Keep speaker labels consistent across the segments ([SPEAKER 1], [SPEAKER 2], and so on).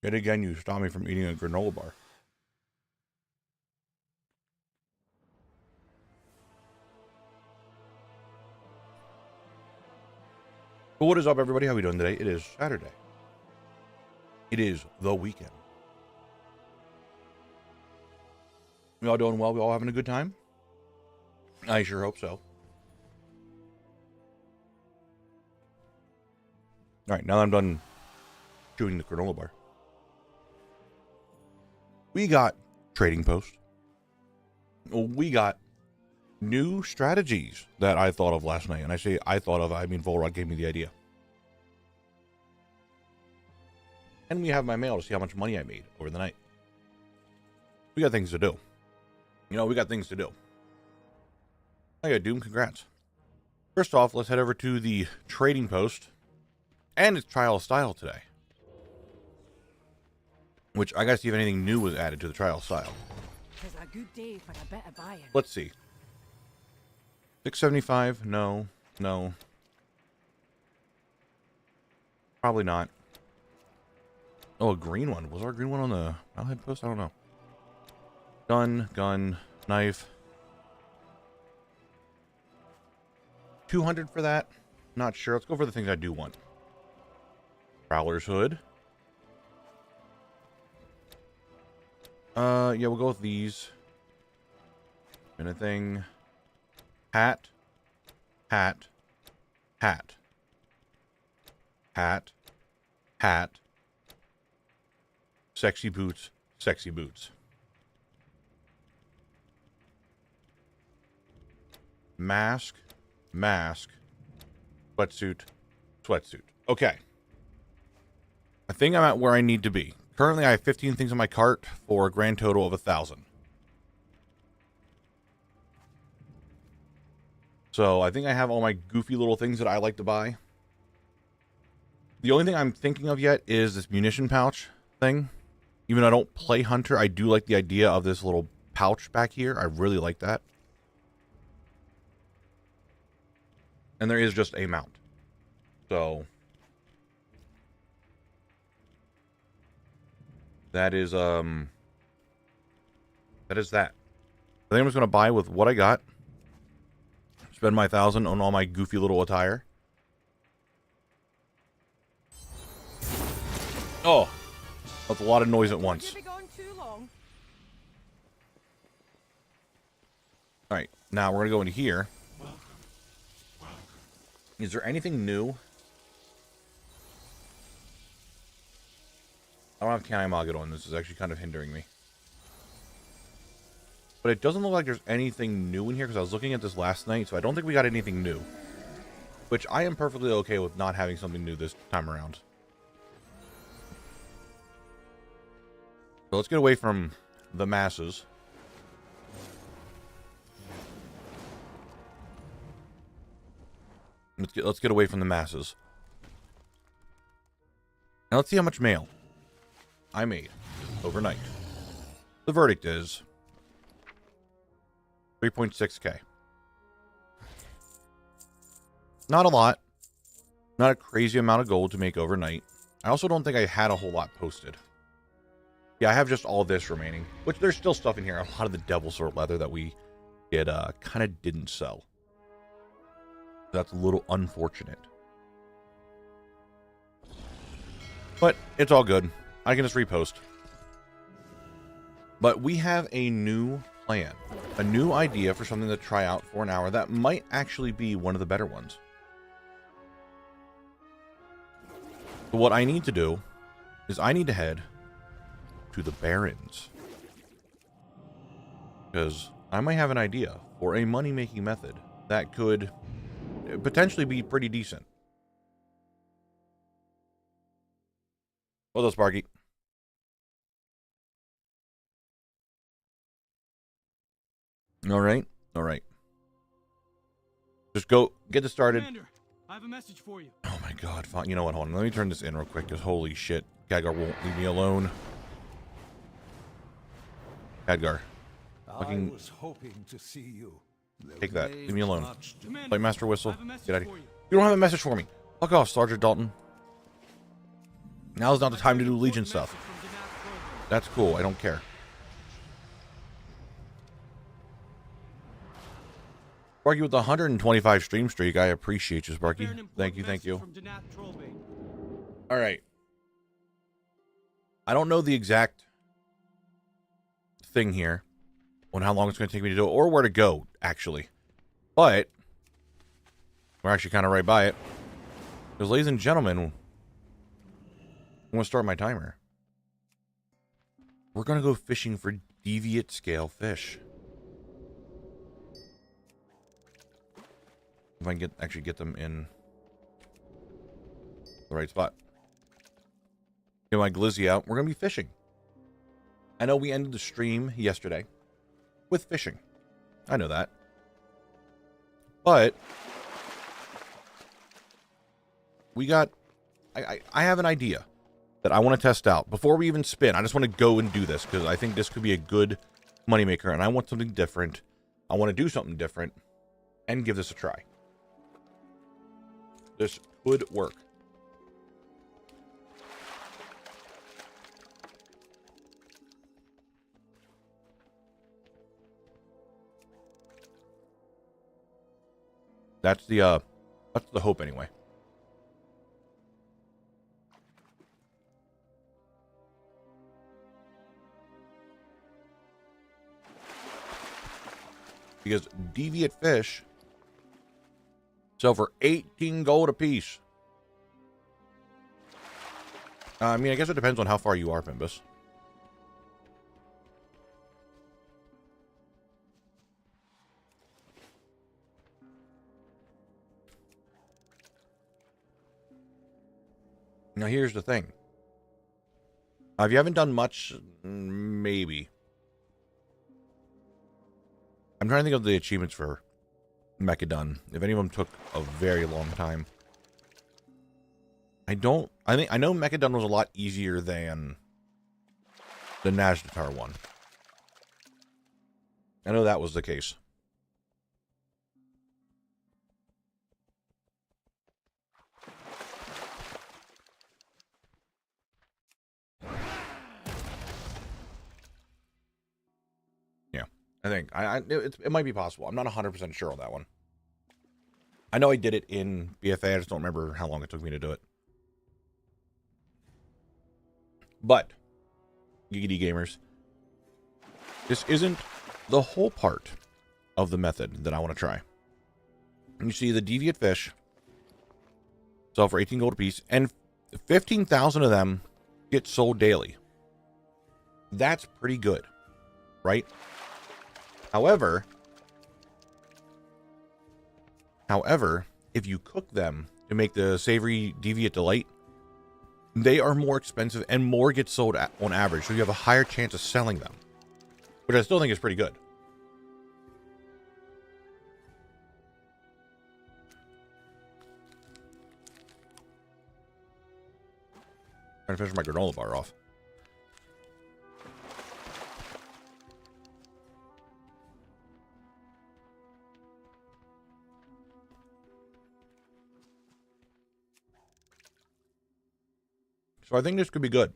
[SPEAKER 1] Yet again, you stopped me from eating a granola bar. But what is up, everybody? How are we doing today? It is Saturday. It is the weekend. We all doing well? We all having a good time? I sure hope so. All right, now that I'm done chewing the granola bar, we got Trading Post. We got new strategies that I thought of last night. And I say I thought of, I mean Volrog gave me the idea. And we have my mail to see how much money I made over the night. We got things to do. You know, we got things to do. I got Doom, congrats. First off, let's head over to the Trading Post. And it's Trial Style today. Which, I gotta see if anything new was added to the Trial Style.
[SPEAKER 2] It's a good day for a bit of buying.
[SPEAKER 1] Let's see. 675, no. Probably not. Oh, a green one. Was there a green one on the Malhead Post? I don't know. Gun, knife. 200 for that? Not sure. Let's go for the things I do want. Prowler's Hood. Yeah, we'll go with these. And a thing. Hat. Sexy boots. Mask. Sweatsuit. Okay. I think I'm at where I need to be. Currently, I have 15 things in my cart for a grand total of 1,000. So I think I have all my goofy little things that I like to buy. The only thing I'm thinking of yet is this munition pouch thing. Even though I don't play Hunter, I do like the idea of this little pouch back here. I really like that. And there is just a mount. So that is that. I think I'm just gonna buy with what I got. Spend my 1,000 on all my goofy little attire. Oh, that's a lot of noise at once. All right, now we're gonna go into here. Is there anything new? I don't have Kanai on. This is actually kind of hindering me. But it doesn't look like there's anything new in here because I was looking at this last night, so I don't think we got anything new. Which I am perfectly okay with not having something new this time around. So let's get away from the masses. Let's get away from the masses. Now let's see how much mail I made overnight. The verdict is 3.6K. Not a lot. Not a crazy amount of gold to make overnight. I also don't think I had a whole lot posted. Yeah, I have just all this remaining. Which there's still stuff in here. A lot of the Devil Sword leather that we did kind of didn't sell. That's a little unfortunate. But it's all good. I can just repost. But we have a new plan. A new idea for something to try out for an hour that might actually be one of the better ones. So what I need to do is I need to head to the Barrens. Because I might have an idea for a money-making method that could potentially be pretty decent. What's up, Sparky? All right. Just go get this started.
[SPEAKER 3] Commander, I have a message for you.
[SPEAKER 1] Oh my god, fine. You know what? Hold on. Let me turn this in real quick, because holy shit. Khadgar won't leave me alone. Khadgar.
[SPEAKER 4] I was hoping to see you.
[SPEAKER 1] Take that. Leave me alone.
[SPEAKER 3] Commander,
[SPEAKER 1] Play Master Whistle.
[SPEAKER 3] I have a message
[SPEAKER 1] Get out of
[SPEAKER 3] for
[SPEAKER 1] here.
[SPEAKER 3] you.
[SPEAKER 1] You don't have a message for me. Fuck off, Sergeant Dalton. Now's not the time to do Legion stuff. That's cool. I don't care. Sparky with the 125 stream streak. I appreciate you, Sparky. Thank you, thank you. All right. I don't know the exact thing here on how long it's going to take me to do it or where to go, actually. But we're actually kind of right by it. Because, ladies and gentlemen, I'm going to start my timer. We're going to go fishing for deviate scale fish. If I can actually get them in the right spot. Get my glizzy out. We're going to be fishing. I know we ended the stream yesterday with fishing. I know that. But we got... I have an idea that I want to test out. Before we even spin, I just want to go and do this because I think this could be a good moneymaker and I want something different. I want to do something different and give this a try. This could work. That's the hope anyway. Because deviate fish sell for 18 gold a piece. I mean, I guess it depends on how far you are, Pimbus. Now, here's the thing. If you haven't done much, maybe. I'm trying to think of the achievements for Mechadon. If any of them took a very long time. I know Mechadon was a lot easier than the Nazdatar one. I know that was the case. Yeah, I think it might be possible. I'm not 100% sure on that one. I know I did it in BFA. I just don't remember how long it took me to do it. But, Giggity Gamers, this isn't the whole part of the method that I want to try. You see the deviate fish sell for 18 gold a piece, and 15,000 of them get sold daily. That's pretty good, right? However, if you cook them to make the savory deviate delight, they are more expensive and more get sold on average, so you have a higher chance of selling them, which I still think is pretty good. Trying to finish my granola bar off. So I think this could be good.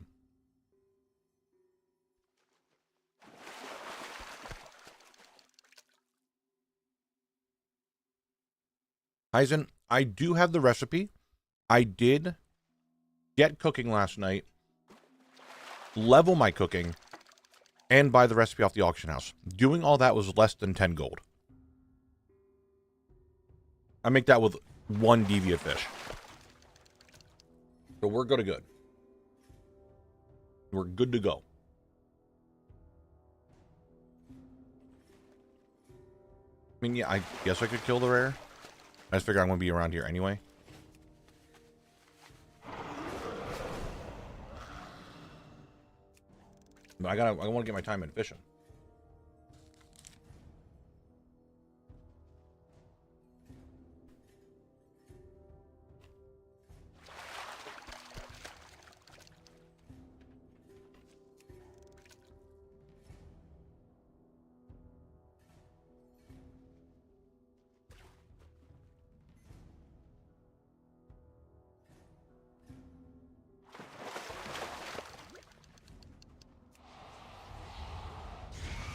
[SPEAKER 1] Aizen, I do have the recipe. I did get cooking last night, level my cooking, and buy the recipe off the auction house. Doing all that was less than 10 gold. I make that with one deviate fish. So we're good to good. We're good to go. I mean, yeah, I guess I could kill the rare. I just figure I'm going to be around here anyway. But I want to get my time in fishing.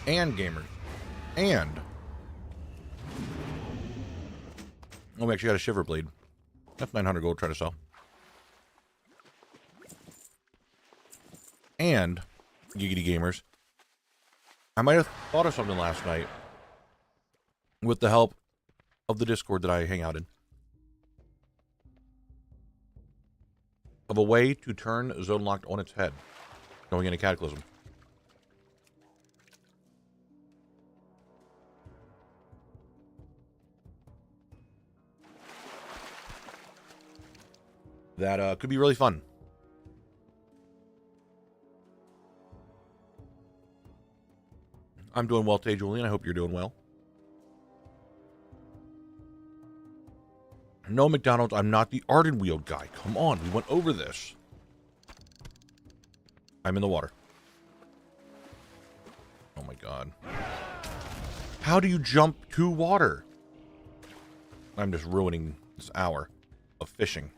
[SPEAKER 1] And gamers. And... oh, we actually got a shiver blade. That's 900 gold to try to sell. And, giggity gamers, I might have thought of something last night with the help of the Discord that I hang out in. Of a way to turn Zone Locked on its head, going into Cataclysm. That could be really fun. I'm doing well today, Julian. I hope you're doing well. No, McDonald's, I'm not the Arden Wheel guy. Come on, we went over this. I'm in the water. Oh my god. How do you jump to water? I'm just ruining this hour of fishing.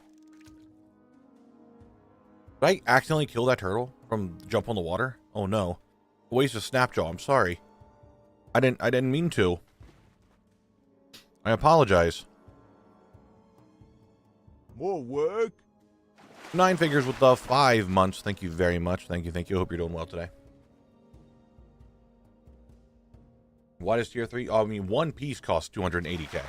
[SPEAKER 1] Did I accidentally kill that turtle from jump on the water? Oh no. Waste of Snapjaw, I'm sorry. I didn't mean to. I apologize.
[SPEAKER 4] More work?
[SPEAKER 1] 9 figures with the 5 months. Thank you very much. Thank you, thank you. Hope you're doing well today. What is tier 3? Oh, I mean, one piece costs 280k.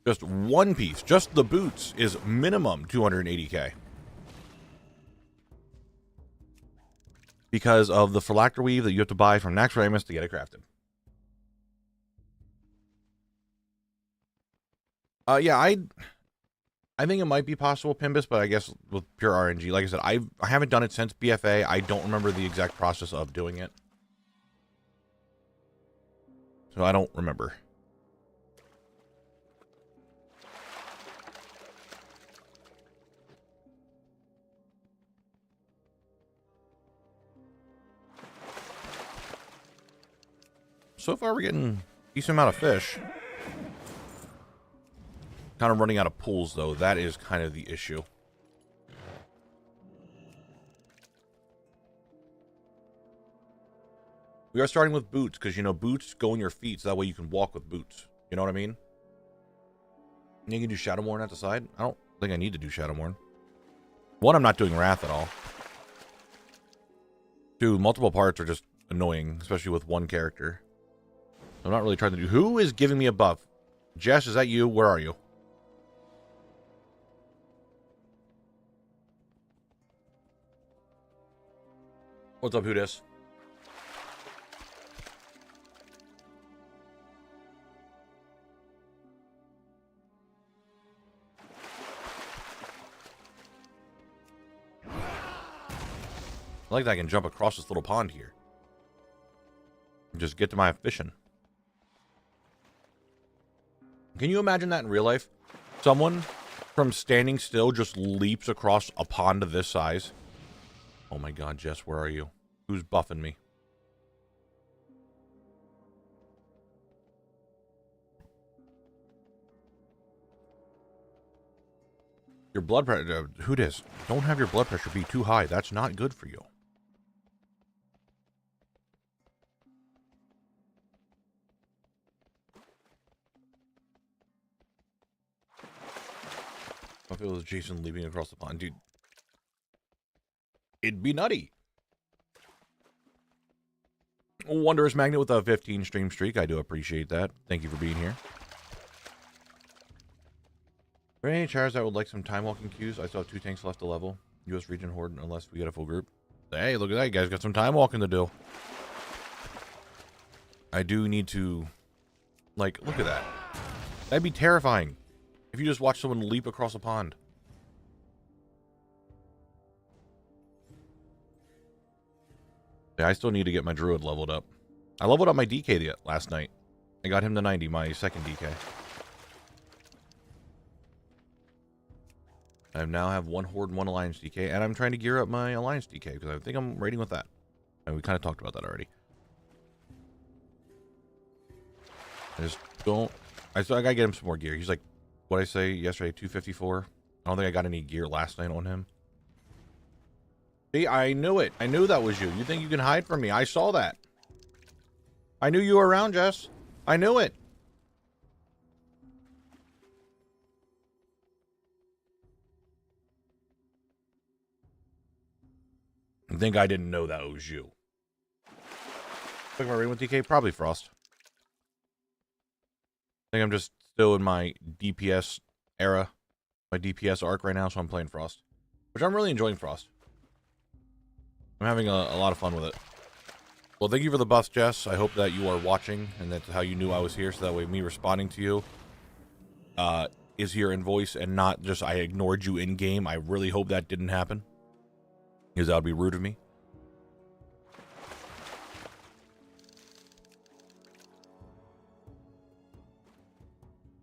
[SPEAKER 1] Just one piece. Just the boots is minimum 280k. Because of the phylacter weave that you have to buy from Naxxramas to get it crafted. Yeah, I think it might be possible, Pimbus, but I guess with pure RNG. Like I said, I haven't done it since BFA. I don't remember the exact process of doing it. So I don't remember. So far, we're getting a decent amount of fish. Kind of running out of pools, though. That is kind of the issue. We are starting with boots, because, you know, boots go in your feet, so that way you can walk with boots. You know what I mean? You can do Shadowmourne at the side. I don't think I need to do Shadowmourne. One, I'm not doing Wrath at all. Two, multiple parts are just annoying, especially with one character. I'm not really trying to do... Who is giving me a buff? Jess, is that you? Where are you? What's up, who dis? I like that I can jump across this little pond here. Just get to my fishing. Can you imagine that in real life? Someone from standing still just leaps across a pond of this size. Oh my god, Jess, where are you? Who's buffing me? Your blood pressure... who dis? Don't have your blood pressure be too high. That's not good for you. If it was Jason leaping across the pond, dude, it'd be nutty. Wondrous Magnet with a 15 stream streak. I do appreciate that. Thank you for being here. Are there any chars that would like some time walking queues? I still have 2 tanks left to level. US region horde unless we get a full group. Hey, look at that. You guys got some time walking to do. I do need to, like, look at that. That'd be terrifying. If you just watch someone leap across a pond. Yeah, I still need to get my druid leveled up. I leveled up my DK last night. I got him to 90, my second DK. I now have 1 horde and 1 alliance DK, and I'm trying to gear up my alliance DK because I think I'm raiding with that. And we kind of talked about that already. I just don't... I gotta get him some more gear. He's like, what I say yesterday, 254. I don't think I got any gear last night on him. See, I knew it. I knew that was you. You think you can hide from me? I saw that. I knew you were around, Jess. I knew it. I think I didn't know that was you. Talking about raid with DK? Probably Frost. I think I'm just still in my DPS era. My DPS arc right now, so I'm playing Frost. Which I'm really enjoying Frost. I'm having a lot of fun with it. Well, thank you for the buff, Jess. I hope that you are watching, and that's how you knew I was here, so that way me responding to you is here in voice, and not just I ignored you in-game. I really hope that didn't happen, because that would be rude of me.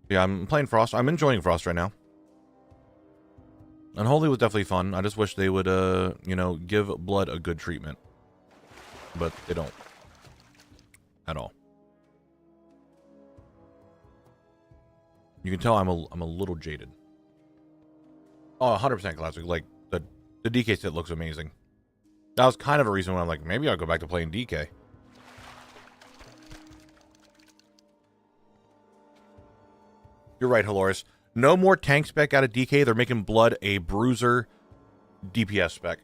[SPEAKER 1] Yeah, I'm playing Frost. I'm enjoying Frost right now. Unholy was definitely fun. I just wish they would, you know, give blood a good treatment. But they don't. At all. You can tell I'm a little jaded. Oh, 100% classic. Like, the DK set looks amazing. That was kind of a reason why I'm like, maybe I'll go back to playing DK. You're right, Haloris. No more tank spec out of DK. They're making blood a bruiser DPS spec.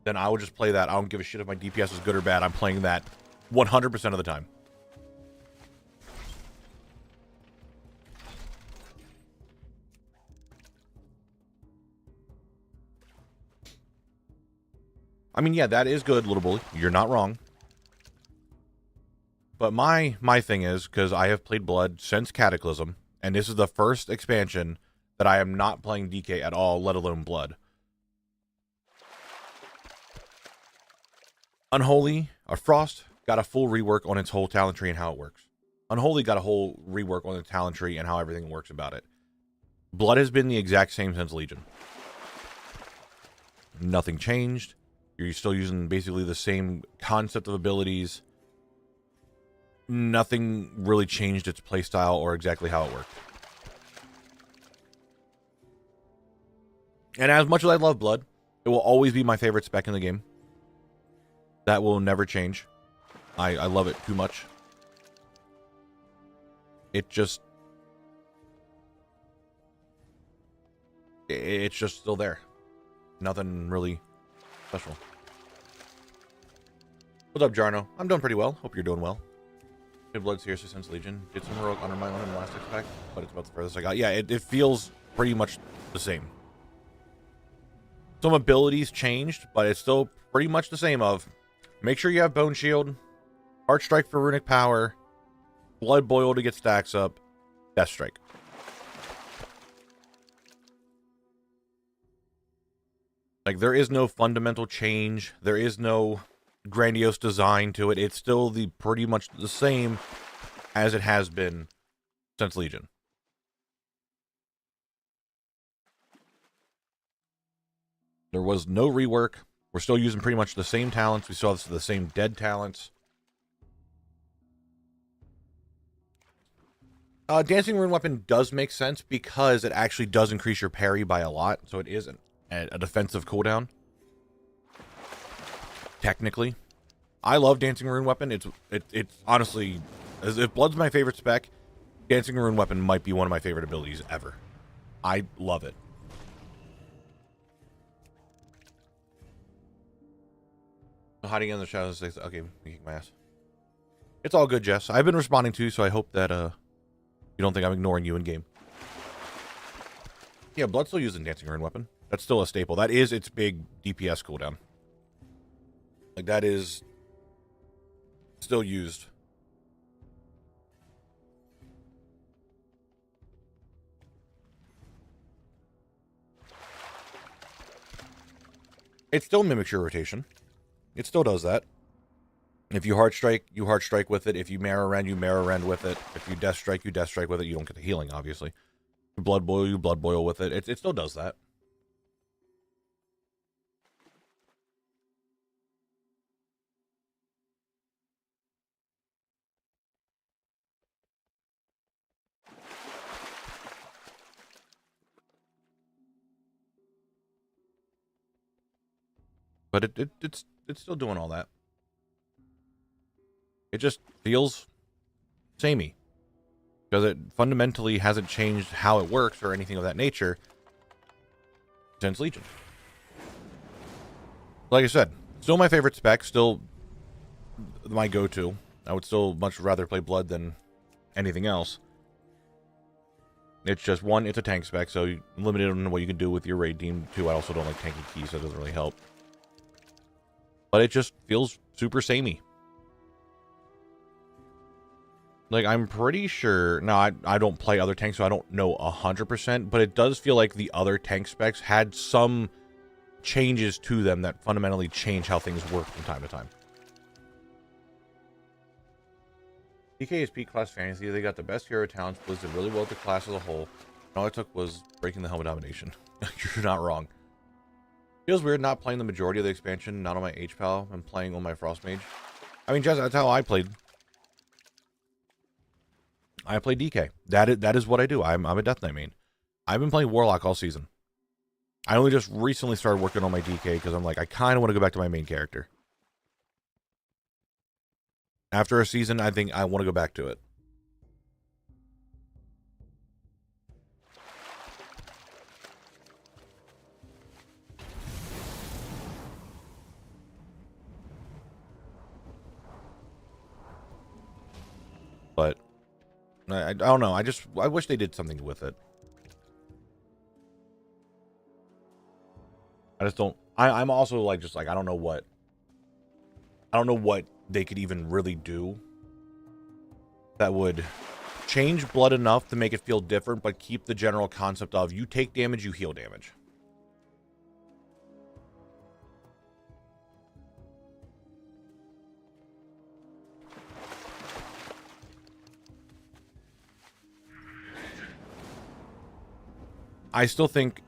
[SPEAKER 1] Then I would just play that. I don't give a shit if my DPS is good or bad. I'm playing that 100% of the time. I mean, yeah, that is good, little bully. You're not wrong. But my thing is, because I have played Blood since Cataclysm, and this is the first expansion that I am not playing DK at all, let alone Blood. Unholy, or Frost, got a full rework on its whole talent tree and how it works. Unholy got a whole rework on the talent tree and how everything works about it. Blood has been the exact same since Legion. Nothing changed. You're still using basically the same concept of abilities. Nothing really changed its playstyle or exactly how it worked. And as much as I love Blood, it will always be my favorite spec in the game. That will never change. I love it too much. It just... It's just still there. Nothing really special. What's up, Jarno? I'm doing pretty well. Hope you're doing well. Good Blood seriously since Legion. Did some heroic under my own in the last spec, but it's about the furthest I got. Yeah, it feels pretty much the same. Some abilities changed, but it's still pretty much the same of make sure you have Bone Shield, Heart Strike for runic power, Blood Boil to get stacks up, Death Strike. Like, there is no fundamental change. There is no grandiose design to it. It's still pretty much the same as it has been since Legion. There was no rework. We're still using pretty much the same talents. We saw the same dead talents. Dancing Rune Weapon does make sense because it actually does increase your parry by a lot. So it is a defensive cooldown. Technically. I love Dancing Rune Weapon. It's honestly, if Blood's my favorite spec, Dancing Rune Weapon might be one of my favorite abilities ever. I love it. Hiding in the shadows. Okay, kick my ass. It's all good, Jess. I've been responding to you, so I hope that you don't think I'm ignoring you in game. Yeah, Blood's still using Dancing Rune Weapon. That's still a staple. That is its big DPS cooldown. Like, that is still used. It still mimics your rotation. It still does that. If you Heart Strike, you Heart Strike with it. If you Marrow Rend, you Marrow Rend with it. If you Death Strike, you Death Strike with it. You don't get the healing, obviously. You Blood Boil, you Blood Boil with it. It still does that. But it's still doing all that. It just feels samey. Because it fundamentally hasn't changed how it works or anything of that nature since Legion. Like I said, still my favorite spec, still my go-to. I would still much rather play Blood than anything else. It's just, one, it's a tank spec, so you're limited on what you can do with your raid team. Two, I also don't like tanky keys, so it doesn't really help. But it just feels super samey. Like, I'm pretty sure... No, I don't play other tanks, so I don't know 100%, but it does feel like the other tank specs had some changes to them that fundamentally change how things work from time to time. DK is peak class fantasy. They got the best hero talents, blizzed really well with the class as a whole. And all it took was breaking the helmet domination. You're not wrong. Feels weird not playing the majority of the expansion, not on my HPAL, and playing on my Frost Mage. I mean, Jess, that's how I played. I play DK. That is what I do. I'm a Death Knight main. I've been playing Warlock all season. I only just recently started working on my DK because I'm like, I kind of want to go back to my main character. After a season, I think I want to go back to it. But I don't know. I wish they did something with it. I just don't. I'm also like I don't know what. I don't know what they could even really do that would change Blood enough to make it feel different, but keep the general concept of you take damage, you heal damage. I still think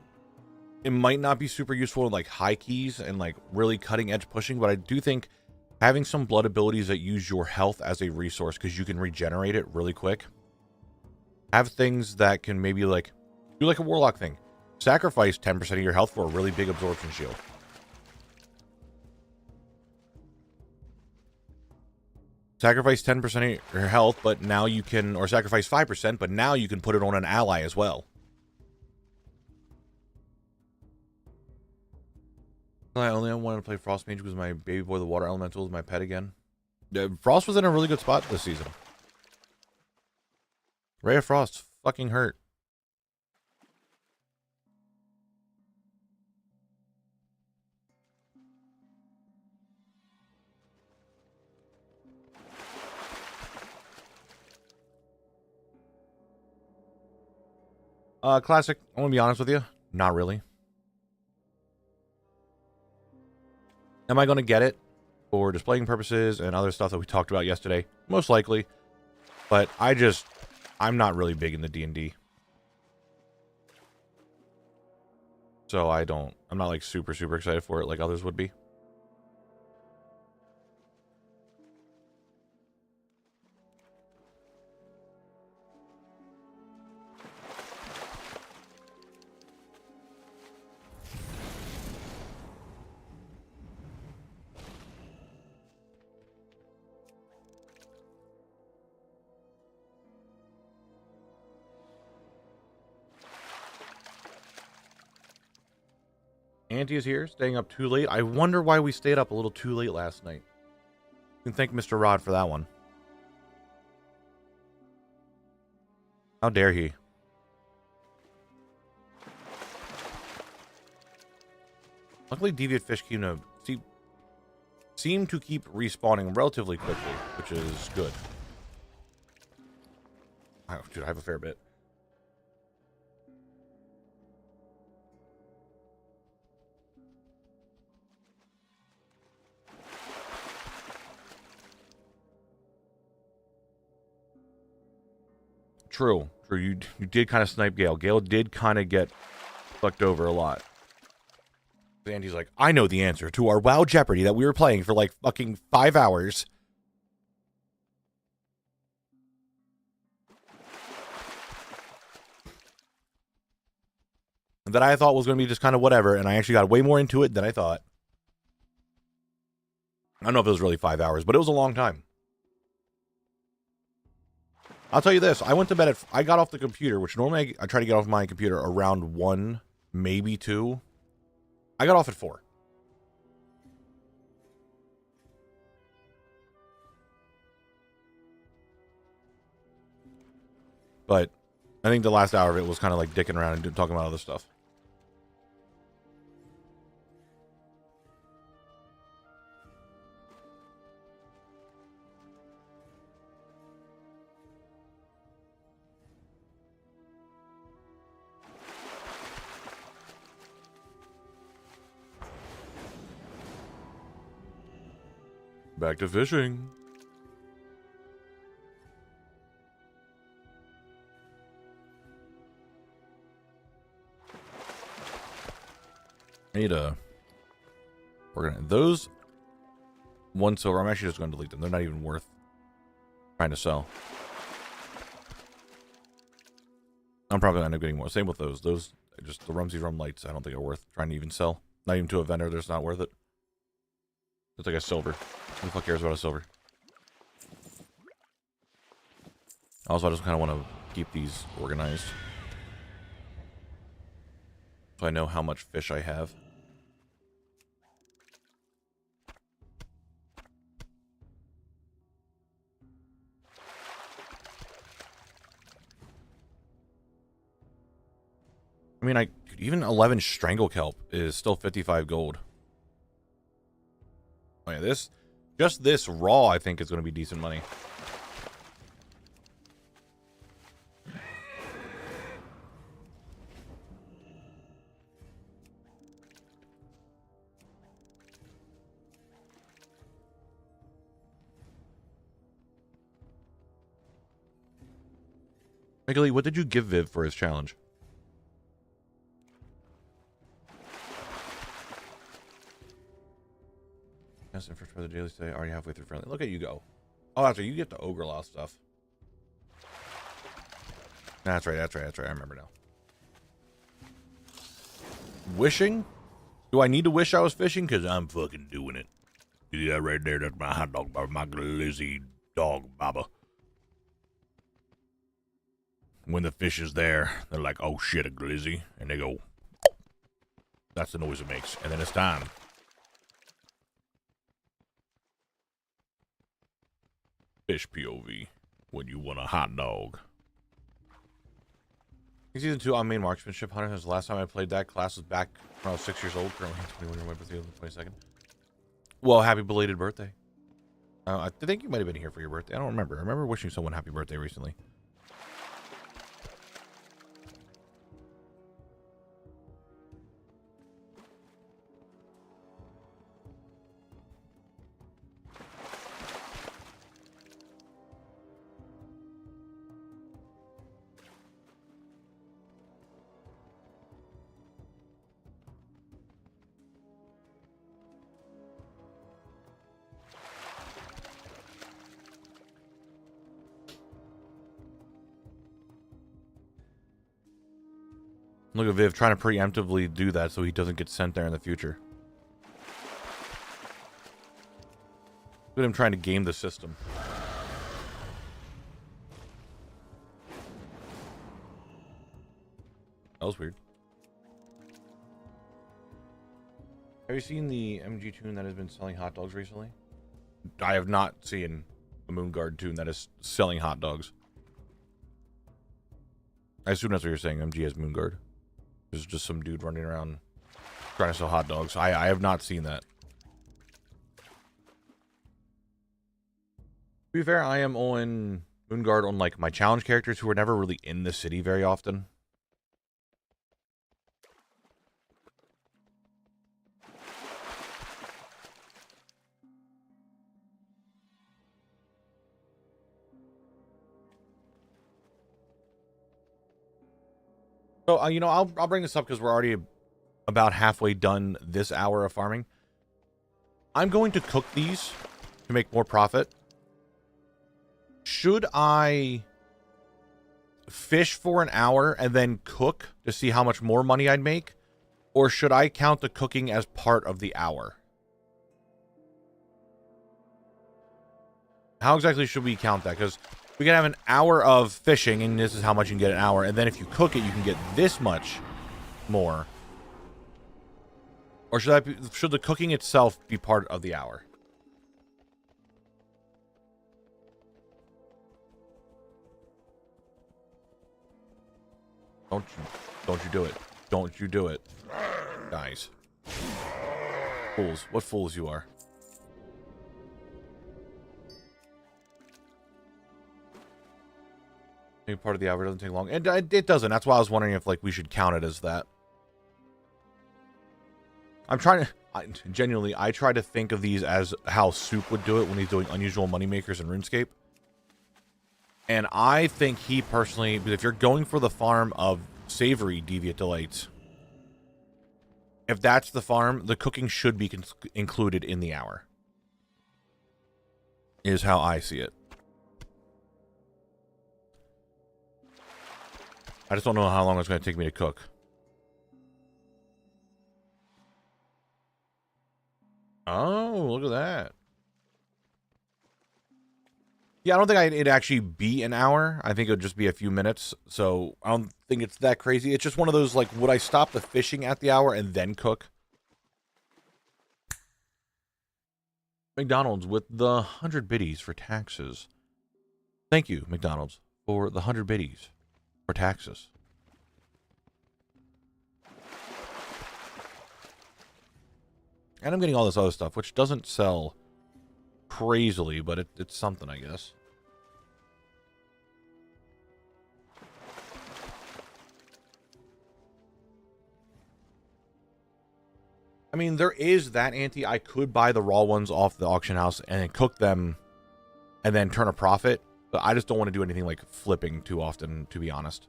[SPEAKER 1] it might not be super useful in like high keys and like really cutting edge pushing, but I do think having some blood abilities that use your health as a resource, because you can regenerate it really quick. Have things that can maybe like do like a Warlock thing. Sacrifice 10% of your health for a really big absorption shield. Sacrifice 10% of your health, but now you can, or sacrifice 5%, but now you can put it on an ally as well. I only wanted to play Frost Mage because my baby boy, the Water Elemental, is my pet again. Frost was in a really good spot this season. Ray of Frost fucking hurt. Classic, I want to be honest with you. Not really. Am I going to get it for displaying purposes and other stuff that we talked about yesterday? Most likely. But I'm not really big in the D&D. So I'm not like super excited for it like others would be. Auntie is here, staying up too late. I wonder why we stayed up a little too late last night. You can thank Mr. Rod for that one. How dare he? Luckily, Deviant Fish seem to keep respawning relatively quickly, which is good. Oh, dude, I have a fair bit. True. You did kind of snipe Gale. Gale did kind of get fucked over a lot. Andy's like, I know the answer to our WoW Jeopardy that we were playing for like fucking 5 hours. That I thought was going to be just kind of whatever, and I actually got way more into it than I thought. I don't know if it was really 5 hours, but it was a long time. I'll tell you this. I went to bed I got off the computer, which normally I try to get off my computer around 1, maybe 2. I got off at 4. But I think the last hour of it was kind of like dicking around and talking about other stuff. Back to fishing. I need a... We're gonna... Those... 1 silver, I'm actually just going to delete them. They're not even worth trying to sell. I'm probably going to end up getting more. Same with those. Those, just the Rumsey Rum Lights, I don't think are worth trying to even sell. Not even to a vendor, they're just not worth it. It's like a silver. Who the fuck cares about a silver? Also, I just kind of want to keep these organized. So I know how much fish I have. I mean, even 11 strangle kelp is still 55 gold. Oh yeah, just this raw, I think, is going to be decent money. Michael, what did you give Viv for his challenge? Yes, and for the daily stay, already halfway through friendly. Look at you go. Oh, that's right. You get the ogre law stuff. That's right. I remember now. Wishing? Do I need to wish I was fishing? Because I'm fucking doing it. You see that right there? That's my hot dog, Baba. My glizzy dog, Baba. When the fish is there, they're like, oh shit, a glizzy. And they go, that's the noise it makes. And then it's time. Fish POV. When you want a hot dog. In Season 2, on main marksmanship hunter. Since the last time I played that class was back when I was 6 years old. Currently 21 year my birthday on the 22nd. Well, happy belated birthday. I think you might have been here for your birthday. I don't remember. I remember wishing someone happy birthday recently. Look at Viv trying to preemptively do that so he doesn't get sent there in the future. Look at him trying to game the system. That was weird. Have you seen the MG tune that has been selling hot dogs recently? I have not seen a Moonguard tune that is selling hot dogs. I assume that's what you're saying. MG has Moonguard. There's just some dude running around trying to sell hot dogs. I have not seen that. To be fair, I am on Moonguard on like my challenge characters who are never really in the city very often. So, you know, I'll bring this up because we're already about halfway done this hour of farming. I'm going to cook these to make more profit. Should I fish for an hour and then cook to see how much more money I'd make? Or should I count the cooking as part of the hour? How exactly should we count that? Because we can have an hour of fishing, and this is how much you can get an hour. And then if you cook it, you can get this much more. Or should the cooking itself be part of the hour? Don't you do it. Don't you do it. Guys. Fools. What fools you are. Maybe part of the hour doesn't take long. And it doesn't. That's why I was wondering if, like, we should count it as that. I'm trying to... genuinely, I try to think of these as how Soup would do it when he's doing unusual moneymakers in RuneScape. And I think he personally... If you're going for the farm of savory Deviant Delights, if that's the farm, the cooking should be included in the hour. Is how I see it. I just don't know how long it's going to take me to cook. Oh, look at that. Yeah, I don't think it'd actually be an hour. I think it would just be a few minutes. So I don't think it's that crazy. It's just one of those, like, would I stop the fishing at the hour and then cook? McDonald's with the 100 biddies for taxes. Thank you, McDonald's, for the 100 biddies for taxes. And I'm getting all this other stuff, which doesn't sell crazily, but it's something, I guess. I mean, there is that ante. I could buy the raw ones off the auction house and then cook them and then turn a profit, but I just don't want to do anything like flipping too often, to be honest.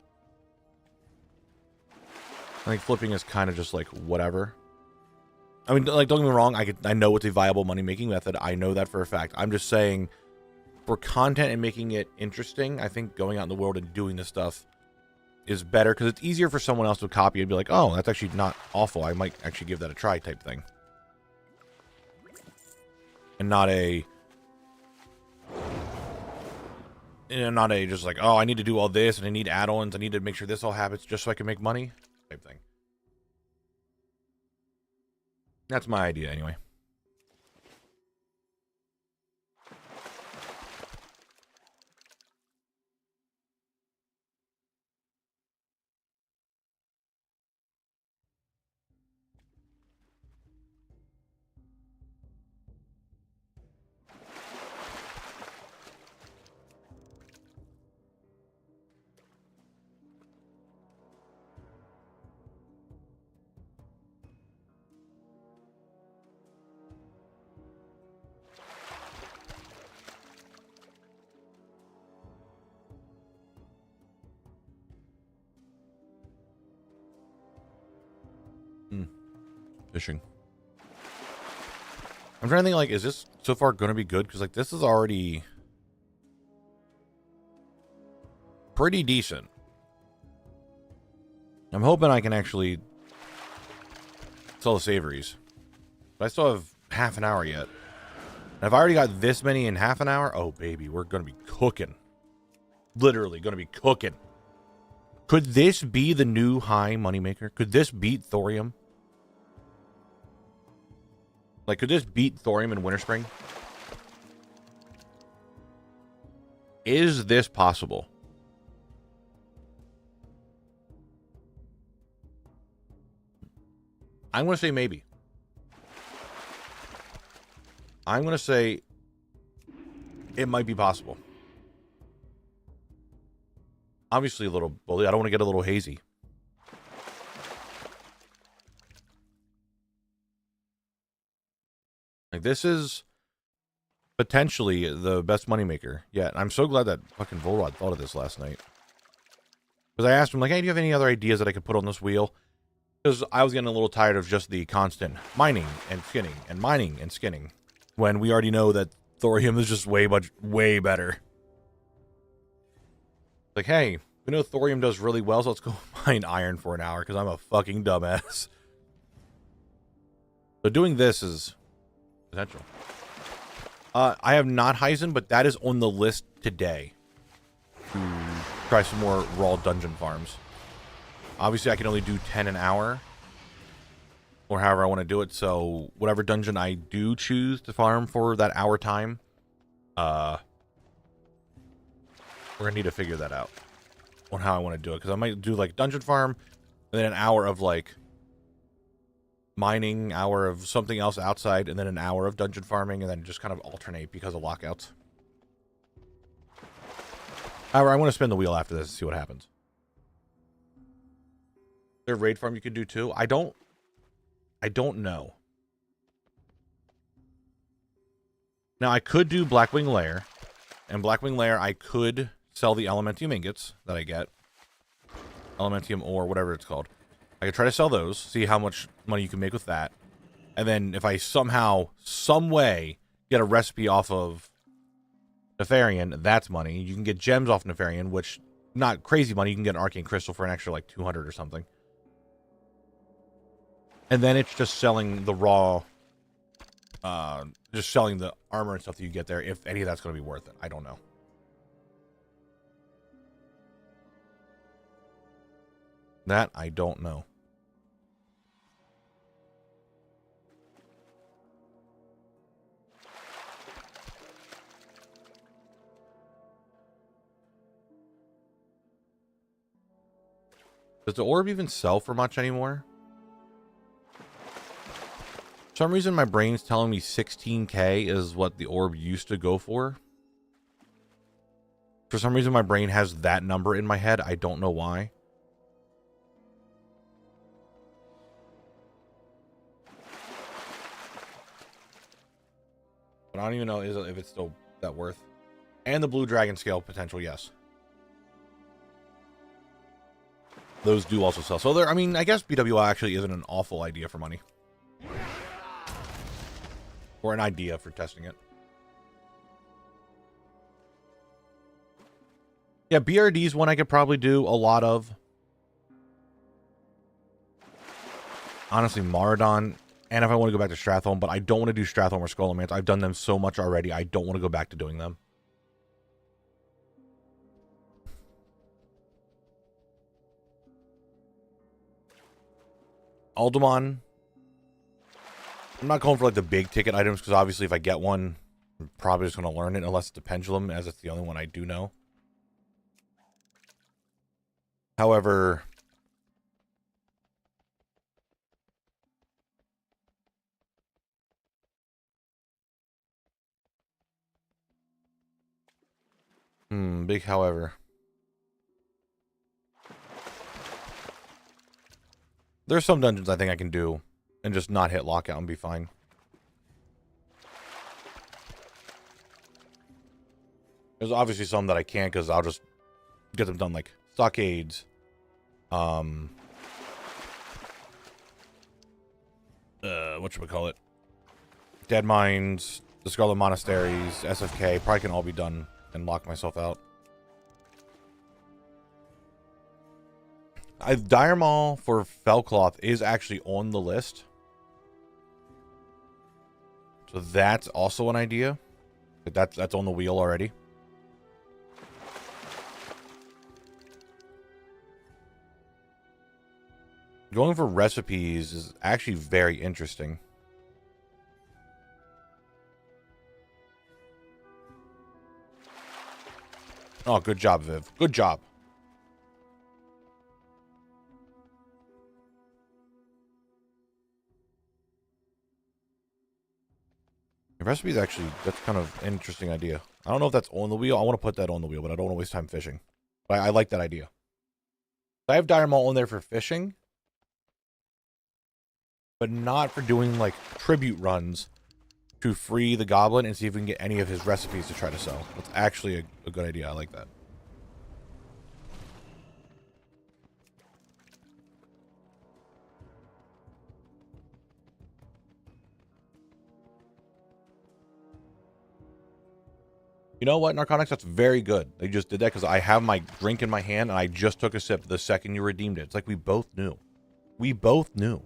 [SPEAKER 1] I think flipping is kind of just like whatever. I mean, like, don't get me wrong, I know it's a viable money-making method. I know that for a fact. I'm just saying, for content and making it interesting, I think going out in the world and doing this stuff is better, because it's easier for someone else to copy and be like, oh, that's actually not awful. I might actually give that a try type thing. And not a... not a just like, oh, I need to do all this, and I need add-ons, I need to make sure this all happens just so I can make money type thing. That's my idea, anyway. Fishing. I'm trying to think, like, is this so far going to be good? Because, like, this is already pretty decent. I'm hoping I can actually sell the savories. But I still have half an hour yet. And I've already got this many in half an hour. Oh, baby, we're going to be cooking. Literally going to be cooking. Could this be the new high moneymaker? Could this beat thorium? Like, could this beat thorium in Winter Spring? Is this possible? I'm going to say maybe. I'm going to say it might be possible. Obviously a little bully. I don't want to get a little hazy. Like, this is potentially the best moneymaker yet. I'm so glad that fucking Volrod thought of this last night. Because I asked him, like, hey, do you have any other ideas that I could put on this wheel? Because I was getting a little tired of just the constant mining and skinning and mining and skinning. When we already know that thorium is just way better. Like, hey, we know thorium does really well, so let's go mine iron for an hour, because I'm a fucking dumbass. So doing this is potential. I have not Heisen, but that is on the list today to try some more raw dungeon farms. Obviously, I can only do 10 an hour, or however I want to do it. So whatever dungeon I do choose to farm for that hour time, we're gonna need to figure that out on how I want to do it. Because I might do like dungeon farm, and then an hour of like mining, hour of something else outside, and then an hour of dungeon farming, and then just kind of alternate because of lockouts. However, I want to spin the wheel after this and see what happens. Is there a raid farm you could do too? I don't know. Now, I could do Blackwing Lair. And Blackwing Lair, I could sell the Elementium ingots that I get. Elementium ore, whatever it's called. I could try to sell those, see how much money you can make with that. And then if I somehow, some way, get a recipe off of Nefarian, that's money. You can get gems off Nefarian, which, not crazy money. You can get an Arcane Crystal for an extra, like, 200 or something. And then it's just selling the raw, just selling the armor and stuff that you get there, if any of that's going to be worth it. I don't know. That I don't know. Does the orb even sell for much anymore? For some reason, my brain's telling me 16k is what the orb used to go for. For some reason, my brain has that number in my head. I don't know why. But I don't even know if it's still that worth. And the blue dragon scale potential, yes. Those do also sell. So there, I mean, I guess BWI actually isn't an awful idea for money. Or an idea for testing it. Yeah, BRD's one I could probably do a lot of. Honestly, Maradon. And if I want to go back to Stratholme, but I don't want to do Stratholme or Skullomance. I've done them so much already. I don't want to go back to doing them. Alderman. I'm not going for like the big ticket items because obviously if I get one, I'm probably just going to learn it unless it's a pendulum, as it's the only one I do know. However, big however. There's some dungeons I think I can do and just not hit lockout and be fine. There's obviously some that I can't because I'll just get them done, like stockades, whatchamacallit, Dead Mines, the Scarlet Monasteries, SFK, probably can all be done and lock myself out. Dire Maul for Fellcloth is actually on the list. So that's also an idea. That's on the wheel already. Going for recipes is actually very interesting. Oh, good job, Viv. Good job. The recipe is actually, that's kind of an interesting idea. I don't know if that's on the wheel. I want to put that on the wheel, but I don't want to waste time fishing. But I like that idea. I have Dire Maul on there for fishing, but not for doing like tribute runs to free the goblin and see if we can get any of his recipes to try to sell. That's actually a good idea. I like that. You know what, Narcotics? That's very good. They just did that because I have my drink in my hand and I just took a sip the second you redeemed it. It's like we both knew. We both knew.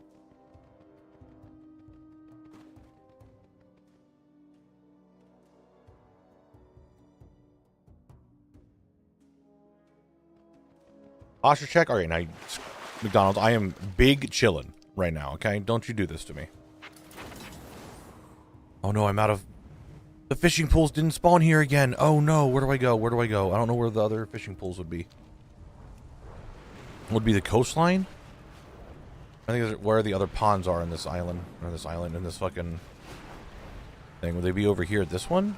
[SPEAKER 1] Posture check. All right, now, McDonald's, I am big chillin' right now, okay? Don't you do this to me. Oh, no, I'm out of... The fishing pools didn't spawn here again. Oh, no. Where do I go? Where do I go? I don't know where the other fishing pools would be. Would be the coastline? I think it's where the other ponds are in this island. Or this island, in this fucking thing. Would they be over here at this one?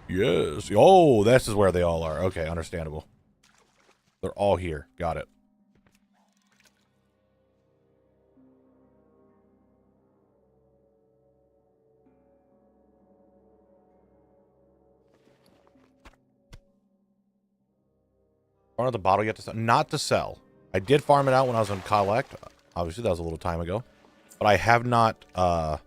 [SPEAKER 1] Yes. Oh, this is where they all are. Okay, understandable. They're all here. Got it. Farm at the bottle yet to sell? Not to sell. I did farm it out when I was on collect. Obviously, that was a little time ago. But I have not, I've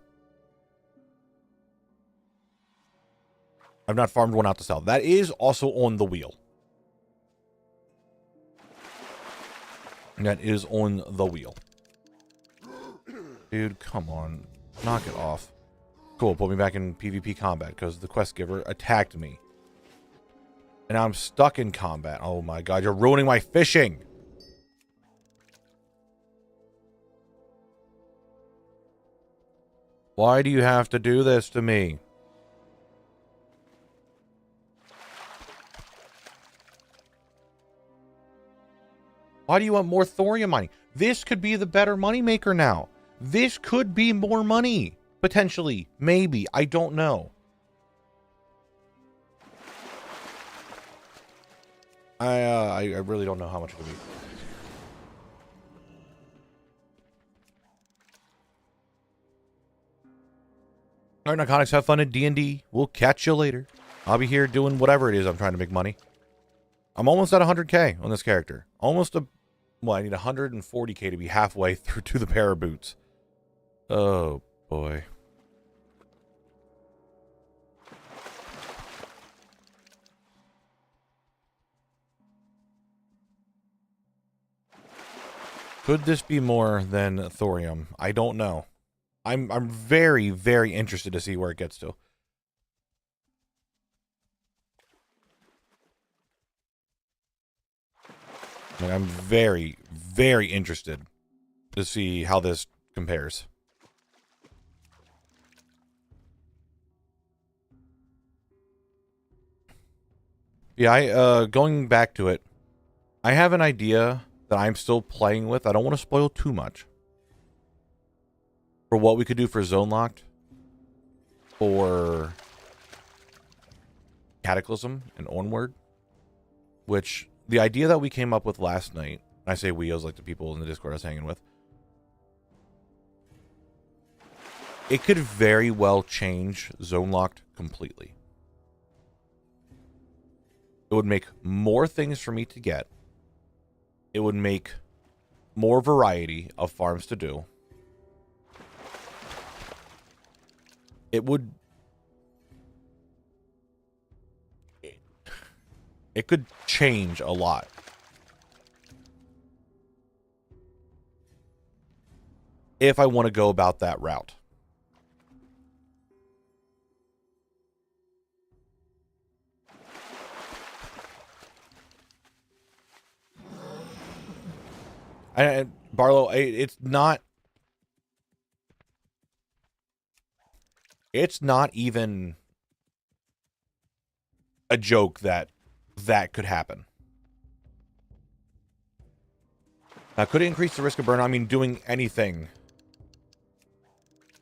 [SPEAKER 1] not farmed one out to sell. That is also on the wheel. That is on the wheel. Dude, come on. Knock it off. Cool, put me back in PvP combat because the quest giver attacked me. And I'm stuck in combat. Oh my god, you're ruining my fishing! Why do you have to do this to me? Why do you want more thorium mining? This could be the better moneymaker now. This could be more money. Potentially. Maybe. I don't know. I really don't know how much it could be. Alright, Narcotics, have fun at D&D. We'll catch you later. I'll be here doing whatever it is I'm trying to make money. I'm almost at 100k on this character. Well, I need 140k to be halfway through to the pair of boots. Oh, boy. Could this be more than thorium? I don't know. I'm very, very interested to see where it gets to. Like, I'm very, very interested to see how this compares. Yeah, going back to it, I have an idea that I'm still playing with. I don't want to spoil too much. For what we could do for Zone Locked, for Cataclysm and Onward, which the idea that we came up with last night, I say we, I was like the people in the Discord I was hanging with, it could very well change Zone Locked completely. It would make more things for me to get. It would make more variety of farms to do. It would... It could change a lot. If I want to go about that route. And Barlow, it's not even a joke that could happen. Could it increase the risk of burnout? I mean, doing anything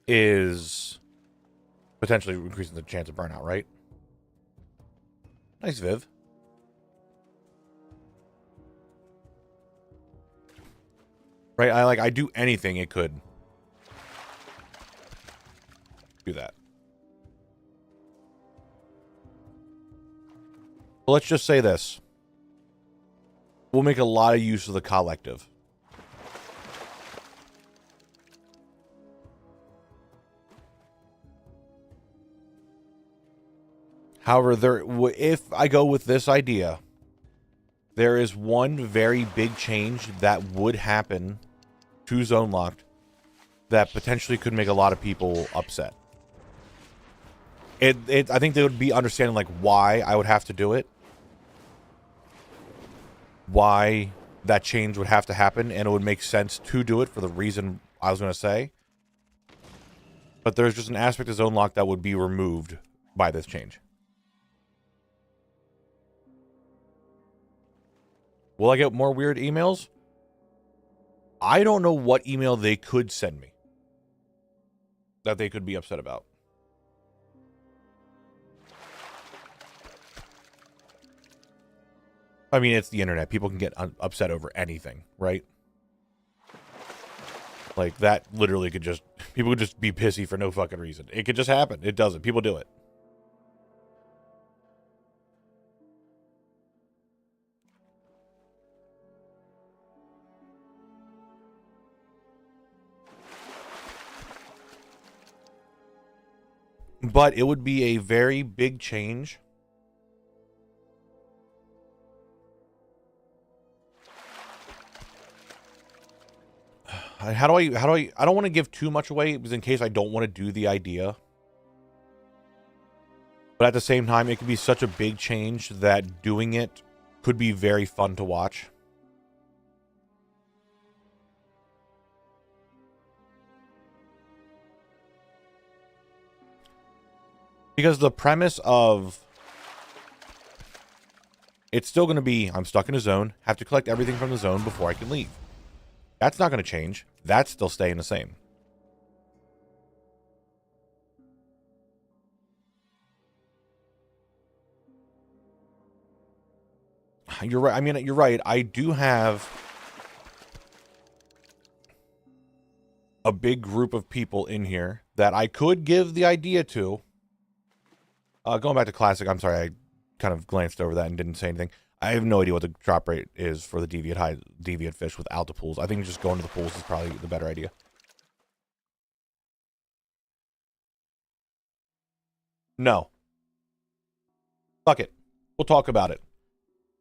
[SPEAKER 1] is potentially increasing the chance of burnout, right? Nice, Viv. Right, I do anything, it could do that. But let's just say this. We'll make a lot of use of the collective. However, if I go with this idea, there is one very big change that would happen to Zone Locked that potentially could make a lot of people upset. I think they would be understanding like why I would have to do it. why that change would have to happen, and it would make sense to do it for the reason I was going to say. But there's just an aspect of zone lock that would be removed by this change. Will I get more weird emails? I don't know what email they could send me that they could be upset about. I mean, it's the internet. People can get upset over anything, right? Like, that literally could just... People could just be pissy for no fucking reason. It could just happen. It doesn't. People do it. But it would be a very big change. How do I don't want to give too much away because in case I don't want to do the idea. But at the same time, it could be such a big change that doing it could be very fun to watch. Because the premise of it's still going to be, I'm stuck in a zone, have to collect everything from the zone before I can leave. That's not going to change. That's still staying the same. You're right. I mean, you're right. I do have a big group of people in here that I could give the idea to. Going back to Classic, I'm sorry, I kind of glanced over that and didn't say anything. I have no idea what the drop rate is for the deviant fish without the pools. I think just going to the pools is probably the better idea. No. Fuck it. We'll talk about it.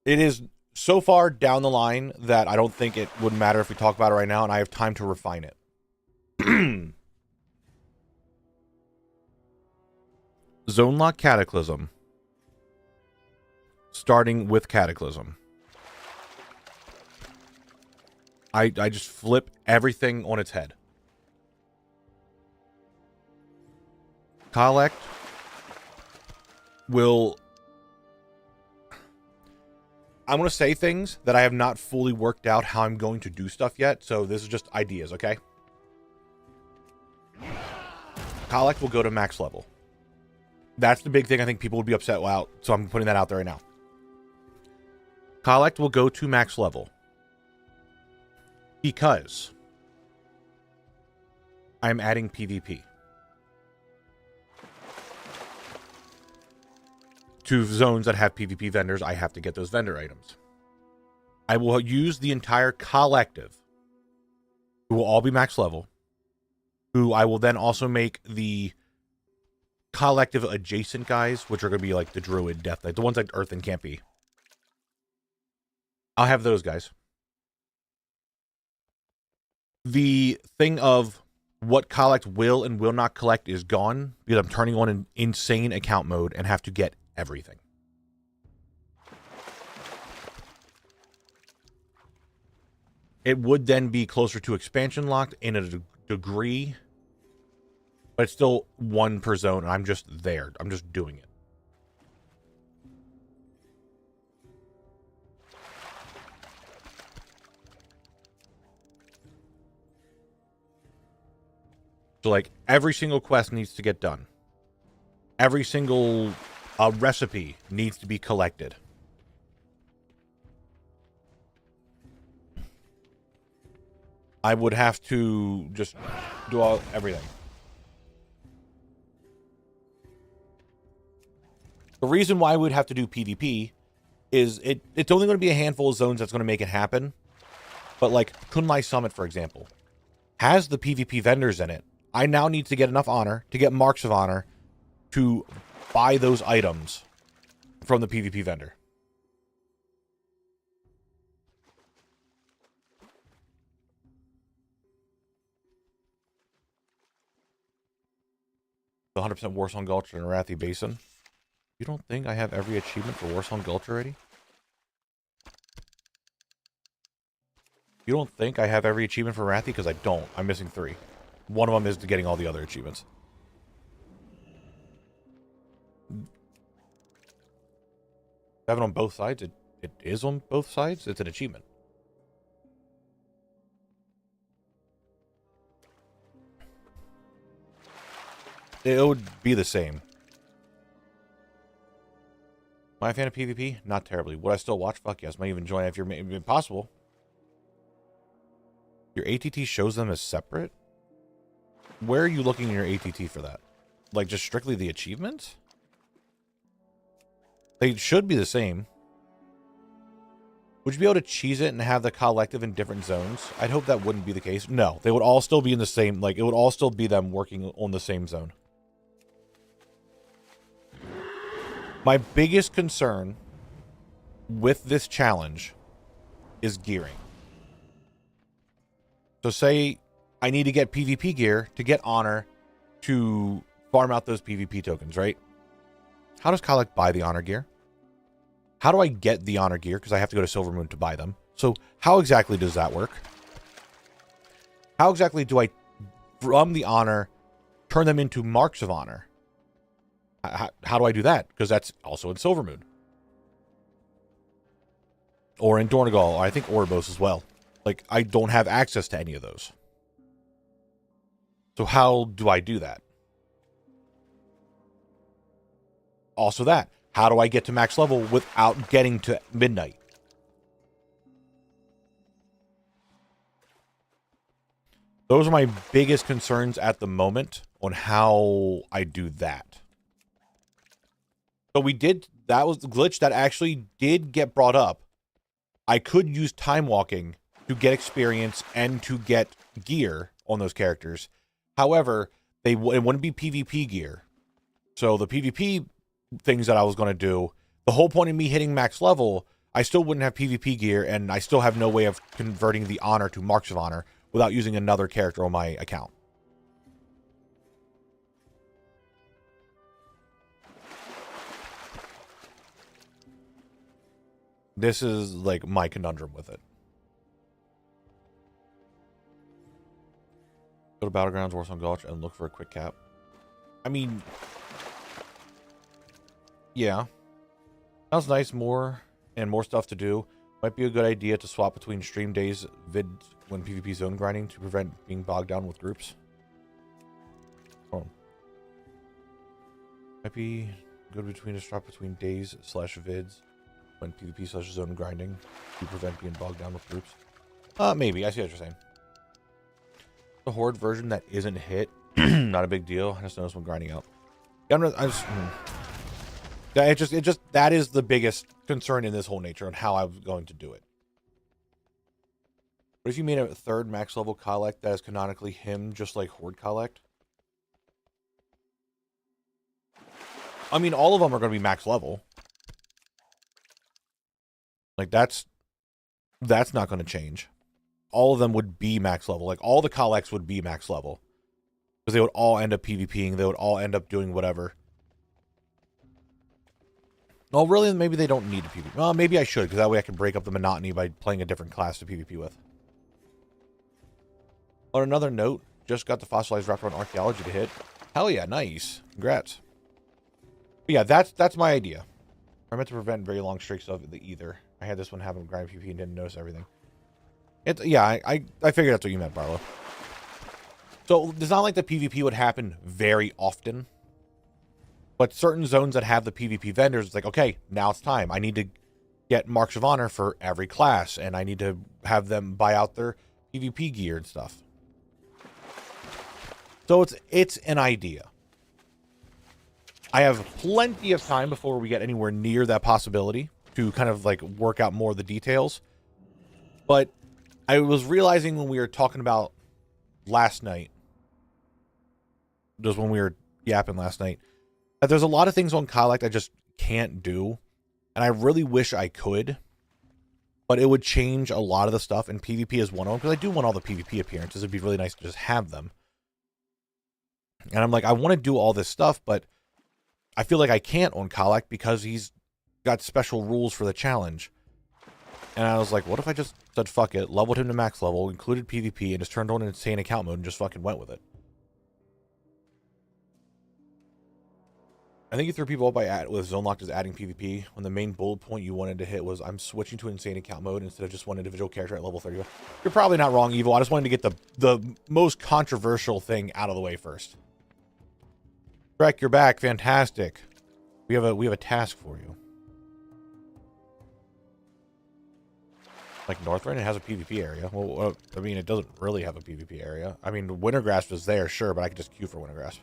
[SPEAKER 1] It is so far down the line that I don't think it would matter if we talk about it right now, and I have time to refine it. Zone Lock Cataclysm. Starting with Cataclysm. I just flip everything on its head. Collect will... I'm going to say things that I have not fully worked out how I'm going to do stuff yet, so this is just ideas, okay? Collect will go to max level. That's the big thing I think people would be upset about, so I'm putting that out there right now. Collect will go to max level. Because I'm adding PvP. To zones that have PvP vendors, I have to get those vendor items. I will use the entire collective, who will all be max level, who I will then also make the collective adjacent guys, which are going to be like the Druid, Death Knight, the ones like Earth and can't be. I'll have those guys. The thing of what collect will and will not collect is gone because I'm turning on an insane account mode and have to get everything. It would then be closer to expansion locked in a degree, but it's still one per zone, and I'm just there. I'm just doing it. So, like, every single quest needs to get done. Every single recipe needs to be collected. I would have to just do everything. The reason why we would have to do PvP is it's only going to be a handful of zones that's going to make it happen. But, like, Kunlai Summit, for example, has the PvP vendors in it. I now need to get enough honor to get marks of honor to buy those items from the PvP vendor. The 100% Warsong Gulch and Arathi Basin. You don't think I have every achievement for Warsong Gulch already? You don't think I have every achievement for Wrathy? Because I don't. I'm missing 3. One of them is getting all the other achievements. Have it on both sides? It is on both sides? It's an achievement. It would be the same. Am I a fan of PvP? Not terribly. Would I still watch? Fuck yes. Might even join if you're possible. Your ATT shows them as separate? Where are you looking in your ATT for that? Like, just strictly the achievements? They should be the same. Would you be able to cheese it and have the collective in different zones? I'd hope that wouldn't be the case. No, they would all still be in the same, like, it would all still be them working on the same zone. My biggest concern with this challenge is gearing. So say I need to get PvP gear to get honor to farm out those PvP tokens, right? How does Collect buy the honor gear? How do I get the honor gear? Because I have to go to Silvermoon to buy them. So how exactly does that work? How exactly do I, from the honor, turn them into marks of honor? How do I do that? Because that's also in Silvermoon. Or in Dornegal, or I think Oribos as well. Like, I don't have access to any of those. So how do I do that? Also that. How do I get to max level without getting to midnight? Those are my biggest concerns at the moment on how I do that. So we did, that was the glitch that actually did get brought up. I could use time walking to get experience and to get gear on those characters. However, it wouldn't be PvP gear. So the PvP things that I was going to do, the whole point of me hitting max level, I still wouldn't have PvP gear, and I still have no way of converting the honor to marks of honor without using another character on my account. This is like my conundrum with it. Go to Battlegrounds, Warsong Gulch, and look for a quick cap. I mean, yeah. Sounds nice, more stuff to do. Might be a good idea to swap between stream days, vid when PvP zone grinding to prevent being bogged down with groups. Oh. Might be good between a swap between days / vids when PvP / zone grinding to prevent being bogged down with groups. Maybe. I see what you're saying. The Horde version that isn't hit, not a big deal. I just noticed when grinding out. That is the biggest concern in this whole nature on how I'm going to do it. What if you made a third max level collect that is canonically him, just like Horde collect? I mean, all of them are going to be max level. Like, that's not going to change. All of them would be max level. Like, all the collects would be max level. Because they would all end up PvPing. They would all end up doing whatever. Well, really, maybe they don't need to PvP. Well, maybe I should, because that way I can break up the monotony by playing a different class to PvP with. On another note, just got the fossilized wraparound archaeology to hit. Hell yeah, nice. Congrats. But yeah, that's my idea. I meant to prevent very long streaks of the either. I had this one happen grind PvP and didn't notice everything. Yeah, I figured that's what you meant, Barlow. So it's not like the PvP would happen very often. But certain zones that have the PvP vendors, it's like, okay, now it's time. I need to get marks of honor for every class, and I need to have them buy out their PvP gear and stuff. So it's an idea. I have plenty of time before we get anywhere near that possibility to kind of like work out more of the details. But I was realizing when we were talking about last night, just when we were yapping last night, that there's a lot of things on Collect I just can't do. And I really wish I could. But it would change a lot of the stuff. And PvP is one of them. Because I do want all the PvP appearances. It'd be really nice to just have them. And I'm like, I want to do all this stuff. But I feel like I can't on Collect because he's got special rules for the challenge. And I was like, what if I just said fuck it, leveled him to max level, included PvP, and just turned on insane account mode and just fucking went with it. I think you threw people up with Zone Locked as adding PvP when the main bullet point you wanted to hit was I'm switching to insane account mode instead of just one individual character at level 30. You're probably not wrong, Evil. I just wanted to get the most controversial thing out of the way first. Trek, you're back. Fantastic. We have a task for you. Like Northrend, it has a PvP area. Well, I mean, it doesn't really have a PvP area. I mean, Wintergrasp is there, sure, but I could just queue for Wintergrasp.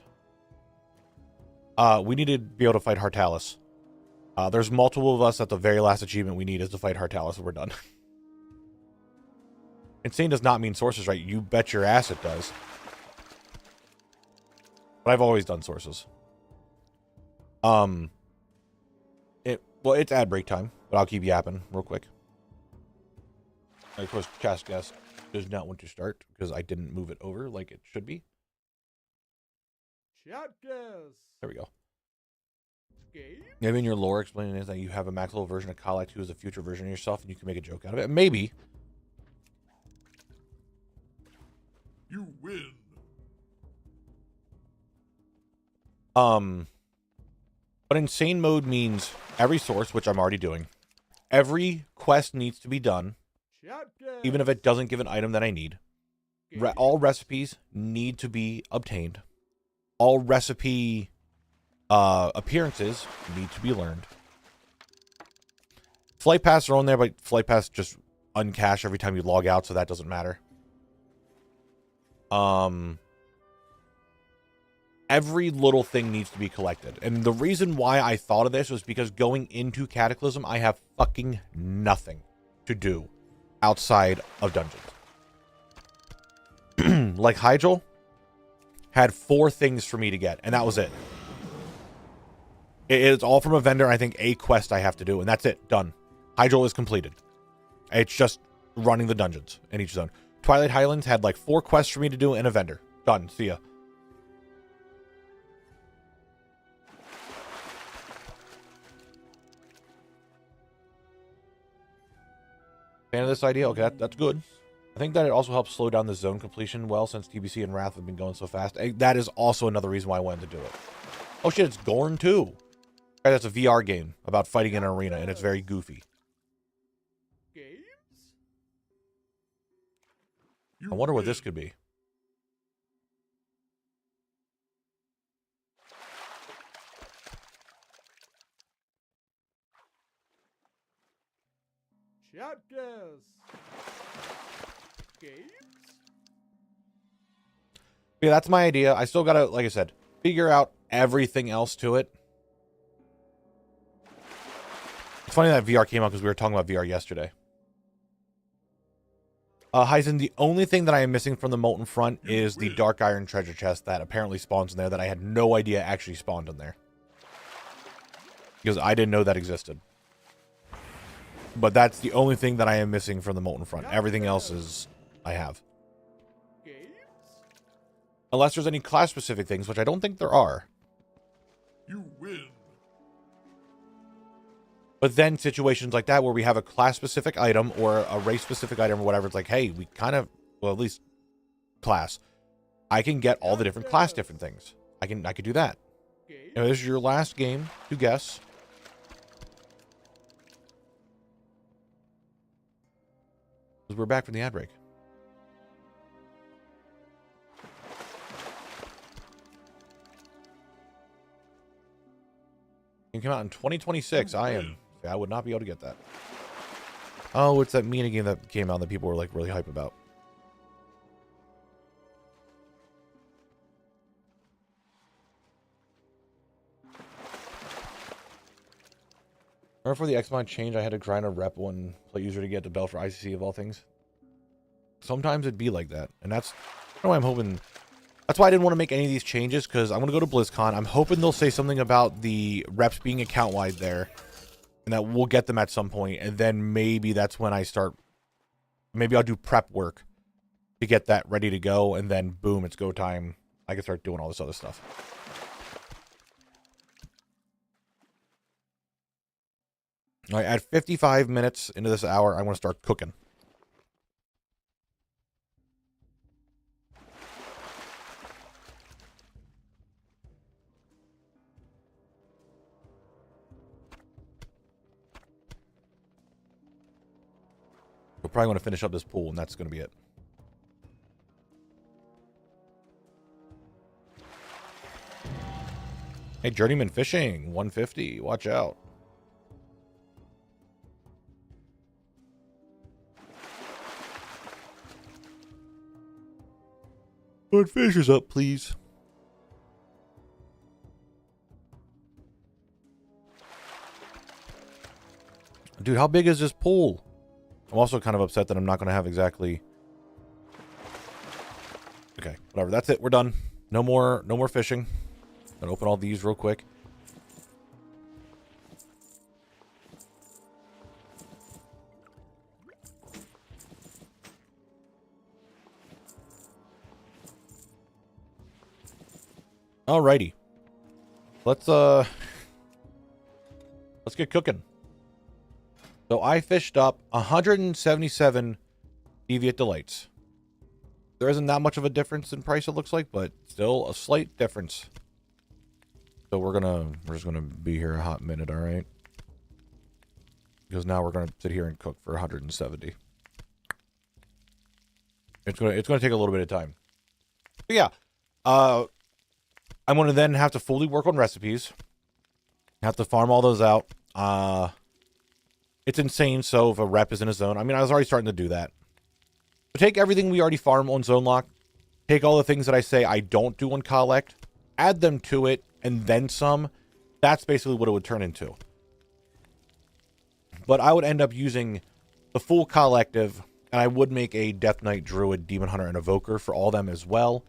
[SPEAKER 1] We need to be able to fight Hartalis. There's multiple of us that the very last achievement we need is to fight Hartalis and we're done. Insane does not mean sources, right? You bet your ass it does. But I've always done sources. Well, it's ad break time, but I'll keep yapping real quick. Of course, cast guest does not want to start because I didn't move it over like it should be.
[SPEAKER 5] Chat guest.
[SPEAKER 1] There we go.
[SPEAKER 5] Game?
[SPEAKER 1] Maybe in your lore explaining is that you have a max level version of Kalak who is a future version of yourself and you can make a joke out of it. Maybe.
[SPEAKER 4] You win.
[SPEAKER 1] But insane mode means every source, which I'm already doing. Every quest needs to be done,
[SPEAKER 5] Chat guest.
[SPEAKER 1] even if it doesn't give an item that I need. All recipes need to be obtained. All recipe appearances need to be learned. Flight paths are on there, but flight paths just uncache every time you log out, so that doesn't matter. Every little thing needs to be collected. And the reason why I thought of this was because going into Cataclysm, I have fucking nothing to do outside of dungeons. Like Hyjal had 4 things for me to get, and that was it. It's all from a vendor. I think a quest I have to do, and that's it. Done. Hyjal is completed. It's just running the dungeons in each zone. Twilight Highlands had like 4 quests for me to do and a vendor. Done. See ya. Fan of this idea? Okay, that's good. I think that it also helps slow down the zone completion well since TBC and Wrath have been going so fast. That is also another reason why I wanted to do it. Oh shit, it's Gorn too. That's a VR game about fighting in an arena, and it's very goofy.
[SPEAKER 5] Games?
[SPEAKER 1] I wonder what this could be.
[SPEAKER 5] Chat guest. Games?
[SPEAKER 1] Yeah, that's my idea. I still gotta, like I said, figure out everything else to it. It's funny that VR came out because we were talking about VR yesterday. Heisen, the only thing that I am missing from the Molten Front is the Dark Iron treasure chest that apparently spawns in there that I had no idea actually spawned in there. Because I didn't know that existed. But that's the only thing that I am missing from the Molten Front. Everything else is I have.
[SPEAKER 5] Games?
[SPEAKER 1] Unless there's any class-specific things, which I don't think there are.
[SPEAKER 4] You win.
[SPEAKER 1] But then situations like that where we have a class-specific item or a race-specific item or whatever, it's like, hey, we kind of, well, at least class. I can get all the different class different things. I could do that.
[SPEAKER 5] Games?
[SPEAKER 1] This is your last game to guess. Because we're back from the ad break. It came out in 2026. I would not be able to get that. Oh, it's that Mina game that came out that people were like really hype about. Remember for the Xmod change, I had to grind a rep one play user to get the belt for ICC of all things. Sometimes it'd be like that, and that's why I'm hoping. That's why I didn't want to make any of these changes, because I'm going to go to BlizzCon. I'm hoping they'll say something about the reps being account-wide there, and that we'll get them at some point, and then maybe that's when I start. Maybe I'll do prep work to get that ready to go, and then boom, it's go time. I can start doing all this other stuff. All right, at 55 minutes into this hour, I want to start cooking. We're probably going to finish up this pool, and that's going to be it. Hey, Journeyman Fishing, 150. Watch out. Put fishers up, please. Dude, how big is this pool? I'm also kind of upset that I'm not going to have exactly... Okay, whatever. That's it. We're done. No more fishing. Gonna open all these real quick. Alrighty. Let's get cooking. So I fished up 177 Deviate Delights. There isn't that much of a difference in price, it looks like, but still a slight difference. So we're just gonna be here a hot minute, all right? Because now we're gonna sit here and cook for 170. It's gonna take a little bit of time. But yeah, I'm gonna then have to fully work on recipes. Have to farm all those out. It's insane. So if a rep is in a zone, I mean, I was already starting to do that. So take everything we already farm on Zone Lock. Take all the things that I say I don't do on Collect. Add them to it, and then some. That's basically what it would turn into. But I would end up using the full collective, and I would make a Death Knight, Druid, Demon Hunter, and Evoker for all them as well.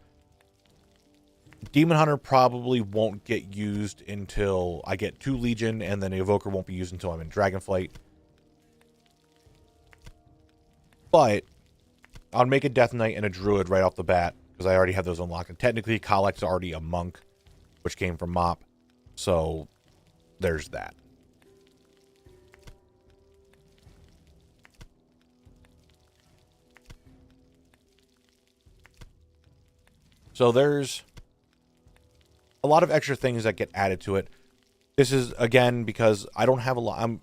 [SPEAKER 1] Demon Hunter probably won't get used until I get to Legion, and then the Evoker won't be used until I'm in Dragonflight. But I'll make a Death Knight and a Druid right off the bat, because I already have those unlocked. And technically, Collect's already a Monk, which came from Mop. So, there's that. So, there's a lot of extra things that get added to it. This is, again, because I don't have a lot. I'm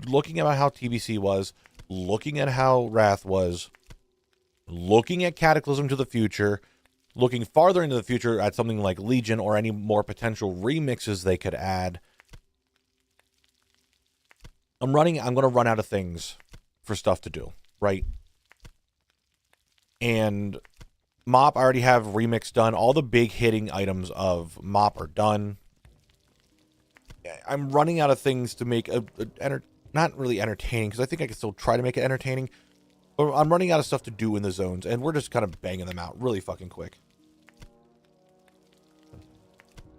[SPEAKER 1] looking at how TBC was, looking at how Wrath was, looking at Cataclysm to the future, looking farther into the future at something like Legion or any more potential remixes they could add. I'm going to run out of things for stuff to do, right? And Mop, I already have remix done. All the big hitting items of Mop are done. I'm running out of things to make not really entertaining, because I think I can still try to make it entertaining. But I'm running out of stuff to do in the zones, and we're just kind of banging them out really fucking quick.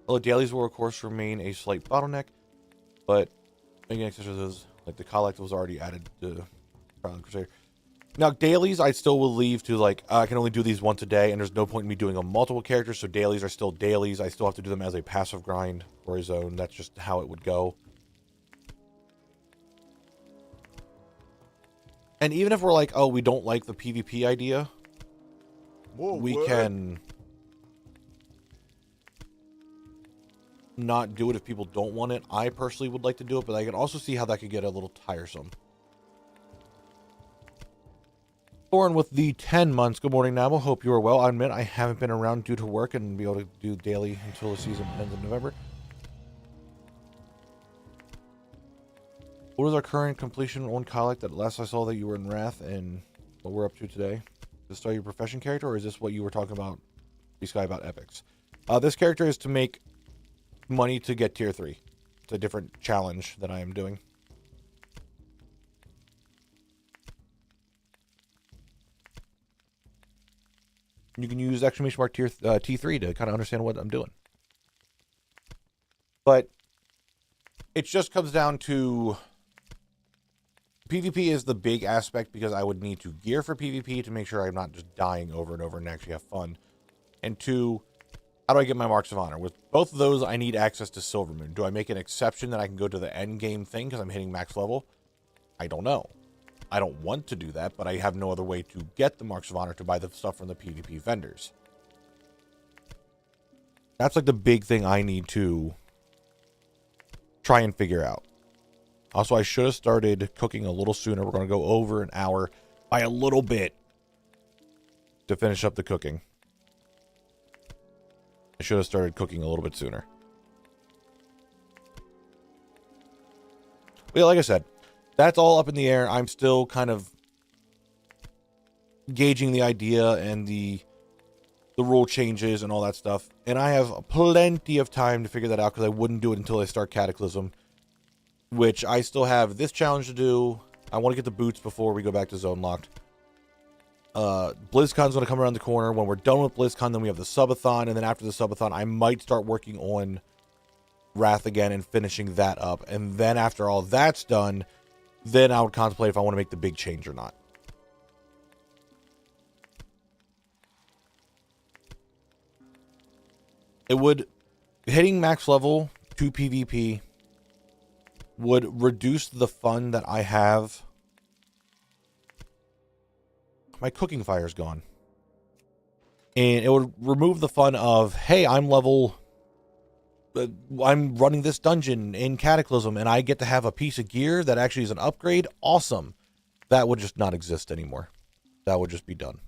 [SPEAKER 1] Although dailies will, of course, remain a slight bottleneck, but making exercises like the Collect was already added to Crusader. Now, dailies, I still will leave to, like, I can only do these once a day, and there's no point in me doing on multiple characters, so dailies are still dailies. I still have to do them as a passive grind or a zone. That's just how it would go. And even if we're like, oh, we don't like the PvP idea, we can not do it if people don't want it. I personally would like to do it, but I can also see how that could get a little tiresome. Thorn with the 10 months. Good morning, Knabble. Hope you are well. I admit I haven't been around due to work and be able to do daily until the season ends in November. What is our current completion on Collect? That last I saw that you were in Wrath, and what we're up to today. Is this still your profession character, or is this what you were talking about, this guy, about epics? This character is to make money to get tier 3. It's a different challenge that I am doing. You can use exclamation mark tier T3 to kind of understand what I'm doing. But it just comes down to PvP is the big aspect, because I would need to gear for PvP to make sure I'm not just dying over and over and actually have fun. And 2, how do I get my Marks of Honor? With both of those, I need access to Silvermoon. Do I make an exception that I can go to the end game thing because I'm hitting max level? I don't know. I don't want to do that, but I have no other way to get the Marks of Honor to buy the stuff from the PvP vendors. That's like the big thing I need to try and figure out. Also, I should have started cooking a little sooner. We're going to go over an hour by a little bit to finish up the cooking. I should have started cooking a little bit sooner. But yeah, like I said, that's all up in the air. I'm still kind of gauging the idea and the rule changes and all that stuff. And I have plenty of time to figure that out because I wouldn't do it until I start Cataclysm, which I still have this challenge to do. I want to get the boots before we go back to Zone Locked. BlizzCon's going to come around the corner. When we're done with BlizzCon, then we have the subathon, and then after the subathon, I might start working on Wrath again and finishing that up. And then after all that's done, then I would contemplate if I want to make the big change or not. It would, hitting max level to PvP would reduce the fun that I have. My cooking fire's gone. And it would remove the fun of, hey, I'm running this dungeon in Cataclysm and I get to have a piece of gear that actually is an upgrade. Awesome. That would just not exist anymore. That would just be done.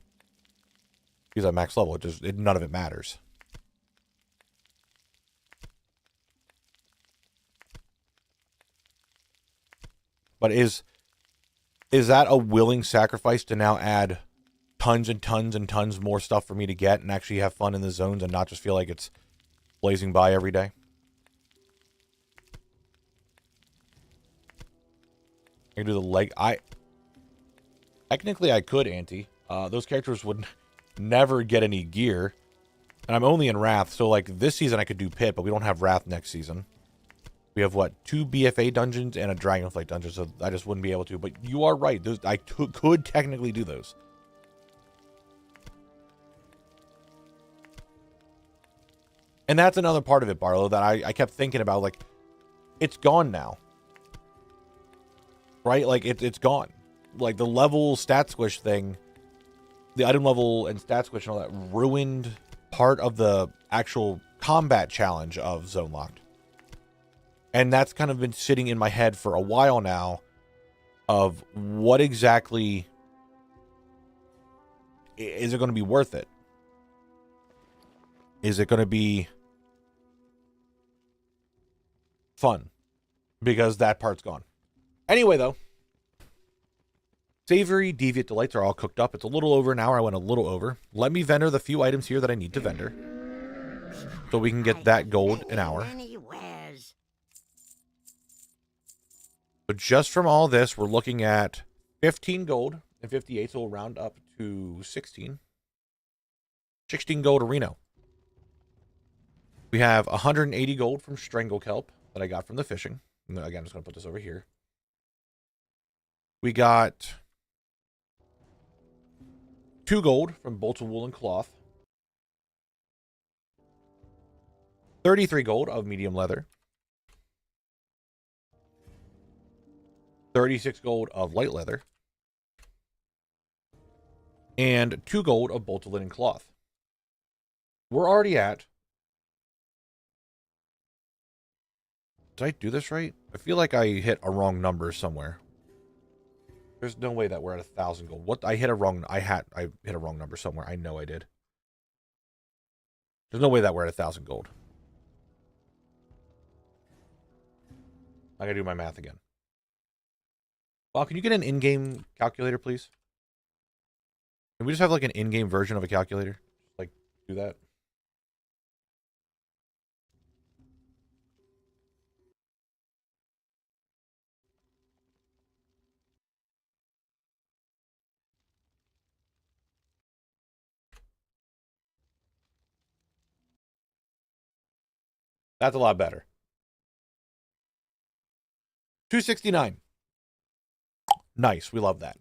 [SPEAKER 1] Because at max level, none of it matters. But is that a willing sacrifice to now add tons and tons and tons more stuff for me to get and actually have fun in the zones and not just feel like it's blazing by every day? I can do the leg. Technically I could, Auntie. Those characters would never get any gear. And I'm only in Wrath, so like this season I could do Pit, but we don't have Wrath next season. We have, what, 2 BFA dungeons and a Dragonflight dungeon, so I just wouldn't be able to. But you are right. I could technically do those. And that's another part of it, Barlow, that I kept thinking about. Like, it's gone now. Right? Like, it's gone. Like, the level stat squish thing, the item level and stat squish and all that ruined part of the actual combat challenge of Zone Locked. And that's kind of been sitting in my head for a while now of what exactly is it going to be worth it? Is it going to be fun? Because that part's gone. Anyway, though, Savory Deviant Delights are all cooked up. It's a little over an hour. I went a little over. Let me vendor the few items here that I need to vendor so we can get that gold an hour. So just from all this, we're looking at 15 gold and 58, so we'll round up to 16. 16 gold to Reno. We have 180 gold from Strangle Kelp that I got from the fishing. And again, I'm just going to put this over here. We got 2 gold from Bolts of Wool and Cloth. 33 gold of medium leather. 36 gold of light leather. And 2 gold of Bolts of Linen Cloth. We're already at... Did I do this right? I feel like I hit a wrong number somewhere. There's no way that we're at 1,000 gold. What? I hit a wrong number somewhere. I know I did. There's no way that we're at 1,000 gold. I gotta do my math again. Well, can you get an in-game calculator, please? Can we just have like an in-game version of a calculator? Like, do that. That's a lot better. 269. Nice. We love that.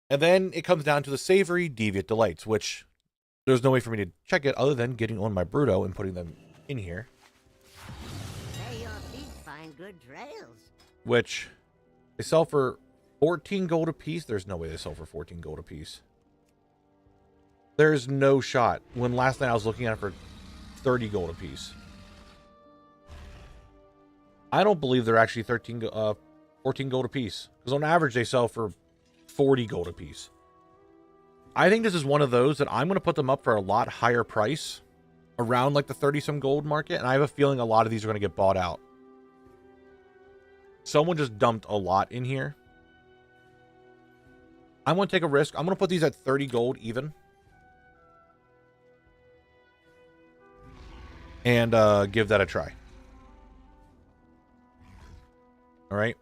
[SPEAKER 1] And then it comes down to the Savory Deviant Delights, which there's no way for me to check it other than getting on my Bruto and putting them in here.
[SPEAKER 6] Say your feet find good trails.
[SPEAKER 1] Which they sell for 14 gold a piece? There's no way they sell for 14 gold a piece. There's no shot. When last night I was looking at it for 30 gold a piece. I don't believe they're actually 14 gold a piece. Because on average they sell for 40 gold a piece. I think this is one of those that I'm going to put them up for a lot higher price. Around like the 30-some gold market. And I have a feeling a lot of these are going to get bought out. Someone just dumped a lot in here. I'm going to take a risk. I'm going to put these at 30 gold even. And give that a try. All right.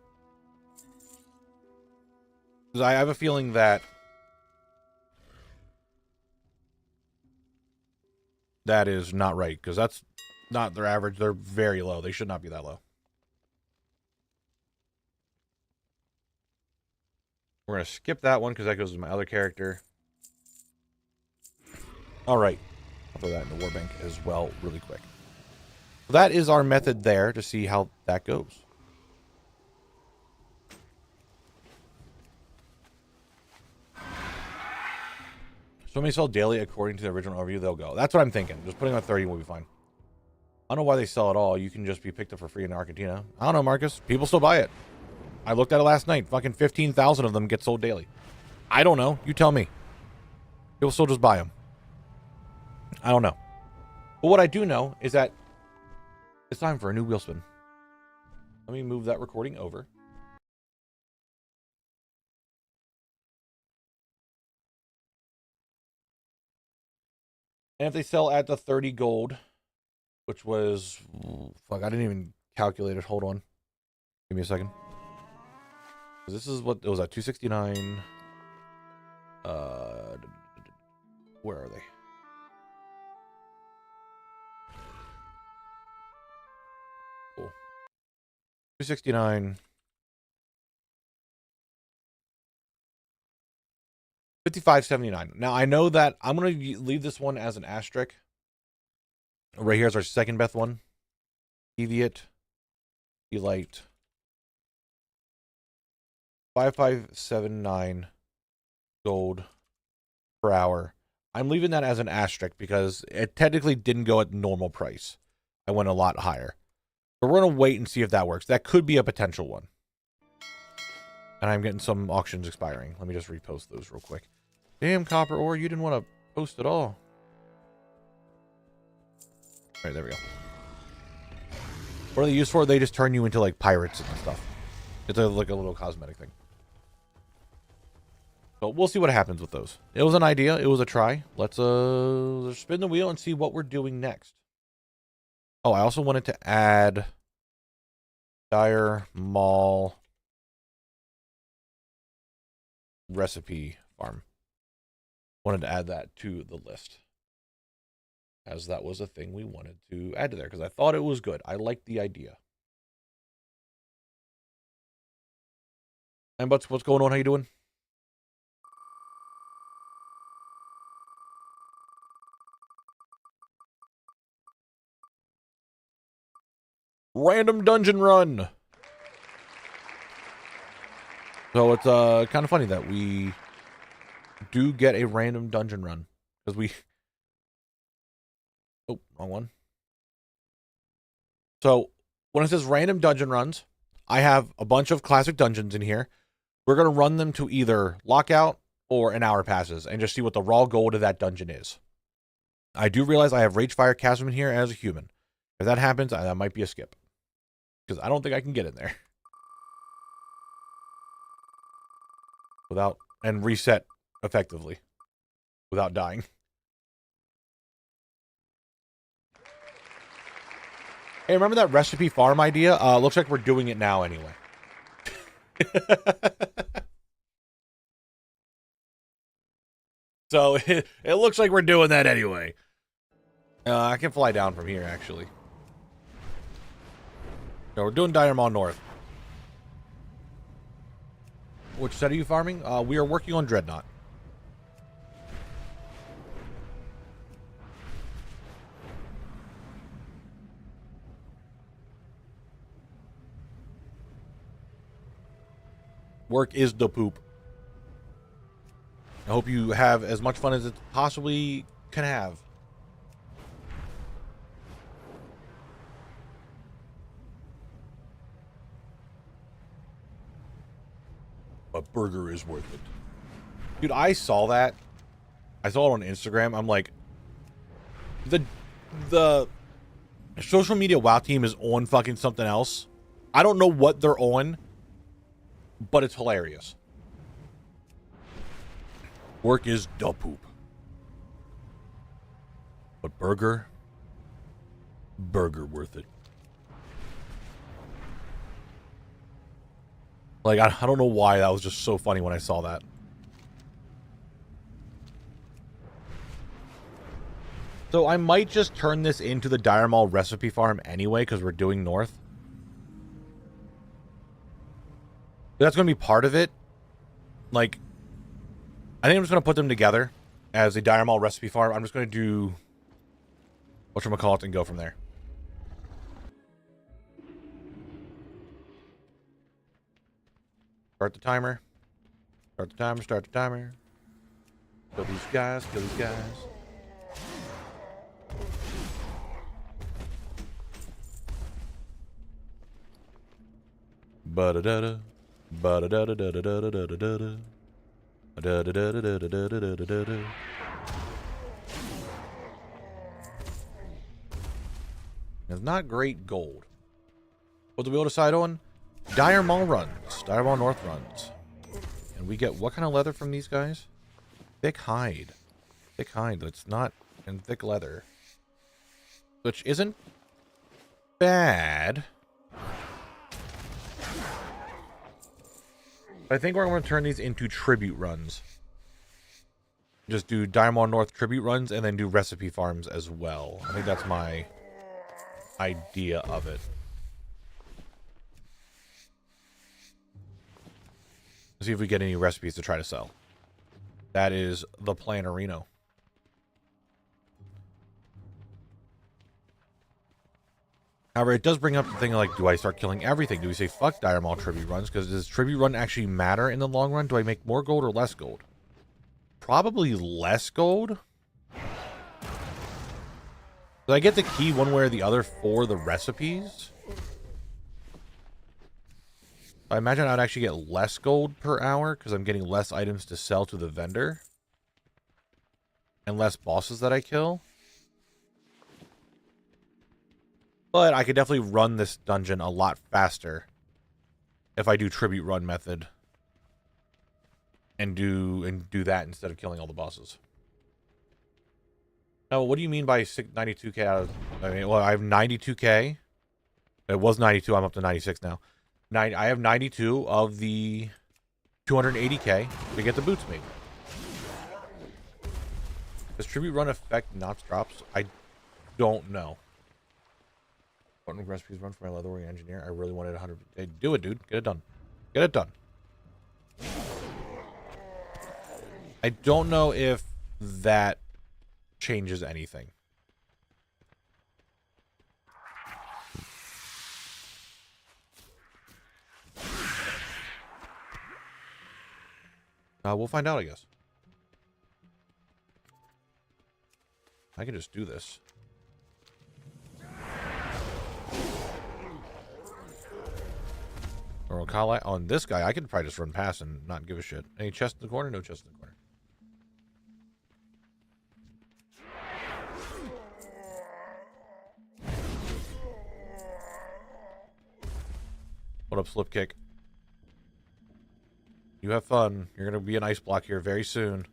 [SPEAKER 1] Because I have a feeling that that is not right. Because that's not their average. They're very low. They should not be that low. We're going to skip that one because that goes to my other character. All right. I'll throw that in the warbank as well really quick. So that is our method there to see how that goes. So many sell daily according to the original overview, they'll go. That's what I'm thinking. Just putting on 30 will be fine. I don't know why they sell it all. You can just be picked up for free in Argentina. I don't know, Marcus. People still buy it. I looked at it last night. Fucking 15,000 of them get sold daily. I don't know. You tell me. People still just buy them. I don't know. But what I do know is that it's time for a new wheel spin. Let me move that recording over. And if they sell at the 30 gold, which was... Fuck, I didn't even calculate it. Hold on. Give me a second. This is what... It was at 269. Where are they? Cool. 269. 55.79. Now I know that I'm gonna leave this one as an asterisk. Right here's our second best one. Deviate. Elite. 5579 gold per hour. I'm leaving that as an asterisk because it technically didn't go at normal price. I went a lot higher. But we're going to wait and see if that works. That could be a potential one. And I'm getting some auctions expiring. Let me just repost those real quick. Damn, Copper Ore, you didn't want to post at all. All right, there we go. What are they used for? They just turn you into like pirates and stuff. It's like a little cosmetic thing. But we'll see what happens with those. It was an idea. It was a try. Let's spin the wheel and see what we're doing next. Oh, I also wanted to add Dire Mall recipe farm. Wanted to add that to the list, as that was a thing we wanted to add to there because I thought it was good. I liked the idea. And what's going on? How you doing? Random dungeon run. So it's kind of funny that we do get a random dungeon run because we... Oh, wrong one. So when it says random dungeon runs, I have a bunch of classic dungeons in here. We're going to run them to either lockout or an hour passes and just see what the raw gold of that dungeon is. I do realize I have Ragefire Chasm in here as a human. If that happens, that might be a skip. Because I don't think I can get in there. Without... And reset effectively. Without dying. Hey, remember that recipe farm idea? Looks like we're doing it now anyway. So, it looks like we're doing that anyway. I can fly down from here, actually. So, we're doing Dire Mall North. Which set are you farming? We are working on Dreadnought. Work is the poop. I hope you have as much fun as it possibly can have. A burger is worth it. Dude, I saw that. I saw it on Instagram. I'm like, the social media WoW team is on fucking something else. I don't know what they're on, but it's hilarious. Work is the poop. But burger worth it. Like, I don't know why that was just so funny when I saw that. So I might just turn this into the Dire Maul recipe farm anyway, because we're doing north. That's going to be part of it. Like, I think I'm just going to put them together as a Dire Maul recipe farm. I'm just going to do whatchamacallit and go from there. Start the timer. Start the timer, start the timer. Kill these guys, kill these guys. Ba-da-da-da. Ba-da-da-da-da-da-da-da-da-da. Da-da-da-da-da-da-da-da-da-da. It's not great gold. What do we all decide on? Dire Maul runs. Dire Maul North runs. And we get what kind of leather from these guys? Thick hide. Thick hide. It's not in thick leather. Which isn't bad. I think we're going to turn these into tribute runs. Just do Dire Maul North tribute runs and then do recipe farms as well. I think that's my idea of it. Let's see if we get any recipes to try to sell. That is the plan, Reno. However, it does bring up the thing like, do I start killing everything? Do we say fuck Dire Maul tribute runs? Because does tribute run actually matter in the long run? Do I make more gold or less gold? Probably less gold. Do I get the key one way or the other for the recipes? I imagine I'd actually get less gold per hour because I'm getting less items to sell to the vendor. And less bosses that I kill. But I could definitely run this dungeon a lot faster if I do tribute run method. And do that instead of killing all the bosses. Now, what do you mean by 92k out of... I mean, well, I have 92k. It was 92. I'm up to 96 now. I have 92 of the 280k to get the boots made. Does tribute run affect knots drops? I don't know. What recipes run for my leather warrior engineer? I really wanted 100. Hey, do it, dude. Get it done. Get it done. I don't know if that changes anything. We'll find out, I guess. I can just do this. Or on this guy, I could probably just run past and not give a shit. Any chest in the corner? No chest in the corner. What up, Slipkick? You have fun. You're going to be an ice block here very soon.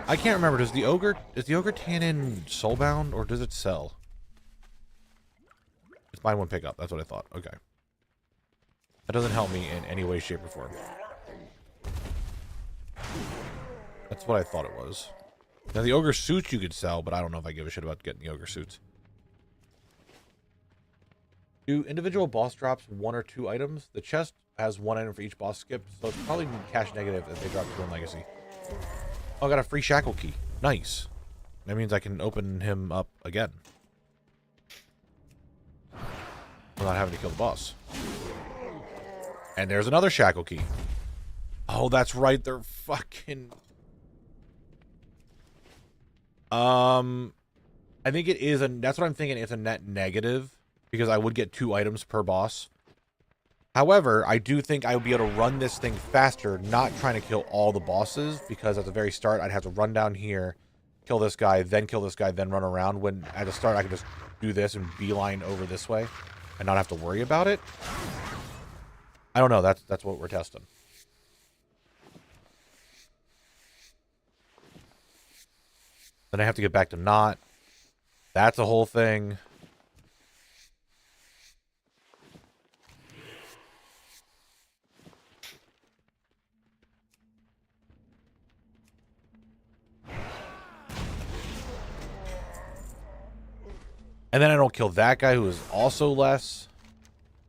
[SPEAKER 1] I can't remember. Is the ogre tannin soulbound or does it sell? It's buy one pick up. That's what I thought. Okay. That doesn't help me in any way, shape, or form. That's what I thought it was. Now the ogre suits you could sell, but I don't know if I give a shit about getting the ogre suits. Do individual boss drops 1 or 2 items? The chest has 1 item for each boss skip, so it's probably cash negative if they drop 2 in Legacy. Oh, I got a free shackle key. Nice. That means I can open him up again. without having to kill the boss. And there's another shackle key. Oh, that's right. They're fucking... I think it is, that's what I'm thinking. It's a net negative because I would get 2 items per boss. However, I do think I would be able to run this thing faster, not trying to kill all the bosses, because at the very start, I'd have to run down here, kill this guy, then run around. When at the start, I can just do this and beeline over this way and not have to worry about it. I don't know. That's what we're testing. Then I have to get back to Knot. That's a whole thing. And then I don't kill that guy who is also less.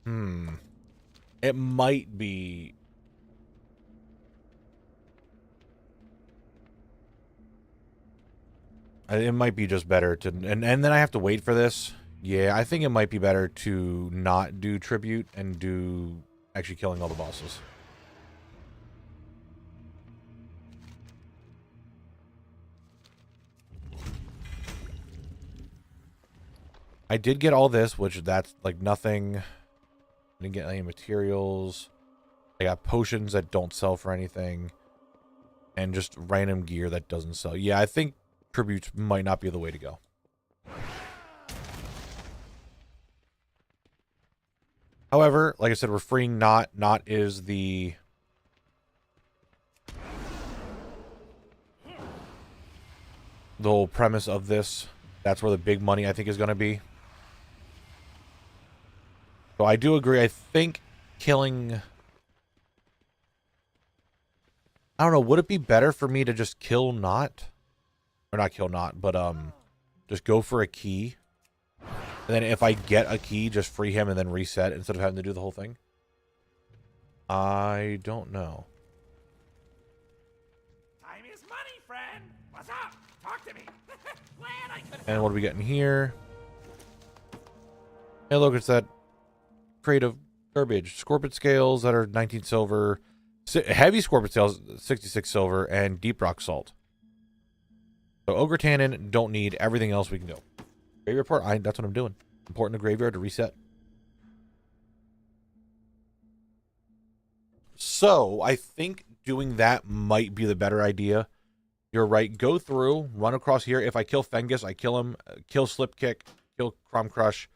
[SPEAKER 1] It might be... It might be just better to... And then I have to wait for this. Yeah, I think it might be better to not do tribute and do actually killing all the bosses. I did get all this, which that's like nothing. I didn't get any materials. I got potions that don't sell for anything. And just random gear that doesn't sell. Yeah, I think tributes might not be the way to go. However, like I said, we're freeing Knot. Knot is the... the whole premise of this. That's where the big money, I think, is going to be. So I do agree. I think killing... I don't know. Would it be better for me to just kill Knot? Or not kill Knot, but just go for a key. And then if I get a key, just free him and then reset instead of having to do the whole thing? I don't know.
[SPEAKER 6] Time is money, friend. What's up? Talk to me. Glad I could.
[SPEAKER 1] And what are we getting here? Hey, look, it's that crate of garbage. Scorpion scales that are 19 silver. Heavy scorpion scales, 66 silver. And deep rock salt. So ogre tannin, don't need. Everything else we can go. Graveyard port, that's what I'm doing. Important to graveyard to reset. So I think doing that might be the better idea. You're right. Go through, run across here. If I kill Fengus, I kill him. Kill Slip Kick, kill Crom Crush.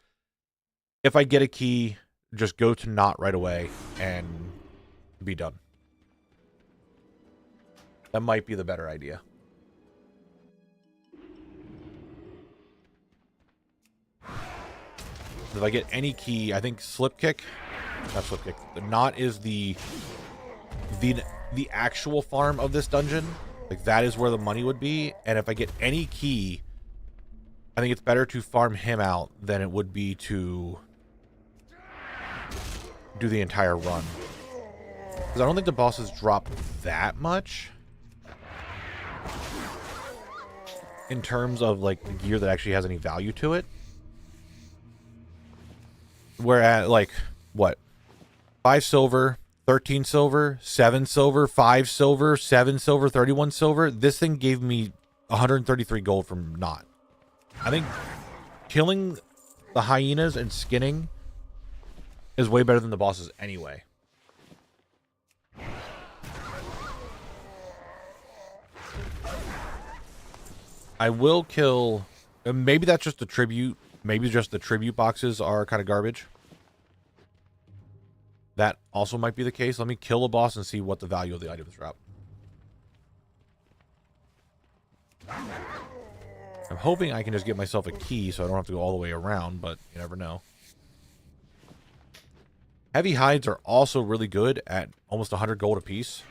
[SPEAKER 1] If I get a key, just go to Knot right away and be done. That might be the better idea. If I get any key, I think Slip Kick, not Slip Kick, the Knot is the actual farm of this dungeon. Like, that is where the money would be. And if I get any key, I think it's better to farm him out than it would be to do the entire run. Because I don't think the bosses drop that much in terms of, like, the gear that actually has any value to it. Whereas, like, what? 5 silver, 13 silver, 7 silver, 5 silver, 7 silver, 31 silver. This thing gave me 133 gold from Knot. I think killing the hyenas and skinning is way better than the bosses anyway. I will kill... maybe that's just the tribute. Maybe just the tribute boxes are kind of garbage. That also might be the case. Let me kill a boss and see what the value of the items drop. I'm hoping I can just get myself a key so I don't have to go all the way around, but you never know. Heavy hides are also really good at almost 100 gold apiece.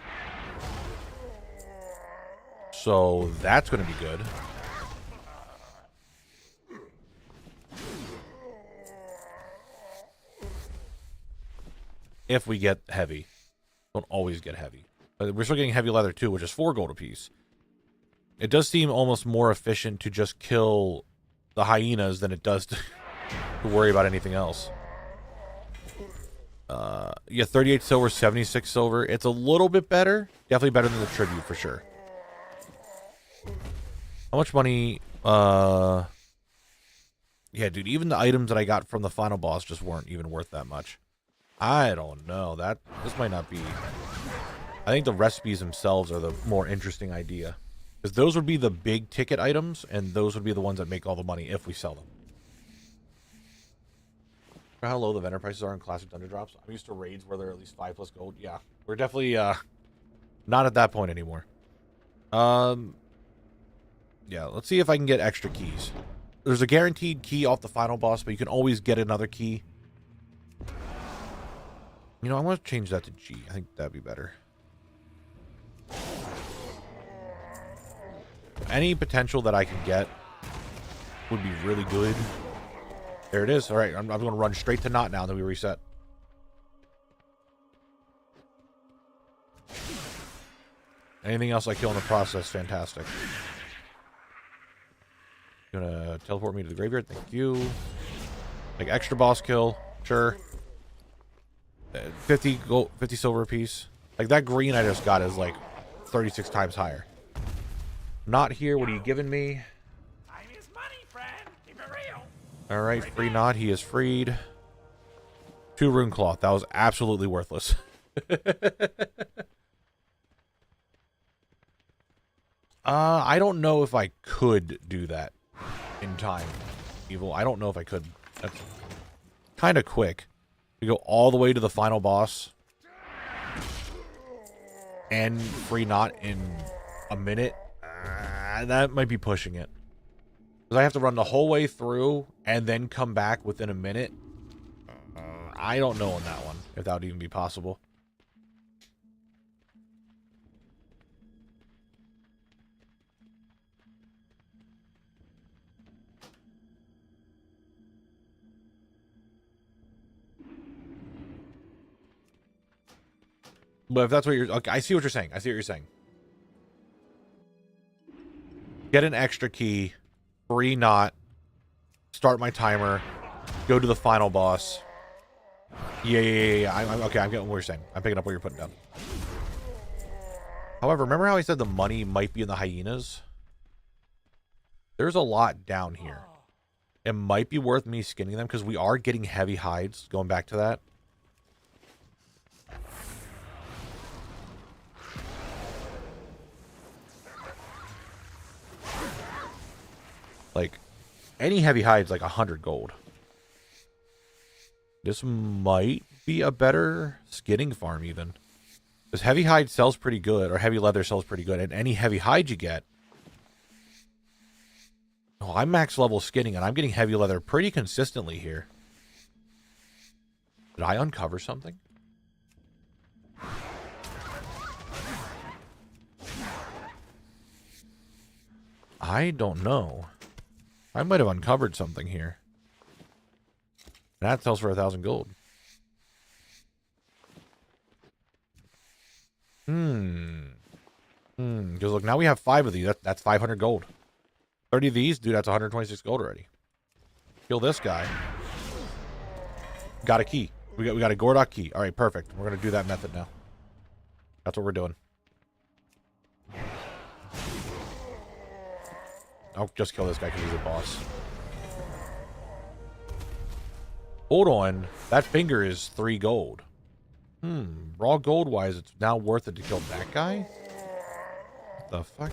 [SPEAKER 1] So that's going to be good. If we get heavy. Don't always get heavy. But we're still getting heavy leather too, which is 4 gold apiece. It does seem almost more efficient to just kill the hyenas than it does to worry about anything else. Yeah, 38 silver, 76 silver. It's a little bit better. Definitely better than the tribute for sure. How much money? Yeah, dude, even the items that I got from the final boss just weren't even worth that much. I don't know. This might not be. I think the recipes themselves are the more interesting idea. Because those would be the big ticket items, and those would be the ones that make all the money if we sell them. How low the vendor prices are in classic dungeon drops. I'm used to raids where they're at least 5+ gold. Yeah, we're definitely not at that point anymore. Yeah, let's see if I can get extra keys. There's a guaranteed key off the final boss, but you can always get another key. You know, I want to change that to G. I think that'd be better. Any potential that I can get would be really good. There it is. All right, I'm going to run straight to not now that we reset. Anything else I kill in the process, fantastic. You're going to teleport me to the graveyard? Thank you. Like extra boss kill, sure. 50 gold, 50 silver apiece. Like that green I just got is like 36 times higher. Not here. What are you giving me?
[SPEAKER 6] Time is money, friend. Keep it real.
[SPEAKER 1] All right, free Knot. He is freed. 2 rune cloth. That was absolutely worthless. I don't know if I could do that in time. Evil. I don't know if I could. That's kind of quick. We go all the way to the final boss and free Knot in a minute. That might be pushing it. Because I have to run the whole way through and then come back within a minute. I don't know on that one, if that would even be possible. But if that's what you're... Okay, I see what you're saying. I see what you're saying. Get an extra key, free Knot, start my timer, go to the final boss. Yeah. I'm okay, I'm getting what you're saying. I'm picking up what you're putting down. However, remember how I said the money might be in the hyenas? There's a lot down here. It might be worth me skinning them because we are getting heavy hides, going back to that. Like, any heavy hide's like 100 gold. This might be a better skinning farm even. Because heavy hide sells pretty good, or heavy leather sells pretty good, and any heavy hide you get... Oh, I'm max level skinning, and I'm getting heavy leather pretty consistently here. Did I uncover something? I don't know. I might have uncovered something here. That sells for 1,000 gold. Because look, now we have 5 of these. That's 500 gold. 30 of these, dude, that's 126 gold already. Kill this guy. Got a key. We got a Gordok key. All right, perfect. We're gonna do that method now. That's what we're doing. I'll just kill this guy because he's a boss. Hold on. That finger is 3 gold. Raw gold wise, it's now worth it to kill that guy? What the fuck?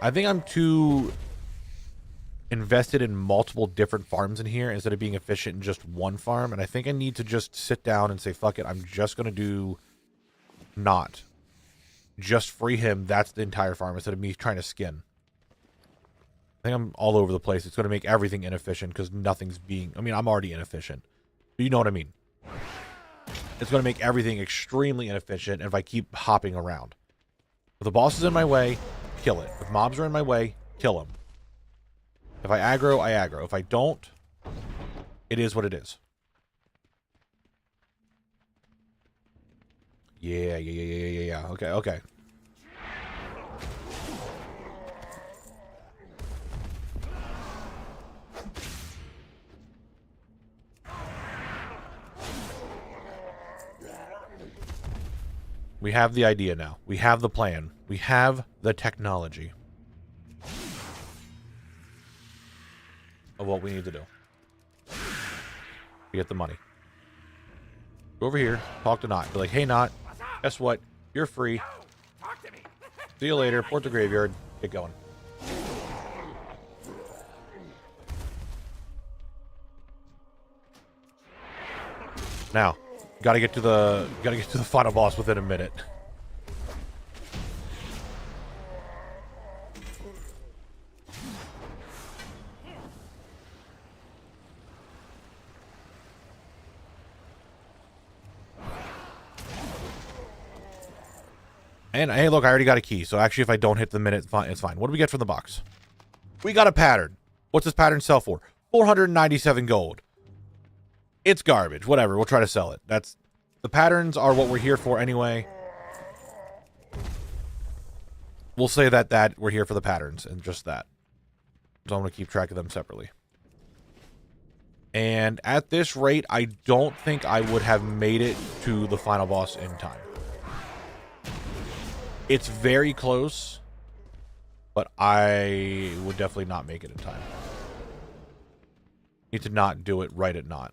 [SPEAKER 1] I think I'm too invested in multiple different farms in here instead of being efficient in just one farm. And I think I need to just sit down and say, fuck it, I'm just going to do not. Just free him, that's the entire farm, instead of me trying to skin. I think I'm all over the place. It's going to make everything inefficient because nothing's being... I mean, I'm already inefficient. But you know what I mean. It's going to make everything extremely inefficient if I keep hopping around. If the boss is in my way, kill it. If mobs are in my way, kill them. If I aggro, I aggro. If I don't, it is what it is. Yeah. Okay. We have the idea now. We have the plan. We have the technology of what we need to do to get the money. Go over here, talk to Knot. Be like, hey, Knot, guess what? You're free.
[SPEAKER 6] Talk to me.
[SPEAKER 1] See you later. Port the graveyard. Get going. Now, gotta get to the final boss within a minute. And hey, look, I already got a key. So actually, if I don't hit the minute, it's fine. What do we get from the box? We got a pattern. What's this pattern sell for? 497 gold. It's garbage. Whatever. We'll try to sell it. The patterns are what we're here for anyway. We'll say that we're here for the patterns and just that. So I'm going to keep track of them separately. And at this rate, I don't think I would have made it to the final boss in time. It's very close, but I would definitely not make it in time. Need to not do it right at Knot.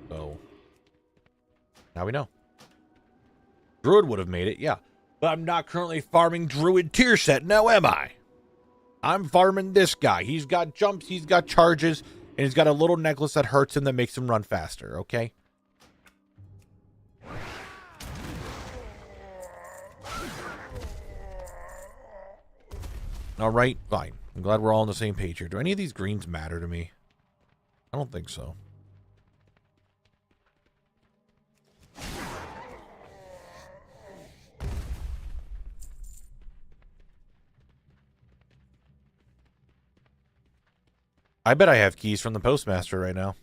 [SPEAKER 1] So, now we know. Druid would have made it, yeah. But I'm not currently farming Druid tier set, now am I? I'm farming this guy. He's got jumps, he's got charges, and he's got a little necklace that hurts him that makes him run faster, okay? Alright, fine. I'm glad we're all on the same page here. Do any of these greens matter to me? I don't think so. I bet I have keys from the postmaster right now.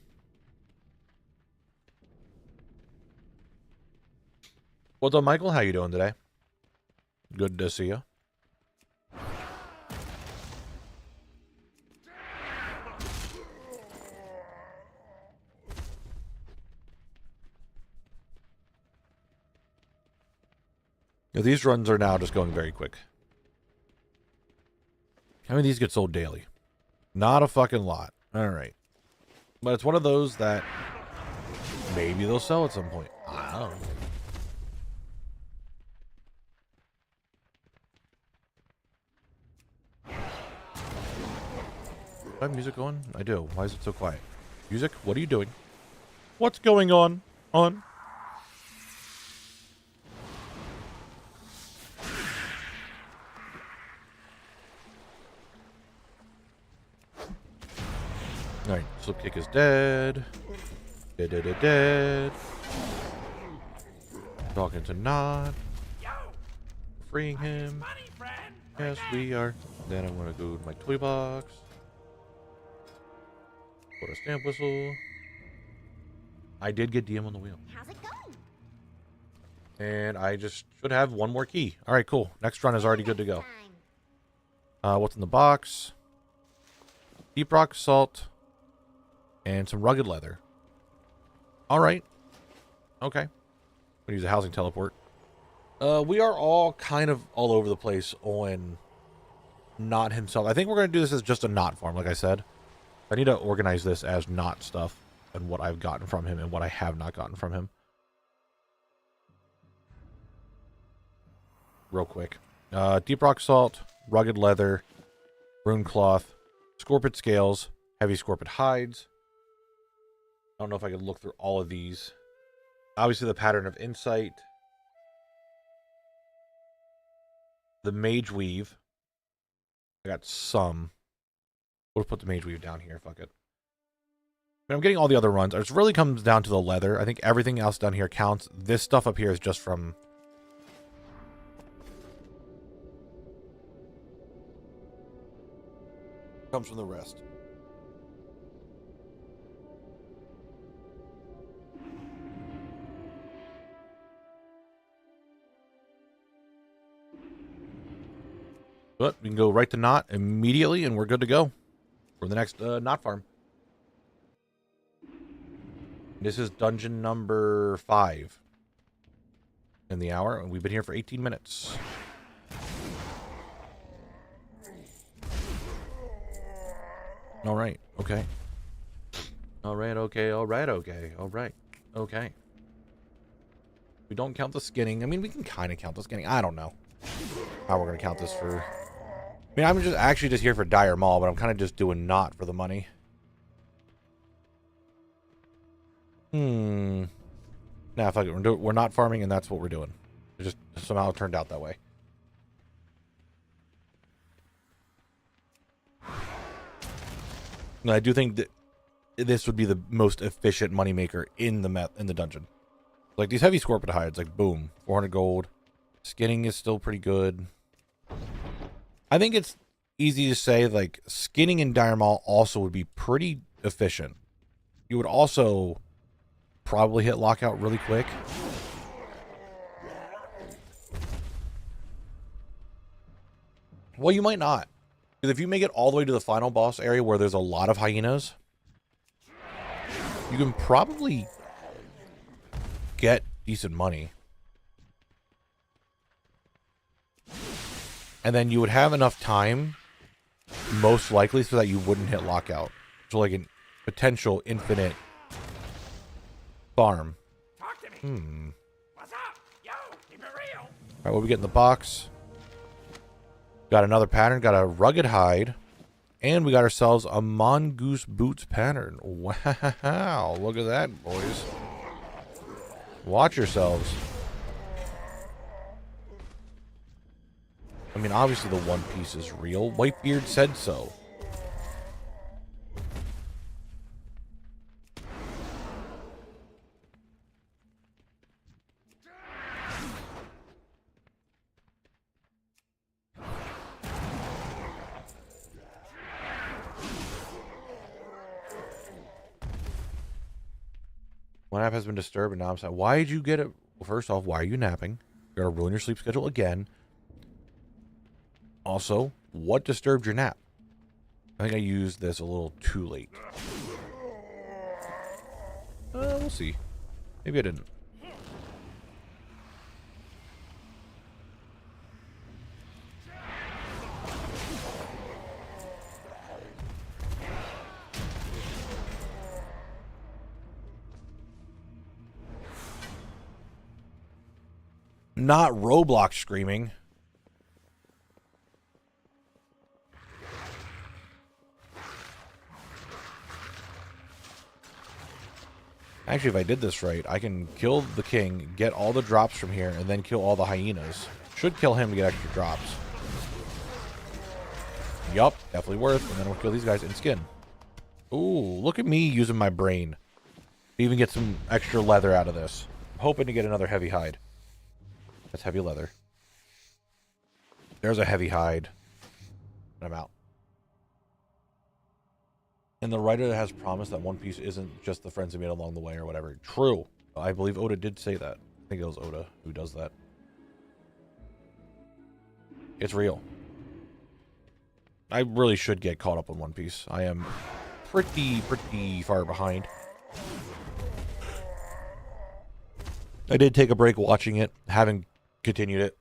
[SPEAKER 1] What's up, Michael? How you doing today? Good to see you. These runs are now just going very quick. How many of these get sold daily? Not a fucking lot. Alright. But it's one of those that maybe they'll sell at some point. I don't know. Do I have music going? I do. Why is it so quiet? Music? What are you doing? What's going on? Alright, Slipkick is dead. Dead. Talking to Knot. Freeing him.
[SPEAKER 6] Money, friend.
[SPEAKER 1] Yes, we are. Then I'm going to go to my toy box. Put a stamp whistle. I did get DM on the wheel.
[SPEAKER 7] How's it going?
[SPEAKER 1] And I just should have one more key. Alright, cool. Next run is already good to go. What's in the box? Deep rock salt. And some rugged leather. Alright. Okay. I'm gonna use a housing teleport. We are all kind of all over the place on Knot himself. I think we're gonna do this as just a Knot farm, like I said. I need to organize this as Knot stuff and what I've gotten from him and what I have not gotten from him. Real quick. Deep rock salt, rugged leather, rune cloth, scorpid scales, heavy scorpid hides. I don't know if I could look through all of these. Obviously, the pattern of insight. The mage weave. I got some. We'll put the mage weave down here. Fuck it. I mean, I'm getting all the other runs. It really comes down to the leather. I think everything else down here counts. This stuff up here is just from... comes from the rest. But we can go right to Knot immediately, and we're good to go for the next Knot farm. This is dungeon number 5 in the hour, and we've been here for 18 minutes. All right, okay. All right, okay, all right, okay, all right, okay. We don't count the skinning. I mean, we can kind of count the skinning. I don't know how we're going to count this for... I mean, I'm just actually just here for Dire Maul, but I'm kind of just doing not for the money. Nah, fuck it. We're not farming, and that's what we're doing. It just somehow turned out that way. And I do think that this would be the most efficient moneymaker in the dungeon. Like these heavy scorpion hides, like boom, 400 gold. Skinning is still pretty good. I think it's easy to say like skinning in Dire Maul also would be pretty efficient. You would also probably hit lockout really quick. Well, you might not. Because if you make it all the way to the final boss area where there's a lot of hyenas, you can probably get decent money. And then you would have enough time, most likely, so that you wouldn't hit lockout. So like a potential infinite farm.
[SPEAKER 6] Talk to me. What's up? Yo, keep it real.
[SPEAKER 1] All right, what we get in the box? Got another pattern. Got a rugged hide. And we got ourselves a mongoose boots pattern. Wow, look at that, boys. Watch yourselves. I mean, obviously the One Piece is real. Whitebeard said so. One app has been disturbed, and now I'm saying, why did you get it? Well, first off, why are you napping? You're going to ruin your sleep schedule again. Also, what disturbed your nap? I think I used this a little too late. We'll see. Maybe I didn't. Not Roblox screaming. Actually, if I did this right, I can kill the king, get all the drops from here, and then kill all the hyenas. Should kill him to get extra drops. Yup, definitely worth. And then we'll kill these guys and skin. Ooh, look at me using my brain to even get some extra leather out of this. I'm hoping to get another heavy hide. That's heavy leather. There's a heavy hide. And I'm out. And the writer has promised that One Piece isn't just the friends he made along the way or whatever. True. I believe Oda did say that. I think it was Oda who does that. It's real. I really should get caught up on One Piece. I am pretty far behind. I did take a break watching it. Haven't continued it.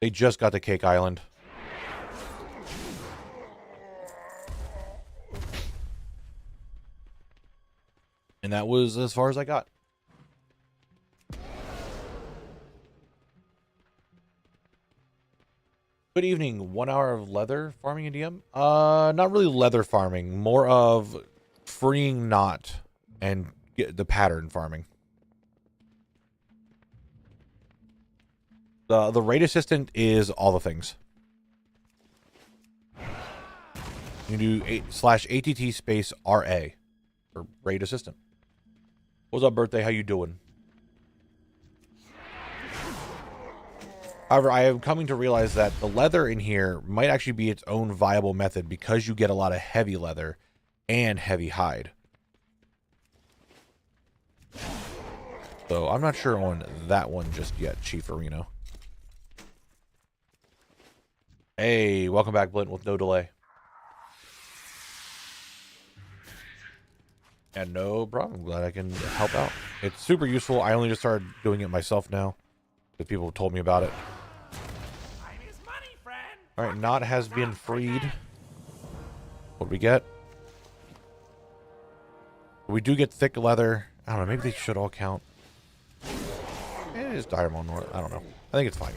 [SPEAKER 1] They just got to Cake Island. And that was as far as I got. Good evening. 1 hour of leather farming in DM? Not really leather farming. More of freeing knot and get the pattern farming. The raid assistant is all the things. You can do /ATT space RA for raid assistant. What's up, birthday? How you doing? However, I am coming to realize that the leather in here might actually be its own viable method because you get a lot of heavy leather and heavy hide. So I'm not sure on that one just yet, Chief Areno. Hey, welcome back, Blint, with no delay. And no problem. I'm glad I can help out. It's super useful. I only just started doing it myself now. Because people told me about it.
[SPEAKER 6] I'm his money friend.
[SPEAKER 1] Alright, Knot has been freed. What do we get? We do get thick leather. I don't know, maybe they should all count. It is Diamond North. I don't know. I think it's fine.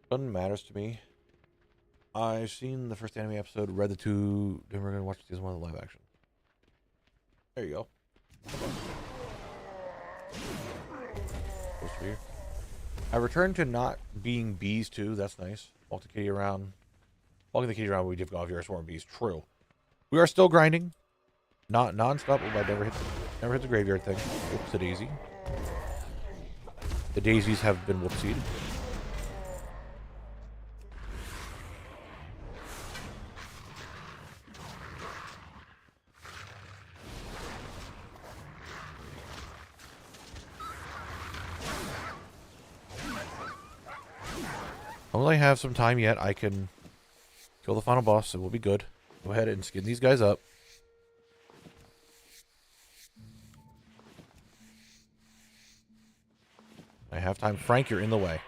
[SPEAKER 1] Doesn't matters to me. I've seen the first anime episode, read the two, then we're gonna watch season 1 of the live action. There you go. I returned to not being bees too. That's nice. Walk the kitty around. Walking the kitty around. We did go off here. Swarm bees. True. We are still grinding. Not non-stop. I never hit the graveyard thing. Whoops a daisy. The daisies have been whoopsied. While I have some time yet, I can kill the final boss. It will be good. Go ahead and skin these guys up. I have time. Frank, you're in the way.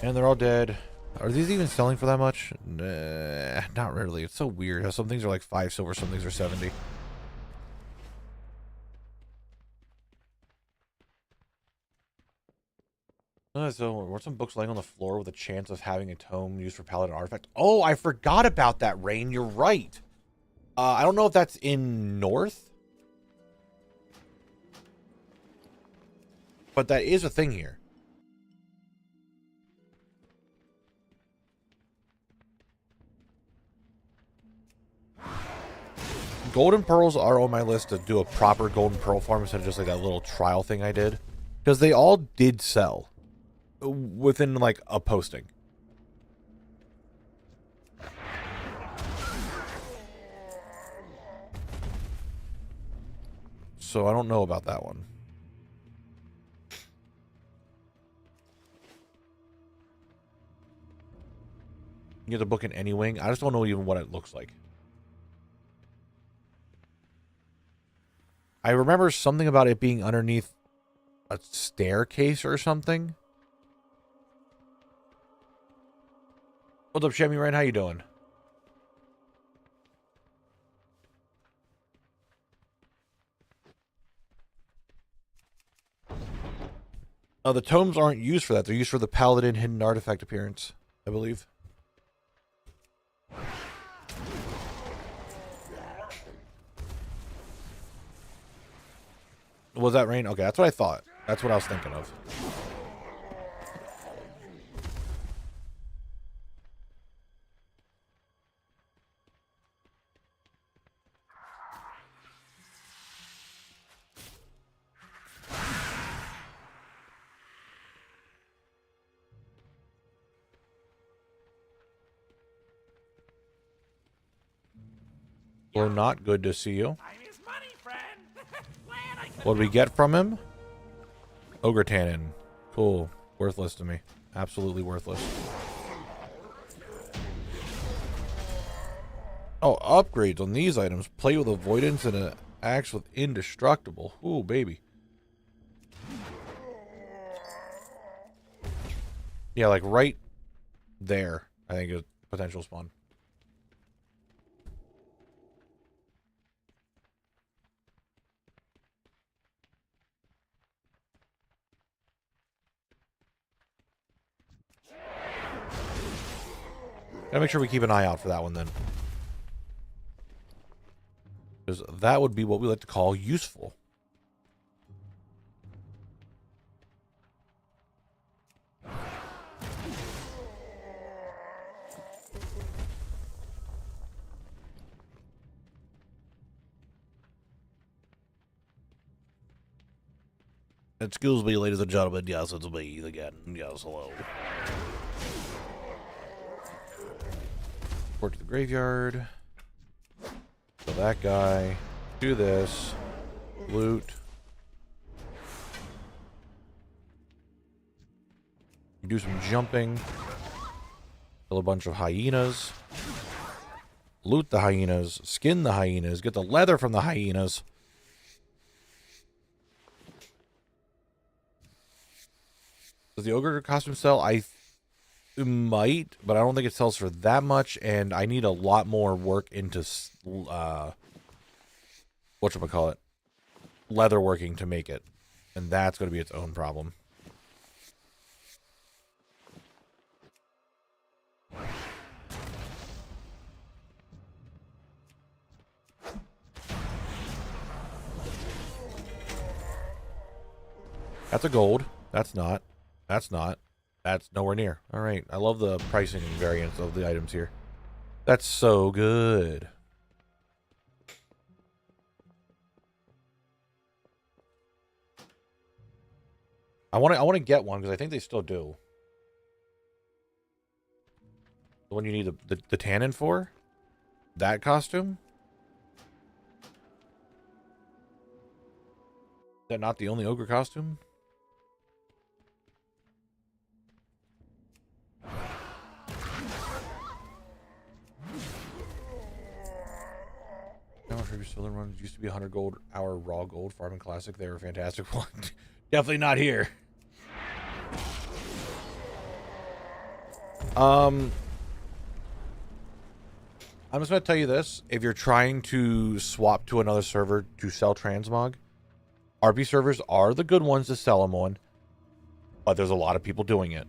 [SPEAKER 1] And they're all dead. Are these even selling for that much? Nah, not really. It's so weird how some things are like 5 silver, some things are 70. So, were some books laying on the floor with a chance of having a tome used for paladin artifact? Oh, I forgot about that, Rain. You're right. I don't know if that's in North. But that is a thing here. Golden pearls are on my list to do a proper golden pearl farm instead of just like that little trial thing I did. Because they all did sell within like a posting. So I don't know about that one. You get the book in any wing. I just don't know even what it looks like. I remember something about it being underneath a staircase or something. What's up, Shemmy Ryan? How you doing? Oh, the tomes aren't used for that. They're used for the paladin hidden artifact appearance, I believe. Was that Rain? Okay, that's what I thought. That's what I was thinking of. Well, not good to see you.
[SPEAKER 6] I'm his money friend. Glad I could
[SPEAKER 1] What do we get from him? Ogre Tannin. Cool. Worthless to me. Absolutely worthless. Oh, upgrades on these items. Play with avoidance and an axe with indestructible. Ooh, baby. Yeah, like right there, I think is potential spawn. Gotta make sure we keep an eye out for that one then. Because that would be what we like to call useful. Excuse me, ladies and gentlemen. Yes, it's me again. Yes, hello. Report to the graveyard. So that guy. Do this. Loot. Do some jumping. Kill a bunch of hyenas. Loot the hyenas. Skin the hyenas. Get the leather from the hyenas. Does the ogre costume sell? It might, but I don't think it sells for that much, and I need a lot more work into whatchamacallit, leather working to make it, and that's going to be its own problem. That's a gold. That's not. That's not. That's nowhere near. All right. I love the pricing and variance of the items here. That's so good. I want to get one because I think they still do. The one you need the tannin for? That costume? Is that not the only ogre costume? Southern runs used to be 100 gold hour raw gold farming classic. They were fantastic. Definitely not here. I'm just going to tell you this. If you're trying to swap to another server to sell transmog, RP servers are the good ones to sell them on, but there's a lot of people doing it.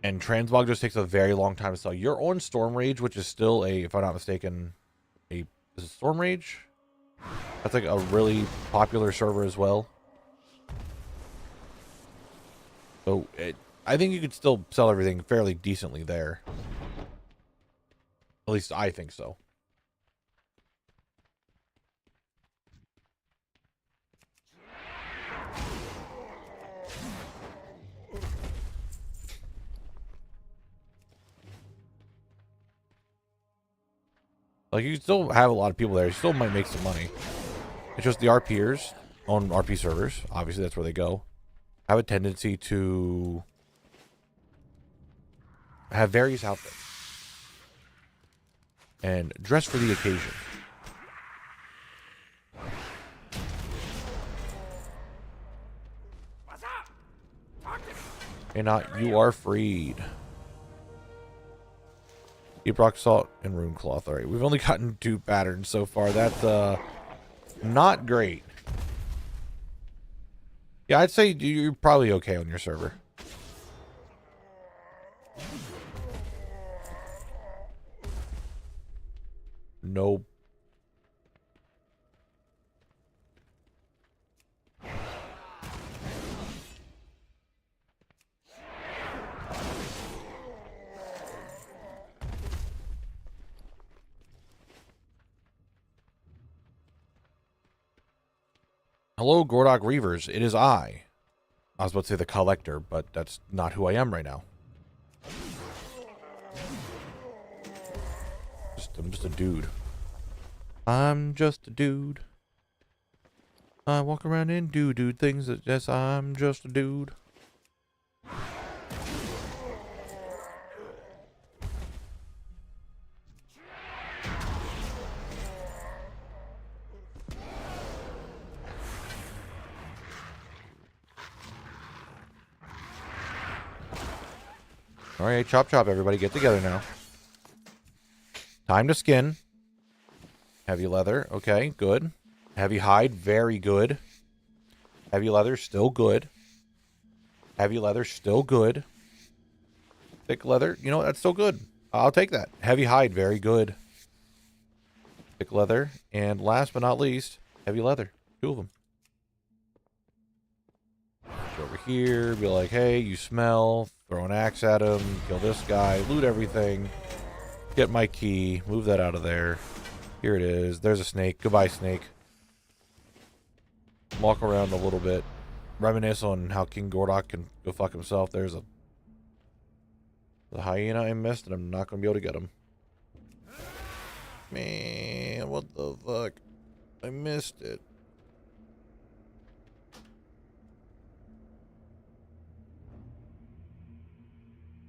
[SPEAKER 1] And transmog just takes a very long time to sell. You're on Storm Rage, which is still a, if I'm not mistaken, is it Storm Rage? That's like a really popular server as well. So I think you could still sell everything fairly decently there. At least I think so. Like, you still have a lot of people there. You still might make some money. It's just the RPers on RP servers, obviously that's where they go, have a tendency to have various outfits and dress for the occasion.
[SPEAKER 6] What's up? Talk to me.
[SPEAKER 1] And not, you are freed. Deep rock salt and rune cloth. All right, we've only gotten 2 patterns so far. That's not great. Yeah, I'd say you're probably okay on your server. Nope. Hello, Gordok Reavers. It is I. I was about to say the collector, but that's not who I am right now. I'm just a dude. I'm just a dude. I walk around and do dude things. That, yes, I'm just a dude. All right, chop chop, everybody. Get together now. Time to skin. Heavy leather. Okay, good. Heavy hide. Very good. Heavy leather. Still good. Heavy leather. Still good. Thick leather. You know, that's still good. I'll take that. Heavy hide. Very good. Thick leather. And last but not least, heavy leather. 2 of them. Go over here, be like, hey, you smell. Throw an axe at him. Kill this guy. Loot everything. Get my key. Move that out of there. Here it is. There's a snake. Goodbye, snake. Walk around a little bit. Reminisce on how King Gordok can go fuck himself. There's the hyena I missed, and I'm not going to be able to get him. Man, what the fuck? I missed it.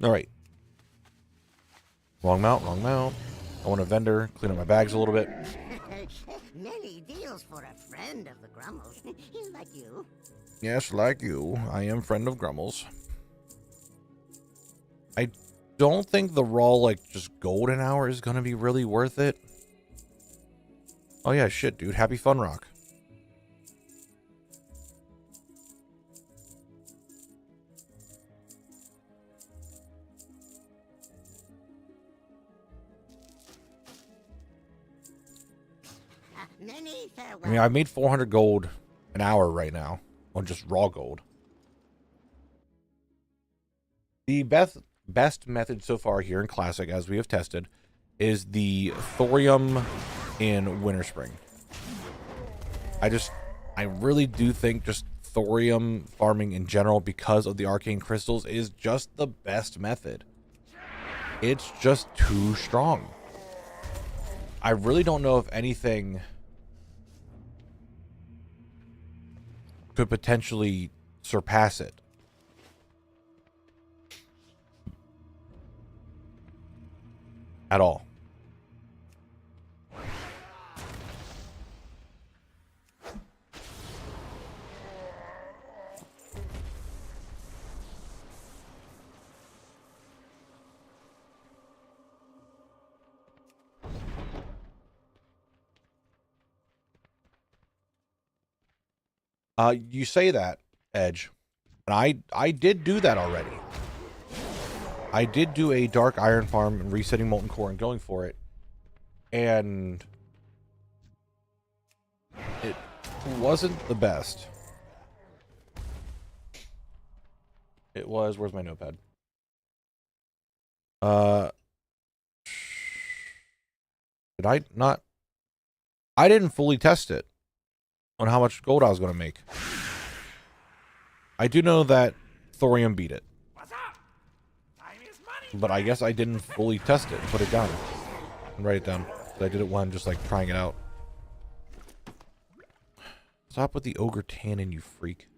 [SPEAKER 1] Alright. Wrong mount, wrong mount. I want a vendor. Clean up my bags a little bit.
[SPEAKER 7] Many deals for a friend of the Grummels. He's like you.
[SPEAKER 1] Yes, like you. I am friend of Grummel's. I don't think the raw, like, just golden hour is going to be really worth it. Oh, yeah, shit, dude. Happy Fun Rock.
[SPEAKER 7] Many farewell.
[SPEAKER 1] I mean, I made 400 gold an hour right now on just raw gold. The best method so far here in Classic, as we have tested, is the thorium in Winter Spring. I really do think just thorium farming in general, because of the arcane crystals, is just the best method. It's just too strong. I really don't know if anything could potentially surpass it. At all. You say that, Edge, and I did do that already. I did do a dark iron farm and resetting molten core and going for it, and it wasn't the best. It was, where's my notepad? Did I not? I didn't fully test it on how much gold I was going to make. I do know that thorium beat it.
[SPEAKER 6] What's up? Time is money.
[SPEAKER 1] But I guess I didn't fully test it and put it down. And write it down. I did it one, just like trying it out. Stop with the ogre tannin, you freak.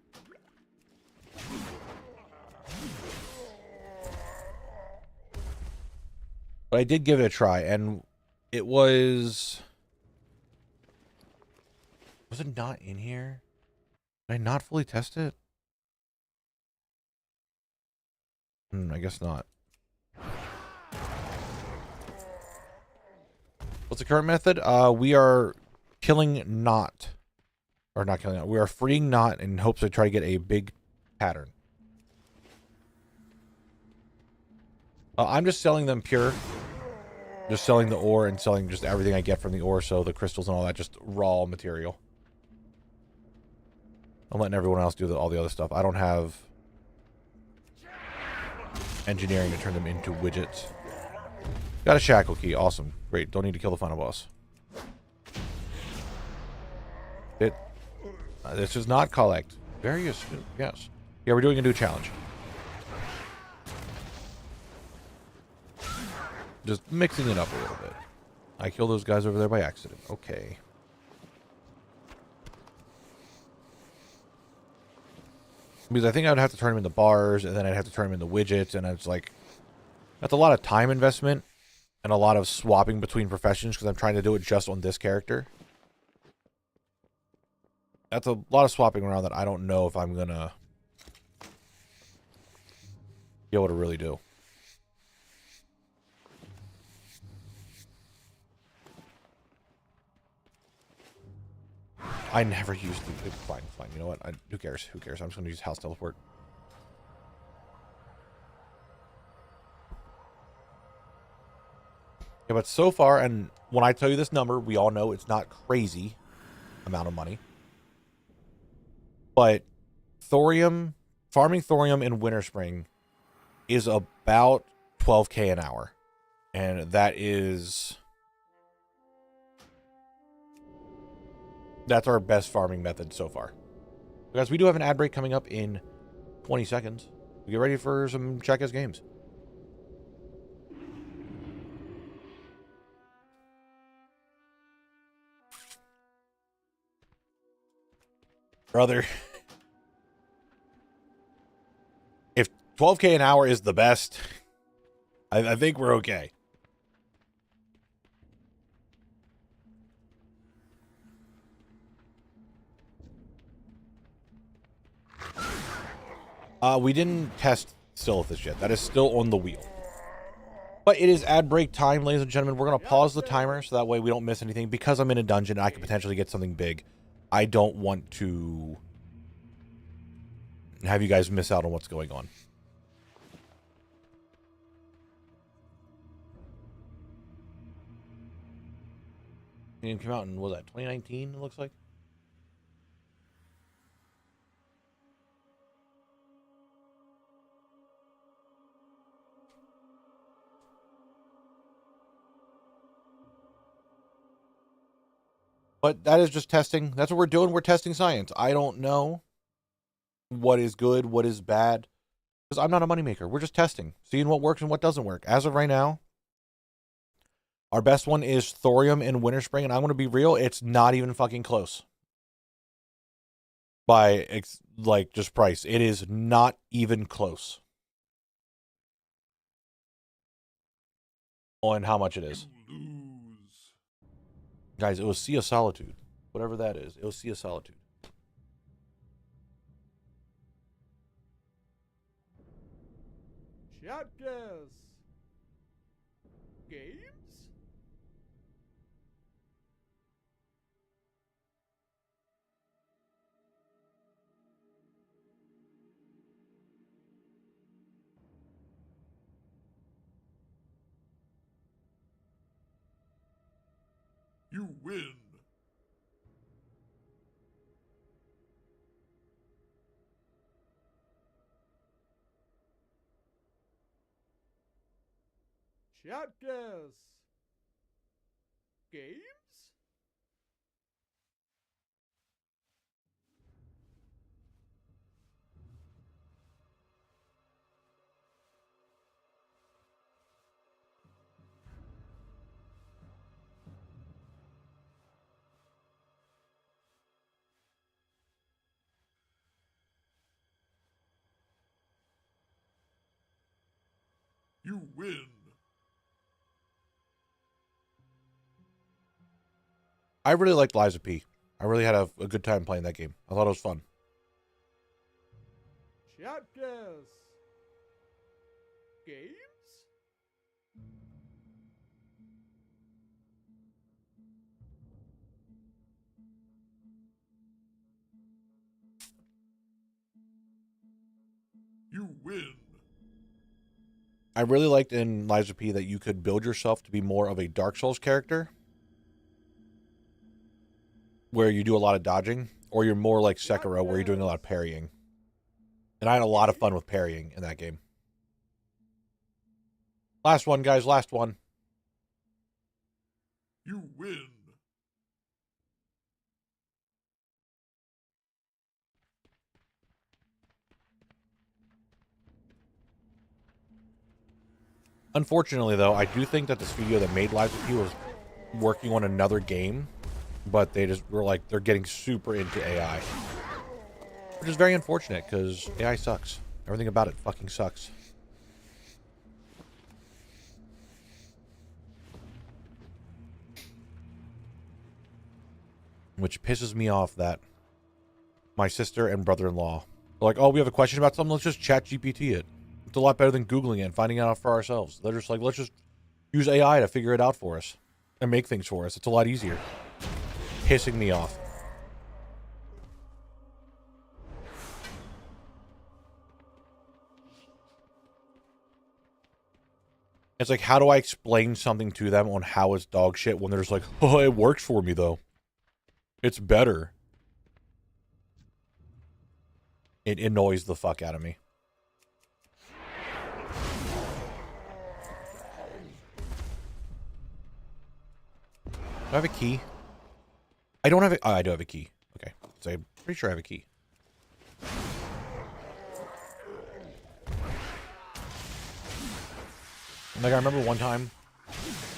[SPEAKER 1] But I did give it a try, and it was... Was it not in here? Did I not fully test it? I guess not. What's the current method? We are killing Knot. Or not killing Knot. We are freeing Knot in hopes to try to get a big pattern. I'm just selling them pure. Just selling the ore and selling just everything I get from the ore, so the crystals and all that, just raw material. I'm letting everyone else do all the other stuff. I don't have engineering to turn them into widgets. Got a shackle key. Awesome. Great. Don't need to kill the final boss. This is not collect. Very astute. Yes. Yeah, we're doing a new challenge. Just mixing it up a little bit. I killed those guys over there by accident. Okay. Because I think I'd have to turn them into bars, and then I'd have to turn them into widgets, and it's like... That's a lot of time investment, and a lot of swapping between professions, because I'm trying to do it just on this character. That's a lot of swapping around that I don't know if I'm gonna be able to really do. I never used the... Fine. You know what? Who cares? Who cares? I'm just going to use house teleport. Yeah, but so far, and when I tell you this number, we all know it's not crazy amount of money. But thorium, farming thorium in Winter Spring is about 12K an hour. And that's our best farming method so far. Guys, we do have an ad break coming up in 20 seconds. We get ready for some Checkers games. Brother, if 12K an hour is the best, I think we're okay. We didn't test Silithus yet. That is still on the wheel. But it is ad break time, ladies and gentlemen. We're going to pause the timer so that way we don't miss anything. Because I'm in a dungeon and I could potentially get something big, I don't want to have you guys miss out on what's going on. It came out in, what was that, 2019, it looks like? But that is just testing. That's what we're doing. We're testing science. I don't know what is good, what is bad, because I'm not a moneymaker. We're just testing, seeing what works and what doesn't work. As of right now, our best one is thorium in Winter Spring, and I'm going to be real, it's not even fucking close. By, like, just price. It is not even close on how much it is. Guys, it was Sea of Solitude. Whatever that is. It was Sea of Solitude.
[SPEAKER 5] Checkers. Games?
[SPEAKER 4] You win.
[SPEAKER 5] Checkers. Games?
[SPEAKER 4] You win.
[SPEAKER 1] I really liked Liza P. I really had a good time playing that game. I thought it was fun.
[SPEAKER 5] Checkers. Games?
[SPEAKER 4] You win.
[SPEAKER 1] I really liked in Liza P that you could build yourself to be more of a Dark Souls character, where you do a lot of dodging, or you're more like Sekiro, where you're doing a lot of parrying. And I had a lot of fun with parrying in that game. Last one, guys, last one.
[SPEAKER 4] You win.
[SPEAKER 1] Unfortunately, though, I do think that the studio that made Liza P was working on another game, but they just were like, they're getting super into AI. Which is very unfortunate, because AI sucks. Everything about it fucking sucks. Which pisses me off that my sister and brother-in-law are like, oh, we have a question about something, let's just chat GPT it. It's a lot better than Googling it and finding it out for ourselves. They're just like, let's just use AI to figure it out for us and make things for us. It's a lot easier. Pissing me off. It's like, how do I explain something to them on how it's dog shit when they're just like, oh, it works for me, though. It's better. It annoys the fuck out of me. Do I have a key? I don't have a... Oh, I do have a key. Okay. So I'm pretty sure I have a key. Like, I remember one time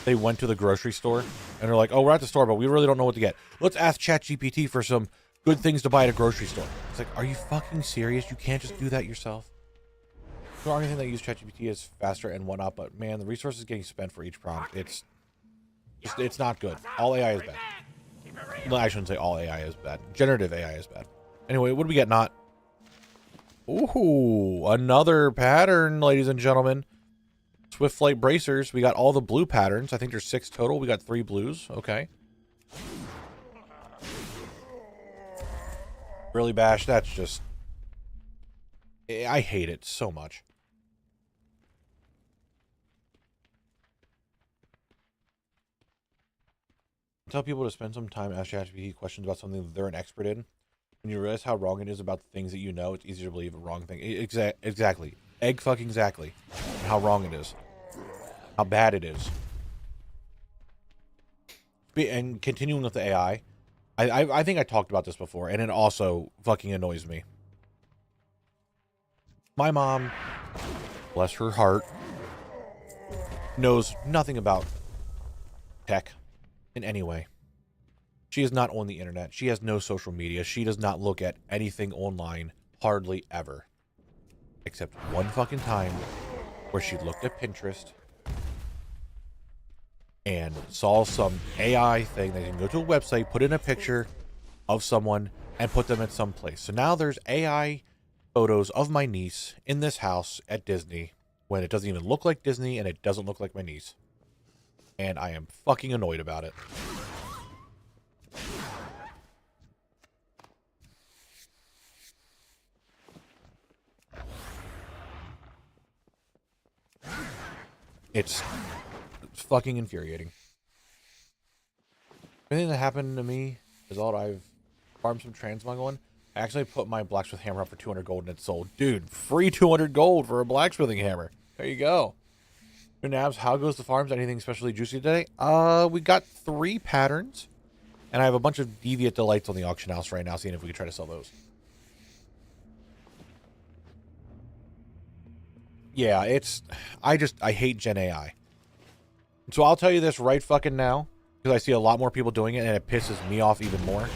[SPEAKER 1] they went to the grocery store and they're like, oh, we're at the store, but we really don't know what to get. Let's ask ChatGPT for some good things to buy at a grocery store. It's like, are you fucking serious? You can't just do that yourself. The only thing that use ChatGPT is faster and whatnot, but man, the resources getting spent for each prompt, it's not good. All AI is bad. No, I shouldn't say all AI is bad. Generative AI is bad. Anyway, what do we get? Not. Ooh, another pattern, ladies and gentlemen. Swift Flight Bracers. We got all the blue patterns. I think there's 6 total. We got 3 blues. Okay. Really, Bash? That's just... I hate it so much. Tell people to spend some time asking ChatGPT questions about something that they're an expert in. When you realize how wrong it is about the things that you know, it's easier to believe a wrong thing. Exactly. Egg fucking exactly. How wrong it is. How bad it is. And continuing with the AI, I think I talked about this before, and it also fucking annoys me. My mom, bless her heart, knows nothing about tech in any way. She is not on the internet. She has no social media. She does not look at anything online, hardly ever. Except one fucking time where she looked at Pinterest and saw some AI thing that you can go to a website, put in a picture of someone, and put them at some place. So now there's AI photos of my niece in this house at Disney when it doesn't even look like Disney and it doesn't look like my niece. And I am fucking annoyed about it. It's fucking infuriating. Anything that happened to me is all I've farmed some transmog. I actually put my blacksmith hammer up for 200 gold and it sold. Dude, free 200 gold for a blacksmithing hammer. There you go. Nabs, how goes the farms? Anything especially juicy today? We got 3 patterns. And I have a bunch of deviant delights on the auction house right now, seeing if we can try to sell those. Yeah, I hate Gen AI. So I'll tell you this right fucking now, because I see a lot more people doing it, and it pisses me off even more.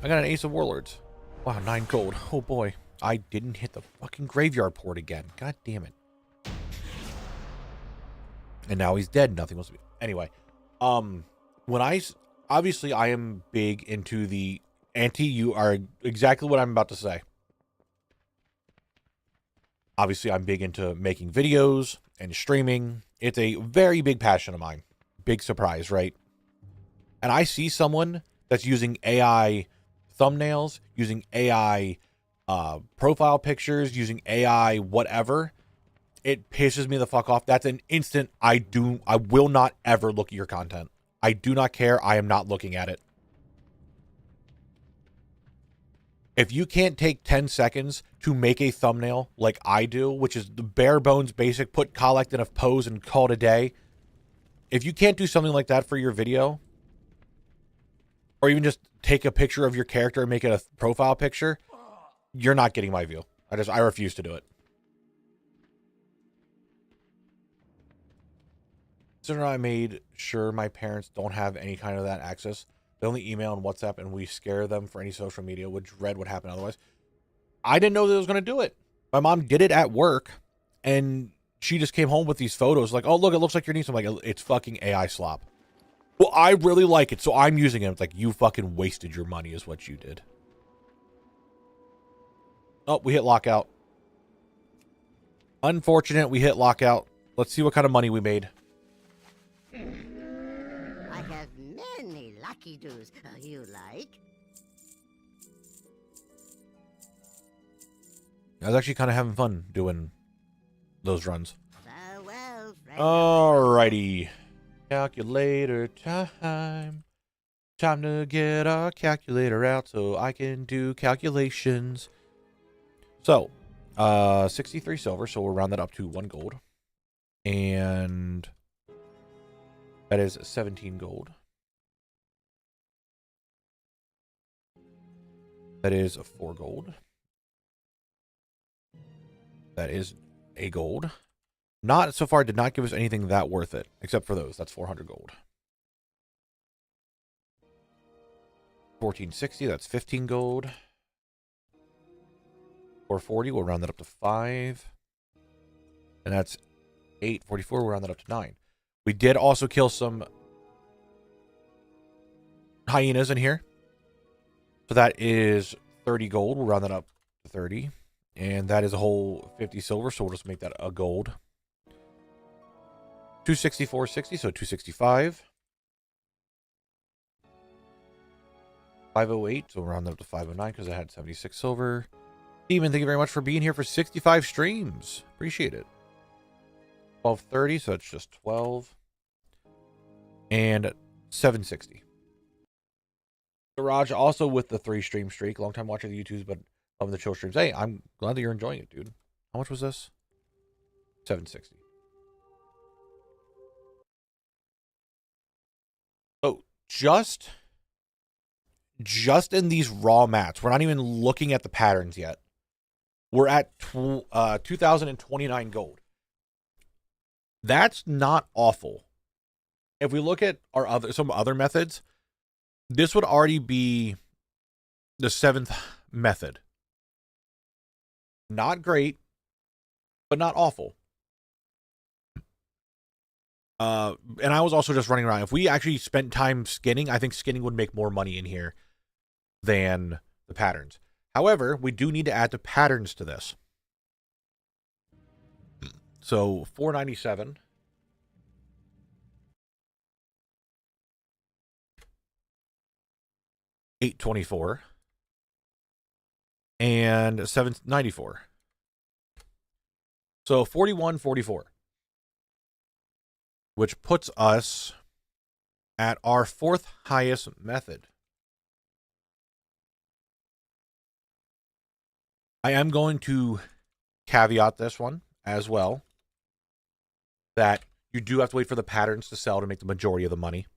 [SPEAKER 1] I got an Ace of Warlords. Wow, 9 gold. Oh boy. I didn't hit the fucking graveyard port again. God damn it. And now he's dead. Nothing else to be. Anyway, obviously I am big into the you are exactly what I'm about to say. Obviously I'm big into making videos and streaming. It's a very big passion of mine. Big surprise, right? And I see someone that's using AI thumbnails, using AI profile pictures, using AI whatever. It pisses me the fuck off. That's an instant I will not ever look at your content. I do not care. I am not looking at it. If you can't take 10 seconds to make a thumbnail like I do, which is the bare bones basic, put collect in a pose and call it a day. If you can't do something like that for your video, or even just take a picture of your character and make it a profile picture, you're not getting my view. I refuse to do it. So I made sure my parents don't have any kind of that access. They only email and WhatsApp, and we scare them for any social media, would dread what happened otherwise. I didn't know that I was going to do it. My mom did it at work, and she just came home with these photos like, oh, look, it looks like your niece. I'm like, it's fucking AI slop. Well, I really like it, so I'm using it. It's like, you fucking wasted your money is what you did. Oh, we hit lockout. Unfortunate, we hit lockout. Let's see what kind of money we made.
[SPEAKER 7] I have many lucky doos. You like?
[SPEAKER 1] I was actually kind of having fun doing those runs. Alrighty. Calculator time. Time to get our calculator out so I can do calculations. So, 63 silver, so we'll round that up to 1 gold. And that is 17 gold. That is 4 gold. That is a gold. Not so far, did not give us anything that worth it, except for those. That's 400 gold. 1460, that's 15 gold. 440, we'll round that up to 5. And that's 844, we'll round that up to 9. We did also kill some hyenas in here. So that is 30 gold. We'll round that up to 30. And that is a whole 50 silver, so we'll just make that a gold. 264.60, so 265. 508, so we'll round that up to 509 because I had 76 silver. Demon, thank you very much for being here for 65 streams. Appreciate it. 1230, so that's just 12. And 760. Garage also with the 3 stream streak. Long time watching the YouTubes, but loving the chill streams. Hey, I'm glad that you're enjoying it, dude. How much was this? 760. So just in these raw mats, we're not even looking at the patterns yet. We're at 2,029 gold. That's not awful. If we look at some other methods, this would already be the 7th method. Not great, but not awful. And I was also just running around. If we actually spent time skinning, I think skinning would make more money in here than the patterns. However, we do need to add the patterns to this. So 497. $824 and $794. So 41.44, which puts us at our 4th highest method. I am going to caveat this one as well, that you do have to wait for the patterns to sell to make the majority of the money.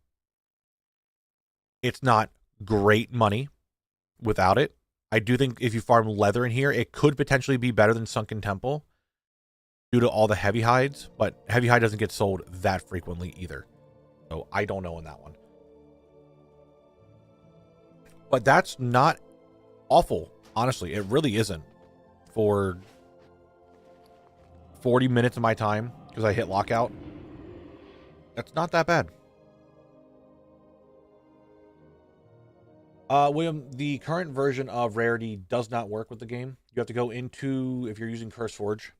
[SPEAKER 1] It's not great money without it. I do think if you farm leather in here, it could potentially be better than Sunken Temple due to all the heavy hides, but heavy hide doesn't get sold that frequently either. So I don't know on that one. But that's not awful. Honestly, it really isn't. For 40 minutes of my time, because I hit lockout, that's not that bad. William, the current version of Rarity does not work with the game. You have to go into, if you're using CurseForge,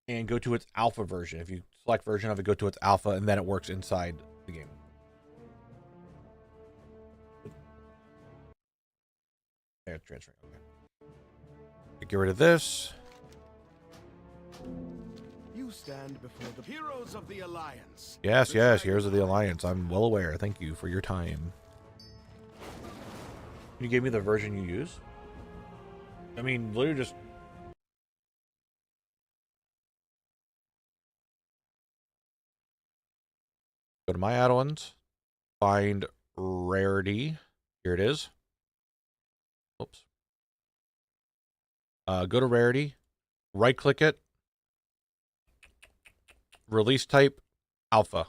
[SPEAKER 1] and go to its alpha version. If you select version of it, go to its alpha, and then it works inside the game. Yeah, transferring. Okay. Get rid of this.
[SPEAKER 8] You stand before the heroes of the Alliance.
[SPEAKER 1] Yes, heroes of the Alliance. I'm well aware. Thank you for your time. You gave me the version you use? I mean, literally just... Go to my add-ons. Find Rarity. Here it is. Oops. Go to Rarity. Right-click it. Release type. Alpha.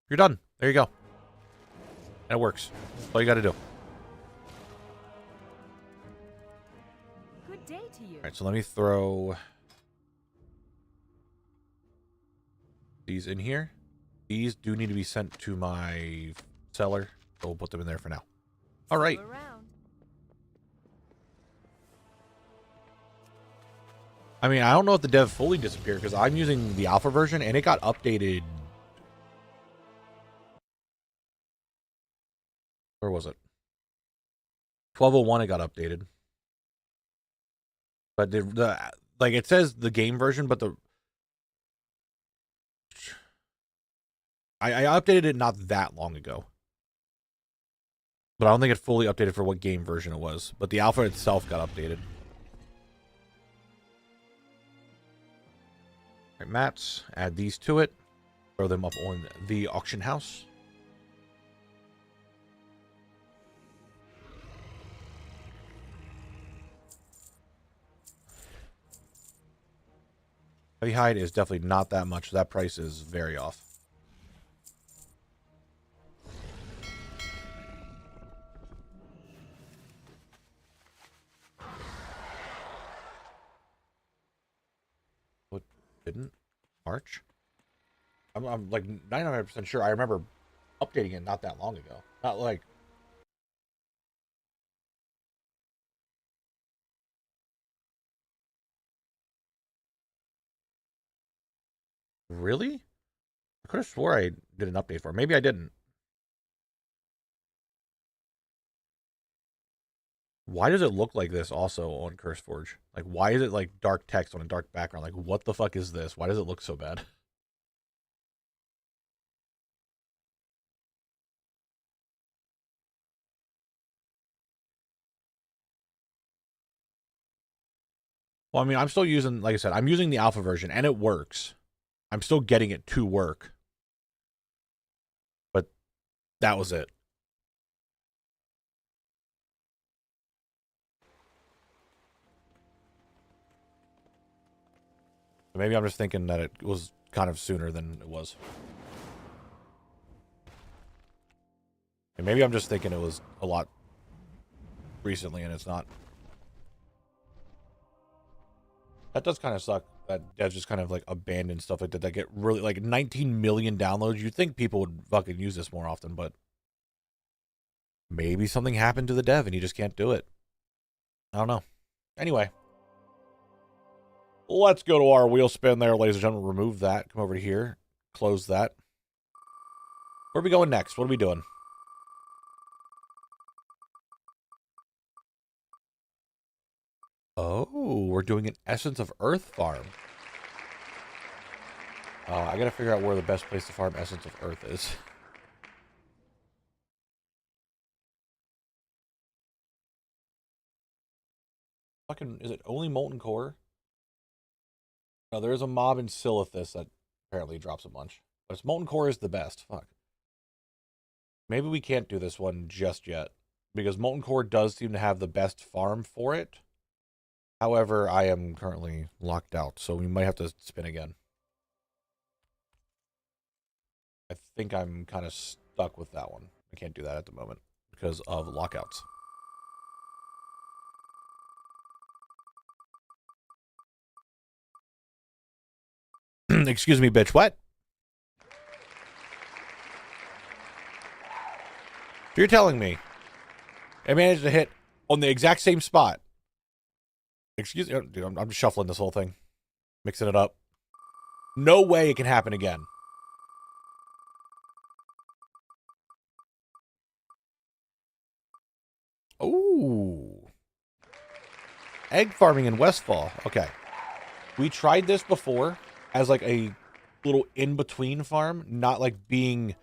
[SPEAKER 1] You're done. There you go. That works. That's all you got to do.
[SPEAKER 2] Good day to you.
[SPEAKER 1] All right, so let me throw these in here. These do need to be sent to my seller, so we'll put them in there for now. All right. I mean, I don't know if the dev fully disappeared because I'm using the alpha version and it got updated. Where was it? 1201 it got updated. But the like it says the game version, but I updated it not that long ago. But I don't think it fully updated for what game version it was. But the alpha itself got updated. All right, mats. Add these to it. Throw them up on the auction house. Heavy hide is definitely not that much. That price is very off. What didn't? March? I'm like 99% sure. I remember updating it not that long ago. Not like... Really? I could have swore I did an update for it. Maybe I didn't. Why does it look like this also on CurseForge? Like, why is it like dark text on a dark background? Like, what the fuck is this? Why does it look so bad? Well, I mean, I'm still using, like I said, I'm using the alpha version, and it works. I'm still getting it to work. But that was it. Maybe I'm just thinking that it was kind of sooner than it was. And maybe I'm just thinking it was a lot recently, and it's not. That does kind of suck. That just kind of like abandoned stuff like that. That get really like 19 million downloads. You'd think people would fucking use this more often, but maybe something happened to the dev and you just can't do it. I don't know. Anyway, let's go to our wheel spin there, ladies and gentlemen. Remove that. Come over to here. Close that. Where are we going next? What are we doing? Oh, we're doing an Essence of Earth farm. I gotta figure out where the best place to farm Essence of Earth is. Fucking, is it only Molten Core? No, there is a mob in Silithus that apparently drops a bunch. But it's Molten Core is the best. Fuck. Maybe we can't do this one just yet. Because Molten Core does seem to have the best farm for it. However, I am currently locked out, so we might have to spin again. I think I'm kind of stuck with that one. I can't do that at the moment because of lockouts. Excuse me, bitch. What? So you're telling me I managed to hit on the exact same spot. Excuse me, dude, I'm just shuffling this whole thing. Mixing it up. No way it can happen again. Ooh. Egg farming in Westfall. Okay. We tried this before as like a little in-between farm. Not like being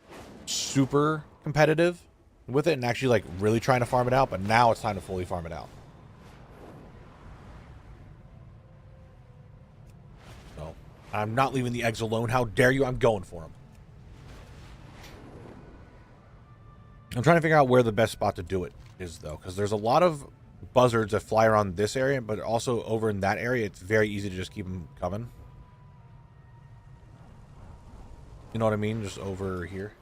[SPEAKER 1] super competitive with it and actually like really trying to farm it out. But now it's time to fully farm it out. I'm not leaving the eggs alone. How dare you? I'm going for them. I'm trying to figure out where the best spot to do it is, though, because there's a lot of buzzards that fly around this area, but also over in that area, it's very easy to just keep them coming. You know what I mean? Just over here.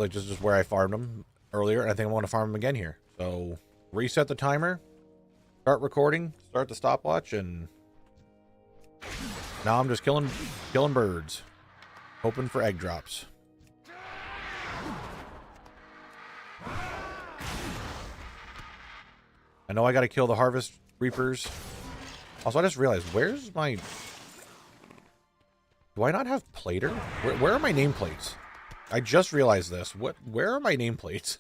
[SPEAKER 1] Just where I farmed them earlier, and I think I want to farm them again here. So reset the timer, start recording, start the stopwatch, and now I'm just killing birds, hoping for egg drops. I know I got to kill the harvest reapers. Also, I just realized, where's my... Do I not have plater? Where are my nameplates? I just realized this. Where are my nameplates?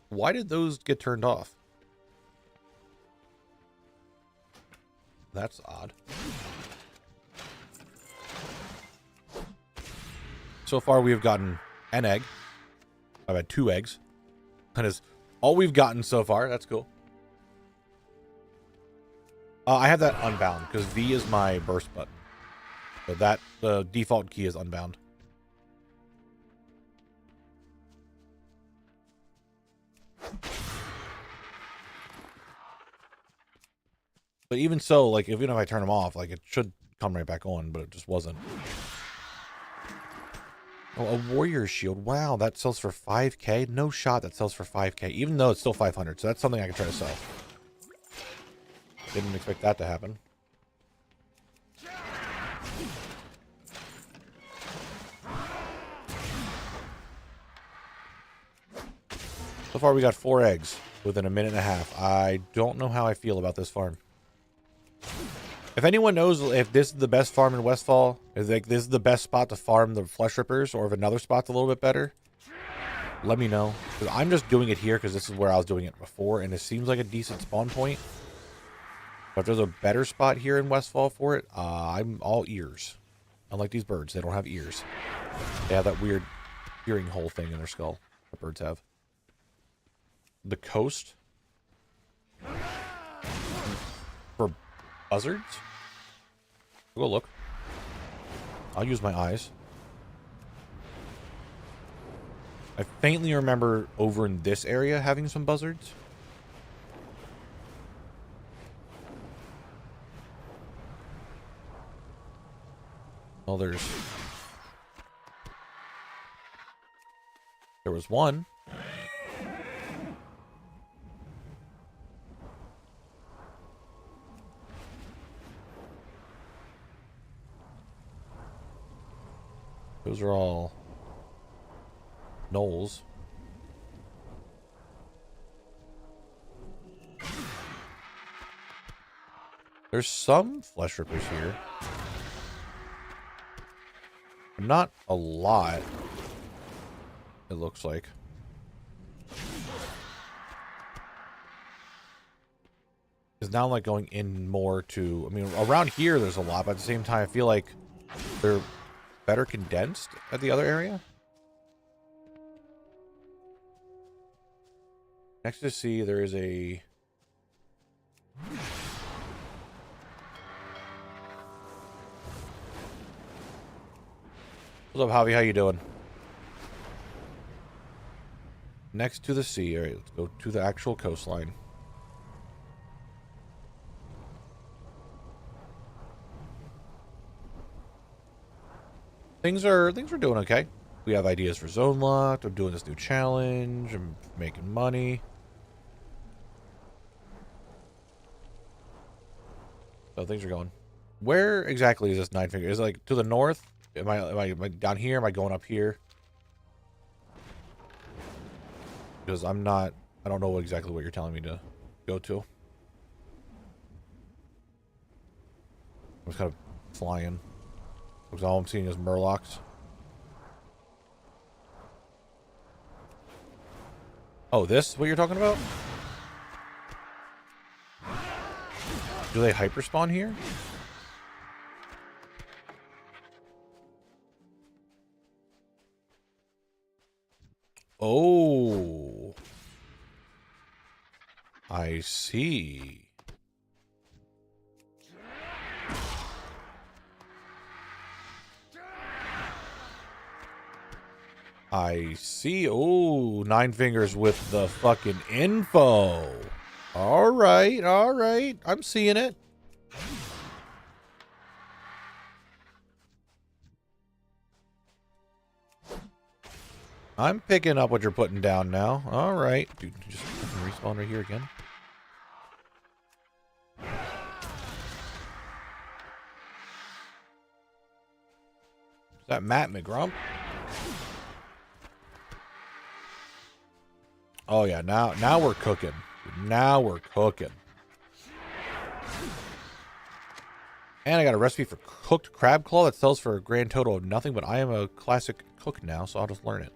[SPEAKER 1] Why did those get turned off? That's odd. So far, we have gotten an egg. I've had 2 eggs. That is all we've gotten so far. That's cool. I have that unbound because V is my burst button. So that the default key is unbound. But even so, like, even if I turn them off, like, it should come right back on, but it just wasn't. Oh, a warrior shield. Wow, that sells for 5k? No shot that sells for 5k, even though it's still 500. So that's something I can try to sell. Didn't expect that to happen. So far, we got 4 eggs within a minute and a half. I don't know how I feel about this farm. If anyone knows if this is the best farm in Westfall, is like this is the best spot to farm the flesh rippers, or if another spot's a little bit better, let me know. Because I'm just doing it here because this is where I was doing it before, and it seems like a decent spawn point. But if there's a better spot here in Westfall for it, I'm all ears. Unlike these birds, they don't have ears. They have that weird hearing hole thing in their skull that birds have. The coast for buzzards? Go look. I'll use my eyes. I faintly remember over in this area having some buzzards. Well, there was one. Those are all gnolls. There's some flesh rippers here. Not a lot, it looks like. Because now I'm like going in more to, I mean, around here there's a lot, but at the same time I feel like they're better condensed at the other area. Next to C, there is a... What's up, Javi? How you doing? Next to the sea. All right, let's go to the actual coastline. Things are doing okay. We have ideas for zone locked. I'm doing this new challenge. I'm making money. So things are going. Where exactly is this 9 finger? Is it like to the north? Am I down here? Am I going up here? Because I don't know exactly what you're telling me to go to. I'm just kind of flying. Because all I'm seeing is murlocs. Oh, this? What you're talking about? Do they hyperspawn here? Oh. I see. I see. Oh, 9 fingers with the fucking info. All right, all right. I'm seeing it. I'm picking up what you're putting down now. All right. Dude, just respawn right here again. Is that Matt McGrump? Oh yeah, now we're cooking. Now we're cooking. And I got a recipe for cooked crab claw that sells for a grand total of nothing, but I am a classic cook now, so I'll just learn it.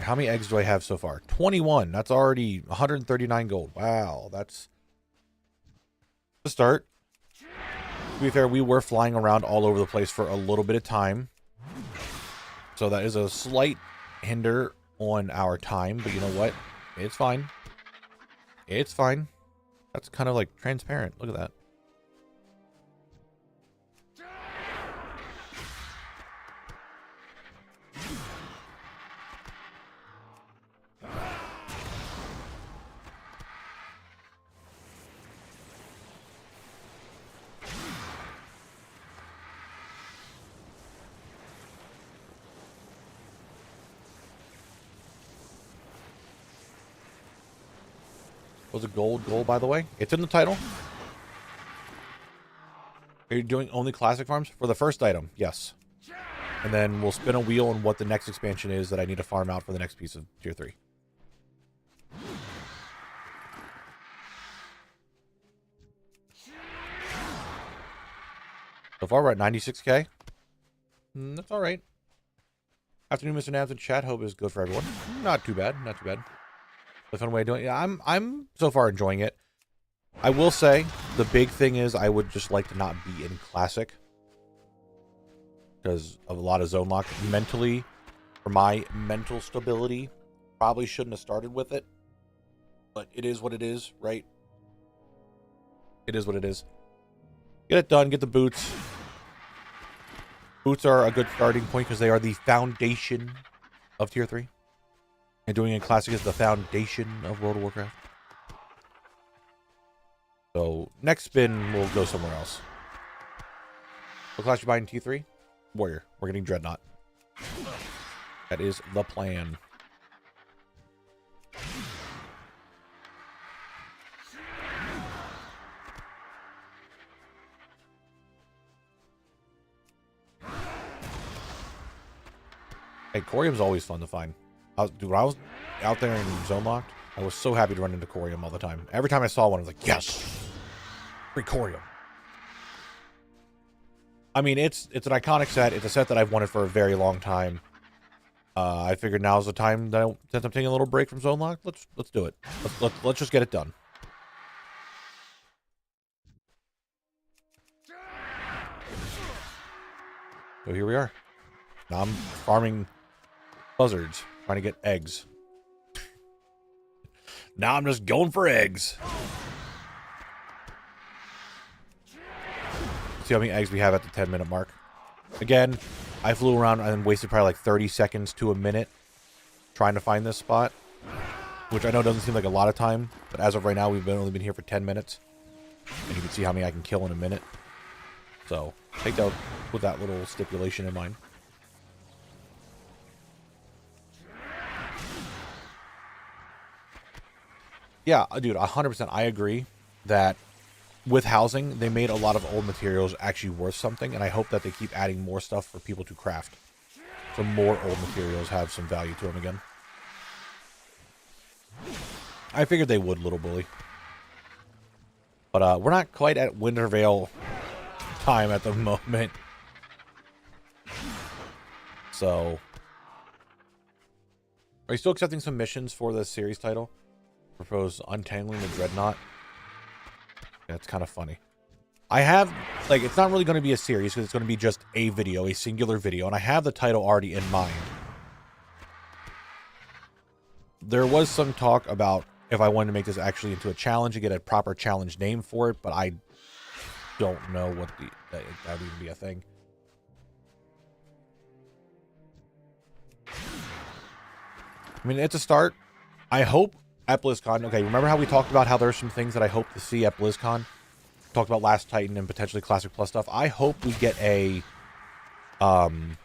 [SPEAKER 1] How many eggs do I have so far? 21. That's already 139 gold. Wow, that's the start. To be fair, we were flying around all over the place for a little bit of time. So that is a slight hinder on our time, but you know what? It's fine. It's fine. That's kind of like transparent. Look at that. Was a gold goal, by the way? It's in the title. Are you doing only classic farms? For the first item, yes. And then we'll spin a wheel on what the next expansion is that I need to farm out for the next piece of tier 3. So far, we're at 96k. That's all right. Afternoon, Mr. Nabs in chat. Hope is good for everyone. Not too bad. Not too bad. A fun way of doing it. Yeah, I'm so far enjoying it. I will say the big thing is I would just like to not be in classic because of a lot of zone lock. Mentally, for my mental stability, probably shouldn't have started with it, but it is what it is, right? It is what it is. Get it done. Get the boots. Boots are a good starting point because they are the foundation of tier 3. And doing it in classic is the foundation of World of Warcraft. So next spin, we'll go somewhere else. What class you buying in T3? Warrior. We're getting Dreadnought. That is the plan. Hey, Corium's always fun to find. Dude, when I was out there in Zone Locked, I was so happy to run into Corium all the time. Every time I saw one, I was like, yes! Free Corium. I mean, it's an iconic set. It's a set that I've wanted for a very long time. I figured now's the time that since I'm taking a little break from Zone Locked, let's do it. Let's just get it done. So here we are. Now I'm farming buzzards, trying to get eggs. Now I'm just going for eggs. See how many eggs we have at the 10-minute mark. Again, I flew around and wasted probably like 30 seconds to a minute trying to find this spot, which I know doesn't seem like a lot of time, but as of right now, we've only been here for 10 minutes. And you can see how many I can kill in a minute. So, take that with that little stipulation in mind. Yeah, dude, 100%. I agree that with housing, they made a lot of old materials actually worth something, and I hope that they keep adding more stuff for people to craft. So more old materials have some value to them again. I figured they would, little bully. But we're not quite at Wintervale time at the moment. So, are you still accepting some missions for the series title? Propose untangling the Dreadnought. That's kind of funny. I have, like, it's not really going to be a series because it's going to be just a video, a singular video, and I have the title already in mind. There was some talk about if I wanted to make this actually into a challenge and get a proper challenge name for it, but I don't know what that would even be a thing. I mean, it's a start. I hope at BlizzCon, okay, remember how we talked about how there's some things that I hope to see at BlizzCon? Talked about Last Titan and potentially Classic Plus stuff. I hope we get a housing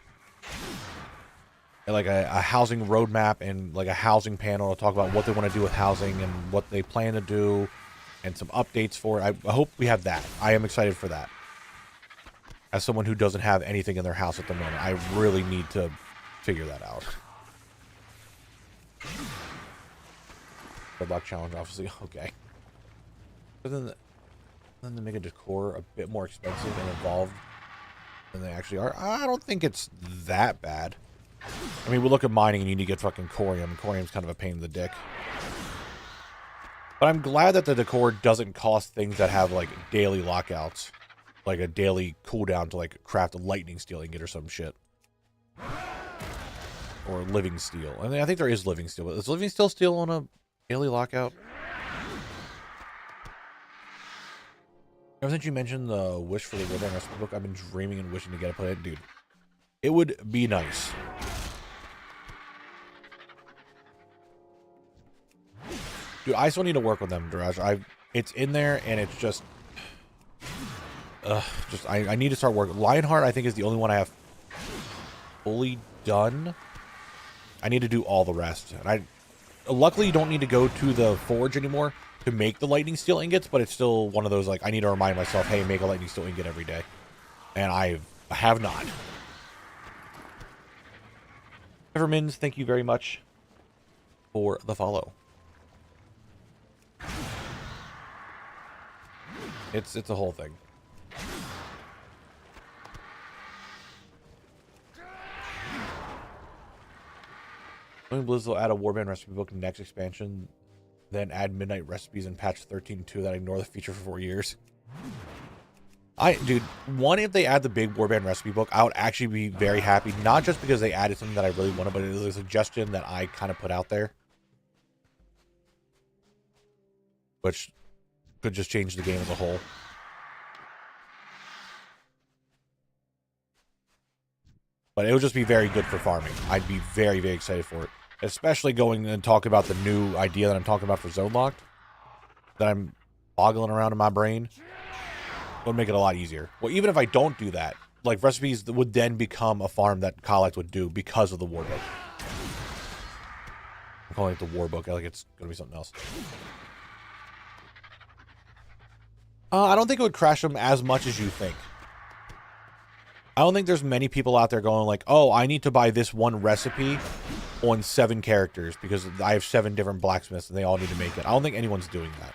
[SPEAKER 1] roadmap and like a housing panel to talk about what they want to do with housing and what they plan to do and some updates for it. I hope we have that. I am excited for that. As someone who doesn't have anything in their house at the moment, I really need to figure that out. The block challenge, obviously. Okay. But then they make a decor a bit more expensive and involved than they actually are. I don't think it's that bad. I mean, we look at mining and you need to get fucking corium, and corium's kind of a pain in the dick. But I'm glad that the decor doesn't cost things that have, like, daily lockouts. Like a daily cooldown to, like, craft a lightning steel ingot or some shit. Or living steel. I think there is living steel, but is living steel on a daily lockout? Ever since you mentioned the wish for the Warband recipe book, I've been dreaming and wishing to get it played. Dude, it would be nice. Dude, I still need to work with them, Duraj. It's in there, and it's just... I need to start working. Lionheart, I think, is the only one I have fully done. I need to do all the rest. And luckily, you don't need to go to the forge anymore to make the lightning steel ingots, but it's still one of those, like, I need to remind myself, hey, make a lightning steel ingot every day. And I have not. Evermins, thank you very much for the follow. It's a whole thing. Blizzard will add a Warband recipe book next expansion, then add midnight recipes in patch 13.2 that ignore the feature for 4 years. Dude, if they add the big Warband recipe book, I would actually be very happy. Not just because they added something that I really wanted, but it was a suggestion that I kind of put out there. Which could just change the game as a whole. But it would just be very good for farming. I'd be very, very excited for it. Especially going and talking about the new idea that I'm talking about for Zone Locked. That I'm boggling around in my brain. It would make it a lot easier. Well, even if I don't do that, like, recipes would then become a farm that Collect would do because of the war book. I'm calling it the war book. Like it's going to be something else. I don't think it would crash them as much as you think. I don't think there's many people out there going like, oh, I need to buy this one recipe on 7 characters because I have 7 different blacksmiths and they all need to make it. I don't think anyone's doing that.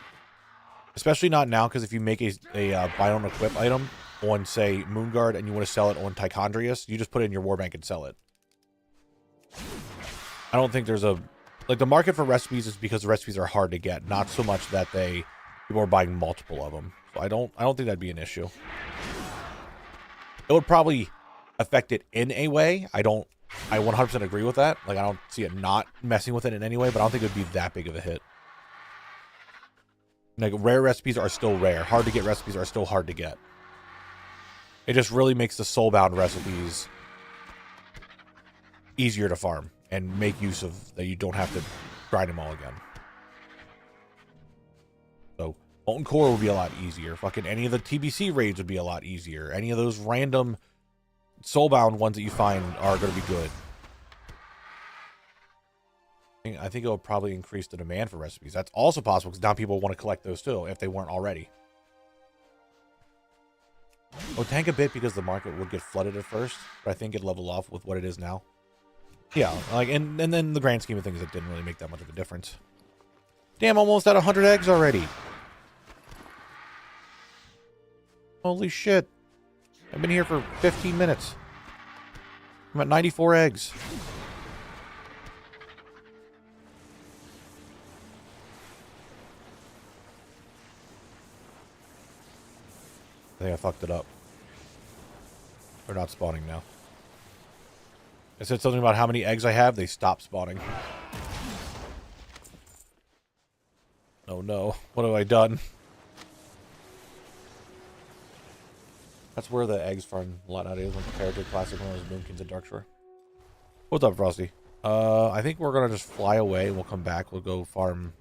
[SPEAKER 1] Especially not now, because if you make a buy on equip item on, say, Moonguard and you want to sell it on Tichondrius, you just put it in your warbank and sell it. I don't think there's a... Like, the market for recipes is because the recipes are hard to get, not so much that people are buying multiple of them. So I don't think that'd be an issue. It would probably affect it in a way. I 100% agree with that. Like, I don't see it not messing with it in any way, but I don't think it would be that big of a hit. Like, rare recipes are still rare. Hard to get recipes are still hard to get. It just really makes the soulbound recipes easier to farm and make use of, that you don't have to grind them all again. So, Molten Core would be a lot easier. Fucking any of the TBC raids would be a lot easier. Any of those random soulbound ones that you find are going to be good. I think it will probably increase the demand for recipes. That's also possible because now people want to collect those too, if they weren't already. Oh, tank a bit because the market would get flooded at first, but I think it'd level off with what it is now. Yeah, like, and then the grand scheme of things, it didn't really make that much of a difference. Damn, almost at 100 eggs already. Holy shit. I've been here for 15 minutes. I'm at 94 eggs. I think I fucked it up. They're not spawning now. I said something about how many eggs I have. They stopped spawning. Oh no. What have I done? That's where the eggs farm a lot nowadays when compared to classic one of those Moonkins and Darkshore. What's up, Frosty? I think we're gonna just fly away and we'll come back. We'll go farm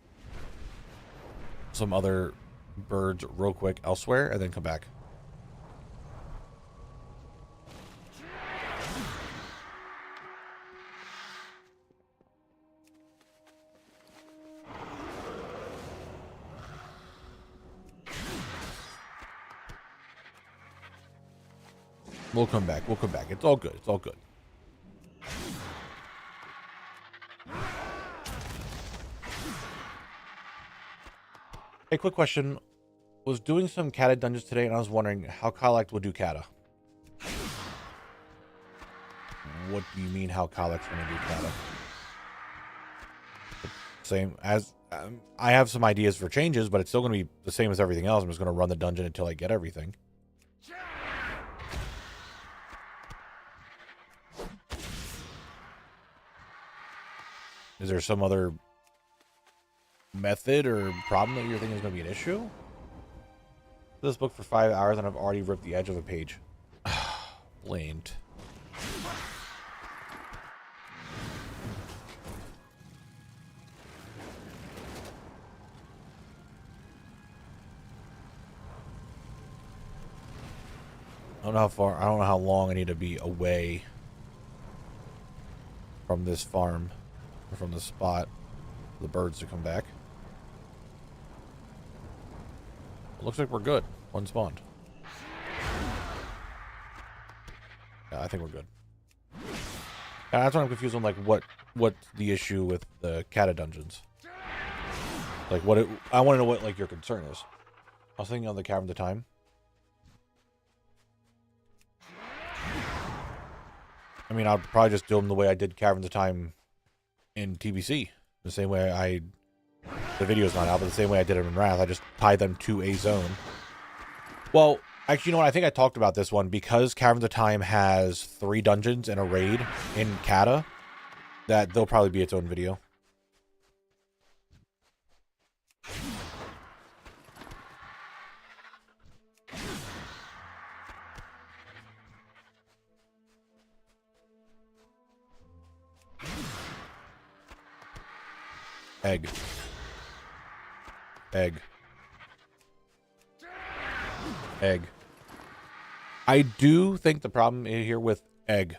[SPEAKER 1] some other birds real quick elsewhere and then come back. We'll come back. We'll come back. It's all good. It's all good. Hey, quick question. Was doing some Kata dungeons today, and I was wondering how Collect would do Kata. What do you mean how Kalek's going to do Kata? Same as... I have some ideas for changes, but it's still going to be the same as everything else. I'm just going to run the dungeon until I get everything. Is there some other method or problem that you're thinking is going to be an issue? This book for 5 hours and I've already ripped the edge of a page. Blamed. I don't know how far, I don't know how long I need to be away from this farm, or from the spot for the birds to come back. It looks like we're good. One spawned. Yeah, I think we're good. Yeah, that's why I'm confused on like what's the issue with the Kata dungeons. Like I want to know what like your concern is. I was thinking on the Cavern of the Time. I mean, I'll probably just do them the way I did Caverns of Time in TBC. The same way the video's not out, but the same way I did it in Wrath. I just tied them to a zone. Well, actually, you know what? I think I talked about this one. Because Caverns of Time has 3 dungeons and a raid in Kata, that there'll probably be its own video. Egg. Egg. Egg. I do think the problem here with egg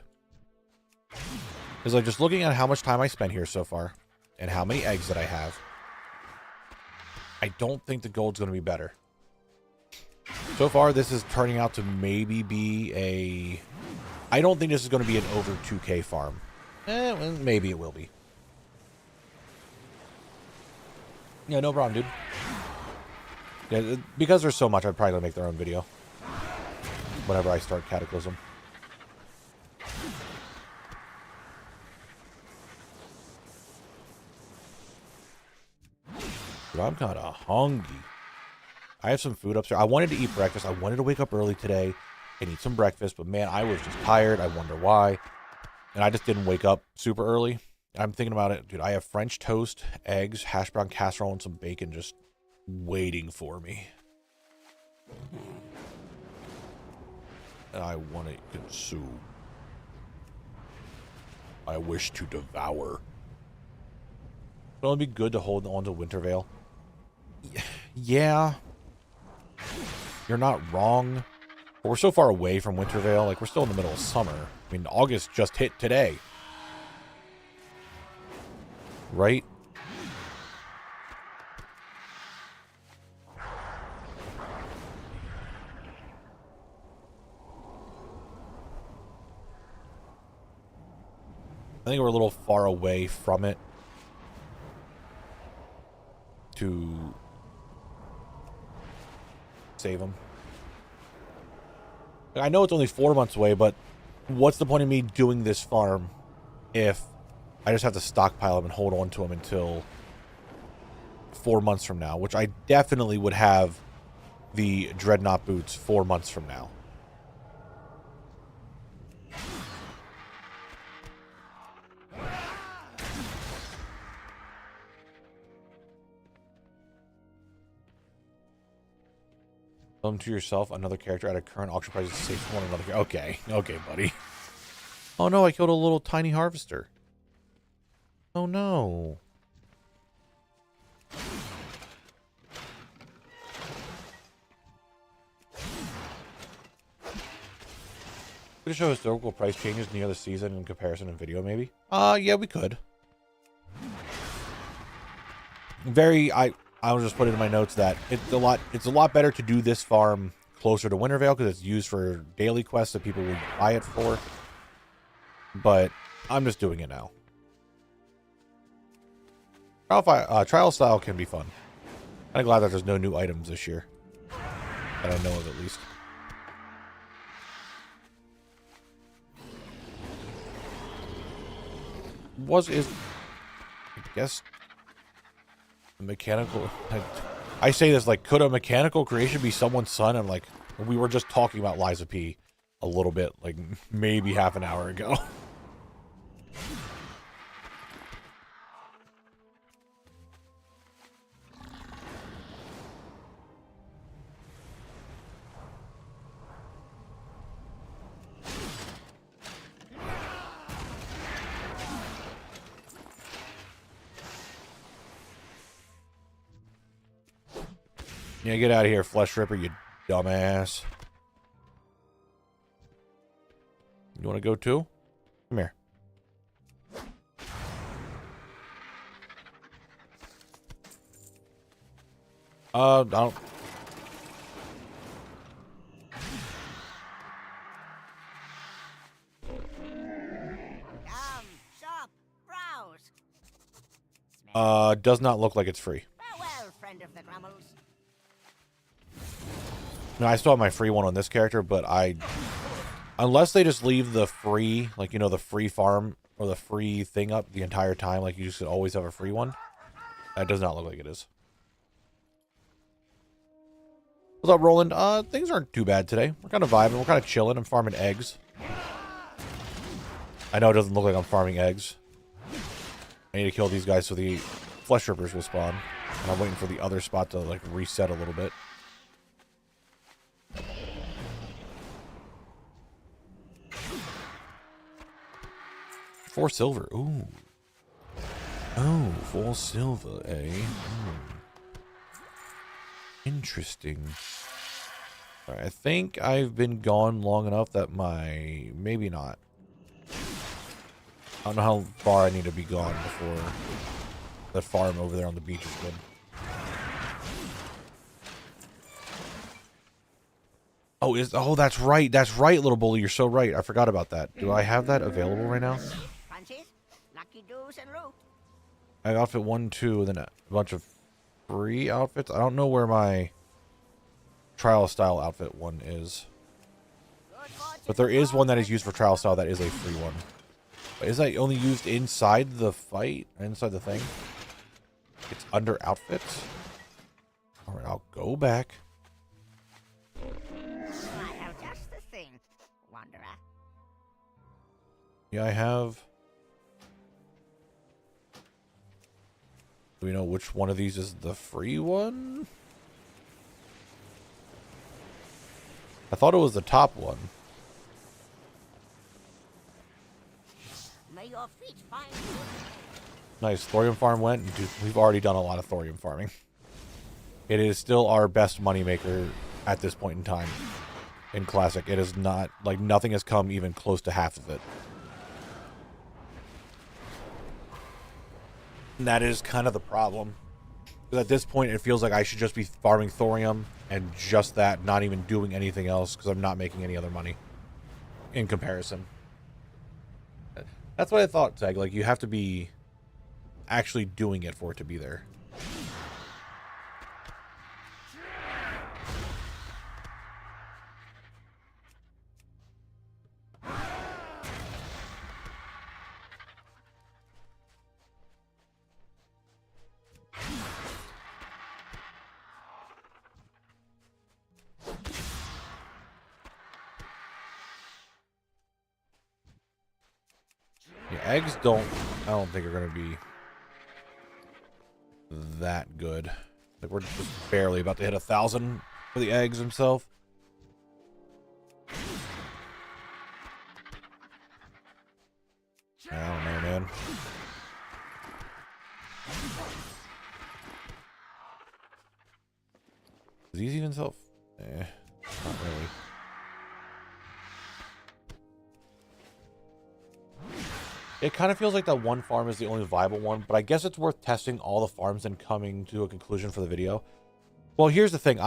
[SPEAKER 1] is like just looking at how much time I spent here so far and how many eggs that I have. I don't think the gold's going to be better. So far, this is turning out to maybe be a... I don't think this is going to be an over 2K farm. Well, maybe it will be. Yeah, no problem, dude. Yeah, because there's so much, I'd probably make their own video whenever I start Cataclysm. Dude, I'm kind of hungry. I have some food upstairs. I wanted to eat breakfast. I wanted to wake up early today and eat some breakfast, but man, I was just tired. I wonder why. And I just didn't wake up super early. I'm thinking about it. Dude, I have French toast, eggs, hash brown casserole, and some bacon just waiting for me. And I want to consume. I wish to devour. It'll be good to hold on to Wintervale. Yeah. You're not wrong. But we're so far away from Wintervale. Like, we're still in the middle of summer. I mean, August just hit today. Right? I think we're a little far away from it to save them. I know it's only 4 months away, but what's the point of me doing this farm if I just have to stockpile them and hold on to them until 4 months from now, which I definitely would have the Dreadnought boots 4 months from now. Tell them to yourself, another character at a current auction price is safe for one another. Okay, okay, buddy. Oh no, I killed a little tiny harvester. Oh no. Could show historical price changes near the season in comparison in video, maybe? Yeah, we could. I'll just put it in my notes that it's a lot better to do this farm closer to Wintervale because it's used for daily quests that people will buy it for. But I'm just doing it now. Trial style can be fun. I'm glad that there's no new items this year. That I know of, at least. is, I guess, mechanical. I say this like, could a mechanical creation be someone's son? And like, we were just talking about Liza P a little bit, like maybe half an hour ago. Yeah, get out of here, Flesh Ripper, you dumbass. You want to go too? Come here. I don't...
[SPEAKER 7] Shop, browse.
[SPEAKER 1] Does not look like it's free.
[SPEAKER 7] Farewell, friend of the Grummles.
[SPEAKER 1] No, I still have my free one on this character, but unless they just leave the free, like, you know, the free farm or the free thing up the entire time, like you just always have a free one, that does not look like it is. What's up, Roland? Things aren't too bad today. We're kind of vibing. We're kind of chilling. I'm farming eggs. I know it doesn't look like I'm farming eggs. I need to kill these guys so the Flesh Rippers will spawn. And I'm waiting for the other spot to, like, reset a little bit. $4 silver. Ooh. Oh, 4 silver, eh? Interesting. All right, I think I've been gone long enough that my... Maybe not. I don't know how far I need to be gone before that farm over there on the beach is good. Oh, that's right. That's right, little bully. You're so right. I forgot about that. Do I have that available right now?
[SPEAKER 7] Francis, lucky doos and loot.
[SPEAKER 1] I have outfit 1, 2, and then a bunch of free outfits. I don't know where my trial style outfit one is. But there is one that is used for trial style that is a free one. But is that only used inside the fight? Inside the thing? It's under outfits? Alright, I'll go back.
[SPEAKER 7] I have just the thing, Wanderer.
[SPEAKER 1] Yeah, I have... Do we know which one of these is the free one? I thought it was the top one.
[SPEAKER 7] May your feet find you.
[SPEAKER 1] Nice. Thorium farm went. Dude, we've already done a lot of thorium farming. It is still our best moneymaker at this point in time in Classic. It is not, like, nothing has come even close to half of it. And that is kind of the problem. Because at this point, it feels like I should just be farming thorium and just that, not even doing anything else, because I'm not making any other money in comparison. That's what I thought, Tag. Like, you have to be actually doing it for it to be there. Eggs I don't think are going to be that good. Like, we're just barely about to hit 1,000 for the eggs himself. I don't know, man. Does these even sell? Not really. It kind of feels like that one farm is the only viable one, but I guess it's worth testing all the farms and coming to a conclusion for the video. Well, here's the thing.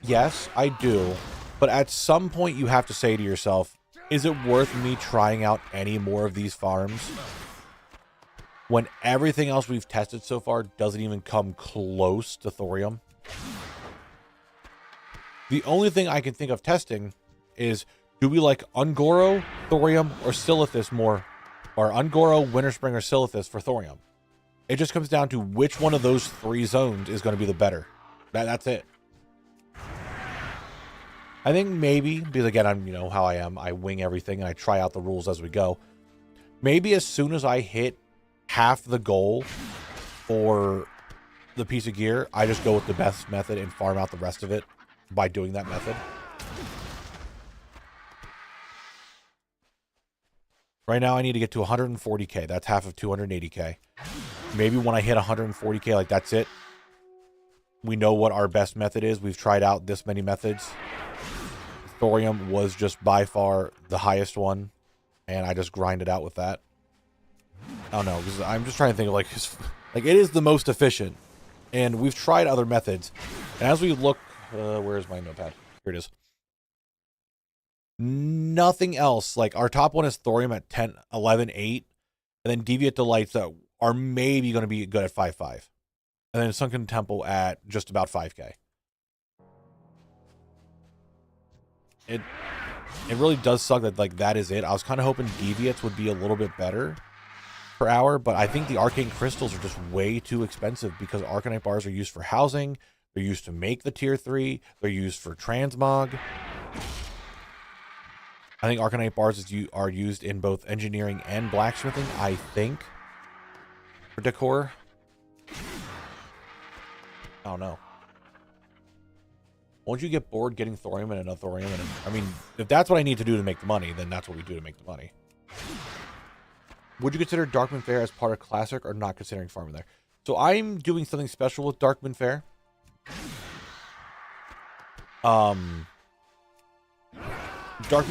[SPEAKER 1] Yes, I do. But at some point you have to say to yourself, is it worth me trying out any more of these farms when everything else we've tested so far doesn't even come close to thorium? The only thing I can think of testing is, Do we like Ungoro, Thorium, or Silithus more? Or Ungoro, Winterspring, or Silithus for Thorium? It just comes down to which one of those 3 zones is going to be the better. That's it. I think maybe, because again, I'm, you know, how I am. I wing everything and I try out the rules as we go. Maybe as soon as I hit half the goal for the piece of gear, I just go with the best method and farm out the rest of it by doing that method. Right now I need to get to 140k. That's half of 280k. Maybe when I hit 140k, like that's it. We know what our best method is. We've tried out this many methods. Thorium was just by far the highest one, and I just grind it out with that. I don't know, because I'm just trying to think of like it is the most efficient, and we've tried other methods. And as we look, where's my notepad? Here it is. Nothing else. Like our top one is Thorium at 10, 11, 8, and then Deviate Delights that are maybe going to be good at 5.5, and then Sunken Temple at just about 5k. It really does suck that like that is it. I was kind of hoping Deviates would be a little bit better per hour, but I think the Arcane Crystals are just way too expensive because Arcanite bars are used for housing, they're used to make the tier 3, they're used for transmog. I think Arcanite bars are used in both engineering and blacksmithing, I think, for decor. I don't know. Won't you get bored getting Thorium and another Thorium? And I mean, if that's what I need to do to make the money, then that's what we do to make the money. Would you consider Darkmoon Faire as part of Classic or not considering farming there? So I'm doing something special with Darkmoon Faire. Darkmoon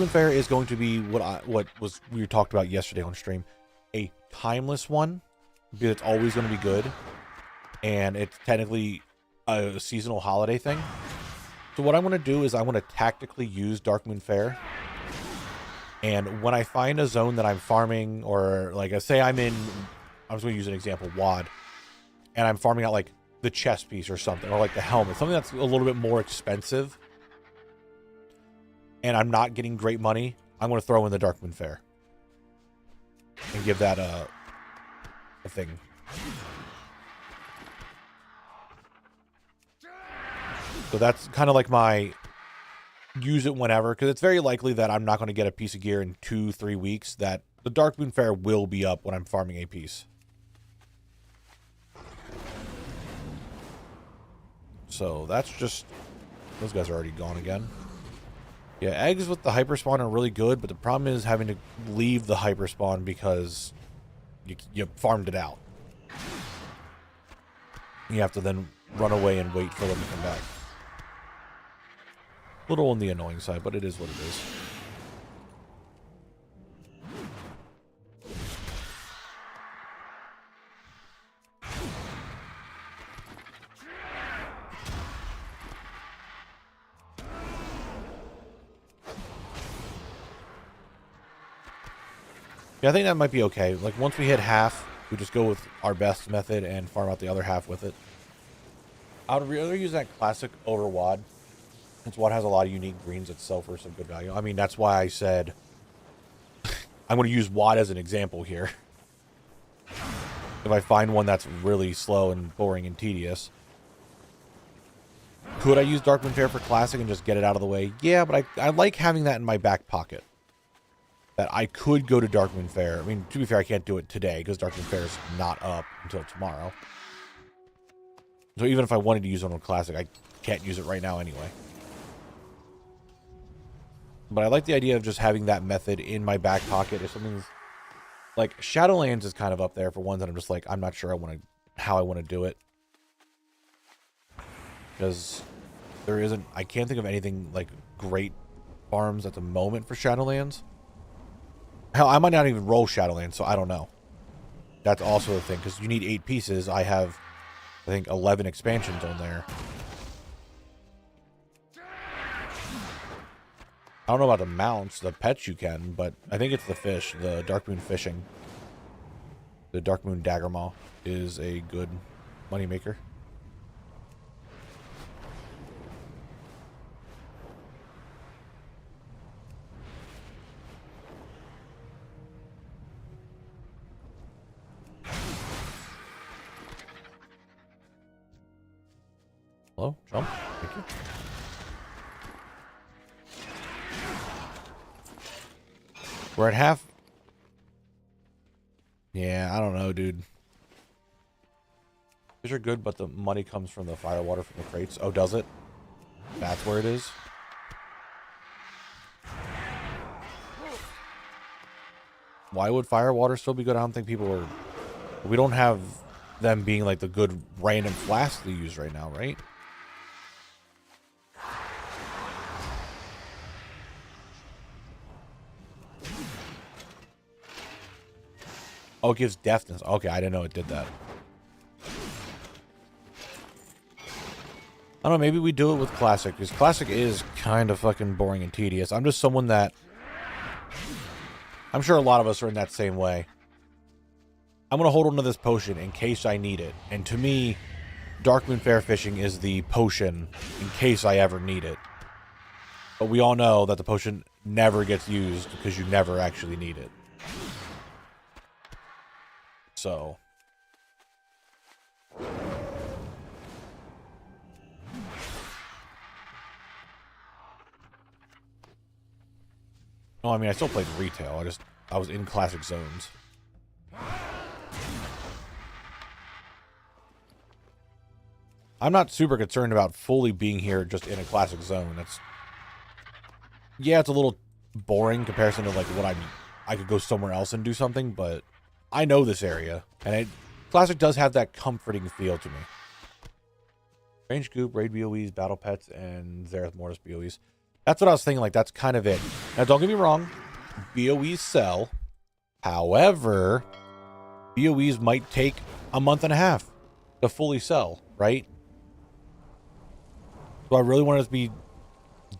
[SPEAKER 1] Faire is going to be what we talked about yesterday on stream, a timeless one, because it's always going to be good, and it's technically a seasonal holiday thing. So what I want to do is I want to tactically use Darkmoon Faire, and when I find a zone that I'm farming, or like I say I'm just going to use an example, WoD, and I'm farming out like the chest piece or something, or like the helmet, something that's a little bit more expensive, and I'm not getting great money, I'm going to throw in the Darkmoon Faire and give that a thing. So that's kind of like my use it whenever, because it's very likely that I'm not going to get a piece of gear in 2-3 weeks, that the Darkmoon Faire will be up when I'm farming a piece. So that's just, those guys are already gone again. Yeah, eggs with the hyperspawn are really good, but the problem is having to leave the hyperspawn because you farmed it out. You have to then run away and wait for them to come back. A little on the annoying side, but it is what it is. Yeah, I think that might be okay. Like, once we hit half, we just go with our best method and farm out the other half with it. I would rather use that classic over WoD. Since WoD has a lot of unique greens that sell for some good value. I mean, that's why I said I'm going to use WoD as an example here. If I find one that's really slow and boring and tedious. Could I use Darkmoon Faire for Classic and just get it out of the way? Yeah, but I like having that in my back pocket. That I could go to Darkmoon Faire. I mean, to be fair, I can't do it today because Darkmoon Faire is not up until tomorrow. So even if I wanted to use one on Classic, I can't use it right now anyway. But I like the idea of just having that method in my back pocket. If something's like Shadowlands is kind of up there for ones that I'm just like, I'm not sure how I want to do it. Because there isn't, I can't think of anything like great farms at the moment for Shadowlands. Hell, I might not even roll Shadowlands, so I don't know. That's also the thing, because you need 8 pieces. I have, I think, 11 expansions on there. I don't know about the mounts, the pets you can, but I think it's the fish, the Darkmoon fishing. The Darkmoon Daggermaw is a good moneymaker. Hello? Jump. Thank you. We're at half. Yeah, I don't know, dude. These are good, but the money comes from the fire water from the crates. Oh, does it? That's where it is? Why would fire water still be good? I don't think people are... We don't have them being like the good random flasks they use right now, right? Oh, it gives deafness. Okay, I didn't know it did that. I don't know, maybe we do it with Classic, because Classic is kind of fucking boring and tedious. I'm just someone that... I'm sure a lot of us are in that same way. I'm going to hold on to this potion in case I need it. And to me, Darkmoon Fair Fishing is the potion in case I ever need it. But we all know that the potion never gets used because you never actually need it. So... No, I mean, I still played retail. I was in classic zones. I'm not super concerned about fully being here just in a classic zone. Yeah, it's a little boring in comparison to like what I could go somewhere else and do something, but I know this area, and classic does have that comforting feel to me. Range Goop, Raid BOEs, Battle Pets, and Zerath Mortis BOEs. That's what I was thinking, like, that's kind of it. Now, don't get me wrong. BOEs sell. However, BOEs might take a month and a half to fully sell, right? So I really want to be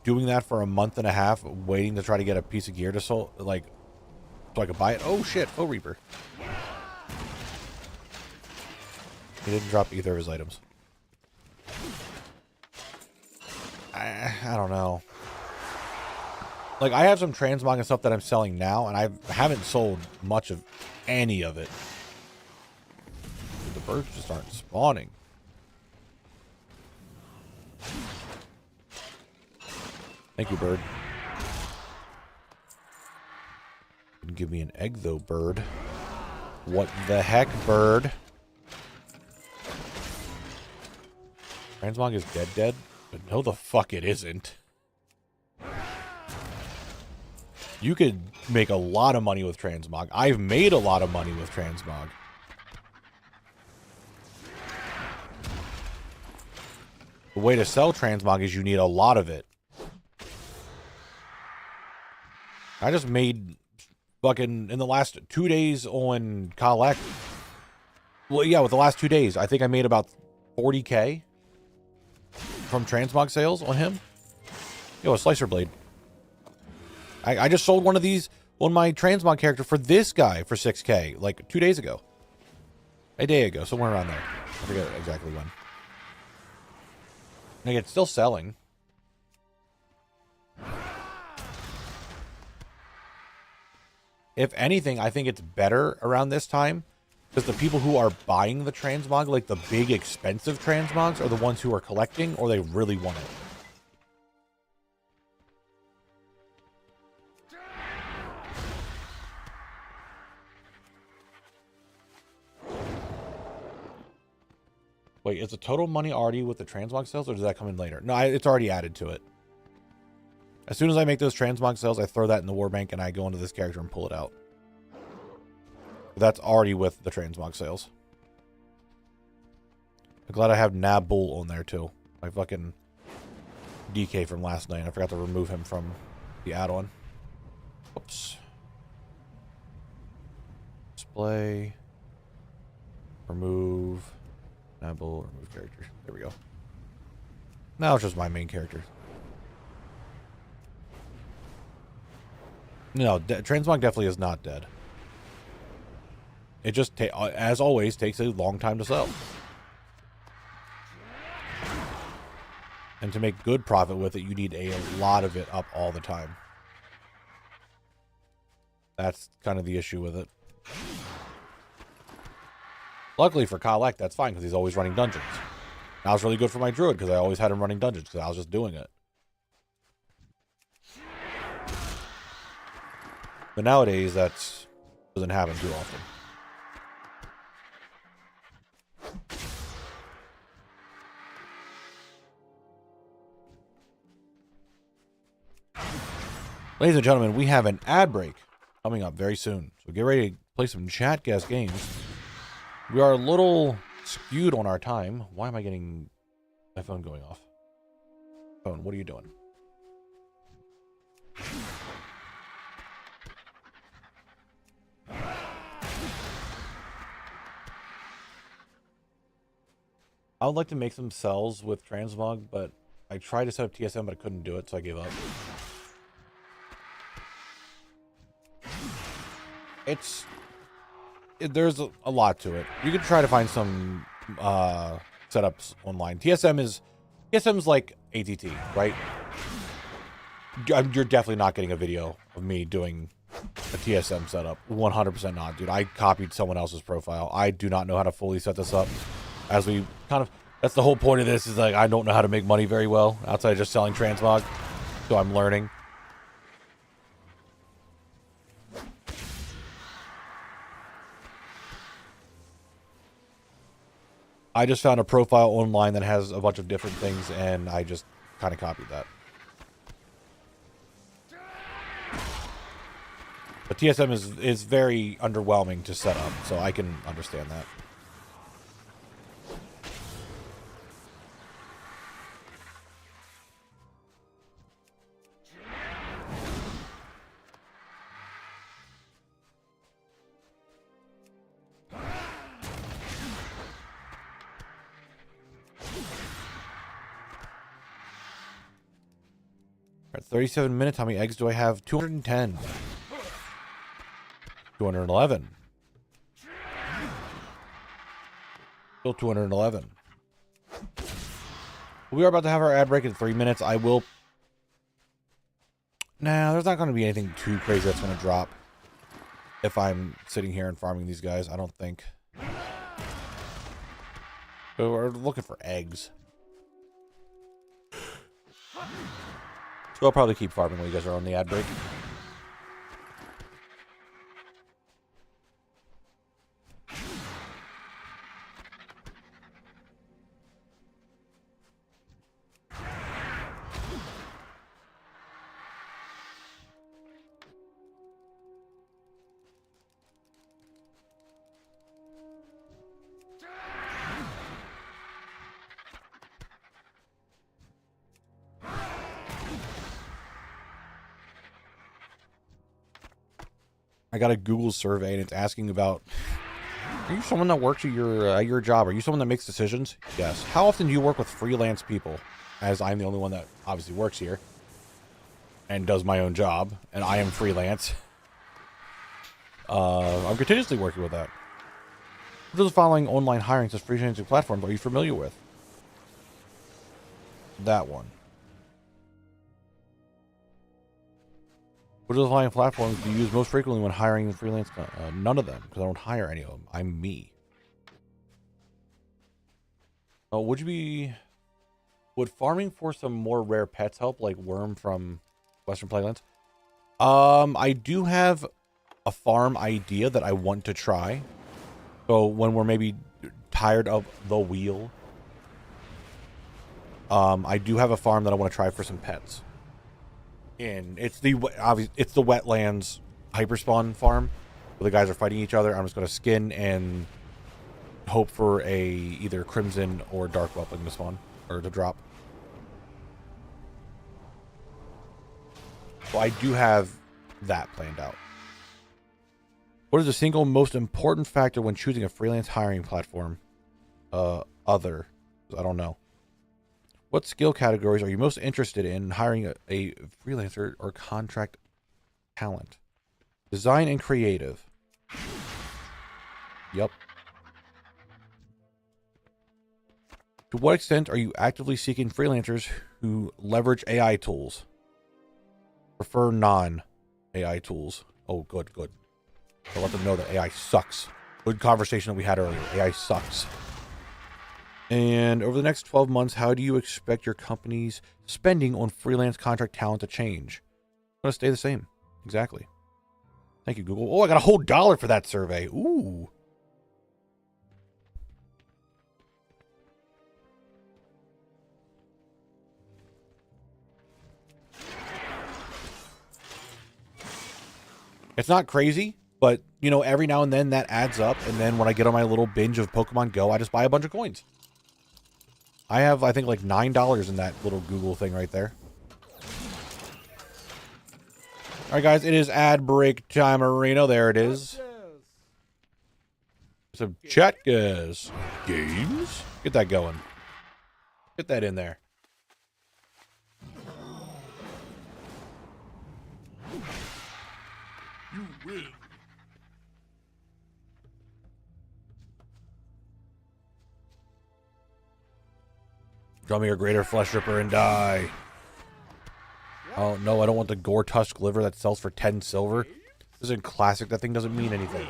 [SPEAKER 1] doing that for a month and a half, waiting to try to get a piece of gear to sell, like, so I could buy it. Oh, shit. Oh, Reaper. He didn't drop either of his items. I don't know. Like, I have some transmog and stuff that I'm selling now, and I haven't sold much of any of it. The birds just aren't spawning. Thank you, bird. Didn't give me an egg, though, bird. What the heck, bird? Transmog is dead? But no, the fuck it isn't. You could make a lot of money with transmog. I've made a lot of money with transmog. The way to sell transmog is you need a lot of it. I just made fucking in the last 2 days on Collect. Well, yeah, with the last 2 days, I think I made about 40K from transmog sales on him. Yo, a slicer blade. I just sold one of these on my transmog character for this guy for 6K, like 2 days ago. A day ago, somewhere around there. I forget exactly when. Like, it's still selling. If anything, I think it's better around this time because the people who are buying the transmog, like the big expensive transmogs, are the ones who are collecting or they really want it. Wait, is the total money already with the transmog sales, or does that come in later? No, it's already added to it. As soon as I make those transmog sales, I throw that in the war bank, and I go into this character and pull it out. That's already with the transmog sales. I'm glad I have Knabble on there, too. My fucking DK from last night. I forgot to remove him from the add-on. Oops. Display. Remove. Knabble, remove character. There we go. Now it's just my main character. No, transmog definitely is not dead. It just, as always, takes a long time to sell. And to make good profit with it, you need a lot of it up all the time. That's kind of the issue with it. Luckily for Collect, that's fine, because he's always running dungeons. That was really good for my druid because I always had him running dungeons because I was just doing it. But nowadays, that doesn't happen too often. Ladies and gentlemen, we have an ad break coming up very soon. So get ready to play some chat guest games. We are a little skewed on our time. Why am I getting my phone going off? Phone, what are you doing? I would like to make some cells with transmog, but I tried to set up TSM, but I couldn't do it, so I gave up. There's a lot to it. You could try to find some setups online. TSM's like ATT, right? You're definitely not getting a video of me doing a TSM setup. 100% not, dude. I copied someone else's profile. I do not know how to fully set this up. As we kind of, that's the whole point of this, is like I don't know how to make money very well outside of just selling transmog. So I'm learning. I just found a profile online that has a bunch of different things, and I just kind of copied that. But TSM is very underwhelming to set up, so I can understand that. At 37 minutes, how many eggs do I have? 210. 211. Still 211. We are about to have our ad break in 3 minutes. I will... Nah, there's not going to be anything too crazy that's going to drop if I'm sitting here and farming these guys. I don't think. But we're looking for eggs. So I'll probably keep farming while you guys are on the ad break. I got a Google survey and it's asking about, are you someone that works at your job? Are you someone that makes decisions? Yes. How often do you work with freelance people? As I'm the only one that obviously works here and does my own job, and I am freelance. I'm continuously working with that. What are the following online hiring as freelancing platforms are you familiar with? That one. What are the following platforms do you use most frequently when hiring freelance? None of them, because I don't hire any of them. I'm me. Would farming for some more rare pets help, like Worm from Western Plaguelands? I do have a farm idea that I want to try. So when we're maybe tired of the wheel, I do have a farm that I want to try for some pets. And it's the wetlands hyperspawn farm where the guys are fighting each other. I'm just going to skin and hope for either crimson or dark weapon to spawn or to drop. So I do have that planned out. What is the single most important factor when choosing a freelance hiring platform? I don't know. What skill categories are you most interested in hiring a freelancer or contract talent? Design and creative. Yep. To what extent are you actively seeking freelancers who leverage AI tools? Prefer non-AI tools. Oh, good. I'll let them know that AI sucks. Good conversation that we had earlier. AI sucks. And over the next 12 months, how do you expect your company's spending on freelance contract talent to change? It's going to stay the same. Exactly. Thank you, Google. Oh, I got a whole $1 for that survey. Ooh. It's not crazy, but, you know, every now and then that adds up. And then when I get on my little binge of Pokemon Go, I just buy a bunch of coins. I have, I think, like $9 in that little Google thing right there. All right, guys, it is ad break time, Marino. There it is. Some chat guys. Games? Get that going. Get that in there.
[SPEAKER 4] You win.
[SPEAKER 1] Draw me a greater flesh ripper and die. Oh, no, I don't want the gore tusk liver that sells for 10 silver. This isn't classic. That thing doesn't mean anything.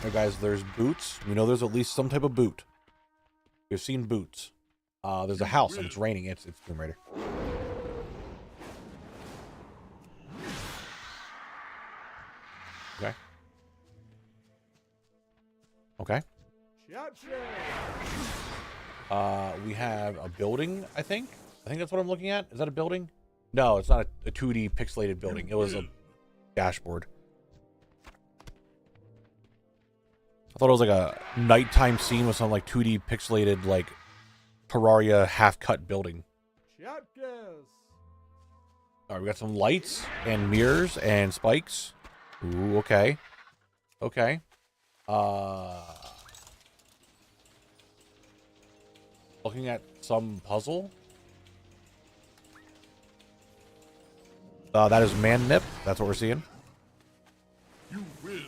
[SPEAKER 1] Hey guys, there's boots. We know there's at least some type of boot. We've seen boots. There's a house and it's raining. It's Tomb Raider. Okay. Okay. We have a building, I think. I think that's what I'm looking at. Is that a building? No, it's not a 2D pixelated building. It was a dashboard. I thought it was like a nighttime scene with some like 2D pixelated like Terraria half-cut building. All right, we got some lights and mirrors and spikes. Ooh, okay. Okay. Looking at some puzzle. That is man nip. That's what we're seeing.
[SPEAKER 4] You win.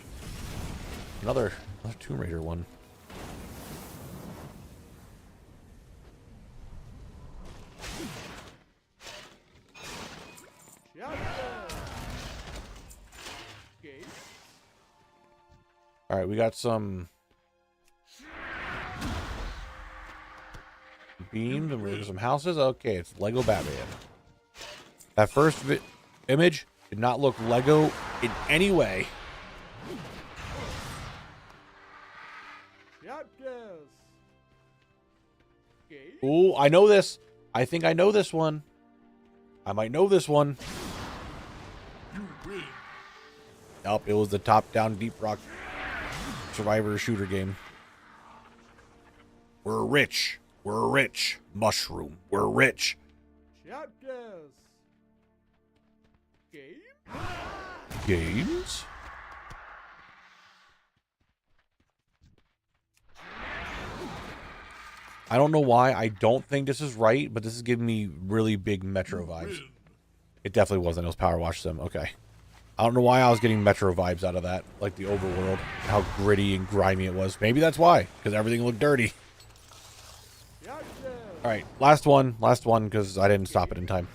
[SPEAKER 1] Another Tomb Raider one. All right, we got some beams and we're some houses. Okay, it's Lego Batman. That first image did not look Lego in any way. Ooh, I know this. I think I know this one. I might know this one.
[SPEAKER 4] You win.
[SPEAKER 1] Nope, it was the top-down Deep Rock Survivor shooter game. We're rich. We're rich. Mushroom. We're rich. Games? I don't know why. I don't think this is right, but this is giving me really big Metro vibes. It definitely wasn't. It was Power Wash Sim. Okay. I don't know why I was getting Metro vibes out of that. Like the overworld. How gritty and grimy it was. Maybe that's why. Because everything looked dirty. Alright. Last one. Last one because I didn't stop it in time.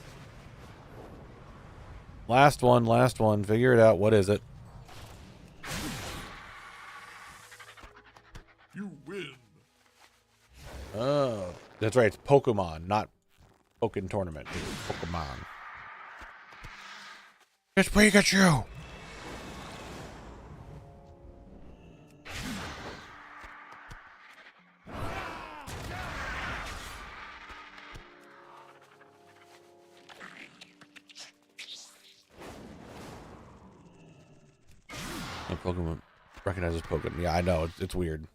[SPEAKER 1] Last one. Last one. Figure it out. What is it?
[SPEAKER 4] You win.
[SPEAKER 1] Oh. That's right. It's Pokemon. Not Pokken Tournament. It's Pokemon. It's Pikachu! Oh, Pokemon recognizes Pokemon. Yeah, I know. It's weird.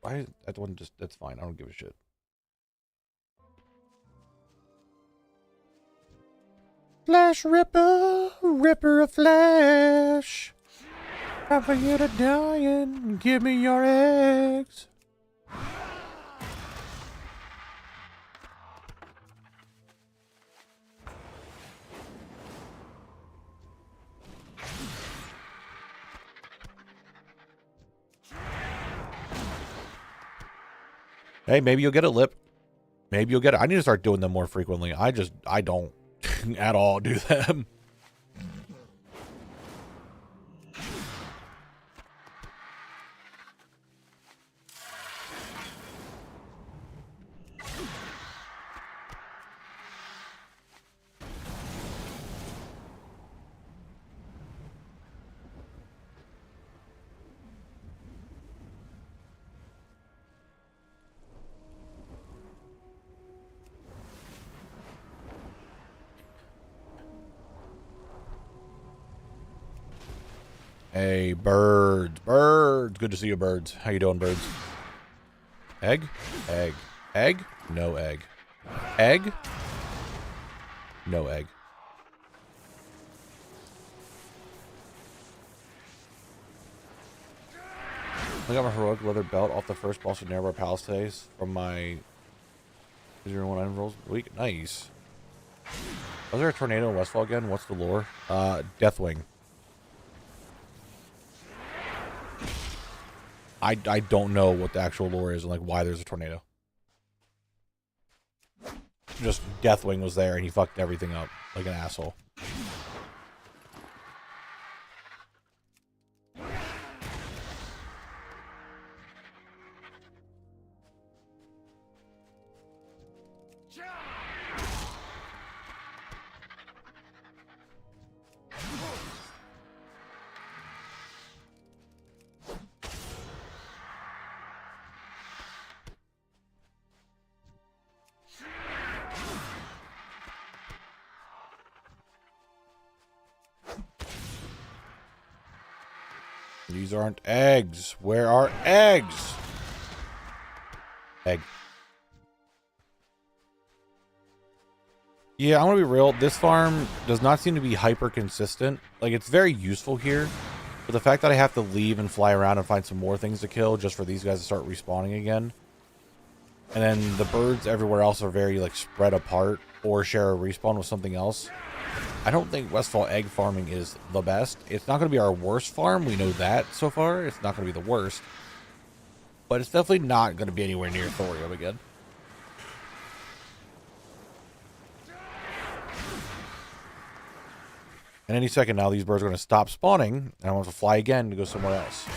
[SPEAKER 1] Why is that one just... That's fine. I don't give a shit. Flash Ripper, Ripper of Flash. Time for you to die and give me your eggs. Hey, maybe you'll get it, Lip. Maybe you'll get it. I need to start doing them more frequently. I don't at all do them. Hey, birds. Birds. Good to see you, birds. How you doing, birds? Egg? Egg. Egg? No egg. Egg? No egg. I got my heroic leather belt off the first boss of Nearby Palace today from my 0-1 rolls a week. Nice. Was there a tornado in Westfall again? What's the lore? Deathwing. I don't know what the actual lore is and like why there's a tornado. Just Deathwing was there and he fucked everything up like an asshole. These aren't eggs. Where are eggs? Egg. Yeah, I'm gonna be real. This farm does not seem to be hyper consistent. Like, it's very useful here, but the fact that I have to leave and fly around and find some more things to kill just for these guys to start respawning again, and then the birds everywhere else are very like spread apart or share a respawn with something else. I don't think Westfall egg farming is the best. It's not going to be our worst farm. We know that so far. It's not going to be the worst. But it's definitely not going to be anywhere near thorium again. And any second now, these birds are going to stop spawning, and I want to fly again to go somewhere else.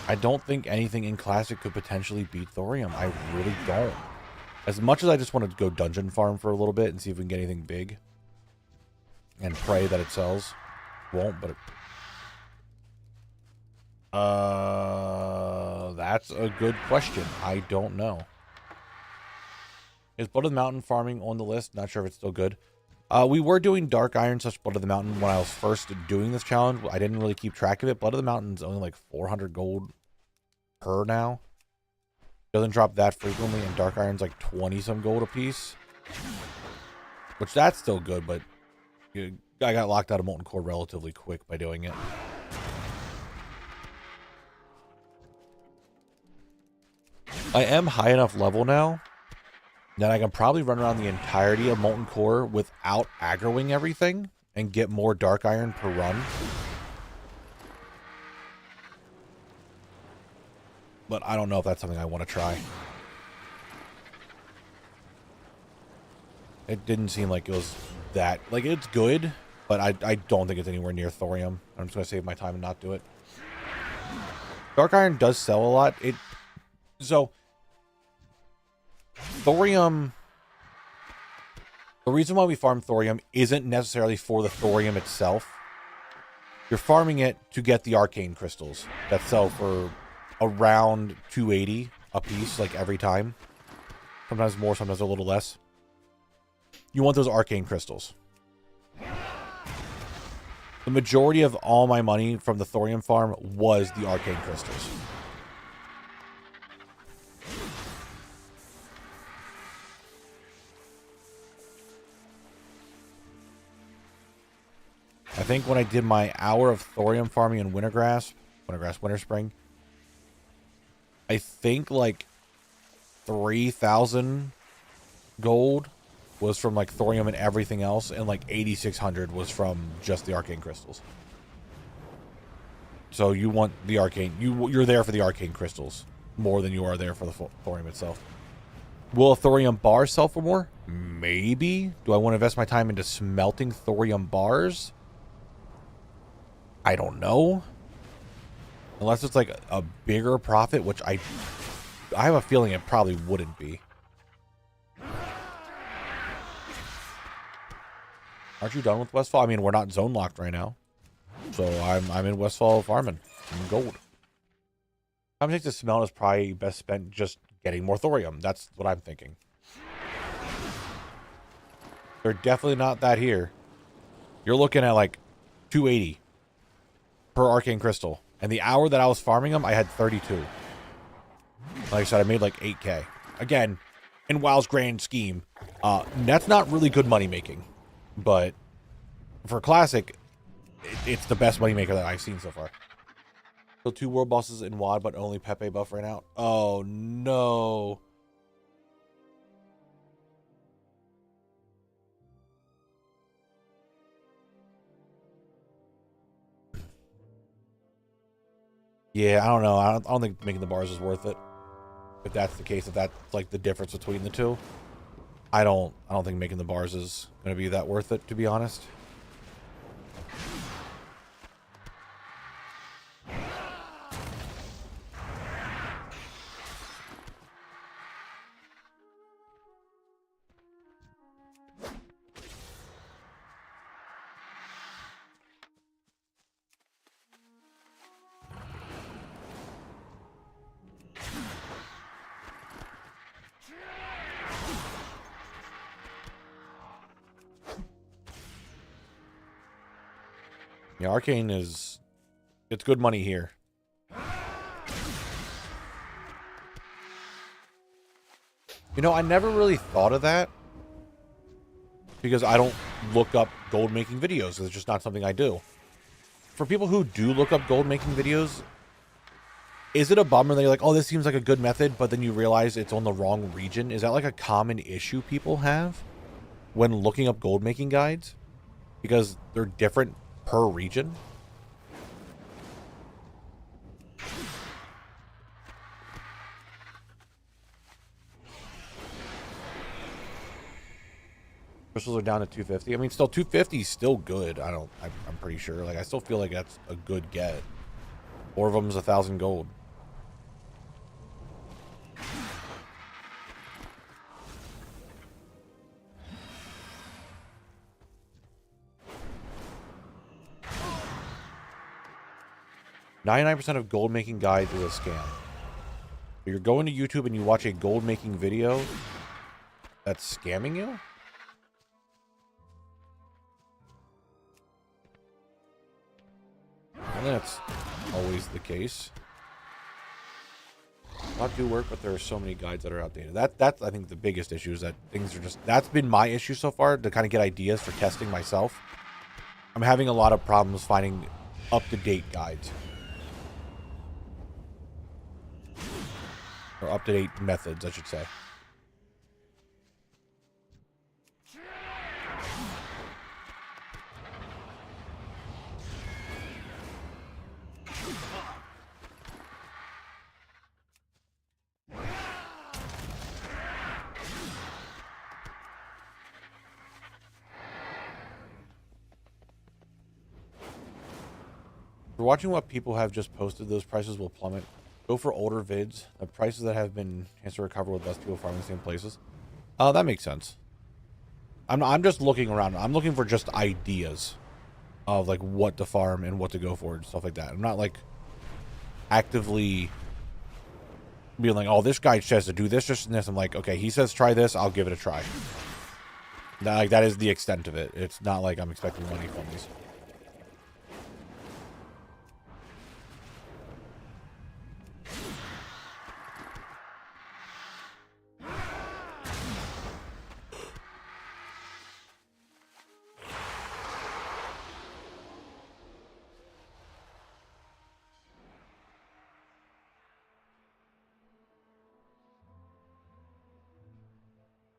[SPEAKER 1] I don't think anything in Classic could potentially beat thorium. I really don't. As much as I just want to go dungeon farm for a little bit and see if we can get anything big. And pray that it sells. Won't, but that's a good question. I don't know. Is Blood of the Mountain farming on the list? Not sure if it's still good. We were doing Dark Iron / Blood of the Mountain when I was first doing this challenge. I didn't really keep track of it. Blood of the Mountain's only like 400 gold per now. Doesn't drop that frequently, and Dark Iron's like 20 some gold a piece. Which that's still good, but I got locked out of Molten Core relatively quick by doing it. I am high enough level now that I can probably run around the entirety of Molten Core without aggroing everything and get more Dark Iron per run. But I don't know if that's something I want to try. It didn't seem like it was that... Like, it's good, but I don't think it's anywhere near thorium. I'm just going to save my time and not do it. Dark Iron does sell a lot. So, thorium... The reason why we farm thorium isn't necessarily for the thorium itself. You're farming it to get the arcane crystals that sell for around 280 a piece, like every time. Sometimes more, sometimes a little less. You want those arcane crystals. The majority of all my money from the thorium farm was the arcane crystals. I think when I did my hour of thorium farming in Winter Spring, I think like 3,000 gold was from like thorium and everything else, and like 8,600 was from just the arcane crystals. So you want the arcane. You're there for the arcane crystals more than you are there for the thorium itself. Will a thorium bar sell for more? Maybe. Do I want to invest my time into smelting thorium bars? I don't know. Unless it's like a bigger profit, which I have a feeling it probably wouldn't be. Aren't you done with Westfall? I mean, we're not zone locked right now. So I'm in Westfall farming. I'm gold. Time it takes to smelt is probably best spent just getting more thorium. That's what I'm thinking. They're definitely not that here. You're looking at like 280 per arcane crystal. And the hour that I was farming them, I had 32. Like I said, I made like 8K. Again, in WoW's grand scheme, that's not really good money making. But for Classic, it's the best money maker that I've seen so far. So 2 world bosses in WoD, but only Pepe buff right now. Oh no. Yeah, I don't know. I don't think making the bars is worth it. If that's the case, if that's like the difference between the two, I don't think making the bars is going to be that worth it, to be honest. Yeah, Arcane it's good money here. You know, I never really thought of that because I don't look up gold making videos. It's just not something I do. For people who do look up gold making videos, is it a bummer that you're like, oh, this seems like a good method, but then you realize it's on the wrong region? Is that like a common issue people have when looking up gold making guides? Because they're different per region? Crystals are down to 250. I mean, still 250 is still good. I'm pretty sure. Like, I still feel like that's a good get. 4 of them's 1,000 gold. %of gold making guides is a scam. You're going to YouTube and you watch a gold making video that's scamming you? I think that's always the case. A lot do work, but there are so many guides that are outdated. That's I think the biggest issue is that things are just, that's been my issue so far, to kind of get ideas for testing myself. I'm having a lot of problems finding up-to-date guides. Or up-to-date methods, I should say. For watching what people have just posted, those prices will plummet. Go for older vids. The prices that have been chance to recover with less people farming the same places. That makes sense. I'm just looking around. I'm looking for just ideas of like what to farm and what to go for and stuff like that. I'm not like actively being like, oh, this guy says to do this, this, and this. I'm like, okay, he says try this, I'll give it a try. That is the extent of it. It's not like I'm expecting money from these.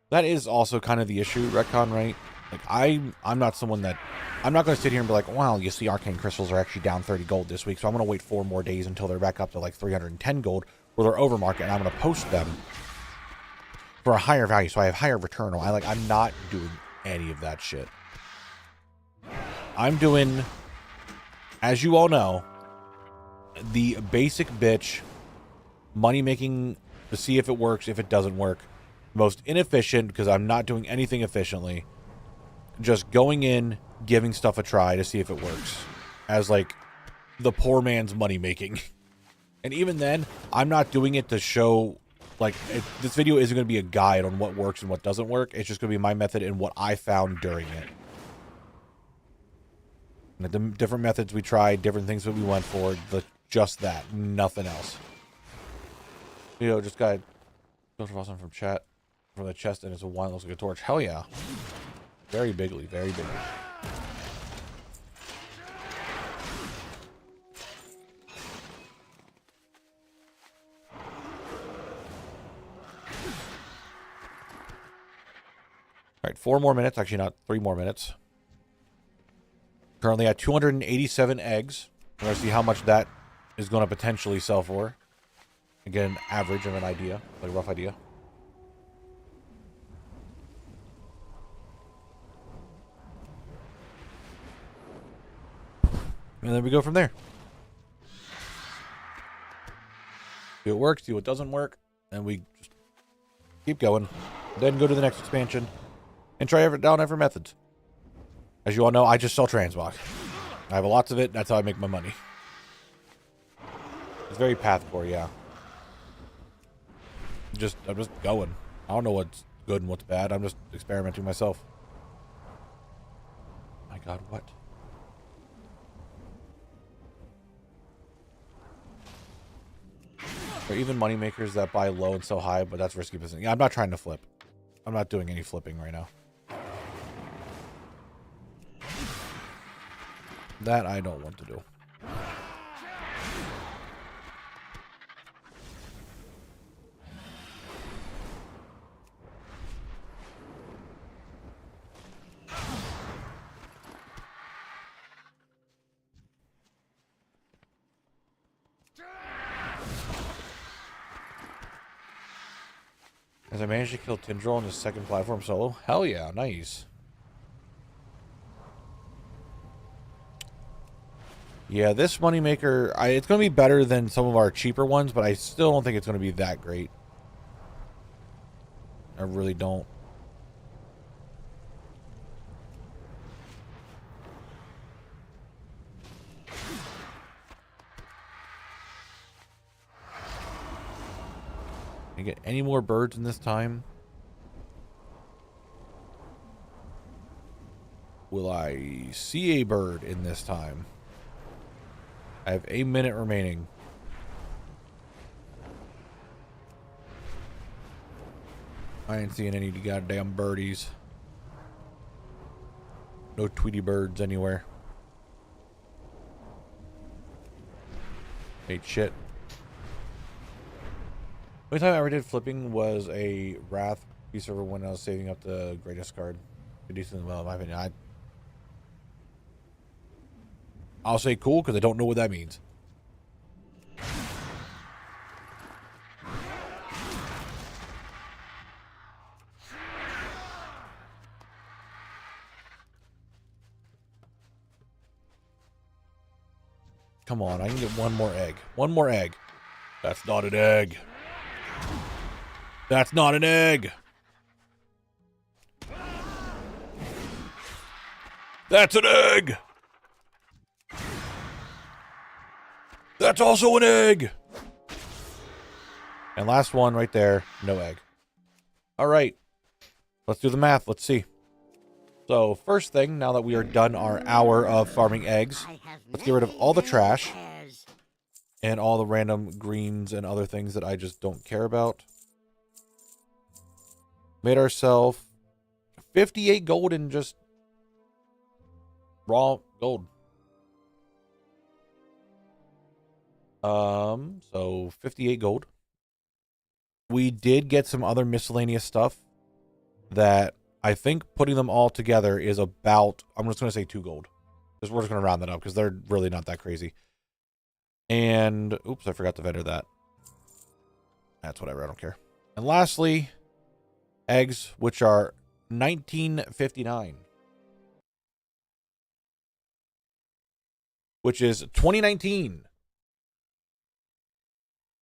[SPEAKER 1] That is also kind of the issue, Retcon, right? Like I'm not someone that I'm not going to sit here and be like, well, you see, arcane crystals are actually down 30 gold this week, so I'm going to wait 4 more days until they're back up to like 310 gold, where they're over market, and I'm going to post them for a higher value, so I have higher return. I'm not doing any of that shit. I'm doing, as you all know, the basic bitch money making to see if it works, if it doesn't work. Most inefficient, because I'm not doing anything efficiently. Just going in, giving stuff a try to see if it works. As like the poor man's money making. And even then, I'm not doing it to show, like, this video isn't going to be a guide on what works and what doesn't work. It's just going to be my method and what I found during it. And the different methods we tried, different things that we went for, just that, nothing else. You know, just got awesome from chat, from the chest, and it's a one that looks like a torch. Hell yeah. Very bigly, very bigly. Alright, 4 more minutes. Actually, not 3 more minutes. Currently at 287 eggs. We're going to see how much that is going to potentially sell for. Again, average of an idea, like a rough idea. And then we go from there. See what works, see what doesn't work, and we just keep going. Then go to the next expansion and try different methods. As you all know, I just sell transmog. I have lots of it. That's how I make my money. It's very pathcore, yeah. I'm just going. I don't know what's good and what's bad. I'm just experimenting myself. My God, what? There are even money makers that buy low and sell high, but that's risky business. Yeah, I'm not trying to flip. I'm not doing any flipping right now. That I don't want to do. As I managed to kill Tindril on the second platform solo? Hell yeah, nice. Yeah, this moneymaker, it's going to be better than some of our cheaper ones, but I still don't think it's going to be that great. I really don't. Can I get any more birds in this time? Will I see a bird in this time? I have 1 minute remaining. I ain't seeing any goddamn birdies. No Tweety birds anywhere. Hey, shit. The only time I ever did flipping was a Wrath piece server when I was saving up the greatest card. Decent, well, in my opinion. I'll say cool because I don't know what that means. Come on, I can get one more egg. One more egg. That's not an egg. That's not an egg. That's an egg. That's also an egg. And last one right there, no egg. All right. Let's do the math. Let's see. So first thing, now that we are done our hour of farming eggs, let's get rid of all the trash and all the random greens and other things that I just don't care about. Made ourselves 58 gold in just raw gold. So 58 gold. We did get some other miscellaneous stuff that I think putting them all together is about, I'm just going to say 2 gold. We're just going to round that up because they're really not that crazy. And, oops, I forgot to vendor that. That's whatever, I don't care. And lastly, eggs, which are 1959. Which is 2019.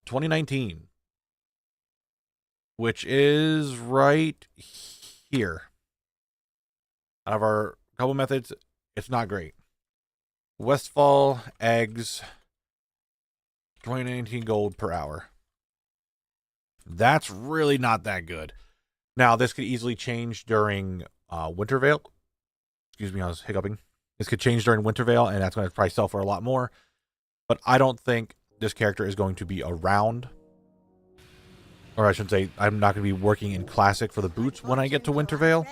[SPEAKER 1] 2019. Which is right here. Out of our couple methods, it's not great. Westfall eggs, 2019 gold per hour. That's really not that good. Now, this could easily change during Wintervale. Excuse me, I was hiccuping. This could change during Wintervale, and that's going to probably sell for a lot more. But I don't think this character is going to be around. Or I should say, I'm not going to be working in Classic for the boots when I get to Wintervale.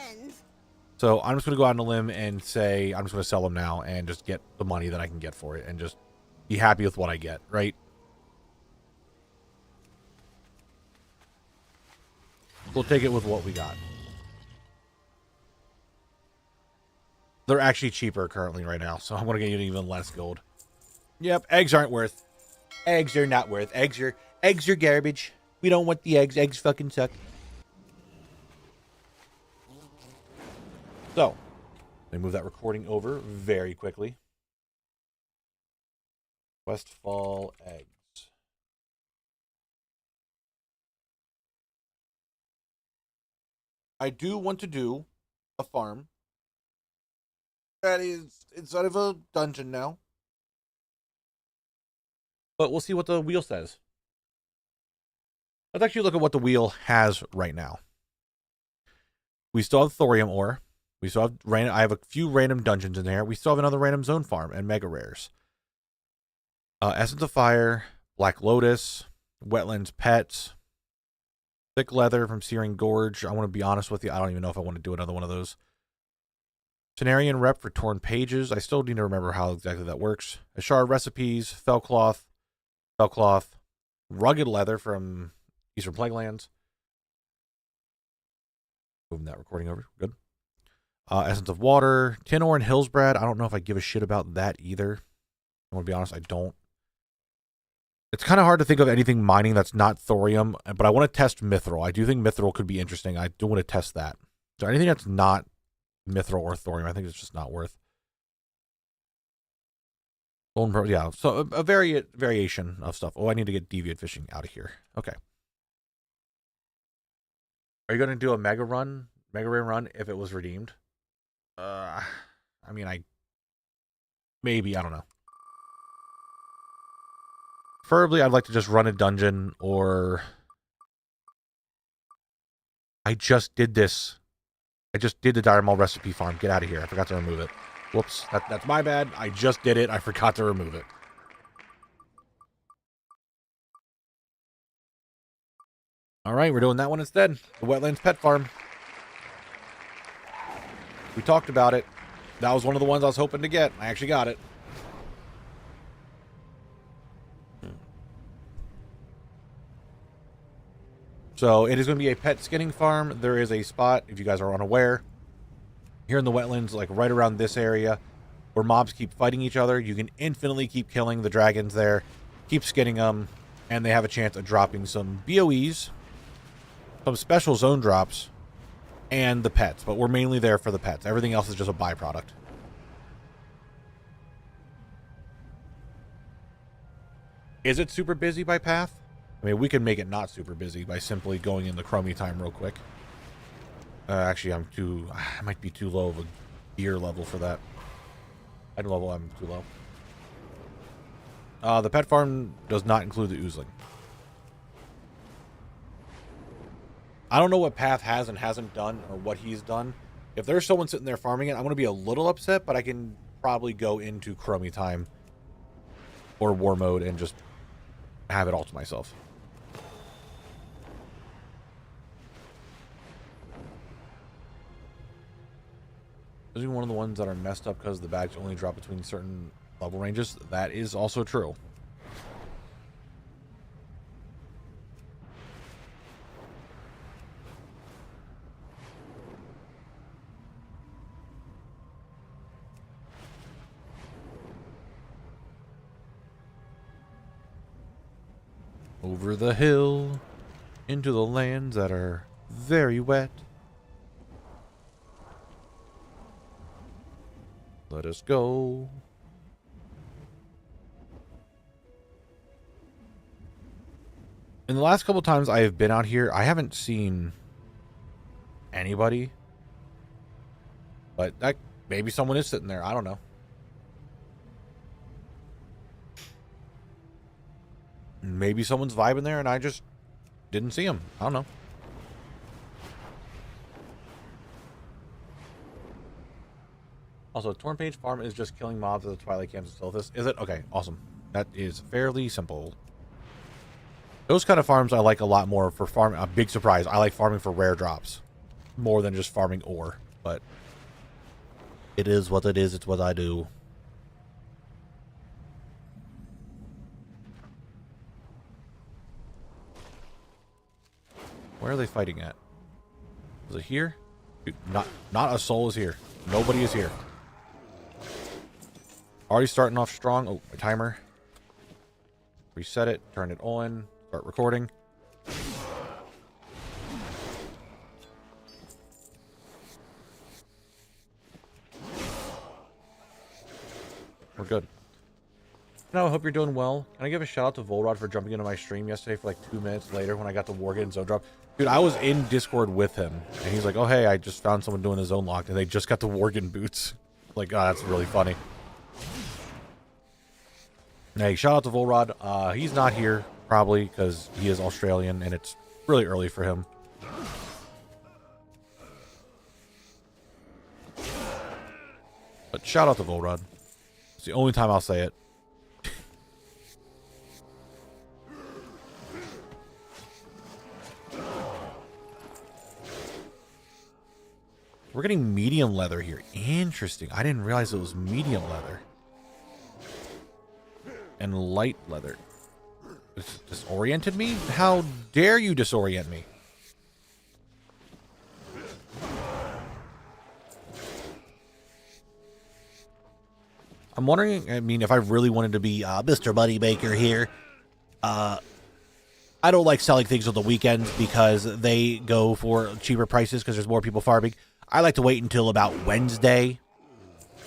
[SPEAKER 1] So I'm just going to go out on a limb and say I'm just going to sell them now and just get the money that I can get for it and just be happy with what I get, right? We'll take it with what we got. They're actually cheaper currently right now, so I'm going to get you even less gold. Yep, eggs aren't worth. Eggs are not worth. Eggs are garbage. We don't want the eggs. Eggs fucking suck. So, let me move that recording over very quickly. Westfall eggs. I do want to do a farm that is inside of a dungeon now. But we'll see what the wheel says. Let's actually look at what the wheel has right now. We still have thorium ore. We still have random. I have a few random dungeons in there. We still have another random zone farm and mega rares. Essence of Fire, Black Lotus, Wetlands Pets, Thick Leather from Searing Gorge. I want to be honest with you. I don't even know if I want to do another one of those. Cenarian Rep for Torn Pages. I still need to remember how exactly that works. Ashara Recipes, Fellcloth, Rugged Leather from Eastern Plaguelands. Moving that recording over. Good. Essence of Water, Tin Ore and Hillsbrad. I don't know if I give a shit about that either. I want to be honest, I don't. It's kind of hard to think of anything mining that's not thorium, but I want to test mithril. I do think mithril could be interesting. I do want to test that. So anything that's not mithril or thorium, I think it's just not worth. Yeah, so a variation of stuff. Oh, I need to get deviant fishing out of here. Okay. Are you going to do a mega run if it was redeemed? I mean, maybe, I don't know. Preferably, I'd like to just run a dungeon, or I just did this. I just did the Dire Maul recipe farm. Get out of here. I forgot to remove it. Whoops. That's my bad. I just did it. I forgot to remove it. All right, we're doing that one instead. The Wetlands Pet Farm. We talked about it. That was one of the ones I was hoping to get. I actually got it. So it is going to be a pet skinning farm. There is a spot, if you guys are unaware, here in the wetlands, like right around this area, where mobs keep fighting each other. You can infinitely keep killing the dragons there, keep skinning them, and they have a chance of dropping some BOEs, some special zone drops, and the pets. But we're mainly there for the pets. Everything else is just a byproduct. Is it super busy by path? I mean, we can make it not super busy by simply going in the Chromie time real quick. Actually, I might be too low of a gear level for that. I don't level, I'm too low. The pet farm does not include the oozling. I don't know what Path has and hasn't done, or what he's done. If there's someone sitting there farming it, I'm going to be a little upset, but I can probably go into Chromie time or war mode and just have it all to myself. Is one of the ones that are messed up because the bags only drop between certain level ranges? That is also true. Over the hill, into the lands that are very wet. Let us go. In the last couple times I have been out here, I haven't seen anybody. But that maybe someone is sitting there. I don't know. Maybe someone's vibing there and I just didn't see him. I don't know. Also, Torn Page Farm is just killing mobs at the Twilight Camps of Silithus. Is it? Okay, awesome. That is fairly simple. Those kind of farms I like a lot more for farming. A big surprise. I like farming for rare drops more than just farming ore. But it is what it is. It's what I do. Where are they fighting at? Is it here? Dude, not a soul is here. Nobody is here. Already starting off strong. Oh, my timer. Reset it. Turn it on. Start recording. We're good. No, I hope you're doing well. Can I give a shout out to Volrod for jumping into my stream yesterday for like 2 minutes later when I got the Wargate Zone Drop? Dude, I was in Discord with him, and he's like, oh, hey, I just found someone doing the Zone Lock, and they just got the Worgen boots. Like, oh, that's really funny. Hey, shout out to Volrod. He's not here, probably, because he is Australian, and it's really early for him. But shout out to Volrod. It's the only time I'll say it. We're getting medium leather here. Interesting. I didn't realize it was medium leather. And light leather. This disoriented me? How dare you disorient me? I'm wondering, I mean, if I really wanted to be Mr. Moneymaker here, I don't like selling things on the weekends because they go for cheaper prices because there's more people farming. I like to wait until about Wednesday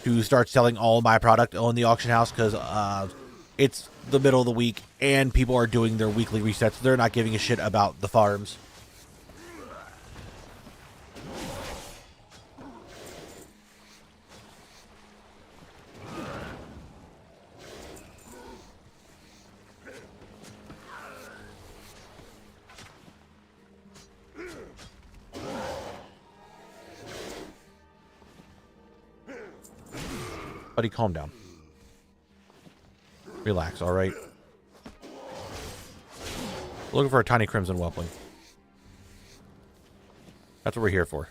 [SPEAKER 1] to start selling all my product on the auction house because it's the middle of the week and people are doing their weekly resets. They're not giving a shit about the farms. Buddy, calm down. Relax, alright? Looking for a tiny crimson whelpling. That's what we're here for.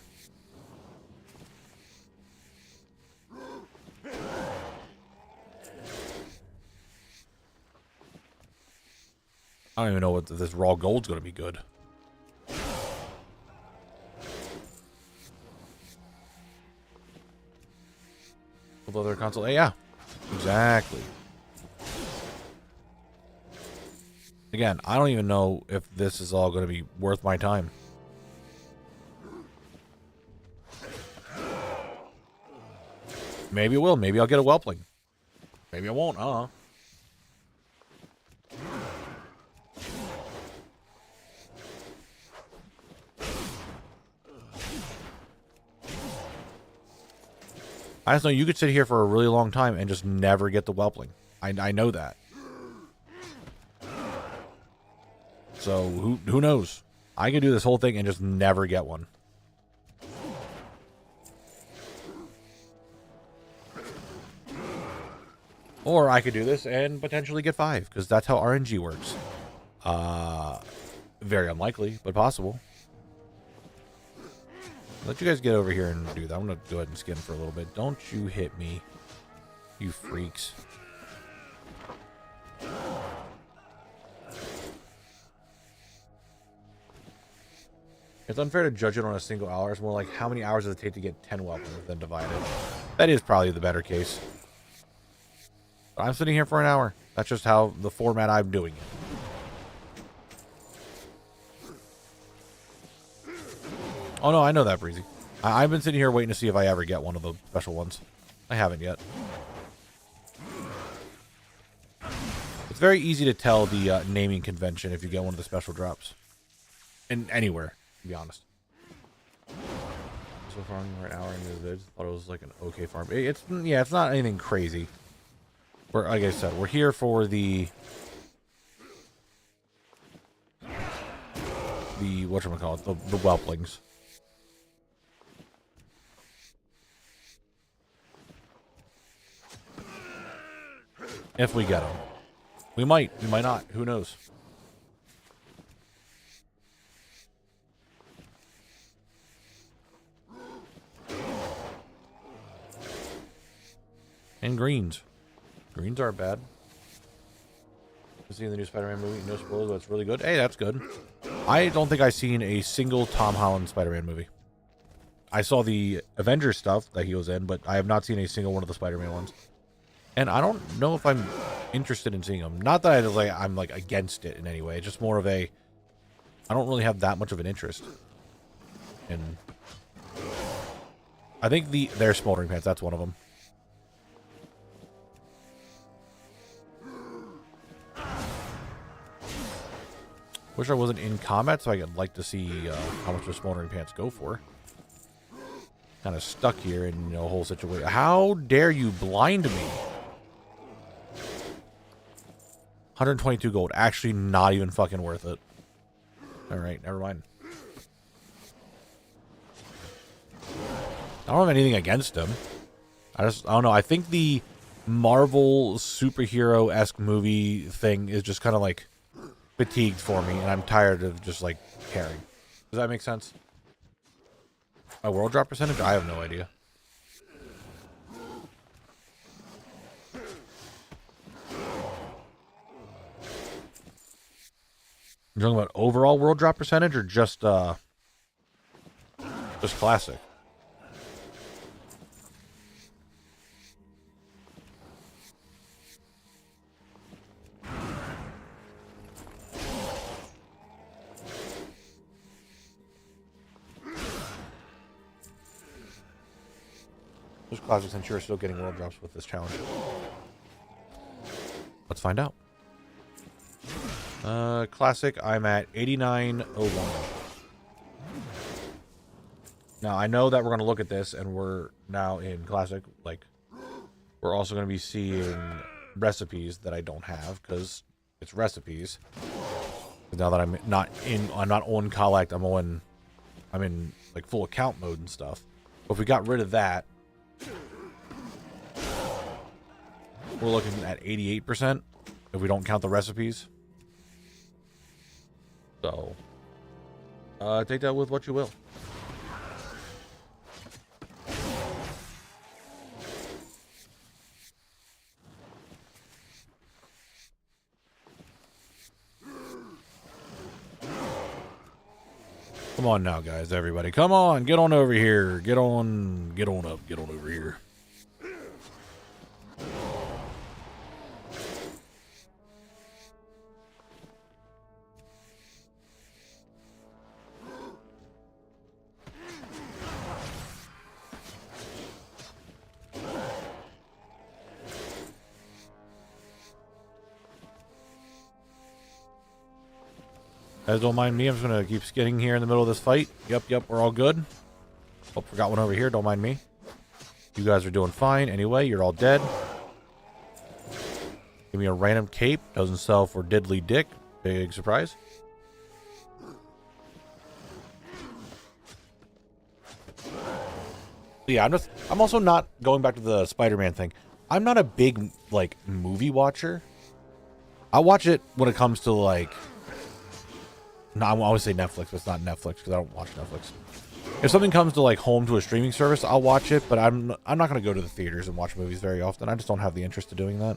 [SPEAKER 1] I don't even know what this raw gold's going to be good. Other console. Yeah, exactly. Again, I don't even know if this is all going to be worth my time. Maybe it will. Maybe I'll get a whelpling. Maybe I won't. I don't know. I just know you could sit here for a really long time and just never get the whelpling. I know that. So who knows? I could do this whole thing and just never get one. Or I could do this and potentially get 5, because that's how RNG works. Very unlikely, but possible. Let you guys get over here and do that. I'm going to go ahead and skin for a little bit. Don't you hit me, you freaks. It's unfair to judge it on a single hour. It's more like how many hours does it take to get 10 weapons, then divide it. That is probably the better case. But I'm sitting here for an hour. That's just how the format I'm doing it. Oh, no, I know that, Breezy. I've been sitting here waiting to see if I ever get one of the special ones. I haven't yet. It's very easy to tell the naming convention if you get one of the special drops. In anywhere, to be honest. So far, we're an hour into the vid. Thought it was like an okay farm. It's not anything crazy. Like I said, we're here for the whatchamacallit, the whelplings. If we get them. We might not. Who knows? And greens. Greens aren't bad. Seeing the new Spider-Man movie, no spoilers, but it's really good. Hey, that's good. I don't think I've seen a single Tom Holland Spider-Man movie. I saw the Avengers stuff that he was in, but I have not seen a single one of the Spider-Man ones. And I don't know if I'm interested in seeing them. Not that I'm like against it in any way. It's just more of a, I don't really have that much of an interest. And I think their Smoldering Pants, that's one of them. Wish I wasn't in combat so I could like to see how much the Smoldering Pants go for. Kind of stuck here in a whole situation. How dare you blind me? 122 gold. Actually not even fucking worth it. Alright, never mind. I don't have anything against him. I don't know. I think the Marvel superhero-esque movie thing is just kind of like fatigued for me, and I'm tired of just like caring. Does that make sense? My world drop percentage? I have no idea. You're talking about overall world drop percentage or just classic? Just classic since you're still getting world drops with this challenge. Let's find out. Classic, I'm at 8901. Now, I know that we're going to look at this, and we're now in Classic. Like, we're also going to be seeing recipes that I don't have, because it's recipes. Now that I'm not on Collect, I'm in, like, full account mode and stuff. But if we got rid of that, we're looking at 88%, if we don't count the recipes. So, take that with what you will. Come on now, guys, everybody. Come on, get on over here. Get on up, get on over here. Guys, don't mind me. I'm just going to keep skidding here in the middle of this fight. Yep, we're all good. Oh, forgot one over here. Don't mind me. You guys are doing fine. Anyway, you're all dead. Give me a random cape. Doesn't sell for diddly dick. Big surprise. Yeah, I'm also not going back to the Spider-Man thing. I'm not a big, like, movie watcher. I watch it when it comes to, like, no, I always say Netflix, but it's not Netflix because I don't watch Netflix. If something comes to like home to a streaming service, I'll watch it, but I'm not going to go to the theaters and watch movies very often. I just don't have the interest in doing that.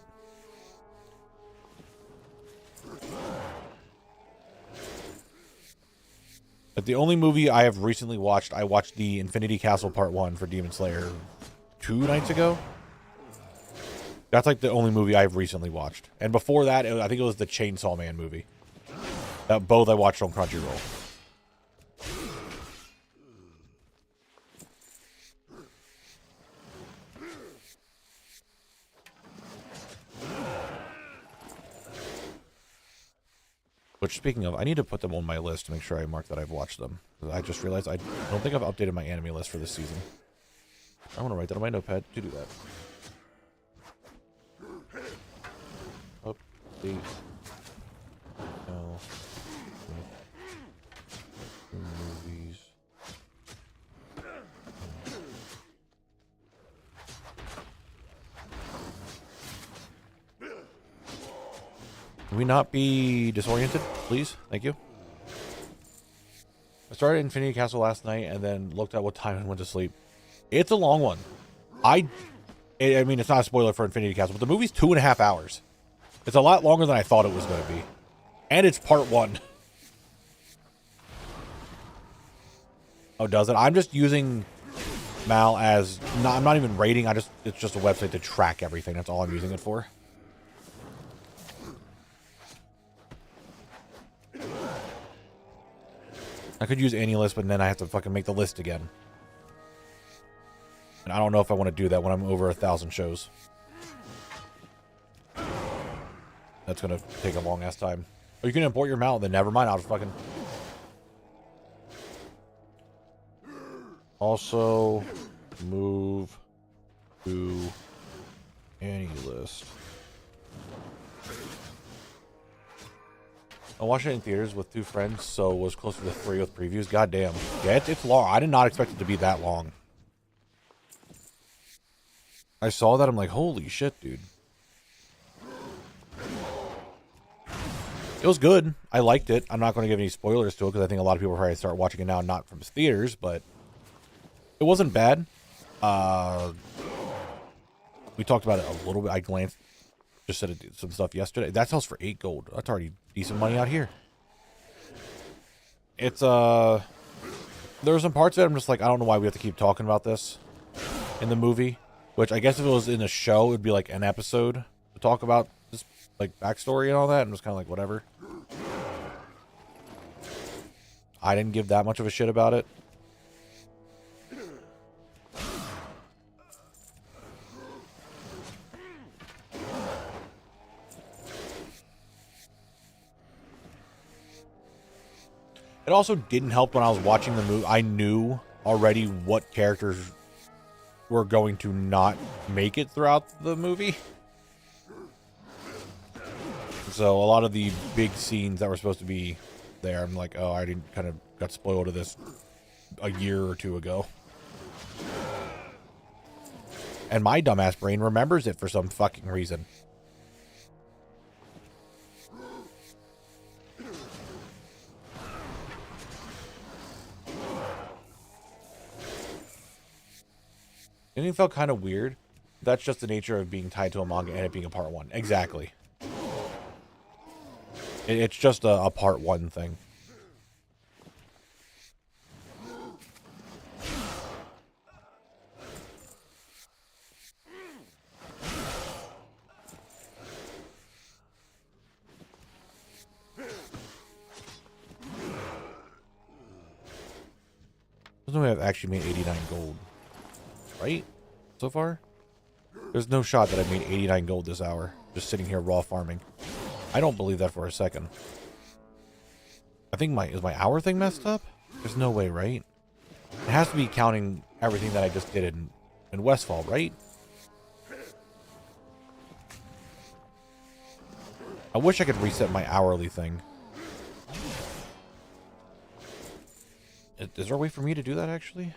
[SPEAKER 1] But the only movie I have recently watched, I watched the Infinity Castle Part 1 for Demon Slayer 2 nights ago. That's like the only movie I've recently watched. And before that, I think it was the Chainsaw Man movie. Both I watched on Crunchyroll. Which, speaking of, I need to put them on my list to make sure I mark that I've watched them. I just realized I don't think I've updated my anime list for this season. I want to write that on my notepad to do that. Update. No. Movies. Can we not be disoriented, please? Thank you. I started Infinity Castle last night and then looked at what time and went to sleep. It's a long one. I mean, it's not a spoiler for Infinity Castle, but the movie's 2.5 hours. It's a lot longer than I thought it was going to be. And it's part 1. Oh, does it? I'm just using Mal as... I'm not even rating. It's just a website to track everything. That's all I'm using it for. I could use any list, but then I have to fucking make the list again. And I don't know if I want to do that when I'm over 1,000 shows. That's going to take a long-ass time. Or you can import your mount, then never mind. I'll just fucking... Also, move to any list. I watched it in theaters with 2 friends, so it was closer to 3 with previews. God damn. Yeah, it's long. I did not expect it to be that long. I saw that, I'm like, holy shit, dude. It was good. I liked it. I'm not going to give any spoilers to it, because I think a lot of people probably start watching it now, not from theaters, but it wasn't bad. We talked about it a little bit. I glanced, just said some stuff yesterday. That sells for 8 gold. That's already decent money out here. It's, there were some parts of it I'm just like, I don't know why we have to keep talking about this in the movie. Which, I guess if it was in a show, it would be like an episode to talk about this, like, backstory and all that. I'm just kind of like, whatever. I didn't give that much of a shit about it. It also didn't help when I was watching the movie. I knew already what characters were going to not make it throughout the movie. So a lot of the big scenes that were supposed to be there, I'm like, oh, I didn't kind of got spoiled of this a year or 2 ago. And my dumbass brain remembers it for some fucking reason. And it felt kind of weird. That's just the nature of being tied to a manga and it being a part 1. Exactly. It's just a part 1 thing. There's no way I've actually made 89 gold. Right? So far? There's no shot that I made 89 gold this hour. Just sitting here raw farming. I don't believe that for a second. I think is my hour thing messed up? There's no way, right? It has to be counting everything that I just did in Westfall, right? I wish I could reset my hourly thing. Is there a way for me to do that, actually?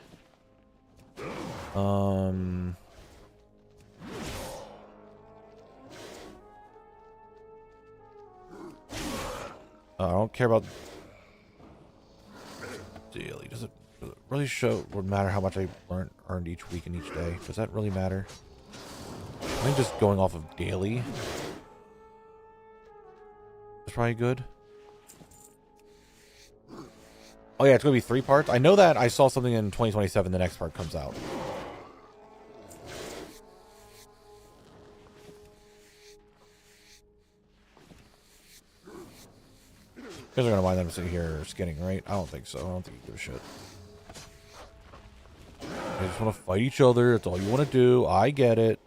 [SPEAKER 1] I don't care about daily. Does it really would matter how much I earned each week and each day? Does that really matter? I think just going off of daily is probably good. Oh yeah, it's going to be 3 parts. I know that I saw something in 2027 the next part comes out. You guys are going to mind them sitting here skinning, right? I don't think so. I don't think you give a shit. They just want to fight each other. That's all you want to do. I get it.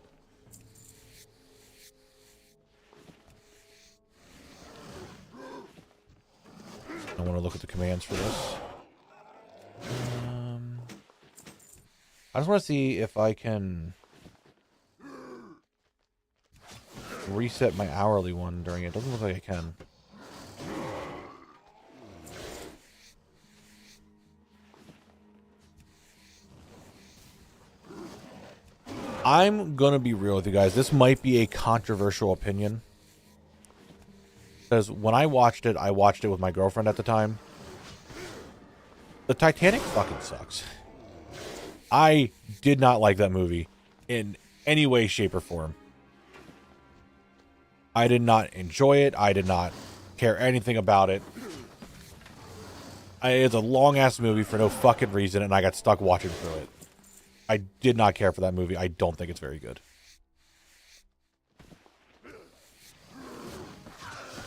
[SPEAKER 1] I want to look at the commands for this. I just want to see if I can reset my hourly one during it. Doesn't look like I can. I'm going to be real with you guys. This might be a controversial opinion. Because when I watched it with my girlfriend at the time. The Titanic fucking sucks. I did not like that movie in any way, shape, or form. I did not enjoy it. I did not care anything about it. It's a long-ass movie for no fucking reason, and I got stuck watching through it. I did not care for that movie. I don't think it's very good.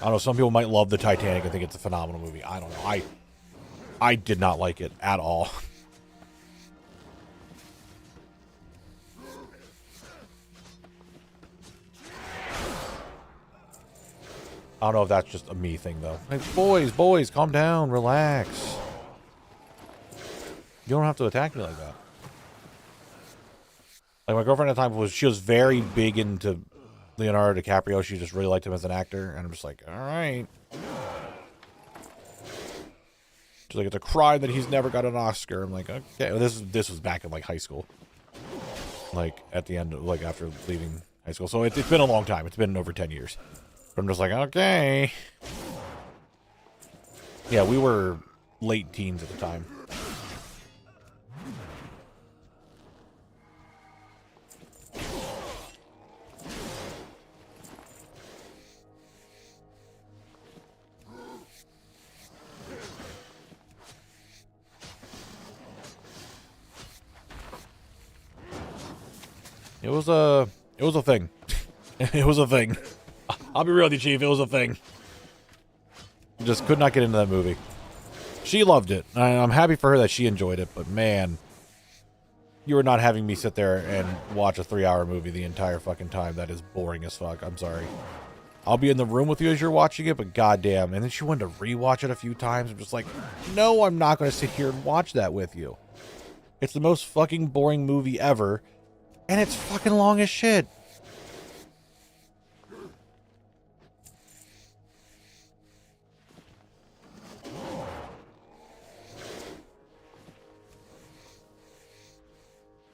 [SPEAKER 1] I don't know. Some people might love the Titanic and think it's a phenomenal movie. I don't know. I did not like it at all. I don't know if that's just a me thing, though. Like, boys, calm down, relax. You don't have to attack me like that. Like, my girlfriend at the time she was very big into Leonardo DiCaprio. She just really liked him as an actor, and I'm just like, all right. She's like, it's a crime that he's never got an Oscar. I'm like, okay. Well, this was back in like high school, like at the end of, like after leaving high school. So it's been a long time. It's been over 10 years. But I'm just like, okay. Yeah, we were late teens at the time. It was a thing. It was a thing. I'll be real with you, Chief. It was a thing. Just could not get into that movie. She loved it. I'm happy for her that she enjoyed it, but man, you are not having me sit there and watch a 3-hour movie the entire fucking time. That is boring as fuck. I'm sorry. I'll be in the room with you as you're watching it, but goddamn. And then she wanted to rewatch it a few times. I'm just like, no, I'm not going to sit here and watch that with you. It's the most fucking boring movie ever, and it's fucking long as shit.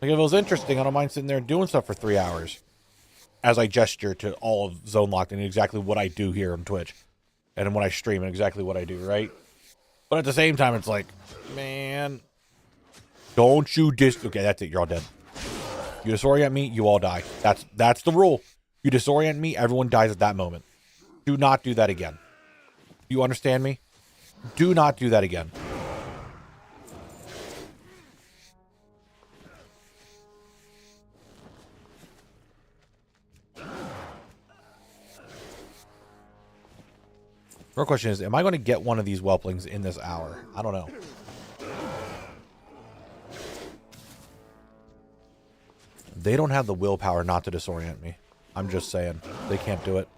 [SPEAKER 1] Like, if it was interesting, I don't mind sitting there and doing stuff for 3 hours as I gesture to all of Zone Locked and exactly what I do here on Twitch and when I stream and exactly what I do, right? But at the same time, it's like, man, don't you okay, that's it. You're all dead. You disorient me, you all die. That's the rule. You disorient me, everyone dies at that moment. Do not do that again. You understand me? Do not do that again. Real question is, am I going to get one of these whelplings in this hour? I don't know. They don't have the willpower not to disorient me. I'm just saying. They can't do it.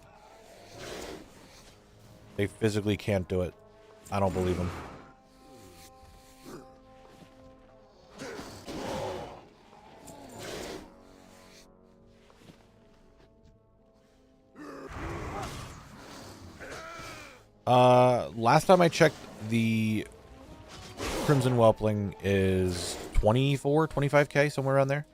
[SPEAKER 1] They physically can't do it. I don't believe them. Last time I checked, the Crimson Whelpling is 24, 25k, somewhere around there.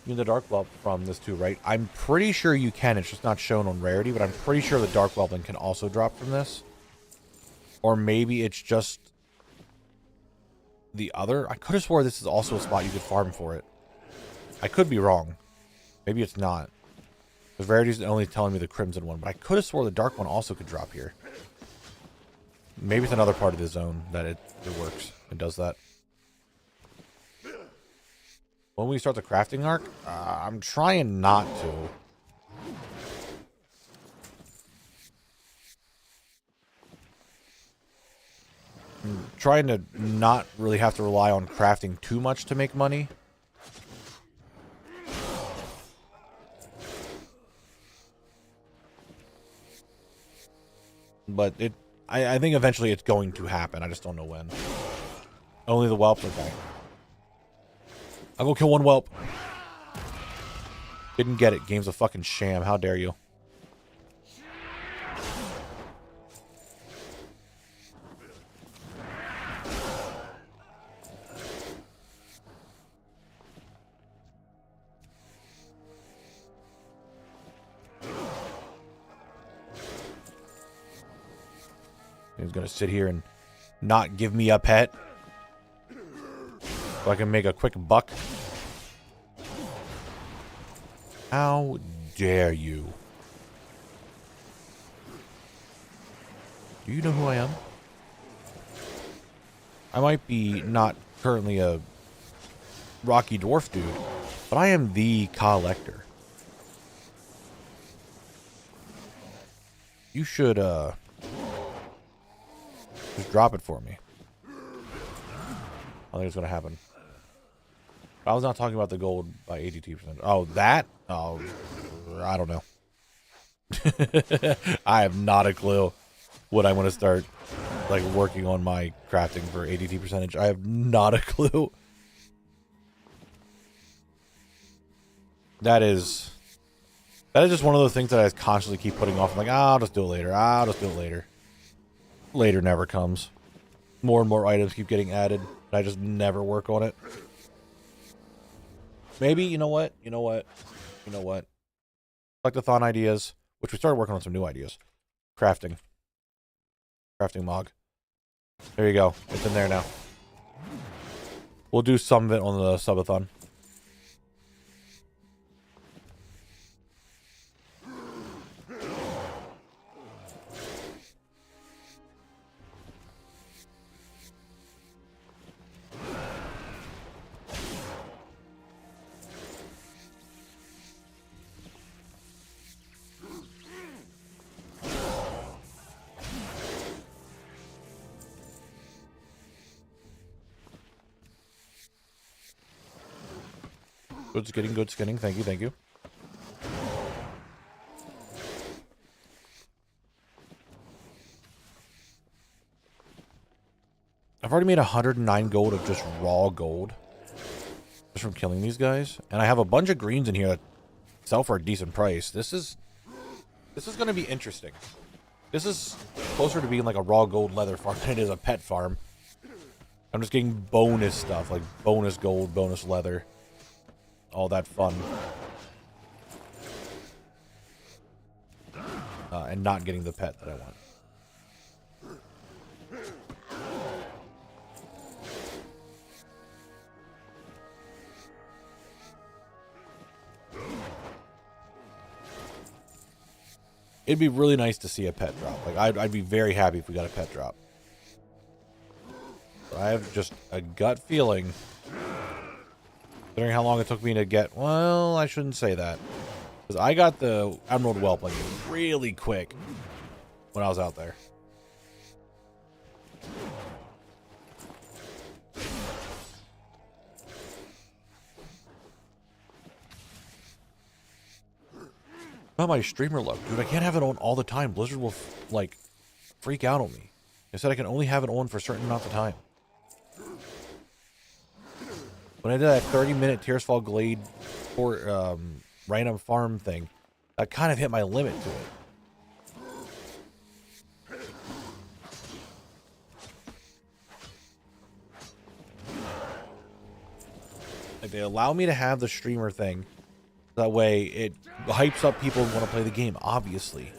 [SPEAKER 1] The Dark Whelp from this too, right? I'm pretty sure you can. It's just not shown on rarity, but I'm pretty sure the Dark Whelpling can also drop from this. Or maybe it's just the other. I could have swore this is also a spot you could farm for it. I could be wrong. Maybe it's not. The rarity's only telling me the Crimson one, but I could have swore the Dark one also could drop here. Maybe it's another part of the zone that it works. It does that. When we start the crafting arc, I'm trying not to. I'm trying to not really have to rely on crafting too much to make money. But I think eventually it's going to happen. I just don't know when. Only the whelps? Okay. I'll go kill one whelp. Didn't get it. Game's a fucking sham. How dare you? He's gonna sit here and not give me a pet so I can make a quick buck. How dare you? Do you know who I am? I might be not currently a Rocky Dwarf dude, but I am the collector. You should, just drop it for me. I think it's going to happen. I was not talking about the gold by 82%. Oh, that? Oh, I don't know. I have not a clue what I'm going to start, like, working on my crafting for ADT percentage. I have not a clue. That is just one of those things that I constantly keep putting off. I'm like, I'll just do it later. I'll just do it later. Later never comes. More and more items keep getting added. I just never work on it. Maybe, you know what? Collectathon ideas, which we started working on some new ideas. Crafting mog. There you go. It's in there now. We'll do some of it on the subathon. Good skinning. Thank you. I've already made 109 gold of just raw gold. Just from killing these guys. And I have a bunch of greens in here that sell for a decent price. This is going to be interesting. This is closer to being like a raw gold leather farm than it is a pet farm. I'm just getting bonus stuff, like bonus gold, bonus leather. All that fun. And not getting the pet that I want. It'd be really nice to see a pet drop. Like, I'd be very happy if we got a pet drop. But I have just a gut feeling... Considering how long it took me to get... Well, I shouldn't say that. Because I got the Emerald Whelp like really quick when I was out there. Not my streamer luck, dude. I can't have it on all the time. Blizzard will, like, freak out on me. They said I can only have it on for certain amounts of time. When I did that 30-minute Tearsfall Glade for random farm thing, I kind of hit my limit to it. Like, they allow me to have the streamer thing. That way, it hypes up people who want to play the game, obviously.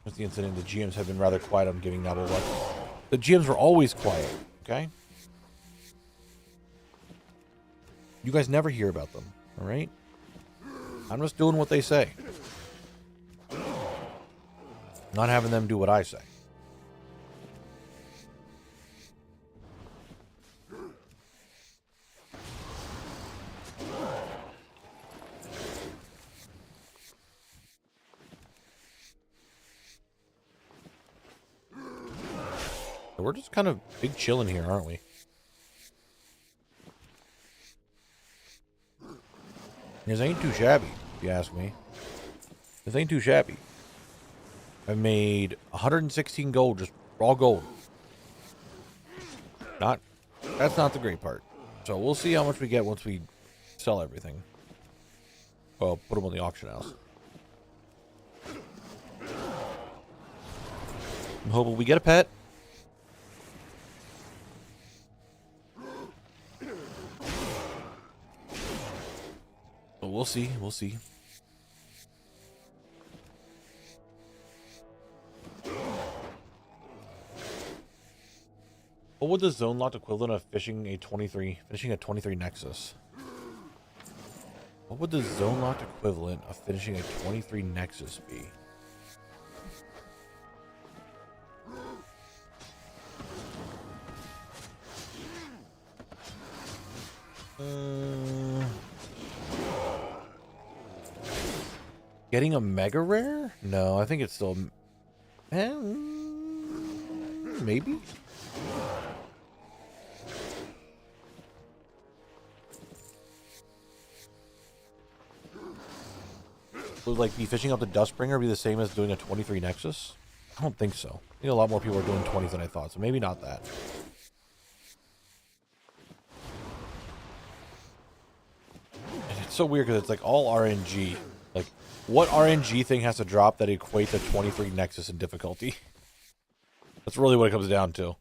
[SPEAKER 1] With the incident, the GMs have been rather quiet on giving Knabble luck. The GMs were always quiet, okay? You guys never hear about them, alright? I'm just doing what they say. Not having them do what I say. We're just kind of big chilling here, aren't we? This ain't too shabby, if you ask me. This ain't too shabby. I've made 116 gold, just raw gold. That's not the great part. So we'll see how much we get once we sell everything. Well, put them on the auction house. I'm hoping we get a pet. But we'll see. We'll see. What would the zone locked equivalent of finishing a 23 Nexus? What would the zone locked equivalent of finishing a 23 Nexus be? Getting a mega rare? No, I think it's still... maybe? Would like be fishing up the Dustbringer be the same as doing a 23 Nexus? I don't think so. I think a lot more people are doing 20s than I thought, so maybe not that. And it's so weird because it's like all RNG. Like, what RNG thing has to drop that equates to 23 Nexus in difficulty? That's really what it comes down to.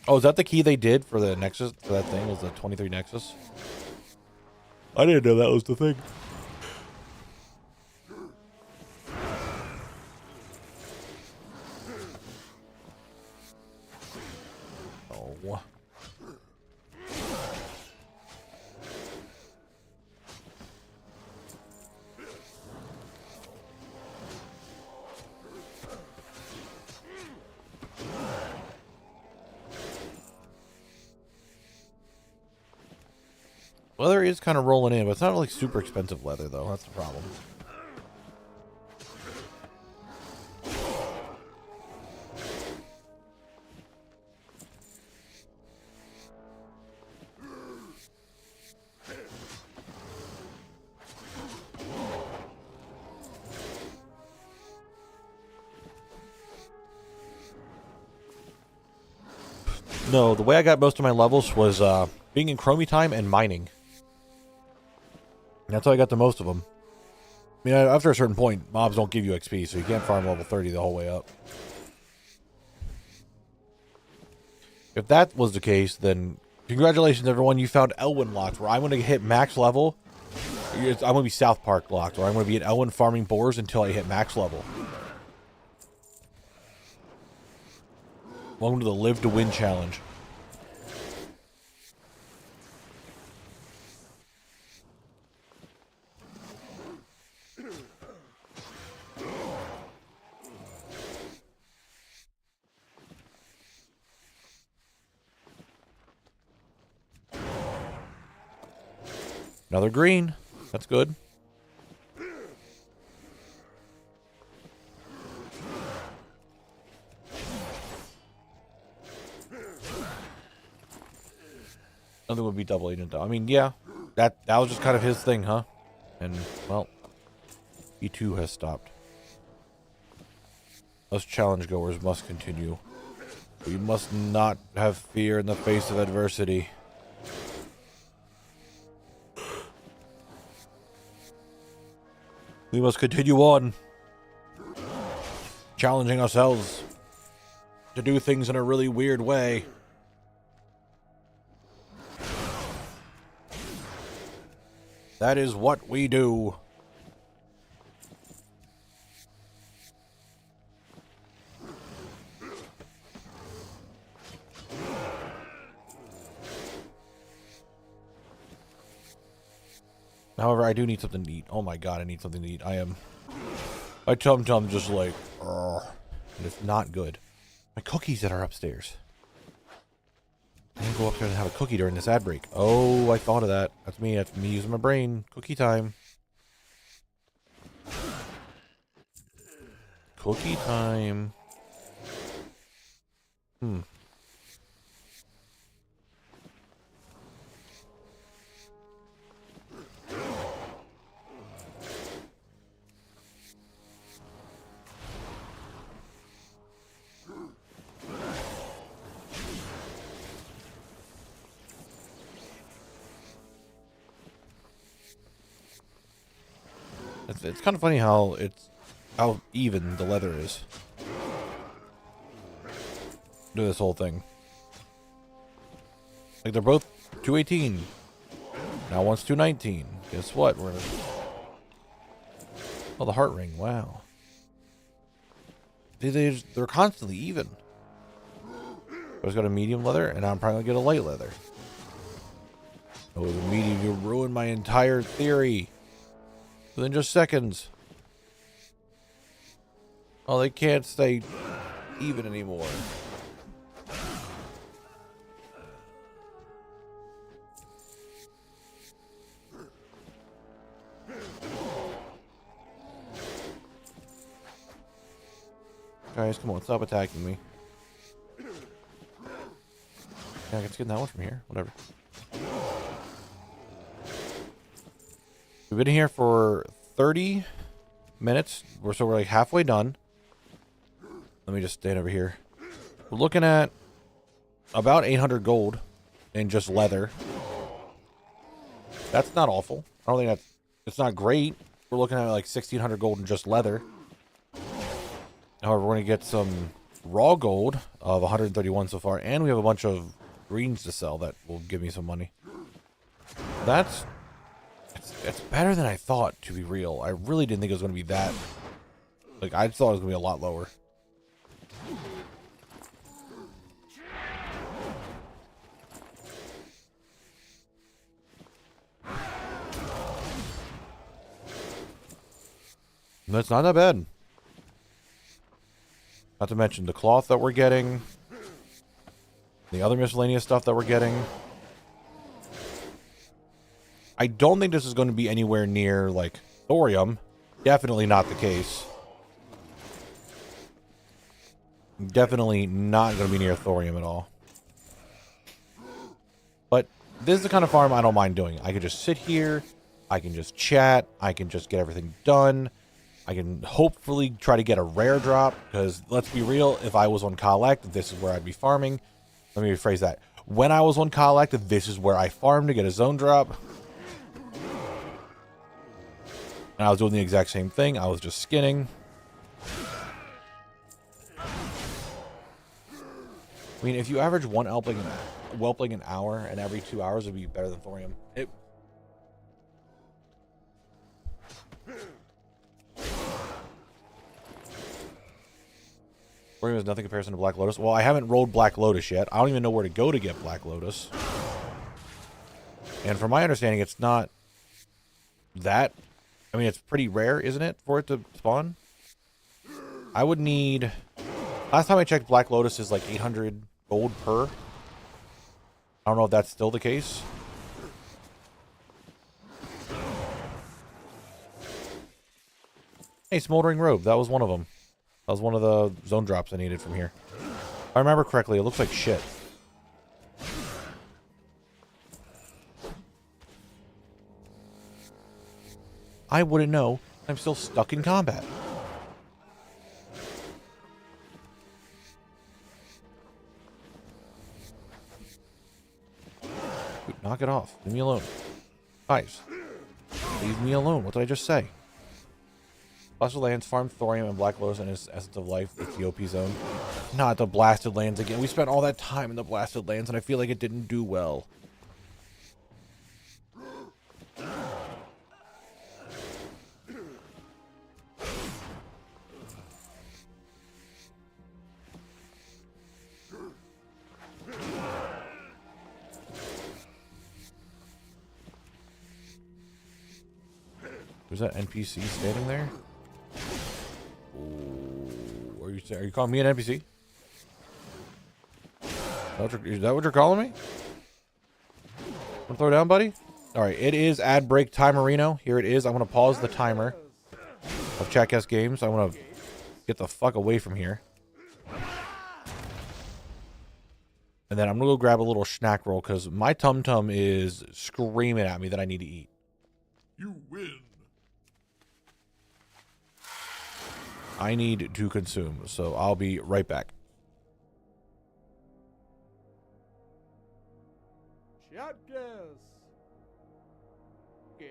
[SPEAKER 1] Oh, is that the key they did for the Nexus? For that thing was the 23 Nexus? I didn't know that was the thing. Oh. Leather is kind of rolling in, but it's not like super expensive leather, though. That's the problem. No, the way I got most of my levels was being in Chromie time and mining. That's how I got the most of them. I mean, after a certain point, mobs don't give you XP, so you can't farm level 30 the whole way up. If that was the case, then congratulations, everyone. You found Elwyn locked, where I'm going to hit max level. I'm going to be South Park locked, where I'm going to be at Elwyn farming boars until I hit max level. Welcome to the Live to Win challenge. Another green. That's good. Nothing would be double agent though. I mean, yeah. That was just kind of his thing, huh? And, well, he too has stopped. Us challenge goers must continue. We must not have fear in the face of adversity. We must continue on, challenging ourselves to do things in a really weird way. That is what we do. However, I do need something to eat. Oh my god, I need something to eat. My tum-tum just like, and it's not good. My cookies that are upstairs. I'm gonna go up there and have a cookie during this ad break. Oh, I thought of that. That's me using my brain. Cookie time. Cookie time. It's kind of funny how even the leather is. Do this whole thing. Like they're both 218. Now one's 219. Guess what? Oh, the heart ring. Wow. They're constantly even. I just got a medium leather, and I'm probably gonna get a light leather. Oh, the medium, you ruined my entire theory. Within just seconds. Oh, they can't stay even anymore. Guys, come on, stop attacking me. Yeah, I guess getting that one from here. Whatever. We've been here for 30 minutes. So we're like halfway done. Let me just stand over here. We're looking at about 800 gold in just leather. That's not awful. I don't think it's not great. We're looking at like 1600 gold in just leather. However, we're going to get some raw gold of 131 so far, and we have a bunch of greens to sell that will give me some money. It's better than I thought, to be real. I really didn't think it was going to be that. Like, I thought it was going to be a lot lower. That's not that bad. Not to mention the cloth that we're getting. The other miscellaneous stuff that we're getting. I don't think this is going to be anywhere near, like, thorium. Definitely not the case. Definitely not going to be near thorium at all. But this is the kind of farm I don't mind doing. I can just sit here. I can just chat. I can just get everything done. I can hopefully try to get a rare drop. Because, let's be real, if I was on Collect, this is where I'd be farming. Let me rephrase that. When I was on Collect, this is where I farmed to get a zone drop. And I was doing the exact same thing. I was just skinning. I mean, if you average one whelpling an hour, and every 2 hours would be better than thorium. Thorium is nothing in comparison to Black Lotus. Well, I haven't rolled Black Lotus yet. I don't even know where to go to get Black Lotus. And from my understanding, it's not that... I mean, it's pretty rare, isn't it, for it to spawn? I would need... Last time I checked, Black Lotus is like 800 gold per. I don't know if that's still the case. Hey, Smoldering Robe. That was one of them. That was one of the zone drops I needed from here. If I remember correctly, it looks like shit. I wouldn't know. I'm still stuck in combat. Dude, knock it off. Leave me alone. Guys. Leave me alone. What did I just say? Blasted Lands, farm thorium and Black Lotus in its Essence of Life, the TOP zone. Not the Blasted Lands again. We spent all that time in the Blasted Lands and I feel like it didn't do well. Who's that NPC standing there? Ooh, are you calling me an NPC? Is that what you're calling me? Wanna throw down, buddy? Alright, it is ad break time, Marino. Here it is. I'm going to pause the timer of Chatcast Games. I want to get the fuck away from here. And then I'm going to go grab a little snack roll because my tum-tum is screaming at me that I need to eat.
[SPEAKER 4] You win.
[SPEAKER 1] I need to consume, so I'll be right back.
[SPEAKER 5] Chatcast. Games?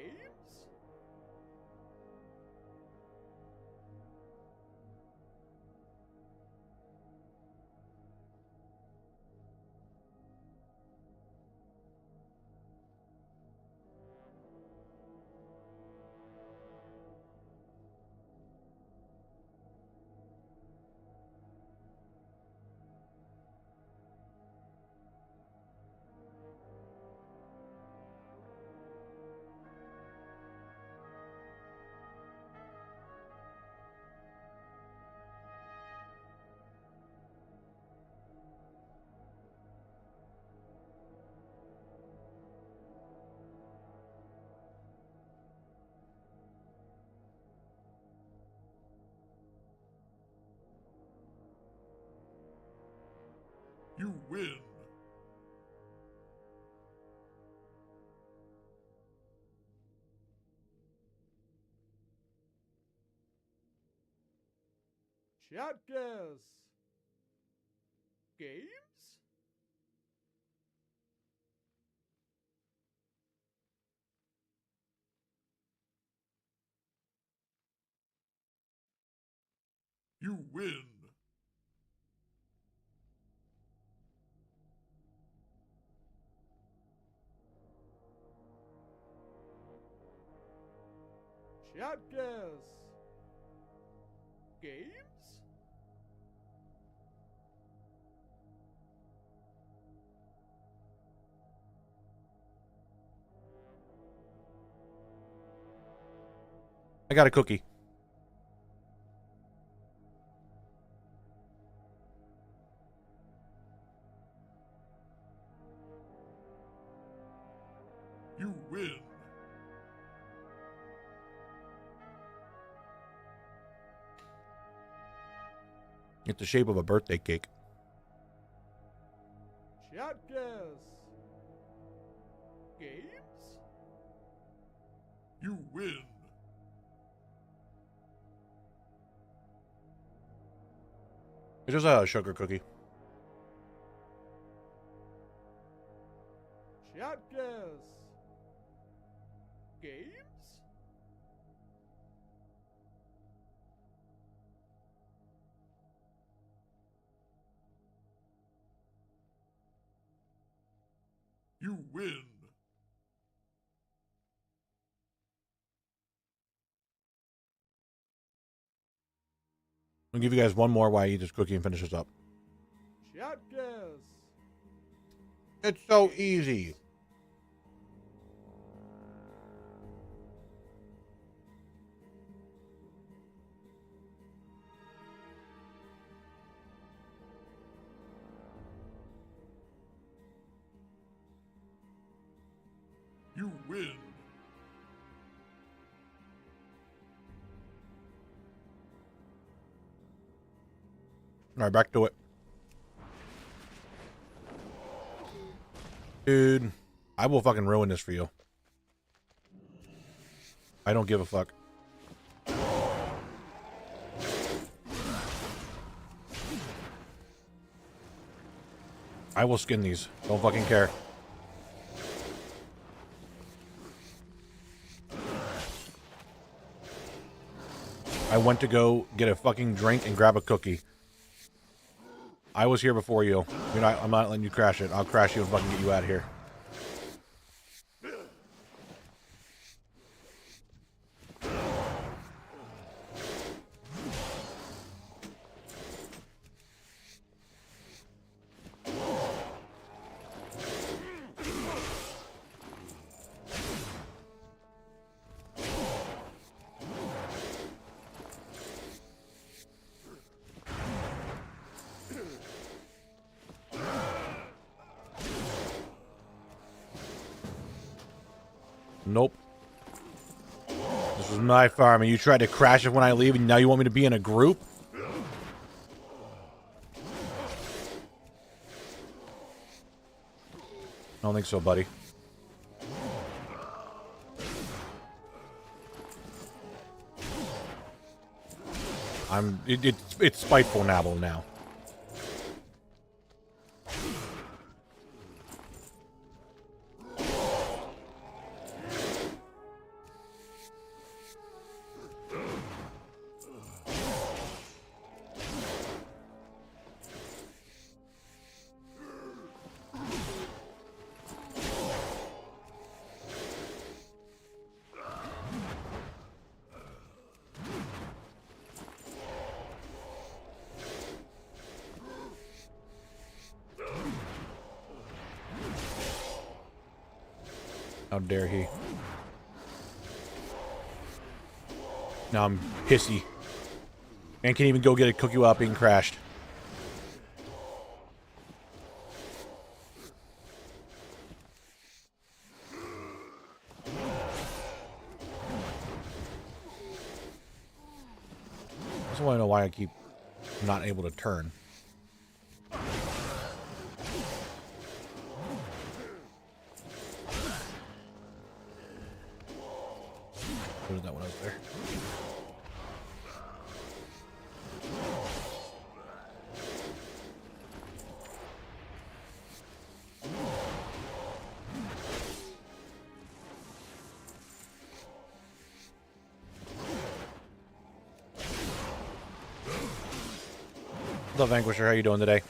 [SPEAKER 4] You win.
[SPEAKER 5] Chatcast. Games?
[SPEAKER 4] You win.
[SPEAKER 5] Chatcast. Games?
[SPEAKER 1] I got a cookie.
[SPEAKER 4] You win.
[SPEAKER 1] It's the shape of a birthday cake.
[SPEAKER 5] Chatcast. Games?
[SPEAKER 4] You win.
[SPEAKER 1] It's just a sugar cookie.
[SPEAKER 5] Chatcast. Games?
[SPEAKER 4] You win.
[SPEAKER 1] I'll give you guys one more while I eat this cookie and finish this up.
[SPEAKER 5] Chatcast.
[SPEAKER 1] It's so easy.
[SPEAKER 4] You win.
[SPEAKER 1] All right, back to it. Dude, I will fucking ruin this for you. I don't give a fuck. I will skin these. Don't fucking care. I went to go get a fucking drink and grab a cookie. I was here before you. I'm not letting you crash it. I'll crash you and fucking get you out of here. Nope. This is my farm, and you tried to crash it when I leave, and now you want me to be in a group? I don't think so, buddy. It's spiteful Knabble now. How dare he? Now I'm pissy. And can't even go get a cookie without being crashed. I just want to know why I keep not able to turn. What is that one out there? What's up, Vanquisher? How you doing today?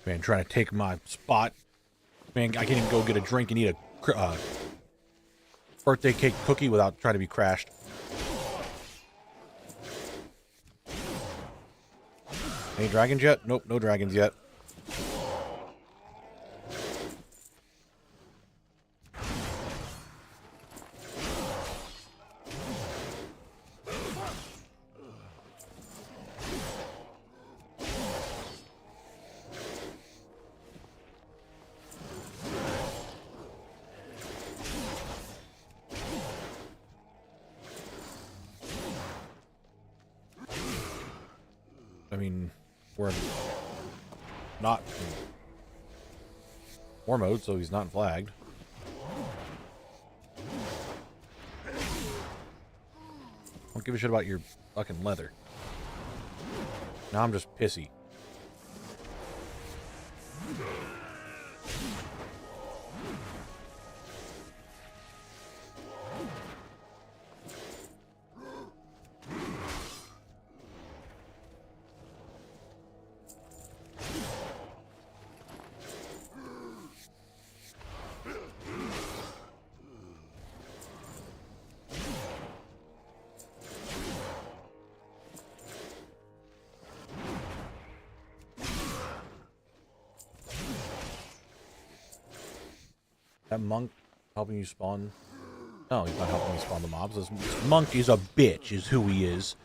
[SPEAKER 1] Man, trying to take my spot. Man, I can't even go get a drink and eat a birthday cake cookie without trying to be crashed. Any dragons yet? Nope, no dragons yet. I mean, we're not in war mode, so he's not flagged. Don't give a shit about your fucking leather. Now I'm just pissy. That monk helping you spawn? No, he's not helping me spawn the mobs. This monk is a bitch, is who he is.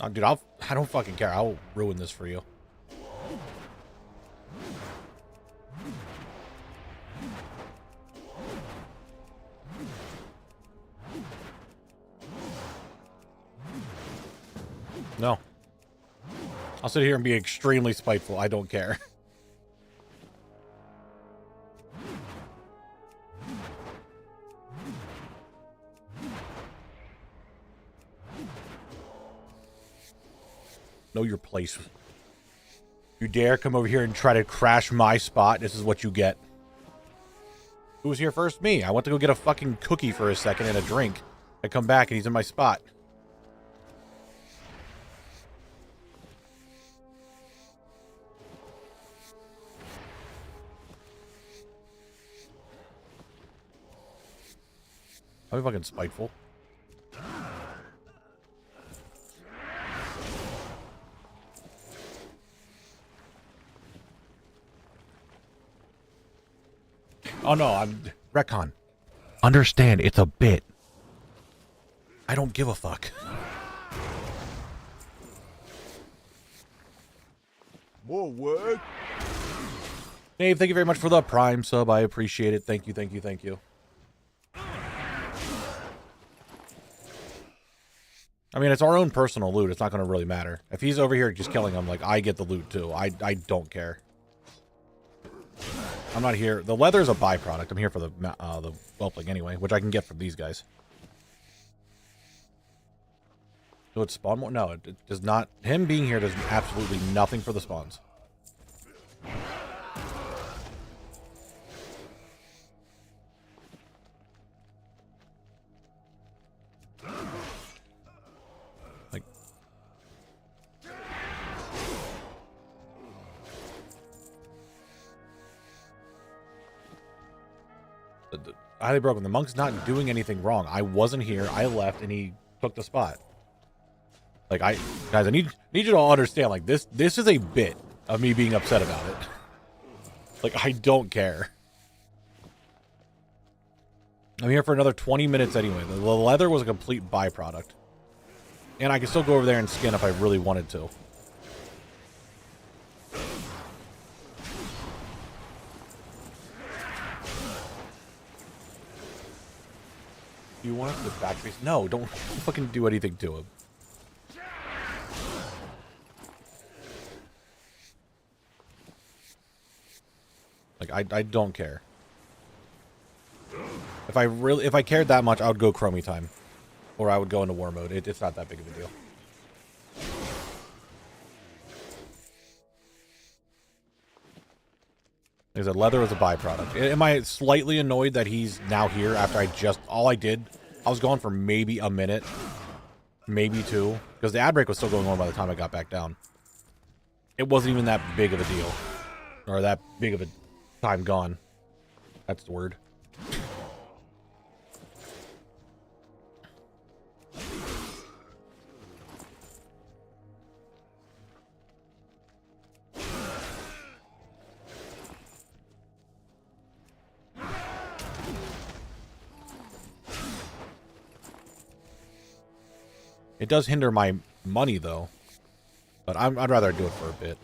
[SPEAKER 1] Oh, dude, I don't fucking care. I'll ruin this for you. No. I'll sit here and be extremely spiteful. I don't care. Know your place. You dare come over here and try to crash my spot, this is what you get. Who was here first? Me. I went to go get a fucking cookie for a second and a drink. I come back and he's in my spot. I'm fucking spiteful. Oh no, I'm retcon. Understand, it's a bit. I don't give a fuck.
[SPEAKER 8] More work.
[SPEAKER 1] Dave, thank you very much for the Prime sub. I appreciate it. Thank you, thank you, thank you. I mean, it's our own personal loot. It's not going to really matter. If he's over here just killing him, like, I get the loot too. I don't care. I'm not here. The leather is a byproduct. I'm here for the whelpling anyway, which I can get from these guys. So it's spawn more? No, it does not. Him being here does absolutely nothing for the spawns. Like, highly broken. The monk's not doing anything wrong. I wasn't here. I left, and he took the spot. Like, guys, I need you to all understand. Like, this is a bit of me being upset about it. Like, I don't care. I'm here for another 20 minutes anyway. The leather was a complete byproduct, and I can still go over there and skin if I really wanted to. Do you want the back face? No, don't fucking do anything to him. Like, I don't care. If I cared that much, I would go Chromie time. Or I would go into war mode. It's not that big of a deal. Like I said, leather was a byproduct. Am I slightly annoyed that he's now here after all I did, I was gone for maybe a minute. Maybe two. Because the ad break was still going on by the time I got back down. It wasn't even that big of a deal. Or that big of a time gone. That's the word. It does hinder my money, though. But I'd rather do it for a bit.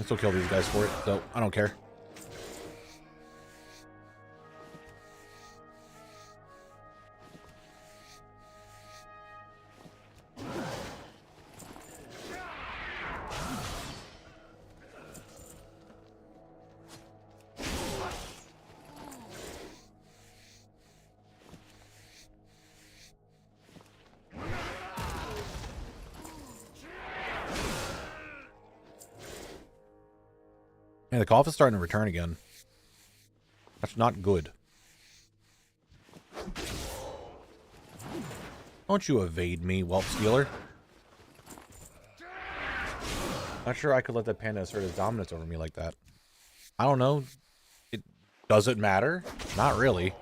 [SPEAKER 1] I still kill these guys for it, so I don't care. Man, the cough is starting to return again. That's not good. Don't you evade me, whelp stealer. Not sure I could let that panda assert his dominance over me like that. I don't know. Does it matter? Not really.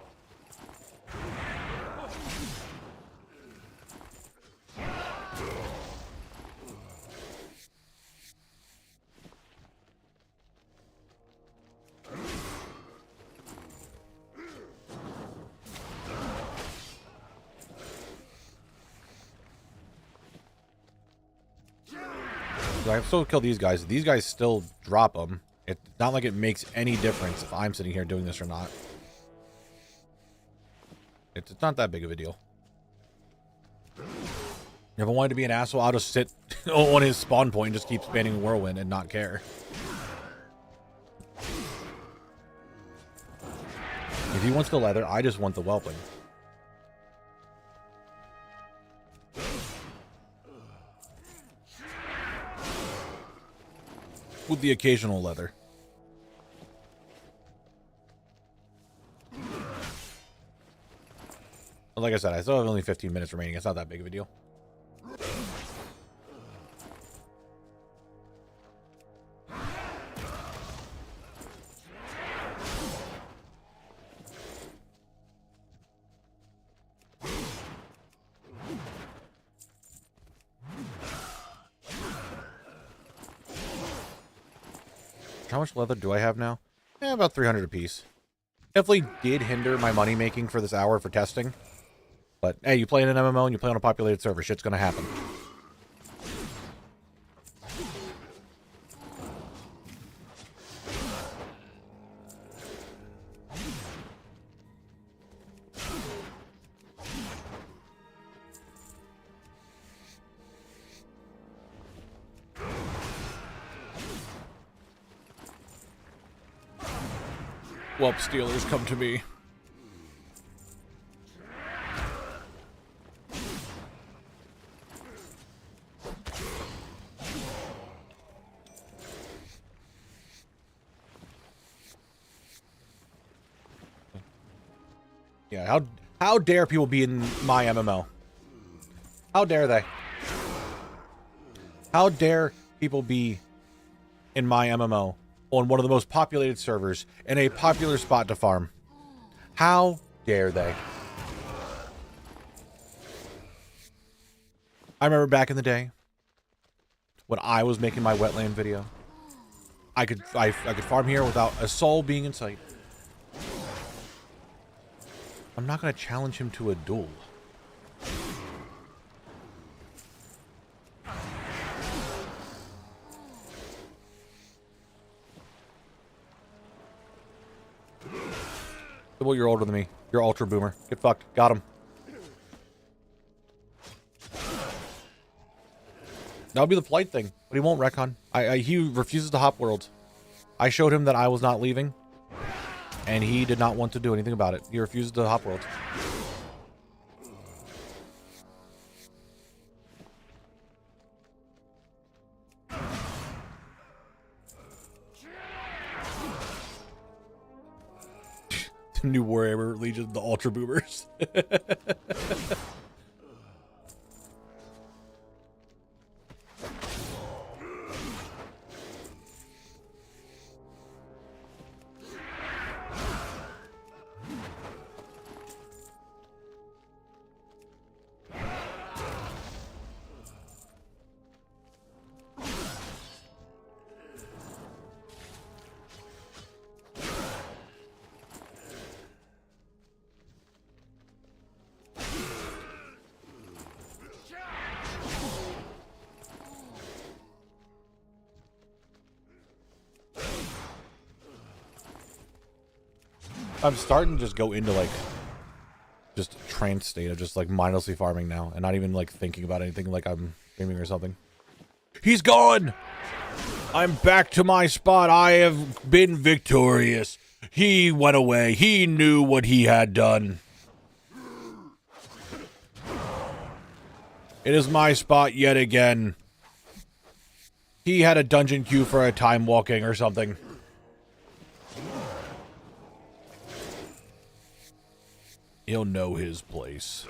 [SPEAKER 1] I still kill these guys. These guys still drop them. It's not like it makes any difference if I'm sitting here doing this or not. It's not that big of a deal. If I wanted to be an asshole, I'll just sit on his spawn point and just keep spamming Whirlwind and not care. If he wants the leather, I just want the whelping. With the occasional leather. But like I said, I still have only 15 minutes remaining. It's not that big of a deal. How much leather do I have now? About 300 apiece. Definitely did hinder my money making for this hour for testing. But hey, you play in an MMO and you play on a populated server, shit's gonna happen. Whelp Stealers, come to me. Yeah, how dare people be in my MMO? How dare they? How dare people be in my MMO on one of the most populated servers in a popular spot to farm? How dare they? I remember back in the day when I was making my wetland video. I could farm here without a soul being in sight. I'm not going to challenge him to a duel. Well, you're older than me. You're ultra boomer. Get fucked. Got him. That'll be the polite thing, but he won't retcon. He refuses to hop worlds. I showed him that I was not leaving, and he did not want to do anything about it. He refuses to hop worlds. The new Warhammer Legion, the Ultra Boomers. I'm starting to just go into like just a trance state of just like mindlessly farming now and not even like thinking about anything like I'm gaming or something. He's gone! I'm back to my spot. I have been victorious. He went away. He knew what he had done. It is my spot yet again. He had a dungeon queue for a time walking or something. He'll know his place.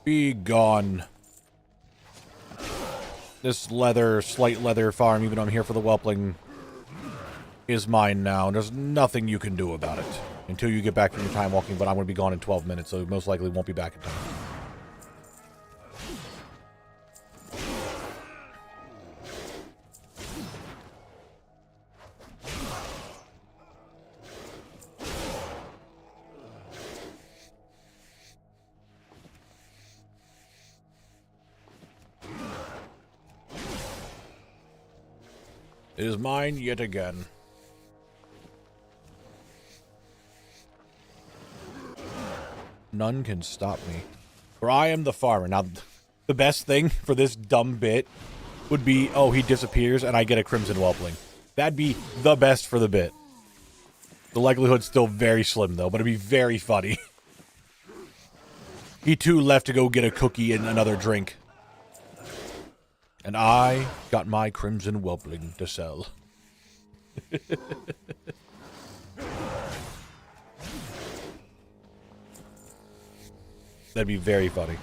[SPEAKER 1] Be gone. This leather, slight leather farm, even though I'm here for the whelpling, is mine now. There's nothing you can do about it until you get back from your time walking, but I'm going to be gone in 12 minutes, so most likely won't be back in time. It is mine yet again. None can stop me. For I am the farmer. Now, the best thing for this dumb bit would be, oh, he disappears and I get a Crimson Whelpling. That'd be the best for the bit. The likelihood's still very slim, though, but it'd be very funny. He, too, left to go get a cookie and another drink. And I got my Crimson Whelpling to sell. That'd be very funny.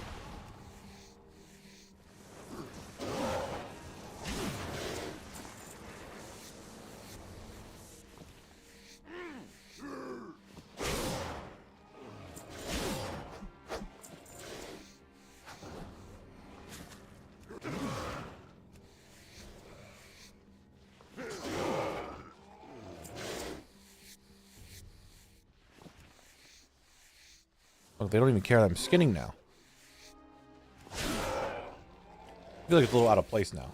[SPEAKER 1] Oh, they don't even care that I'm skinning now. I feel like it's a little out of place now.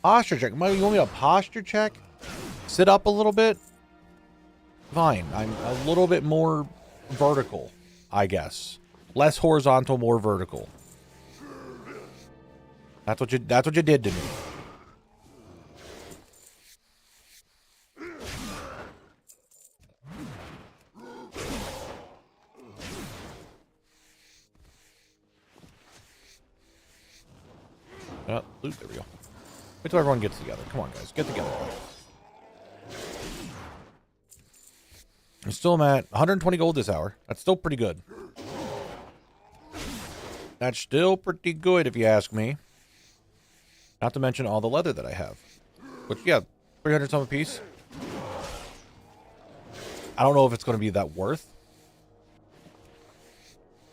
[SPEAKER 1] Posture check. Mike, you want me to posture check? Sit up a little bit? Fine. I'm a little bit more vertical, I guess. Less horizontal, more vertical. That's what you did to me. Loot, there we go. Wait till everyone gets together. Come on, guys. Get together. I'm still at 120 gold this hour. That's still pretty good. That's still pretty good, if you ask me. Not to mention all the leather that I have. Which, yeah, 300 some a piece. I don't know if it's going to be that worth.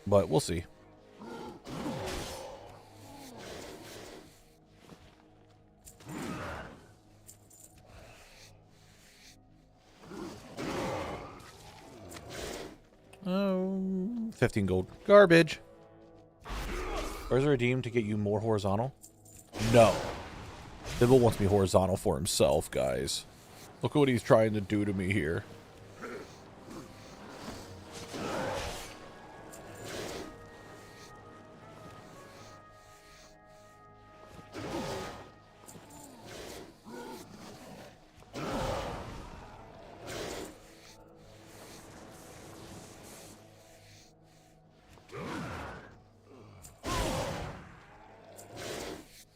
[SPEAKER 1] But we'll see. Oh, 15 gold. Garbage. Where's a redeem to get you more horizontal? No. Dibble wants me horizontal for himself, guys. Look at what he's trying to do to me here.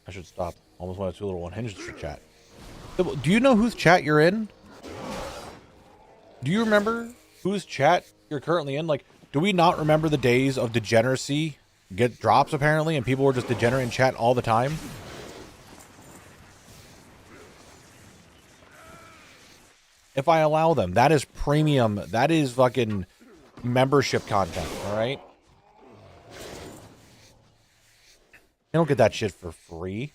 [SPEAKER 1] I should stop. Almost wanted two little unhinged for chat. Do you know whose chat you're in? Do you remember whose chat you're currently in? Like, do we not remember the days of degeneracy? Get drops, apparently, and people were just degenerate in chat all the time? If I allow them. That is premium. That is fucking membership content, alright? You don't get that shit for free.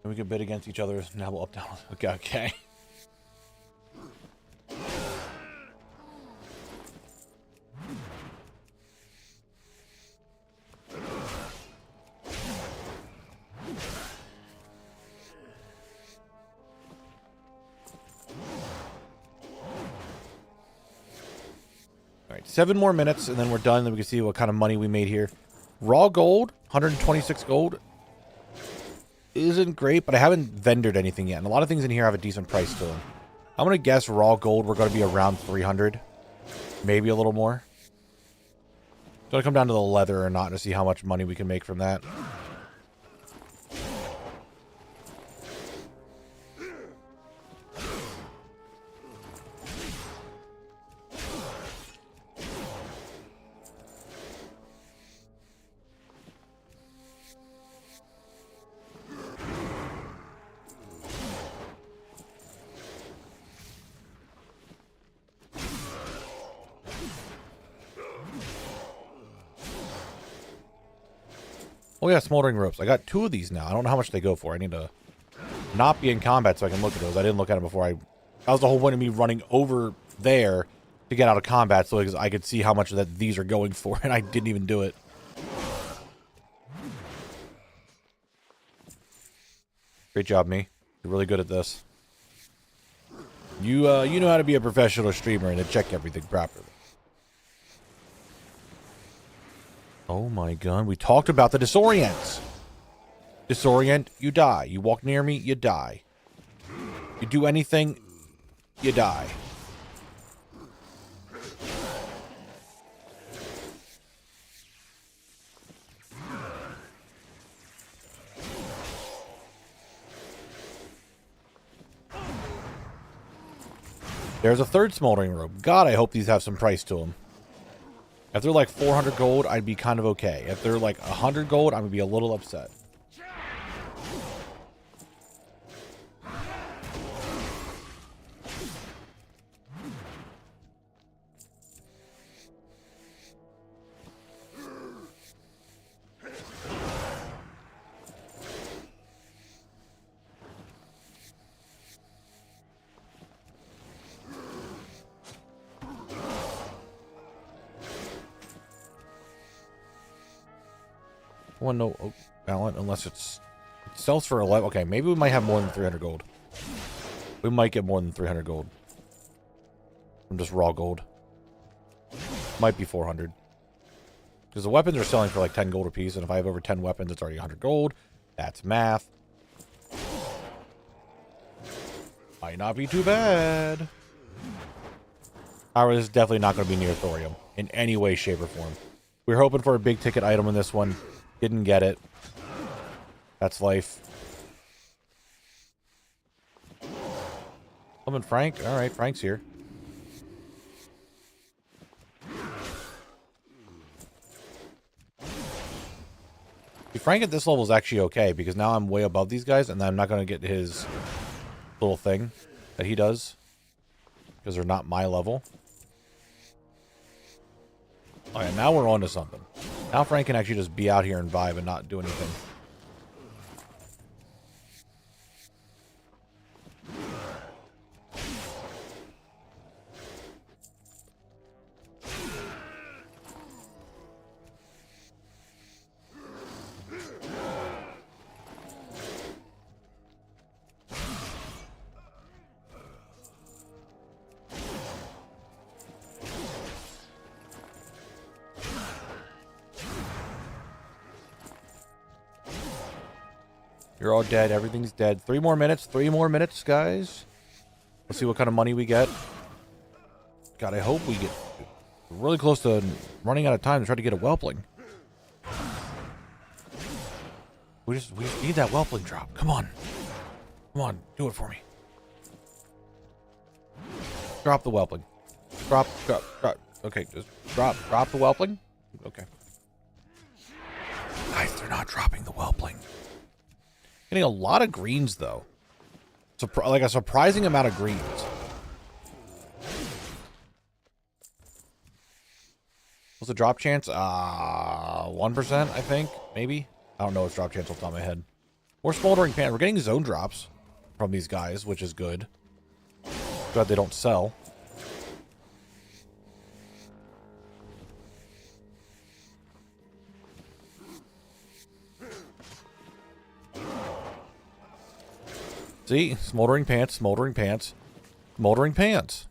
[SPEAKER 1] And we can bid against each other. Knabble up, down. Okay, okay. Alright, 7 more minutes, and then we're done. Then we can see what kind of money we made here. Raw gold, 126 gold. Isn't great, but I haven't vendored anything yet. And a lot of things in here have a decent price to them. I'm going to guess raw gold, we're going to be around 300. Maybe a little more. It's going to come down to the leather or not to see how much money we can make from that. Oh yeah, smoldering ropes. I got 2 of these now. I don't know how much they go for. I need to not be in combat so I can look at those. I didn't look at them before I That was the whole point of me running over there to get out of combat, so I could see how much that these are going for, and I didn't even do it. Great job, me. You're really good at this. You know how to be a professional streamer and to check everything properly. Oh my god, we talked about the disorients. Disorient, you die. You walk near me, you die. You do anything, you die. There's a third smoldering robe. God, I hope these have some price to them. If they're like 400 gold, I'd be kind of okay. If they're like 100 gold, I'm going to be a little upset. Well, no balance unless it sells for 11. Okay, maybe we might have more than 300 gold. We might get more than 300 gold from just raw gold. Might be 400 because the weapons are selling for like 10 gold a piece, and if I have over 10 weapons, it's already 100 gold. That's math. Might not be too bad. However, this is definitely not going to be near thorium in any way, shape, or form. We were hoping for a big ticket item in this one. Didn't get it. That's life. Summon Frank. Alright, Frank's here. See, Frank at this level is actually okay, because now I'm way above these guys, and I'm not going to get his little thing that he does, because they're not my level. Alright, now we're on to something. Now Frank can actually just be out here and vibe and not do anything. You're all dead. Everything's dead. 3 more minutes. 3 more minutes, guys. Let's see what kind of money we get. God, I hope we get really close to running out of time to try to get a whelpling. We just need that whelpling drop. Come on. Come on. Do it for me. Drop the whelpling. Drop. Okay, just drop the whelpling. Okay. Guys, they're not dropping the whelpling. Getting a lot of greens, though. Like a surprising amount of greens. What's the drop chance? 1%, I think. Maybe. I don't know what's drop chance off the top of my head. More smoldering pan. We're getting zone drops from these guys, which is good. Glad they don't sell. See? Smoldering pants, smoldering pants, smoldering pants.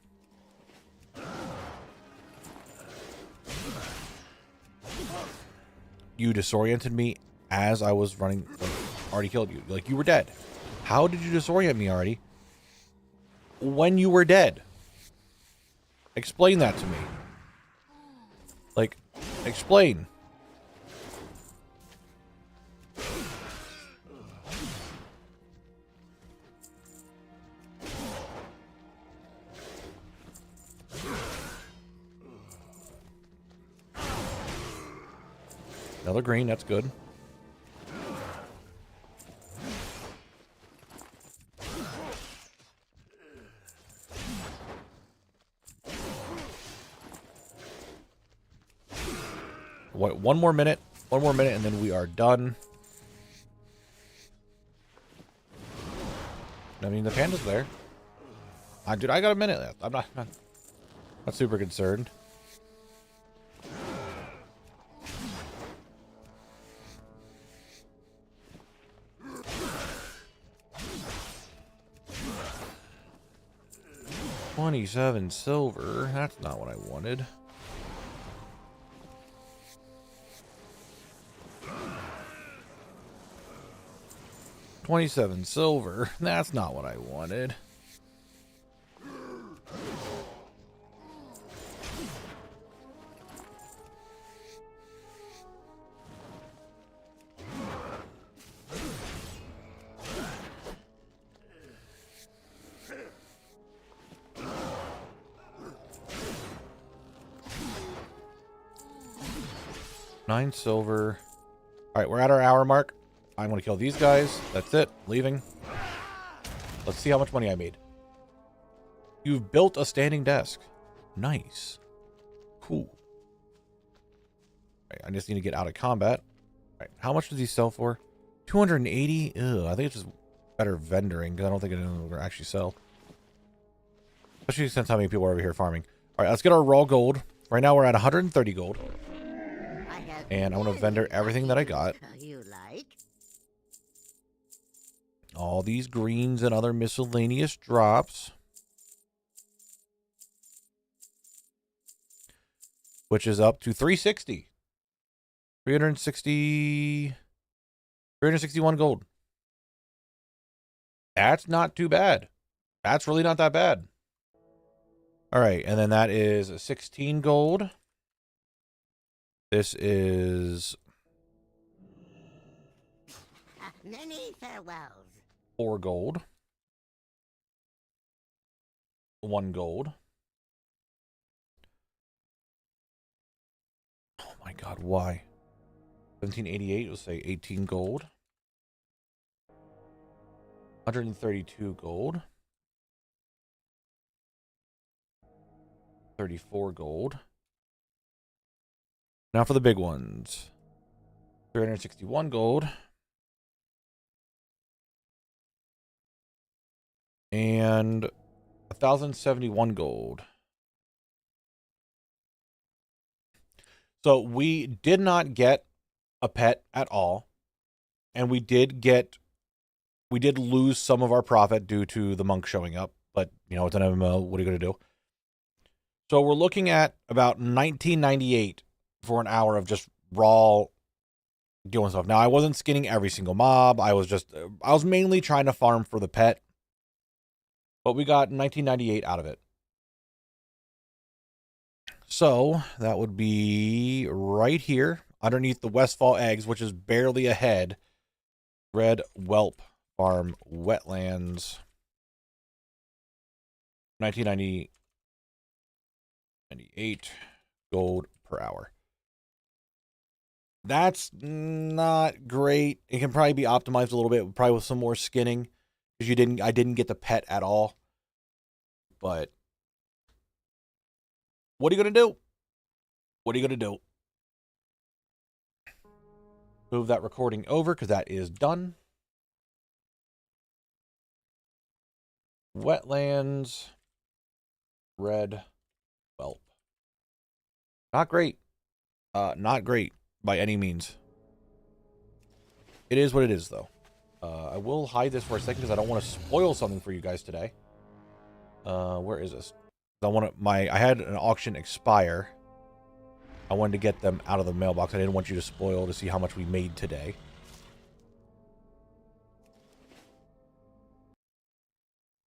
[SPEAKER 1] You disoriented me as I was running. Already killed you. Like, you were dead. How did you disorient me already when you were dead? Explain that to me. Like, explain. Another green, that's good. What, one more minute, and then we are done. I mean, the panda's there. Dude, I got a minute left. I'm not super concerned. $27 silver. That's not what I wanted. $27 silver. That's not what I wanted. $9 silver. All right, we're at our hour mark. I'm going to kill these guys. That's it. Leaving. Let's see how much money I made. You've built a standing desk. Nice. Cool. Right, I just need to get out of combat. All right, how much does he sell for? 280. Ugh, I think it's just better vendoring because I don't think it will actually sell. Especially since how many people are over here farming. All right, let's get our raw gold. Right now we're at 130 gold. And I want to vendor everything that I got.
[SPEAKER 7] You like?
[SPEAKER 1] All these greens and other miscellaneous drops. Which is up to 360. 361 gold. That's not too bad. That's really not that bad. All right, and then that is 16 gold. This is
[SPEAKER 7] Many farewells.
[SPEAKER 1] 4 gold. 1 gold. Oh my god, why? 1788, we'll say 18 gold. 132 gold. 34 gold. Now for the big ones. 361 gold. And 1,071 gold. So we did not get a pet at all. And we did lose some of our profit due to the monk showing up. But, you know, it's an MMO. What are you going to do? So we're looking at about 1998 for an hour of just raw doing stuff. Now, I wasn't skinning every single mob. I was mainly trying to farm for the pet. But we got 1998 out of it. So that would be right here underneath the Westfall eggs, which is barely ahead. Red Whelp Farm Wetlands. 1998 gold per hour. That's not great. It can probably be optimized a little bit, probably with some more skinning. Because I didn't get the pet at all. But what are you gonna do? What are you gonna do? Move that recording over because that is done. Wetlands. Red Whelp. Not great. Not great by any means. It is what it is, though. I will hide this for a second because I don't want to spoil something for you guys today. Where is this? I had an auction expire. I wanted to get them out of the mailbox. I didn't want you to spoil to see how much we made today.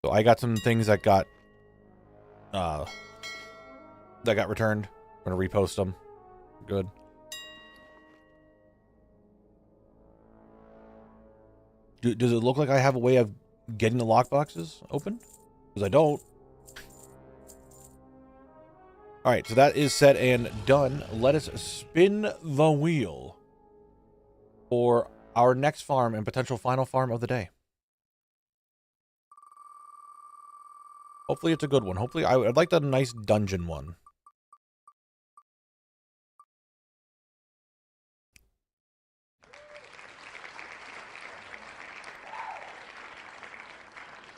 [SPEAKER 1] So I got some things that got returned. I'm gonna repost them. Good. Does it look like I have a way of getting the lockboxes open? Because I don't. All right, so that is set and done. Let us spin the wheel for our next farm and potential final farm of the day. Hopefully it's a good one. Hopefully I'd like a nice dungeon one.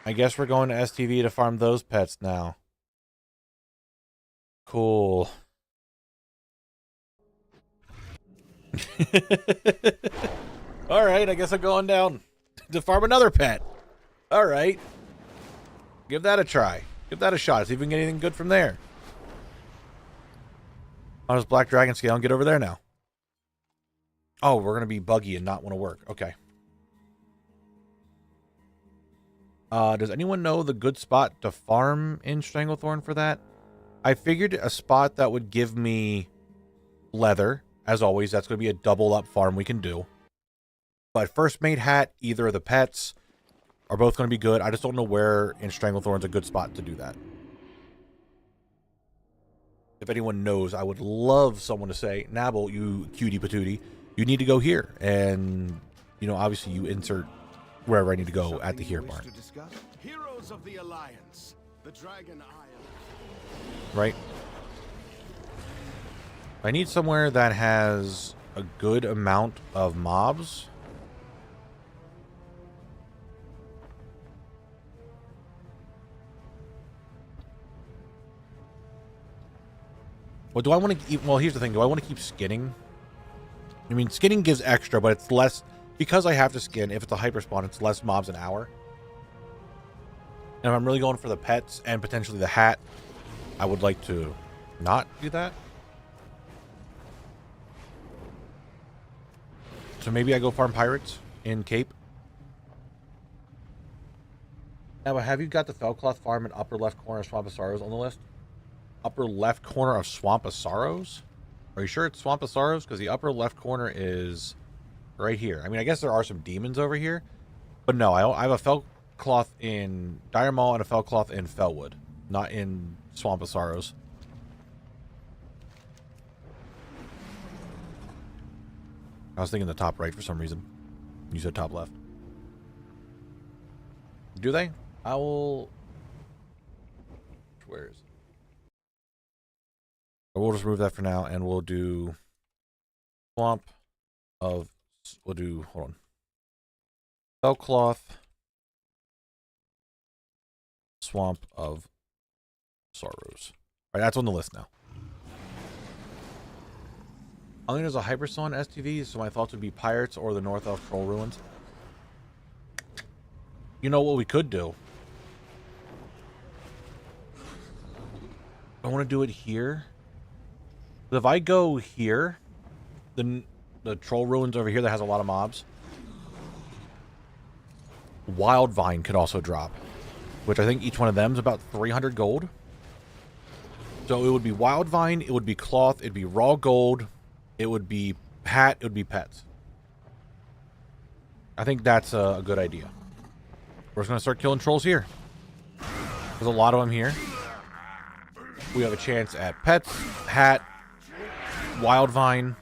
[SPEAKER 1] I guess we're going to STV to farm those pets now. Cool. All right, I guess I'm going down to farm another pet. All right. Give that a try. Give that a shot. See if we can get anything good from there. How does Black Dragon scale and get over there now? Oh, we're going to be buggy and not want to work. Okay. Does anyone know the good spot to farm in Stranglethorn for that? I figured a spot that would give me leather. As always, that's going to be a double up farm we can do. But first mate hat, either of the pets are both going to be good. I just don't know where in Stranglethorn's a good spot to do that. If anyone knows, I would love someone to say, Knabble, you cutie patootie, you need to go here. And, you know, obviously you insert wherever I need to go at the here part.
[SPEAKER 8] Heroes of the Alliance, the Dragon Isle.
[SPEAKER 1] Right? I need somewhere that has a good amount of mobs. Well, do I want to keep... Well, here's the thing. Do I want to keep skinning? I mean, skinning gives extra, but it's less... Because I have to skin, if it's a hyper spawn, it's less mobs an hour. And if I'm really going for the pets and potentially the hat, I would like to not do that. So maybe I go farm pirates in Cape. Now, have you got the Fellcloth farm in upper left corner of Swamp of Sorrows on the list? Upper left corner of Swamp of Sorrows? Are you sure it's Swamp of Sorrows? Because the upper left corner is right here. I mean, I guess there are some demons over here. But no, I have a Fellcloth in Dire Maul and a Fellcloth in Fellwood. Not in Swamp of Sorrows. I was thinking the top right for some reason. You said top left. Do they? I will... Where is it? We'll just remove that for now, and we'll do Swamp of... We'll do... Hold on. Fellcloth. Swamp of Sorrows. Alright, that's on the list now. I think there's a Hyperspawn STV, so my thoughts would be Pirates or the North Elf Troll Ruins. You know what we could do? I want to do it here. If I go here, the Troll Ruins over here that has a lot of mobs, Wildvine could also drop, which I think each one of them is about 300 gold. So it would be Wildvine, it would be Cloth, it'd be Raw Gold, it would be Hat, it would be Pets. I think that's a good idea. We're just going to start killing trolls here. There's a lot of them here. We have a chance at Pets, Hat, Wildvine,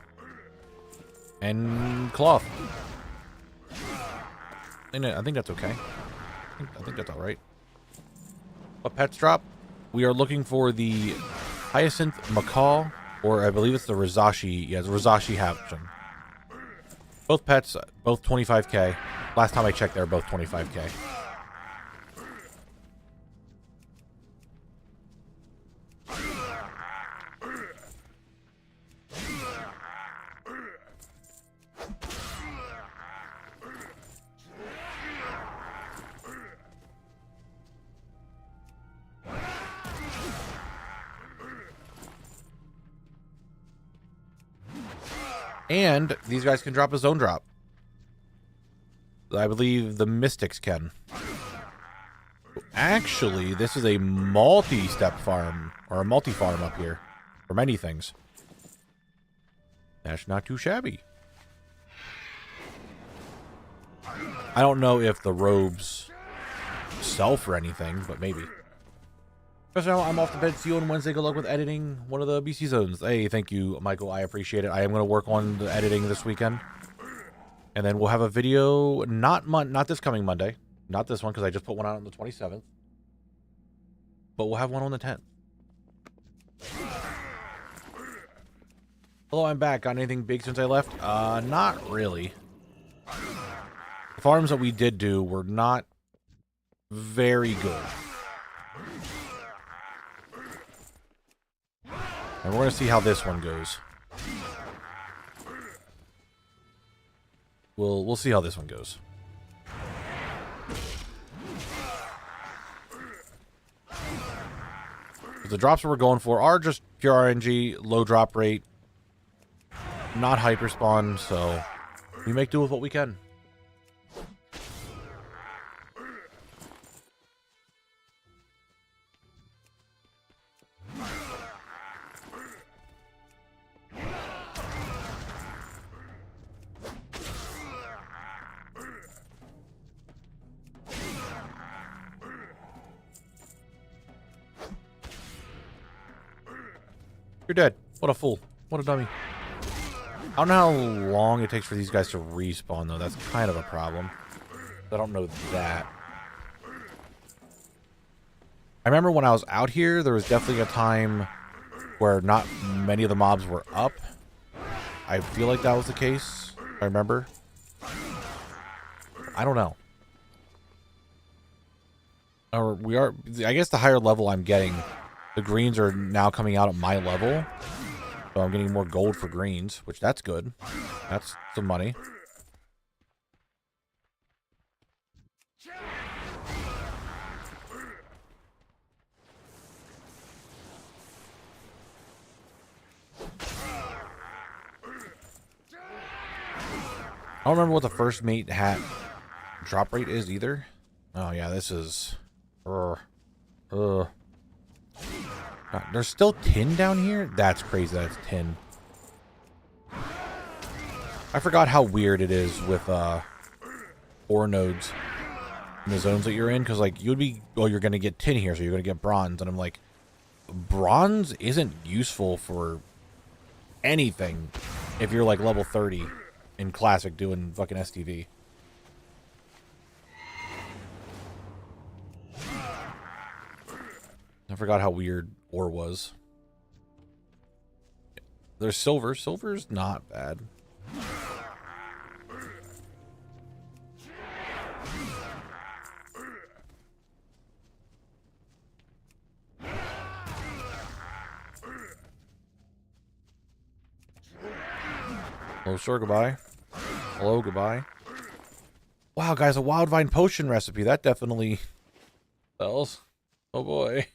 [SPEAKER 1] and Cloth. I think that's okay. I think that's alright. What pets drop? We are looking for the Hyacinth Macaw, or I believe it's the Rizashi. Yeah, it's Rizashi Hatchin. Both pets, both 25k. Last time I checked, they were both 25k. And these guys can drop a zone drop. I believe the Mystics can. Actually, this is a multi-step farm, or a multi-farm up here, for many things. That's not too shabby. I don't know if the robes sell for anything, but maybe. So I'm off to bed. See you on Wednesday. Good luck with editing one of the BC zones. Hey, thank you, Michael. I appreciate it. I am going to work on the editing this weekend. And then we'll have a video, not this coming Monday. Not this one, because I just put one out on the 27th. But we'll have one on the 10th. Hello, I'm back. Got anything big since I left? Not really. The farms that we did do were not very good. And we're going to see how this one goes. We'll see how this one goes. The drops that we're going for are just pure RNG, low drop rate, not hyper spawn, so we make do with what we can. You're dead. What a fool. What a dummy. I don't know how long it takes for these guys to respawn, though. That's kind of a problem. I don't know that. I remember when I was out here, there was definitely a time where not many of the mobs were up. I feel like that was the case. I remember. I don't know. Or we are... I guess the higher level I'm getting... The greens are now coming out at my level. So I'm getting more gold for greens, which that's good. That's some money. I don't remember what the first mate hat drop rate is either. Oh yeah, this is... There's still tin down here? That's crazy that it's tin. I forgot how weird it is with ore nodes in the zones that you're in, because like you'd be, oh, you're gonna get tin here, so you're gonna get bronze, and I'm like, bronze isn't useful for anything if you're like level 30 in classic doing fucking STV. I forgot how weird ore was. There's silver. Silver's not bad. Hello, sir. Goodbye. Hello, goodbye. Wow, guys, a wild vine potion recipe. That definitely sells. Oh boy.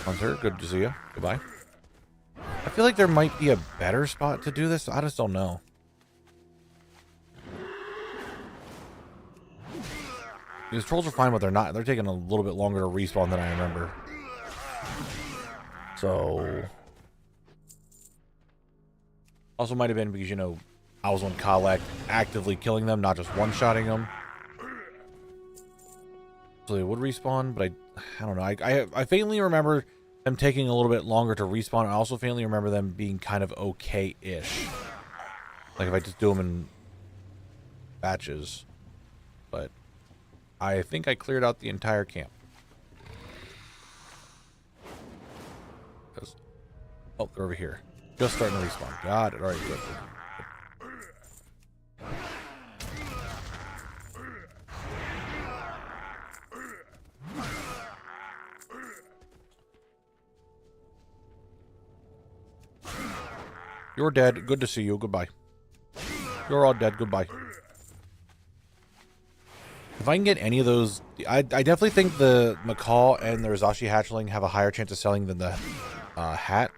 [SPEAKER 1] Hunter, good to see you. Goodbye. I feel like there might be a better spot to do this. I just don't know. These trolls are fine, but they're not. They're taking a little bit longer to respawn than I remember. So... Also might have been because, you know, I was on collect actively killing them, not just one-shotting them. So they would respawn, but I don't know. I faintly remember them taking a little bit longer to respawn. I also faintly remember them being kind of okay-ish. Like if I just do them in batches. But I think I cleared out the entire camp. Oh, they're over here. Just starting to respawn. Got it. Alright, good. You're dead. Good to see you. Goodbye. You're all dead. Goodbye. If I can get any of those... I definitely think the Macaw and the Rizashi hatchling have a higher chance of selling than the hat.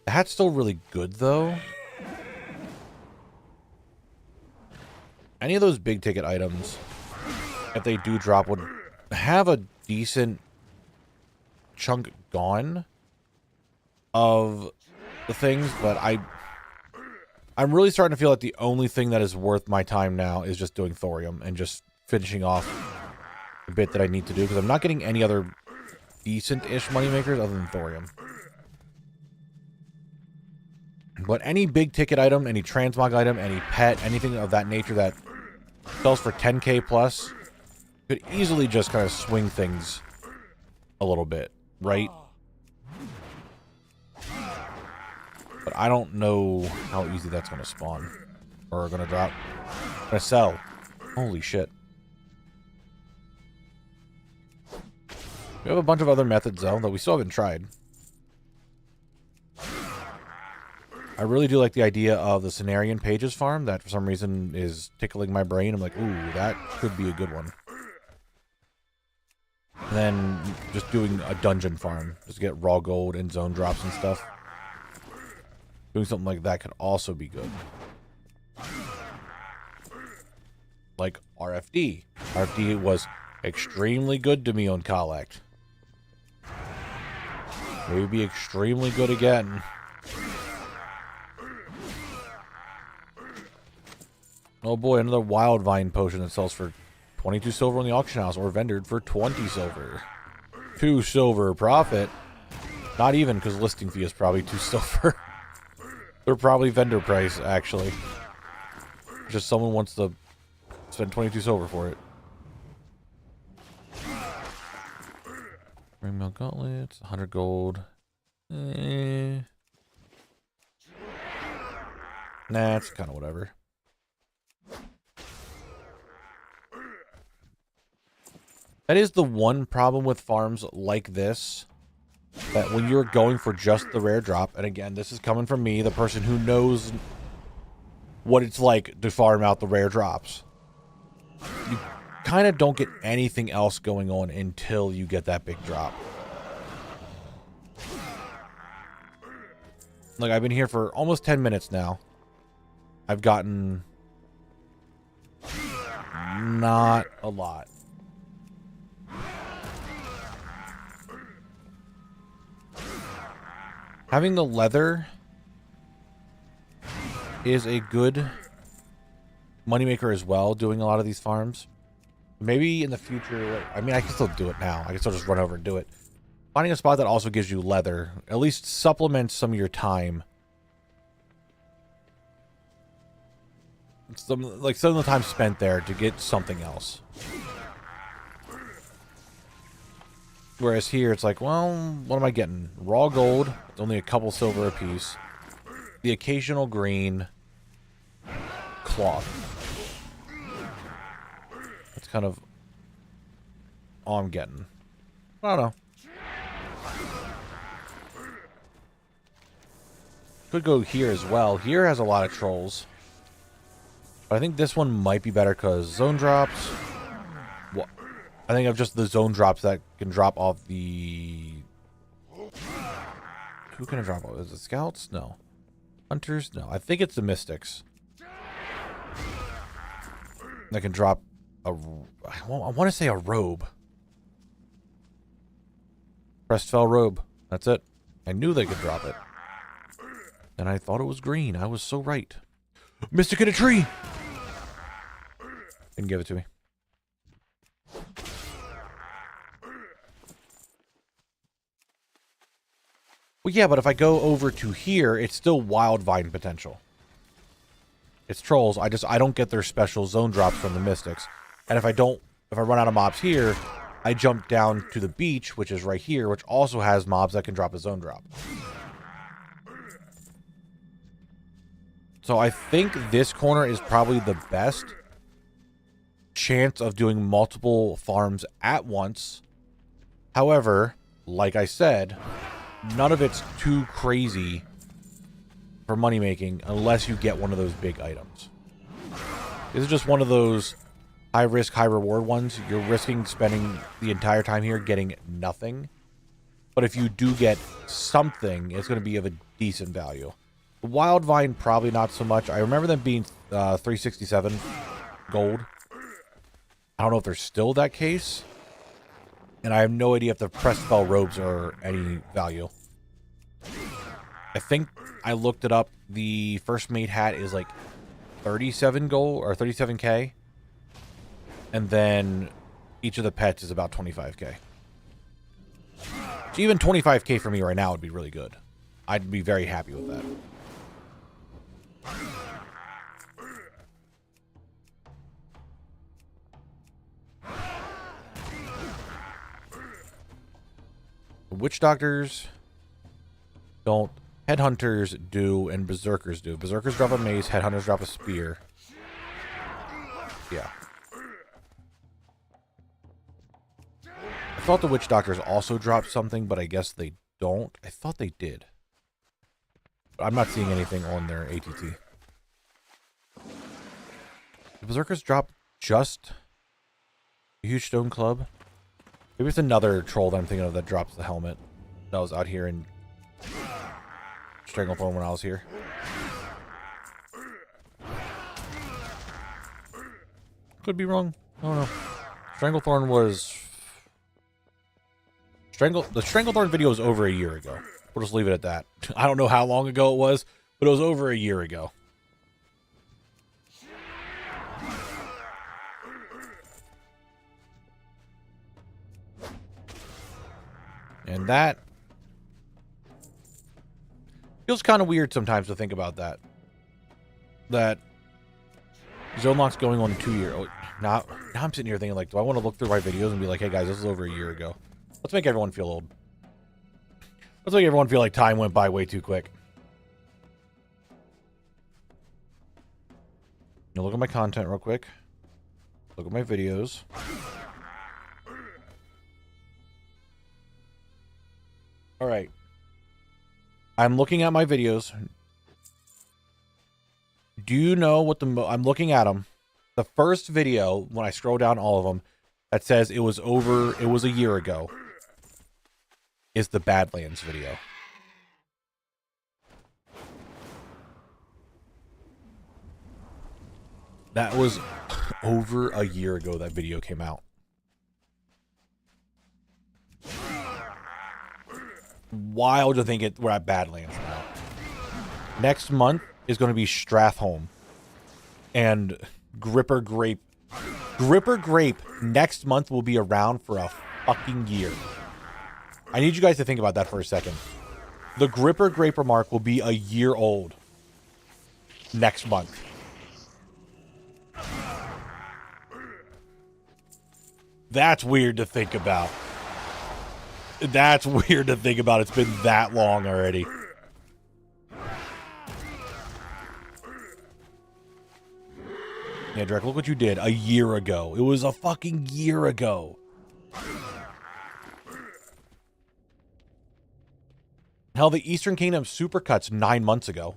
[SPEAKER 1] The hat's still really good, though. Any of those big ticket items, if they do drop, would have a decent chunk gone of the things, but I'm really starting to feel like the only thing that is worth my time now is just doing thorium and just finishing off the bit that I need to do, because I'm not getting any other decent-ish moneymakers other than thorium. But any big ticket item, any transmog item, any pet, anything of that nature that sells for 10k plus, Could easily just kind of swing things a little bit, right? But I don't know how easy that's going to spawn. Or going to drop. Going to sell. Holy shit. We have a bunch of other methods, though, that we still haven't tried. I really do like the idea of the Cenarian Pages farm. That, for some reason, is tickling my brain. I'm like, ooh, that could be a good one. And then just doing a dungeon farm. Just get raw gold and zone drops and stuff. Doing something like that could also be good. Like RFD. RFD was extremely good to me on Collect. Maybe be extremely good again. Oh boy, another wild vine potion that sells for 22 silver on the auction house or vendored for 20 silver. 2 silver profit. Not even, because listing fee is probably 2 silver. They're probably vendor price, actually. Just someone wants to spend 22 silver for it. Ringmail gauntlets, 100 gold. Nah, it's kind of whatever. That is the one problem with farms like this. That when you're going for just the rare drop, and again, this is coming from me, the person who knows what it's like to farm out the rare drops. You kind of don't get anything else going on until you get that big drop. Like, I've been here for almost 10 minutes now. I've gotten not a lot. Having the leather is a good moneymaker as well, doing a lot of these farms. Maybe in the future, I mean, I can still do it now. I can still just run over and do it. Finding a spot that also gives you leather, at least supplements some of your time. Some of the time spent there to get something else. Whereas here, it's like, well, what am I getting? Raw gold. It's only a couple silver apiece. The occasional green. Cloth. That's kind of all I'm getting. I don't know. Could go here as well. Here has a lot of trolls. But I think this one might be better because zone drops. What? I think of just the zone drops that can drop off the... Who can I drop off? Is it scouts? No. Hunters? No. I think it's the mystics. That can drop a... I want to say a robe. Crestfell robe. That's it. I knew they could drop it. And I thought it was green. I was so right. Mystic in a tree! Didn't give it to me. Well, yeah, but if I go over to here, it's still wild vine potential. It's trolls. I don't get their special zone drops from the mystics. And if I run out of mobs here, I jump down to the beach, which is right here, which also has mobs that can drop a zone drop. So I think this corner is probably the best chance of doing multiple farms at once. However, like I said, none of it's too crazy for money making unless you get one of those big items. This is just one of those high risk, high reward ones. You're risking spending the entire time here getting nothing. But if you do get something, it's going to be of a decent value. The Wild Vine, probably not so much. I remember them being 367 gold. I don't know if they're still that case. And I have no idea if the Crestfell robes are any value. I think I looked it up. The first mate hat is like 37 gold or 37k. And then each of the pets is about 25k. So even 25k for me right now would be really good. I'd be very happy with that. witch doctors don't. Headhunters do, and berserkers do. Berserkers drop a mace, headhunters drop a spear. Yeah. I thought the witch doctors also dropped something, but I guess they don't. I thought they did. But I'm not seeing anything on their ATT. The berserkers drop just a huge stone club. Maybe it's another troll that I'm thinking of that drops the helmet. That was out here in Stranglethorn when I was here. Could be wrong. I don't know. Stranglethorn was... The Stranglethorn video was over a year ago. We'll just leave it at that. I don't know how long ago it was, but it was over a year ago. And that feels kind of weird sometimes to think about that. That Zone Lock's going on 2 years. Now I'm sitting here thinking, like, do I want to look through my videos and be like, hey guys, this is over a year ago. Let's make everyone feel old. Let's make everyone feel like time went by way too quick. Now look at my content real quick. Look at my videos. All right. I'm looking at my videos. Do you know what I'm looking at them? The first video, when I scroll down all of them, that says it was a year ago, is the Badlands video. That was over a year ago that video came out. Wild to think we're at Badlands now. Next month is going to be Strathholm and Gripper Grape. Gripper Grape next month will be around for a fucking year. I need you guys to think about that for a second. The Gripper Grape remark will be a year old next month. That's weird to think about. That's weird to think about. It's been that long already. Yeah, Drake, look what you did a year ago. It was a fucking year ago. Hell, the Eastern Kingdom Supercuts 9 months ago.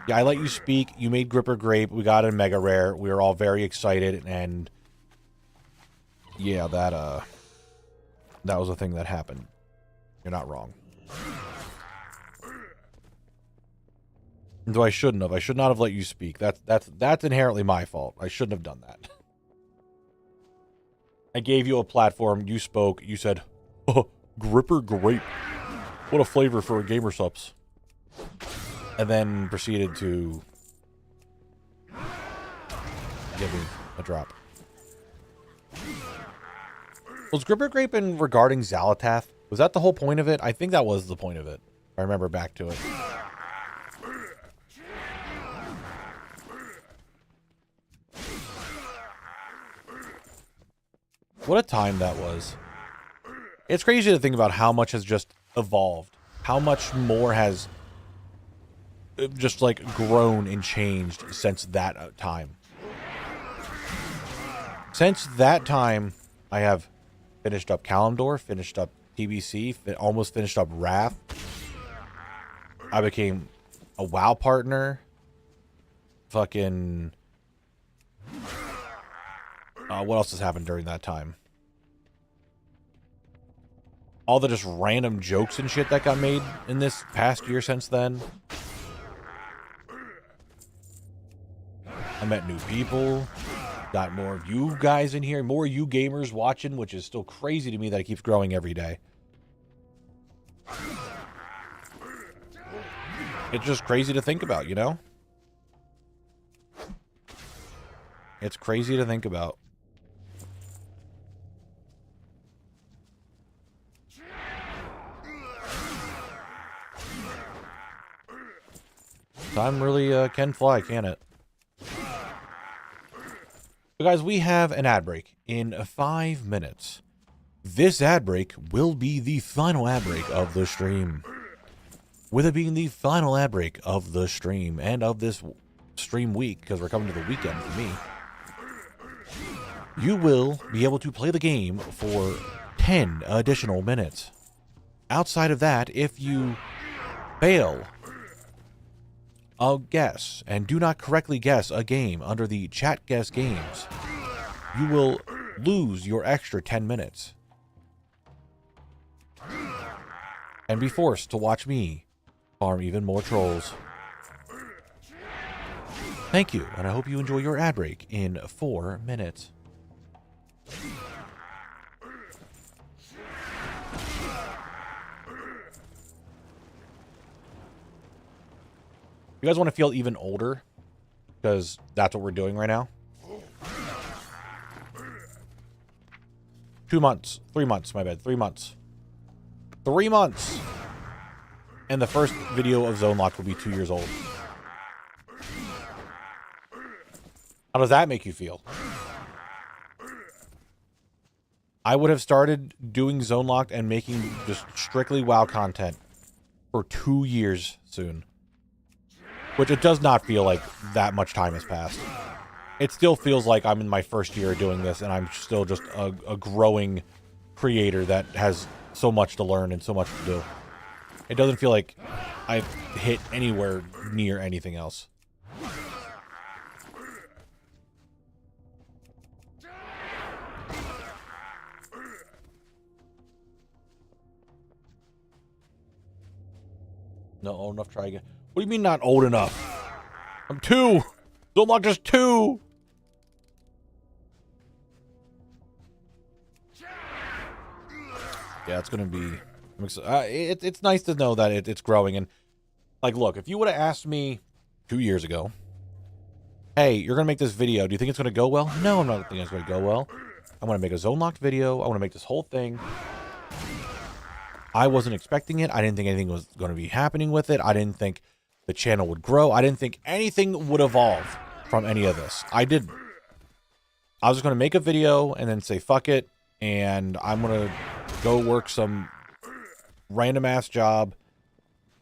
[SPEAKER 1] Yeah, I let you speak. You made Gripper Grape. We got a Mega Rare. We were all very excited, and yeah, that was a thing that happened. You're not wrong. Though I shouldn't have. I should not have let you speak. That's inherently my fault. I shouldn't have done that. I gave you a platform. You spoke. You said, "Oh, Gripper Grape. What a flavor for a gamer subs." And then proceeded to give me a drop. Was Gripper Grape in regarding Xalatath? Was that the whole point of it? I think that was the point of it. I remember back to it. What a time that was. It's crazy to think about how much has just evolved. How much more has just like grown and changed since that time. Since that time, I have finished up Kalimdor, finished up TBC, almost finished up Wrath. I became a WoW partner. Fucking... what else has happened during that time? All the just random jokes and shit that got made in this past year since then. I met new people. Got more of you guys in here. More you gamers watching, which is still crazy to me that it keeps growing every day. It's just crazy to think about, you know? It's crazy to think about. Time really can fly, can it? So guys, we have an ad break in 5 minutes. this ad break will be the final ad break of the stream. With it being the final ad break of the stream and of this stream week, because we're coming to the weekend for me, you will be able to play the game for 10 additional minutes. Outside of that, if you fail a guess and do not correctly guess a game under the chat guess games, you will lose your extra 10 minutes and be forced to watch me farm even more trolls. Thank you, and I hope you enjoy your ad break in 4 minutes. You guys want to feel even older? Because that's what we're doing right now. 2 months. 3 months, my bad. 3 months. 3 months! And the first video of Zone Lock will be 2 years old. How does that make you feel? I would have started doing Zone Locked and making just strictly WoW content for 2 years soon. Which it does not feel like that much time has passed. It still feels like I'm in my first year doing this and I'm still just a growing creator that has so much to learn and so much to do. It doesn't feel like I've hit anywhere near anything else. Not old enough, try again. What do you mean not old enough? I'm 2. Zone Lock just 2. Yeah, it's gonna be. It's nice to know that it's growing. And like, look, if you would have asked me 2 years ago, "Hey, you're gonna make this video. Do you think it's gonna go well?" No, I'm not thinking it's gonna go well. I'm gonna make a Zone Locked video. I want to make this whole thing. I wasn't expecting it. I didn't think anything was going to be happening with it. I didn't think the channel would grow. I didn't think anything would evolve from any of this. I didn't. I was just going to make a video and then say, fuck it. And I'm going to go work some random ass job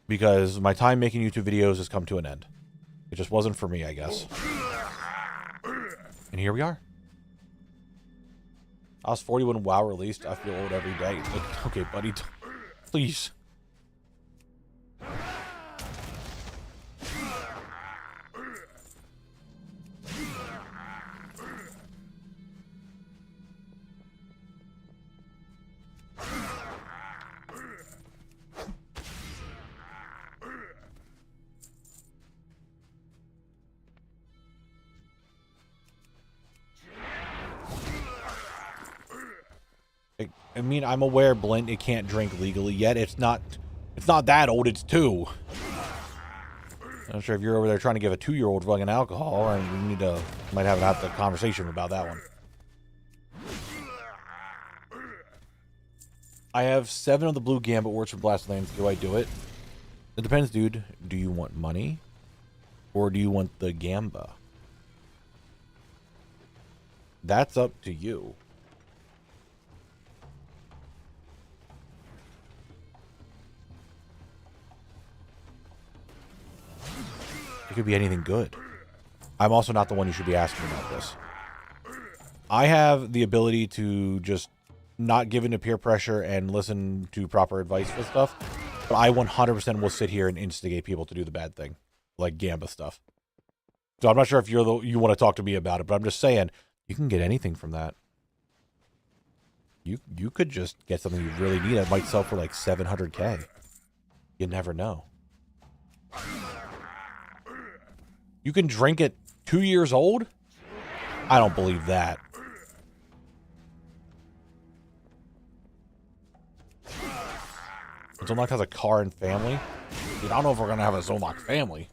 [SPEAKER 1] because my time making YouTube videos has come to an end. It just wasn't for me, I guess. And here we are. I was 40 when WoW released. I feel old every day. Like, okay, buddy. Please. I mean, I'm aware Blint, it can't drink legally yet. It's not that old. It's 2. I'm not sure if you're over there trying to give a 2-year-old fucking alcohol, and we might have a conversation about that one. I have 7 of the blue Gambit words for Blast Lands. Do I do it? It depends, dude. Do you want money? Or do you want the Gamba? That's up to you. It could be anything good. I'm also not the one you should be asking about this. I have the ability to just not give in to peer pressure and listen to proper advice with stuff. But I 100% will sit here and instigate people to do the bad thing. Like Gamba stuff. So I'm not sure if you want to talk to me about it, but I'm just saying, you can get anything from that. You could just get something you really need that might sell for like 700K. You never know. You can drink it 2 years old? I don't believe that. Zone Lock has a car and family? Dude, I don't know if we're going to have a Zone Lock family.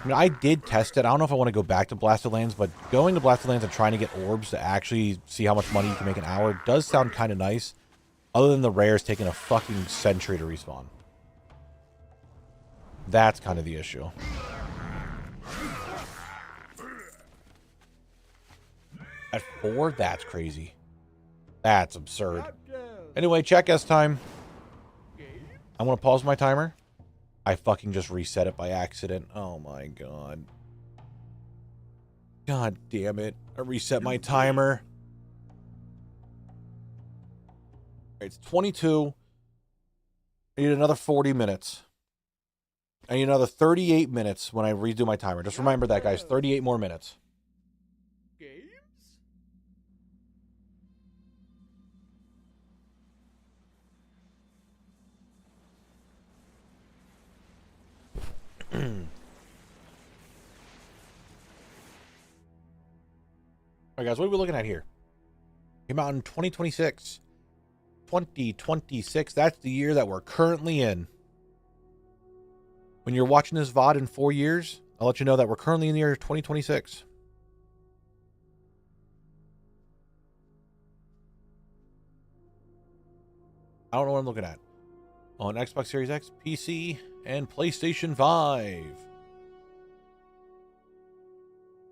[SPEAKER 1] I mean, I did test it. I don't know if I want to go back to Blasted Lands, but going to Blasted Lands and trying to get orbs to actually see how much money you can make an hour does sound kind of nice. Other than the rares taking a fucking century to respawn. That's kind of the issue. At 4? That's crazy. That's absurd.
[SPEAKER 5] Shotguns.
[SPEAKER 1] Anyway, check S time.
[SPEAKER 5] Games.
[SPEAKER 1] I want to pause my timer. I fucking just reset it by accident. Oh my god. God damn it. I reset my timer. It's 22. I need another 40 minutes. I need another 38 minutes when I redo my timer. Just remember that, guys. 38 more minutes.
[SPEAKER 5] Games.
[SPEAKER 1] All right, guys, what are we looking at here? Came out in 2026. 2026, that's the year that we're currently in. When you're watching this VOD in 4 years, I'll let you know that we're currently in the year 2026. I don't know what I'm looking at. On Xbox Series X, PC, and PlayStation 5.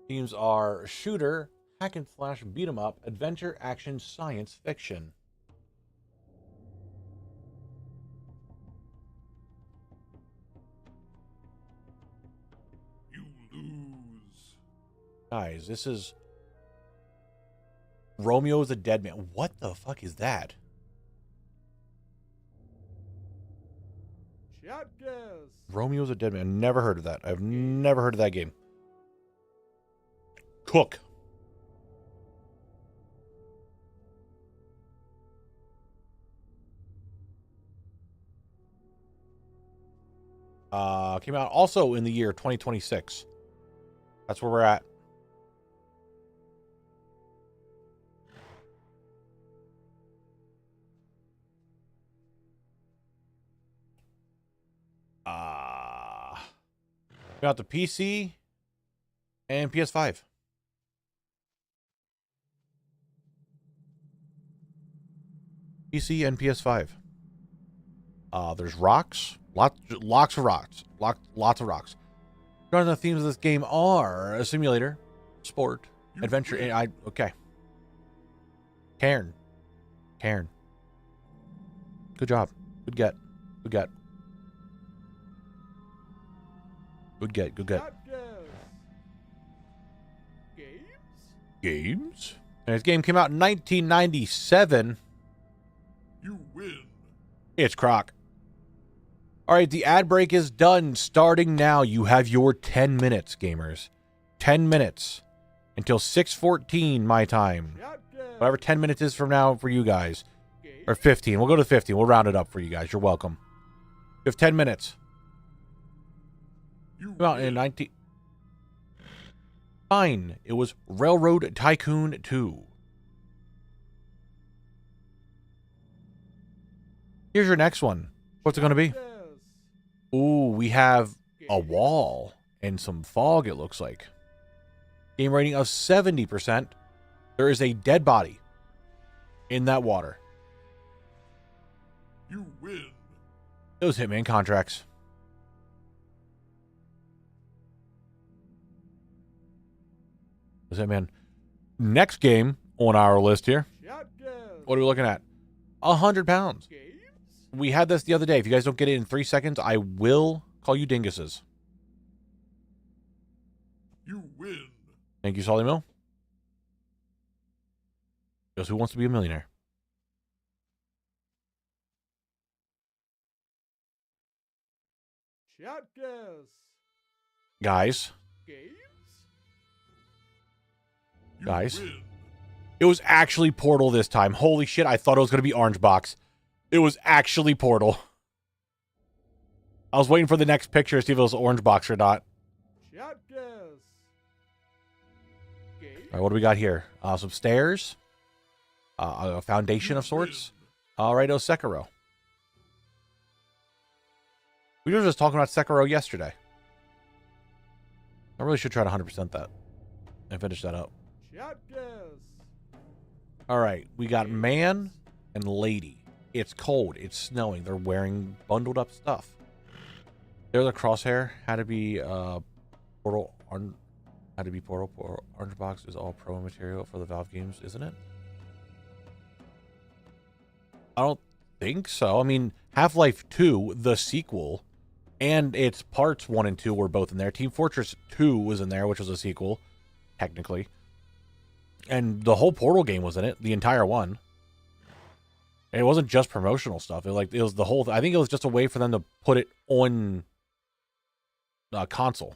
[SPEAKER 1] Themes are shooter, hack and slash, beat 'em up, adventure, action, science fiction.
[SPEAKER 4] You lose.
[SPEAKER 1] Guys, this is Romeo is a Dead Man. What the fuck is that?
[SPEAKER 5] Shotguns.
[SPEAKER 1] Romeo's a Dead Man. Never heard of that. I've never heard of that game. Cook. Came out also in the year 2026. That's where we're at. Came out the PC and PS5. PC and PS5. There's rocks. Lots of rocks. Lots of rocks. Regarding the themes of this game are a simulator, sport, adventure. And okay. Cairn. Good job. Good get.
[SPEAKER 5] Shotguns. Games.
[SPEAKER 1] Games. And this game came out in 1997.
[SPEAKER 4] You win.
[SPEAKER 1] It's Croc. All right, the ad break is done. Starting now, you have your 10 minutes, gamers. 10 minutes until 6:14 my time.
[SPEAKER 5] Shotguns.
[SPEAKER 1] Whatever 10 minutes is from now for you guys.
[SPEAKER 5] Games.
[SPEAKER 1] Or 15. We'll go to 15. We'll round it up for you guys. You're welcome. You have 10 minutes.
[SPEAKER 4] You
[SPEAKER 1] Well,
[SPEAKER 4] win.
[SPEAKER 1] in 19... Fine. It was Railroad Tycoon 2. Here's your next one. What's it going to be?
[SPEAKER 5] Shotguns.
[SPEAKER 1] Ooh, we have a wall and some fog, it looks like. Game rating of 70%. There is a dead body in that water.
[SPEAKER 4] You win.
[SPEAKER 1] Those Hitman contracts. Those Hitman. Next game on our list here.
[SPEAKER 5] Shotguns.
[SPEAKER 1] What are we looking at? 100 pounds.
[SPEAKER 5] Games.
[SPEAKER 1] We had this the other day. If you guys don't get it in 3 seconds, I will call you dinguses.
[SPEAKER 4] You win.
[SPEAKER 1] Thank you, Solly Mill. Guess who wants to be a millionaire?
[SPEAKER 5] Shotguns.
[SPEAKER 1] Guys.
[SPEAKER 5] Games.
[SPEAKER 4] You
[SPEAKER 1] Guys.
[SPEAKER 4] win.
[SPEAKER 1] It was actually Portal this time. Holy shit, I thought it was going to be Orange Box. It was actually Portal. I was waiting for the next picture to see if it was Orange Box or not.
[SPEAKER 5] Shotguns. Games.
[SPEAKER 1] All right, what do we got here? Some stairs. A foundation of sorts. All right, Sekiro. We were just talking about Sekiro yesterday. I really should try to 100% that and finish that up.
[SPEAKER 5] Shotguns.
[SPEAKER 1] All right, we got man and lady. It's cold. It's snowing. They're wearing bundled up stuff. There, the crosshair had to be portal on How to be Portal. Orange Box is all pro material for the Valve games, isn't it? I don't think so. I mean, Half-Life 2, the sequel, and its parts 1 and 2 were both in there. Team Fortress 2 was in there, which was a sequel, technically. And the whole Portal game was in it, the entire one. And it wasn't just promotional stuff. It was the whole. I think it was just a way for them to put it on console.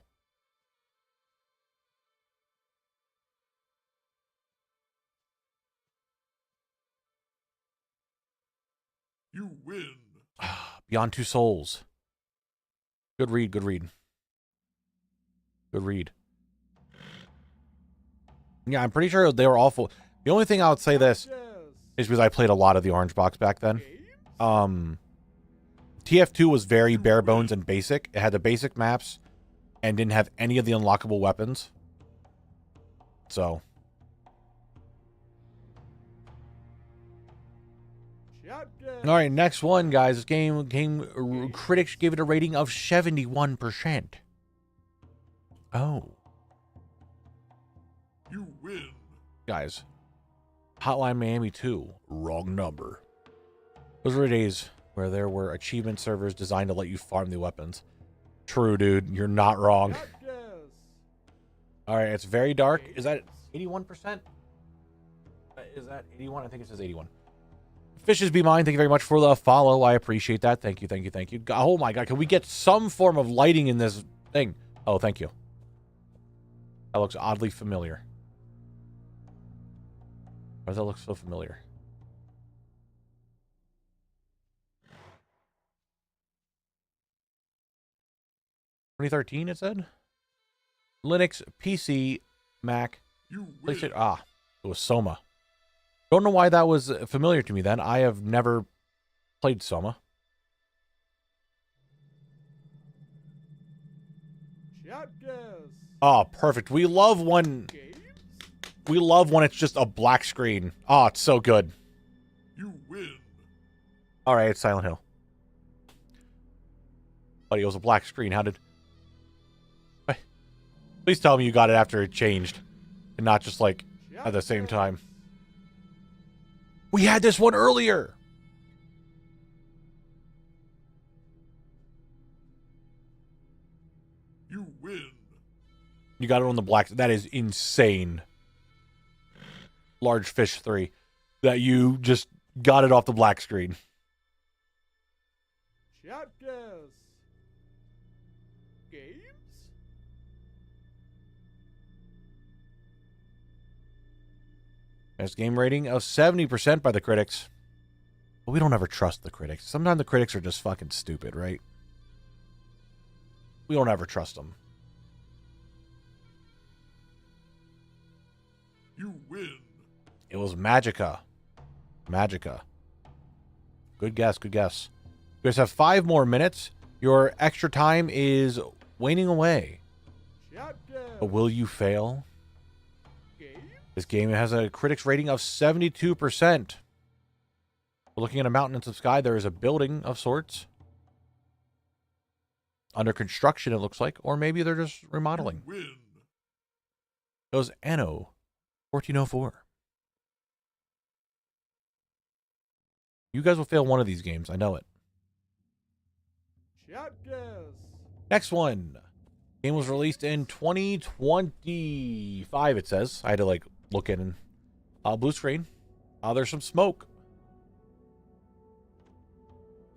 [SPEAKER 4] You win.
[SPEAKER 1] Beyond Two Souls. Good read. Good read. Good read. Yeah, I'm pretty sure they were awful. The only thing I would say this is because I played a lot of the Orange Box back then. TF2 was very bare bones and basic. It had the basic maps and didn't have any of the unlockable weapons. So. All right, next one, guys. This game critics gave it a rating of 71%. Oh.
[SPEAKER 4] You win.
[SPEAKER 1] Guys. Hotline Miami 2. Wrong number. Those were days where there were achievement servers designed to let you farm the weapons. True, dude. You're not wrong. All right, it's very dark. Is that 81%? Is that 81? I think it says 81. Fishes Be Mine, thank you very much for the follow. I appreciate that. Thank you, thank you, thank you. Oh my god, can we get some form of lighting in this thing? Oh, thank you. That looks oddly familiar. Why does that look so familiar? "2013", it said? Linux, PC, Mac, PlayStation. Ah, it was Soma. Don't know why that was familiar to me then. I have never played Soma. Oh, perfect. We love when it's just a black screen. Oh, it's so good.
[SPEAKER 4] You win.
[SPEAKER 1] All right, it's Silent Hill. But it was a black screen. How did... Please tell me you got it after it changed. And not just, like, at the same time. We had this one earlier.
[SPEAKER 4] You win.
[SPEAKER 1] You got it on the black. That is insane. Large Fish 3. That you just got it off the black screen.
[SPEAKER 5] Games?
[SPEAKER 1] Best game rating of 70% by the critics. But we don't ever trust the critics. Sometimes the critics are just fucking stupid, right? We don't ever trust them.
[SPEAKER 4] You win.
[SPEAKER 1] It was Magica. Magica. Good guess, good guess. You guys have 5 more minutes. Your extra time is waning away. But will you fail? This game has a critics rating of 72%. We're looking at a mountain and some sky. There is a building of sorts. Under construction, it looks like. Or maybe they're just remodeling.
[SPEAKER 4] You win.
[SPEAKER 1] It was Anno 1404. You guys will fail one of these games. I know it. Next one. Game was released in 2025, it says. I had to, like, look in. Blue screen. There's some smoke.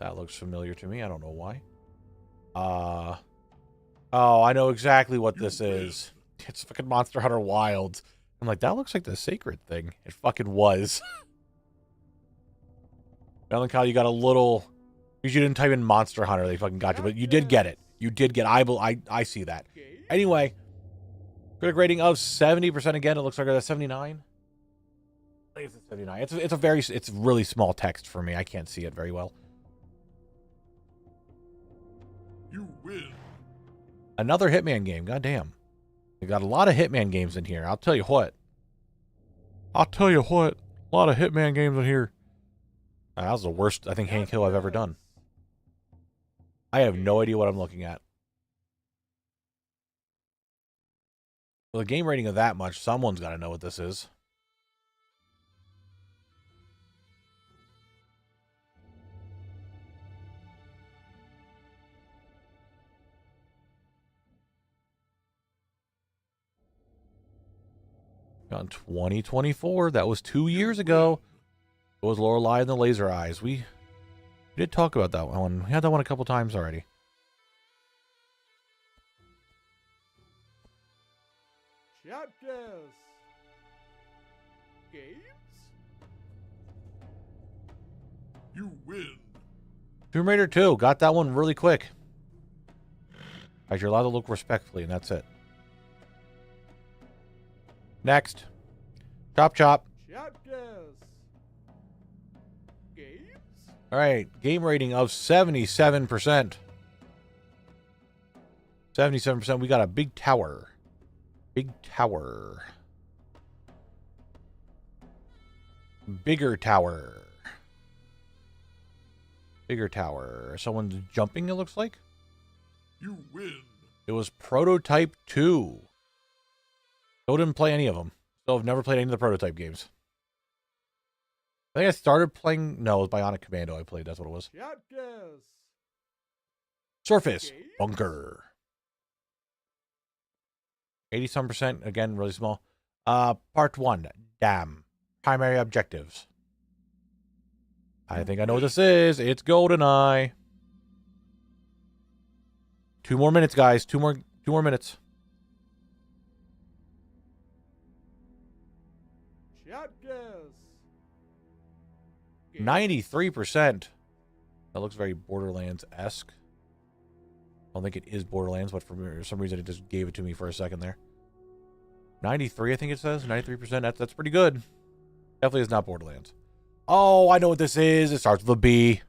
[SPEAKER 1] That looks familiar to me. I don't know why. Oh, I know exactly what this is. It's fucking Monster Hunter Wilds. I'm like, that looks like the sacred thing. It fucking was. Melancholy, you got a little... Because you didn't type in Monster Hunter, they fucking got you. But you did get it. You did get it. I see that. Anyway, critic rating of 70% again. It looks like a 79. I think it's a 79. It's really small text for me. I can't see it very well.
[SPEAKER 4] You win.
[SPEAKER 1] Another Hitman game. Goddamn. We got a lot of Hitman games in here. I'll tell you what. A lot of Hitman games in here. That was the worst, I think, Hank Hill I've ever done. I have no idea what I'm looking at. Well, the game rating of that much, someone's got to know what this is. On 2024, that was 2 years ago. It was Lorelei and the Laser Eyes. We did talk about that one. We had that one a couple times already.
[SPEAKER 5] Chapters. Games.
[SPEAKER 4] You win.
[SPEAKER 1] Tomb Raider 2. Got that one really quick. Alright, you're allowed to look respectfully, and that's it. Next. Chop chop.
[SPEAKER 5] Chapters. Games.
[SPEAKER 1] Alright, game rating of 77%. 77%. We got a big tower. Big tower. Bigger tower. Bigger tower. Someone's jumping, it looks like.
[SPEAKER 4] You win.
[SPEAKER 1] It was Prototype 2. Still didn't play any of them. Still have never played any of the Prototype games. I think I started playing... No, it was Bionic Commando I played. That's what it was.
[SPEAKER 5] Chapters.
[SPEAKER 1] Surface.
[SPEAKER 5] Games?
[SPEAKER 1] Bunker. 80-some%. Again, really small. Part 1. Dam. Primary objectives. I think I know what this is. It's GoldenEye. 2 more minutes, guys. 2 more minutes.
[SPEAKER 5] Chapters.
[SPEAKER 1] 93%. That looks very Borderlands-esque. I don't think it is Borderlands, but for some reason it just gave it to me for a second there. 93, I think it says. 93%. That's pretty good. Definitely is not Borderlands. Oh, I know what this is. It starts with a B.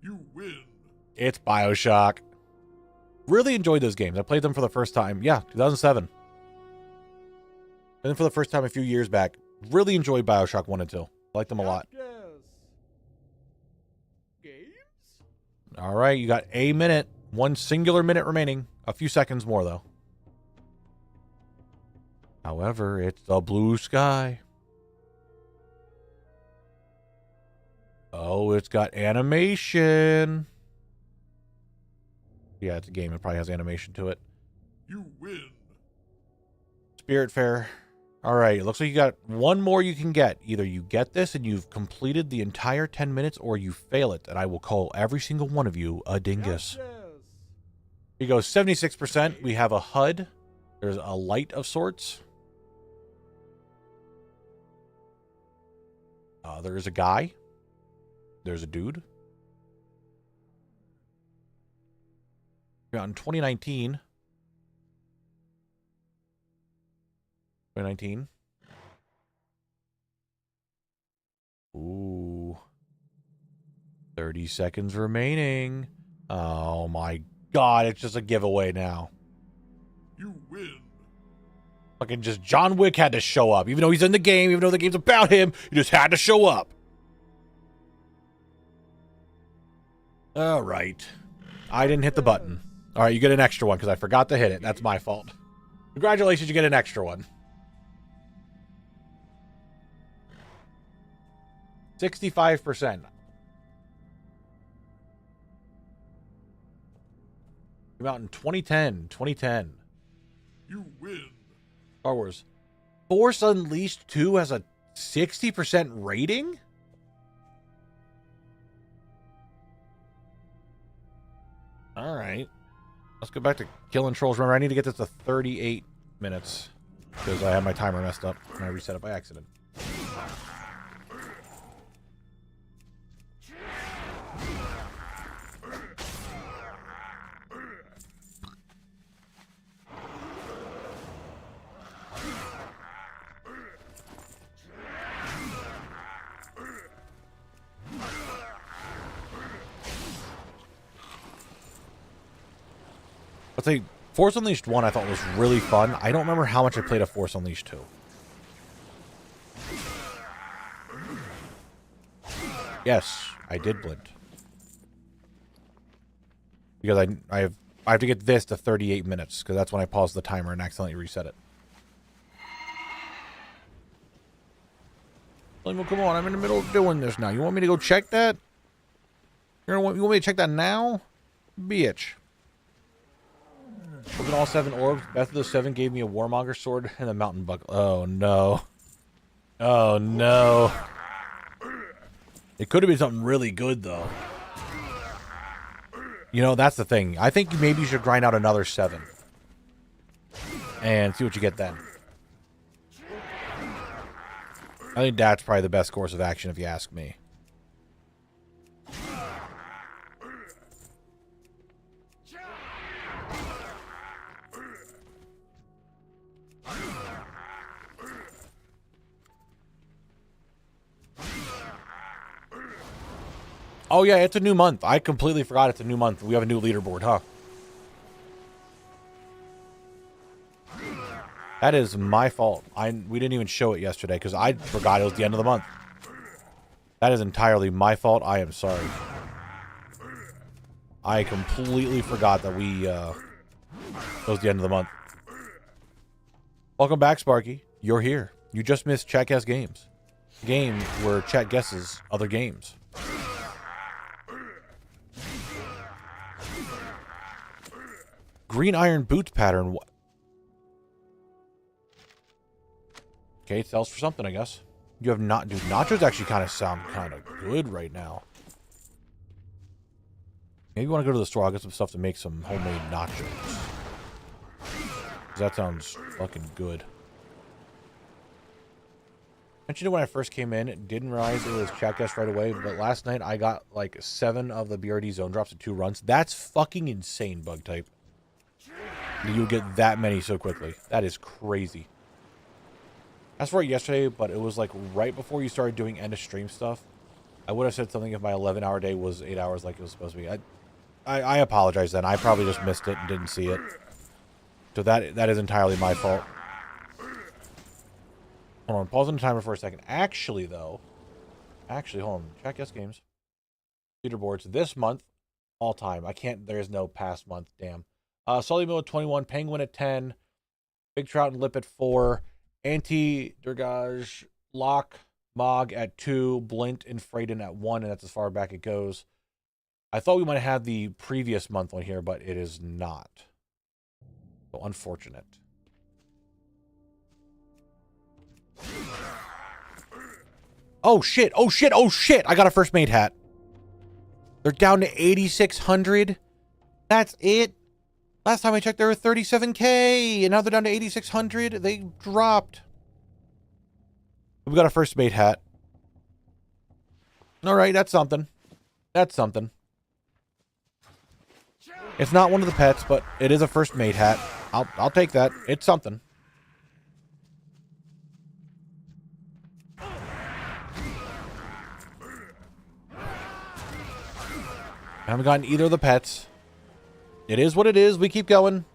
[SPEAKER 4] You win.
[SPEAKER 1] It's BioShock. Really enjoyed those games. I played them for the first time. Yeah, 2007. And then for the first time a few years back. Really enjoyed BioShock 1 and 2. Liked them a lot.
[SPEAKER 5] Chapters. Games.
[SPEAKER 1] All right, you got a minute. 1 singular minute remaining. A few seconds more, though. However, it's the blue sky. Oh, it's got animation. Yeah, it's a game. It probably has animation to it.
[SPEAKER 4] You win.
[SPEAKER 1] Spirit Fair. All right, it looks like you got 1 more you can get. Either you get this and you've completed the entire 10 minutes, or you fail it, and I will call every single one of you a dingus.
[SPEAKER 5] Chapters.
[SPEAKER 1] Here goes 76%. We have a HUD. There's a light of sorts. There's a guy. There's a dude. In 2019. 2019. Ooh. 30 seconds remaining. Oh my god, it's just a giveaway now.
[SPEAKER 4] You win.
[SPEAKER 1] Fucking just John Wick had to show up. Even though he's in the game, even though the game's about him, he just had to show up. All right. I didn't hit the button. All right, you get an extra one because I forgot to hit it. That's my fault. Congratulations, you get an extra one. 65%. Came out in 2010. 2010.
[SPEAKER 4] You win.
[SPEAKER 1] Star Wars. Force Unleashed 2 has a 60% rating? All right. Let's go back to killing trolls. Remember, I need to get this to 38 minutes because I had my timer messed up and I reset it by accident. Let's say Force Unleashed 1 I thought was really fun. I don't remember how much I played of Force Unleashed 2. Yes, I did blint. Because I have I have to get this to 38 minutes, because that's when I paused the timer and accidentally reset it. Well, come on, I'm in the middle of doing this now. You want me to go check that? You want me to check that now? Bitch. Look at all 7 orbs. Best of the 7 gave me a Warmonger sword and a mountain buckle. Oh, no. Oh, no. It could have been something really good, though. You know, that's the thing. I think maybe you should grind out another 7. And see what you get then. I think that's probably the best course of action if you ask me. Oh yeah, it's a new month. I completely forgot it's a new month. We have a new leaderboard, huh? That is my fault. We didn't even show it yesterday because I forgot it was the end of the month. That is entirely my fault. I am sorry. I completely forgot that it was the end of the month. Welcome back, Sparky. You're here. You just missed Chat Guess Games. Game where chat guesses other games. Green iron boots pattern. Okay, it sells for something, I guess. You have not... Dude, nachos actually kind of sound kind of good right now. Maybe you want to go to the store. I'll get some stuff to make some homemade nachos. 'Cause that sounds fucking good. Mentioned it when I first came in. Didn't realize it was chat guest right away. But last night I got like 7 of the BRD zone drops in 2 runs. That's fucking insane, bug type. You get that many so quickly. That is crazy. Asked for it yesterday, but it was like right before you started doing end of stream stuff. I would have said something if my 11-hour day was 8 hours like it was supposed to be. I apologize then. I probably just missed it and didn't see it. So that is entirely my fault. Hold on, pausing the timer for a second. Actually, though. Hold on. Chat Guess Games. Leaderboards. This month, all time. I can't, there is no past month. Damn. Sully Mill at 21. Penguin at 10. Big Trout and Lip at 4. Anti-Durgaj, Locke, Mog at 2, Blint and Freyden at 1, and that's as far back it goes. I thought we might have the previous month one here, but it is not. So unfortunate. Oh shit, oh shit, oh shit! I got a first mate hat. They're down to 8,600. That's it. Last time I checked, they were 37K, and now they're down to 8,600. They dropped. We got a first mate hat. All right, that's something. That's something. It's not one of the pets, but it is a first mate hat. I'll take that. It's something. I haven't gotten either of the pets. It is what it is. We keep going.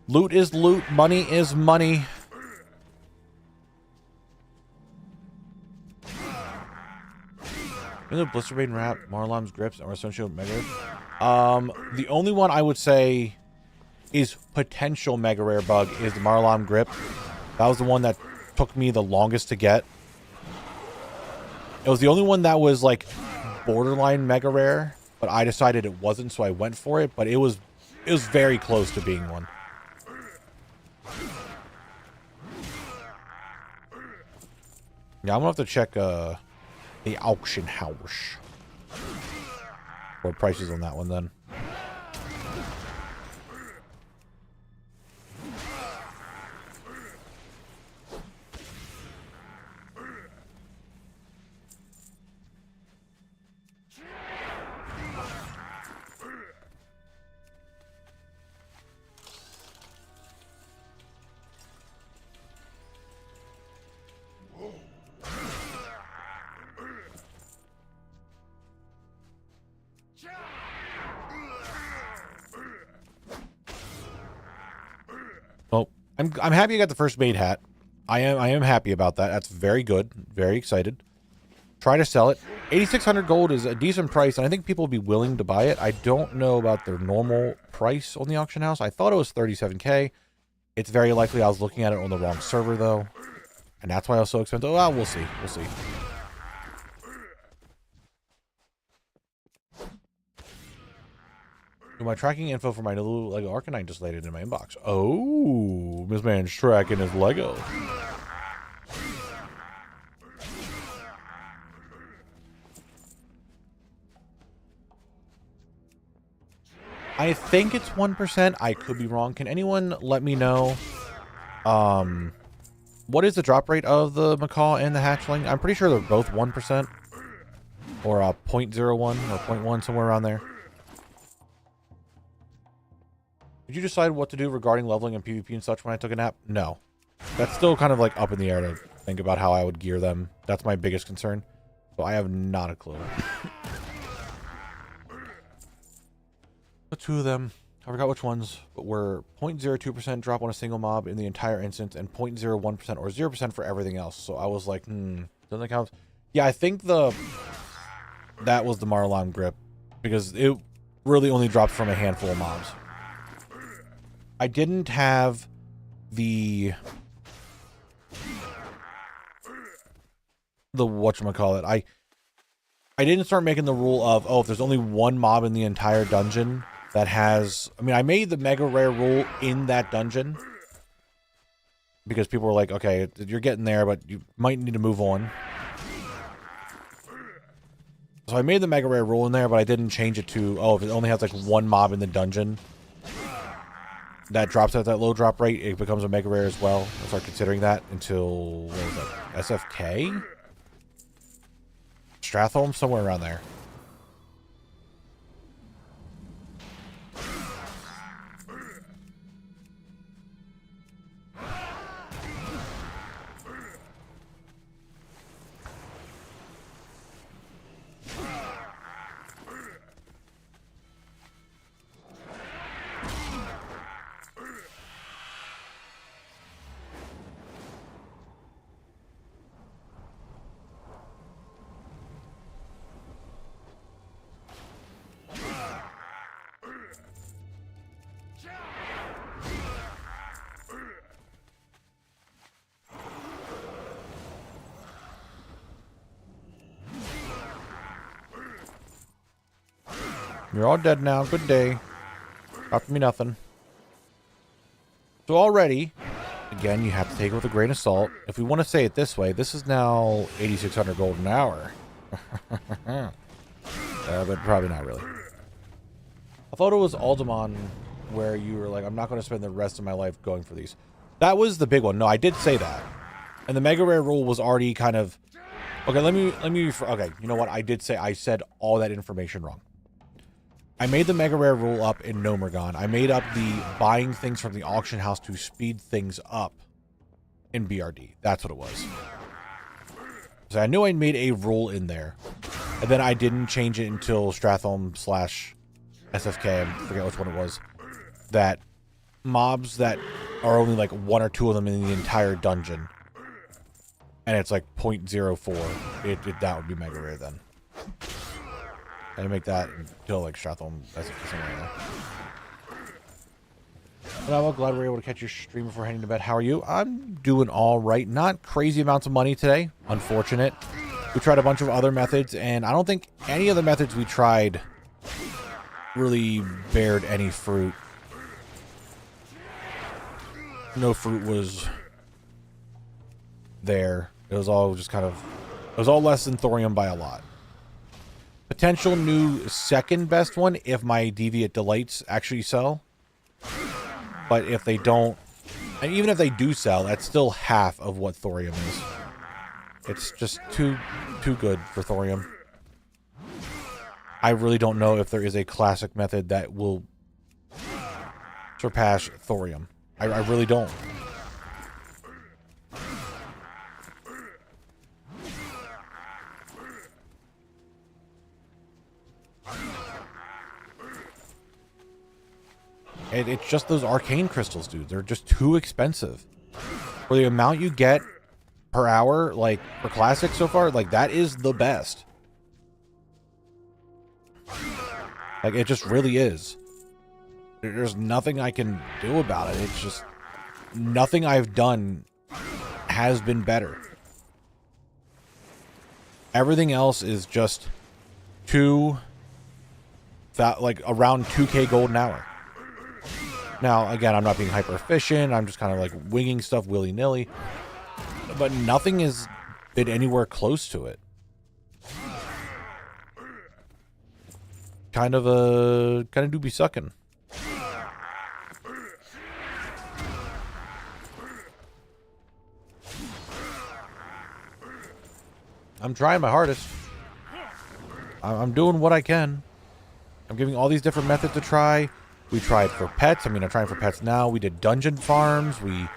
[SPEAKER 1] Loot is loot. Money is money. You know, Blisterbane Wrap, Marlam's Grips, or Essential Mega Rare? The only one I would say is potential Mega Rare bug is the Marlam Grip. That was the one that took me the longest to get. It was the only one that was like borderline Mega Rare. But I decided it wasn't, so I went for it. But it was very close to being one. Yeah, I'm gonna have to check the auction house. What prices on that one then? Well, I'm happy I got the first mate hat. I am happy about that. That's very good. Very excited. Try to sell it. 8,600 gold is a decent price, and I think people will be willing to buy it. I don't know about their normal price on the auction house. I thought it was 37k. It's very likely I was looking at it on the wrong server, though. And that's why it was so expensive. Oh, well, we'll see. We'll see. My tracking info for my little Lego Arcanine just landed in my inbox. Oh, this man's tracking his Lego. I think it's 1%. I could be wrong. Can anyone let me know? What is the drop rate of the macaw and the hatchling? I'm pretty sure they're both 1%. Or 0.01 or 0.1, somewhere around there. Did you decide what to do regarding leveling and PvP and such when I took a nap? No. That's still kind of like up in the air to think about how I would gear them. That's my biggest concern. So I have not a clue. The two of them, I forgot which ones, but were 0.02% drop on a single mob in the entire instance and 0.01% or 0% for everything else. So I was like, doesn't that count? Yeah, I think that was the Marlam grip because it really only dropped from a handful of mobs. I didn't have the whatchamacallit. I didn't start making the rule of, oh, if there's only one mob in the entire dungeon that has, I mean, I made the mega rare rule in that dungeon because people were like, okay, you're getting there, but you might need to move on. So I made the mega rare rule in there, but I didn't change it to, oh, if it only has like one mob in the dungeon that drops at that low drop rate, it becomes a mega rare as well. I'll start considering that until, what was that, SFK? Stratholme? Somewhere around there. You're all dead now. Good day. Dropped me nothing. So already, again, you have to take it with a grain of salt. If we want to say it this way, this is now 8,600 gold an hour. But probably not really. I thought it was Alderman where you were like, I'm not going to spend the rest of my life going for these. That was the big one. No, I did say that. And the mega rare rule was already kind of... Okay, let me... Okay, you know what? I said all that information wrong. I made the mega rare rule up in Nomergon. I made up the buying things from the auction house to speed things up in BRD. That's what it was. So I knew I made a rule in there. And then I didn't change it until Stratholme / SFK, I forget which one it was, that mobs that are only like one or two of them in the entire dungeon, and it's like 0.04, that would be mega rare then. I make that until like Stratholme, something like that. But I'm glad we were able to catch your stream before heading to bed. How are you? I'm doing all right. Not crazy amounts of money today. Unfortunate. We tried a bunch of other methods, and I don't think any of the methods we tried really bared any fruit. No fruit was there. It was all just kind of... It was all less than thorium by a lot. Potential new second best one if my Deviate Delights actually sell. But if they don't... And even if they do sell, that's still half of what thorium is. It's just too good for thorium. I really don't know if there is a classic method that will surpass thorium. I really don't. It's just those arcane crystals, dude. They're just too expensive. For the amount you get per hour, like, for classic so far, like, that is the best. Like, it just really is. There's nothing I can do about it. It's just nothing I've done has been better. Everything else is just like around 2k gold an hour. Now, again, I'm not being hyper efficient. I'm just kind of like winging stuff willy-nilly. But nothing has been anywhere close to it. Kind of do be sucking. I'm trying my hardest. I'm doing what I can. I'm giving all these different methods a try. We tried for pets. I mean, I'm trying for pets now. We did dungeon farms. We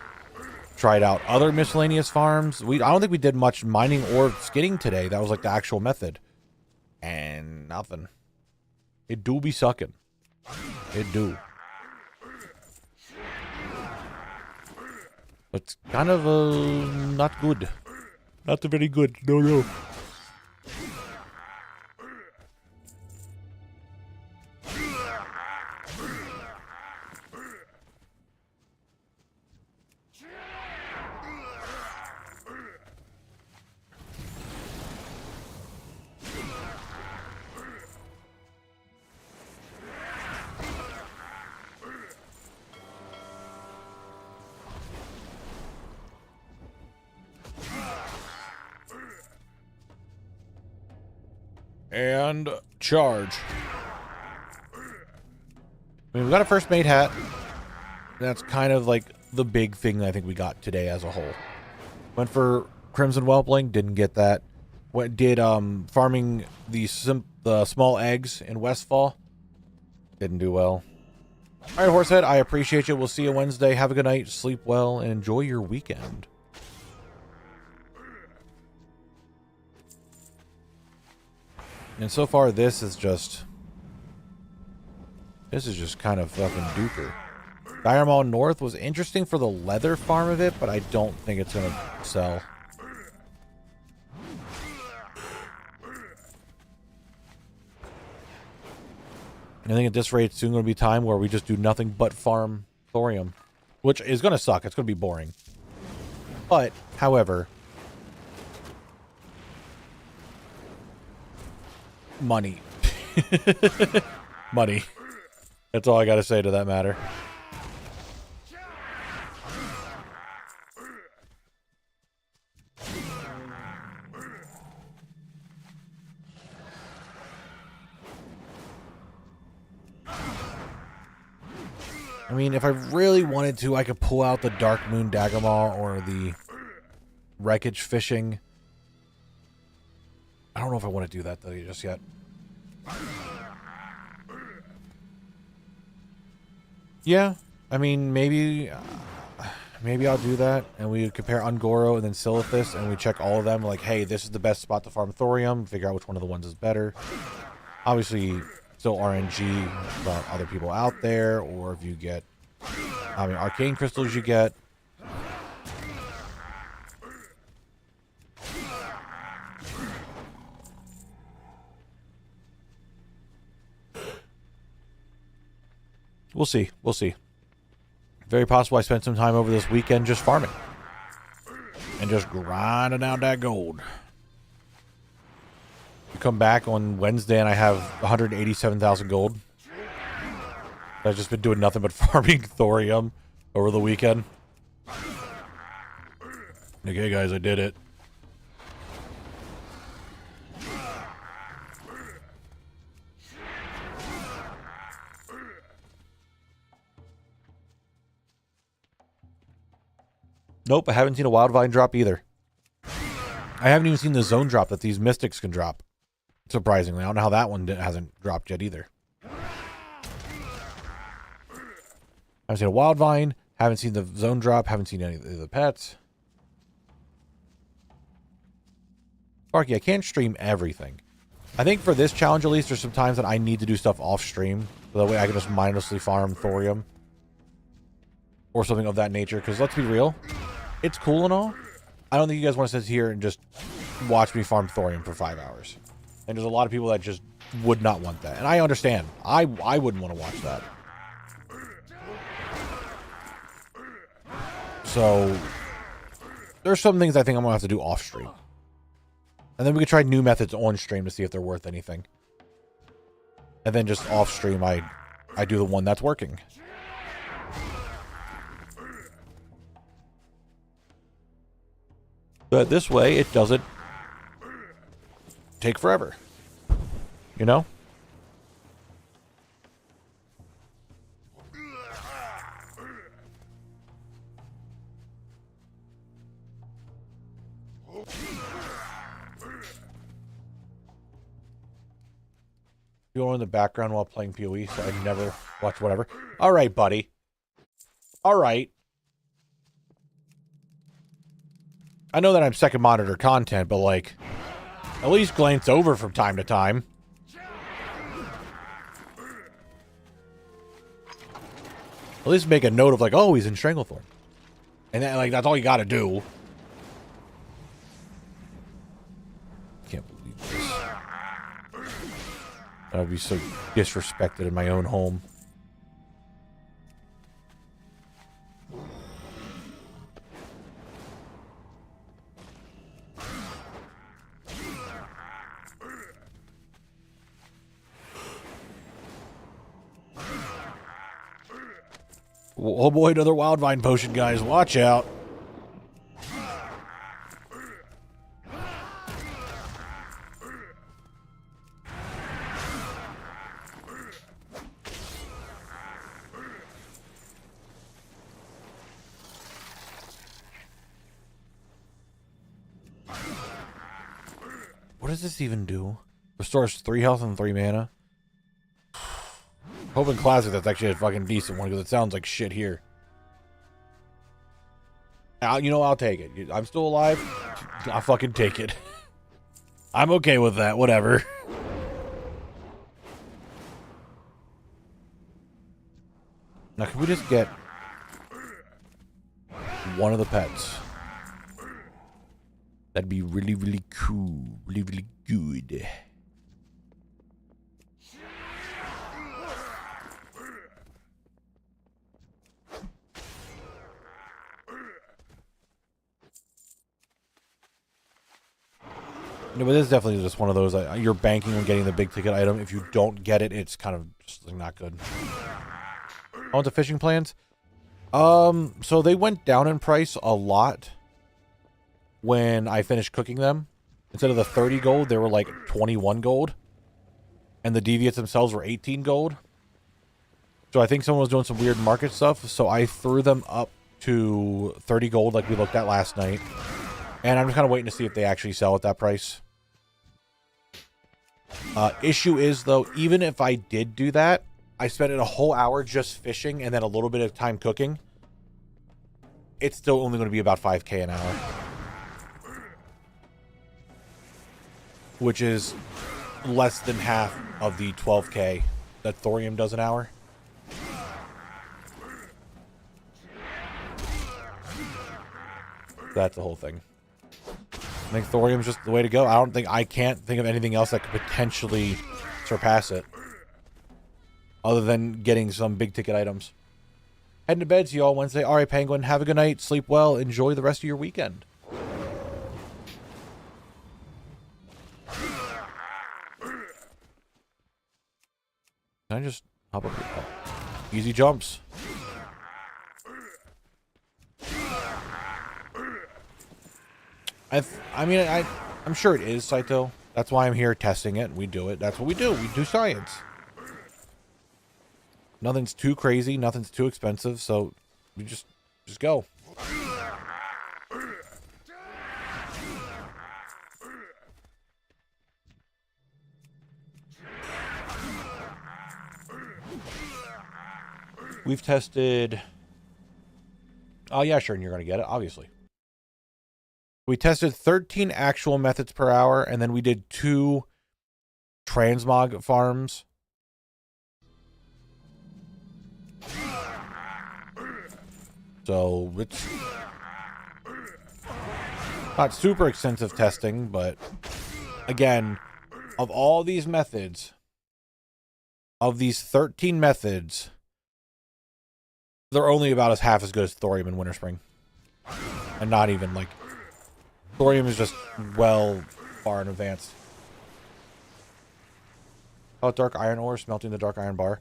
[SPEAKER 1] tried out other miscellaneous farms. I don't think we did much mining or skinning today. That was like the actual method. And nothing. It do be sucking. It do. It's kind of not good. Not very good. No. And charge. I mean, we got a first mate hat. That's kind of like the big thing I think we got today as a whole. Went for Crimson Whelpling, didn't get that. Did farming the small eggs in Westfall. Didn't do well. All right, Horsehead, I appreciate you. We'll see you Wednesday. Have a good night. Sleep well and enjoy your weekend. And so far, this is just kind of fucking duper. Dire Maul North was interesting for the leather farm of it, but I don't think it's going to sell. And I think at this rate, it's soon going to be time where we just do nothing but farm thorium, which is going to suck. It's going to be boring. But, however, money. Money. That's all I got to say to that matter. I mean, if I really wanted to, I could pull out the Dark Moon Daggermaw or the Wreckage Fishing. I don't know if I want to do that, though, just yet. Yeah, I mean, maybe I'll do that, and we compare Ungoro and then Silithus, and we check all of them, like, hey, this is the best spot to farm thorium, figure out which one of the ones is better. Obviously, still RNG about other people out there, or if you get, I mean, arcane crystals you get. We'll see. We'll see. Very possible I spent some time over this weekend just farming. And just grinding out that gold. You come back on Wednesday and I have 187,000 gold. I've just been doing nothing but farming thorium over the weekend. Okay, guys, I did it. Nope, I haven't seen a wild vine drop either. I haven't even seen the zone drop that these mystics can drop. Surprisingly, I don't know how that one hasn't dropped yet either. Haven't seen a wild vine, haven't seen the zone drop, haven't seen any of the pets. Sparky, I can't stream everything. I think for this challenge at least, there's some times that I need to do stuff off stream. So that way I can just mindlessly farm thorium. Or something of that nature, because let's be real. It's cool and all. I don't think you guys want to sit here and just watch me farm thorium for 5 hours. And there's a lot of people that just would not want that. And I understand. I wouldn't want to watch that. So there's some things I think I'm going to have to do off stream. And then we could try new methods on stream to see if they're worth anything. And then just off stream, I do the one that's working. But this way, it doesn't take forever. You know? Go in the background while playing PoE, so I never watch whatever. All right, buddy. All right. I know that I'm second monitor content, but like, at least glance over from time to time. At least make a note of like, oh, he's in Stranglethorn. And then, like, that's all you got to do. Can't believe this. I would be so disrespected in my own home. Oh boy, another Wildvine potion, guys. Watch out. What does this even do? Restores 3 health and 3 mana. Hoping Classic that's actually a fucking decent one, because it sounds like shit here. You know, I'll take it. I'm still alive. I'll fucking take it. I'm okay with that. Whatever. Now, can we just get one of the pets? That'd be really, really cool. Really, really good. No, but this is definitely just one of those, you're banking on getting the big ticket item. If you don't get it, it's kind of just not good. On to fishing plans. So they went down in price a lot when I finished cooking them. Instead of the 30 gold, they were like 21 gold. And the deviates themselves were 18 gold. So I think someone was doing some weird market stuff. So I threw them up to 30 gold like we looked at last night. And I'm just kind of waiting to see if they actually sell at that price. Issue is, though, even if I did do that, I spent a whole hour just fishing and then a little bit of time cooking. It's still only going to be about 5k an hour. Which is less than half of the 12k that thorium does an hour. That's the whole thing. I think thorium's just the way to go. I can't think of anything else that could potentially surpass it. Other than getting some big ticket items. Heading to bed. See you all Wednesday. All right, Penguin. Have a good night. Sleep well. Enjoy the rest of your weekend. Can I just hop up here? Oh. Easy jumps. I'm sure it is, Saito. That's why I'm here testing it. We do it. That's what we do. We do science. Nothing's too crazy. Nothing's too expensive. So we just go. We've tested... Oh, yeah, sure. And you're going to get it, obviously. We tested 13 actual methods per hour, and then we did 2 transmog farms. So it's not super extensive testing, but again, of all these methods, of these 13 methods, they're only about half as good as thorium and winter spring. And not even, like... thorium is just well far in advance. Oh, dark iron ore, smelting the dark iron bar.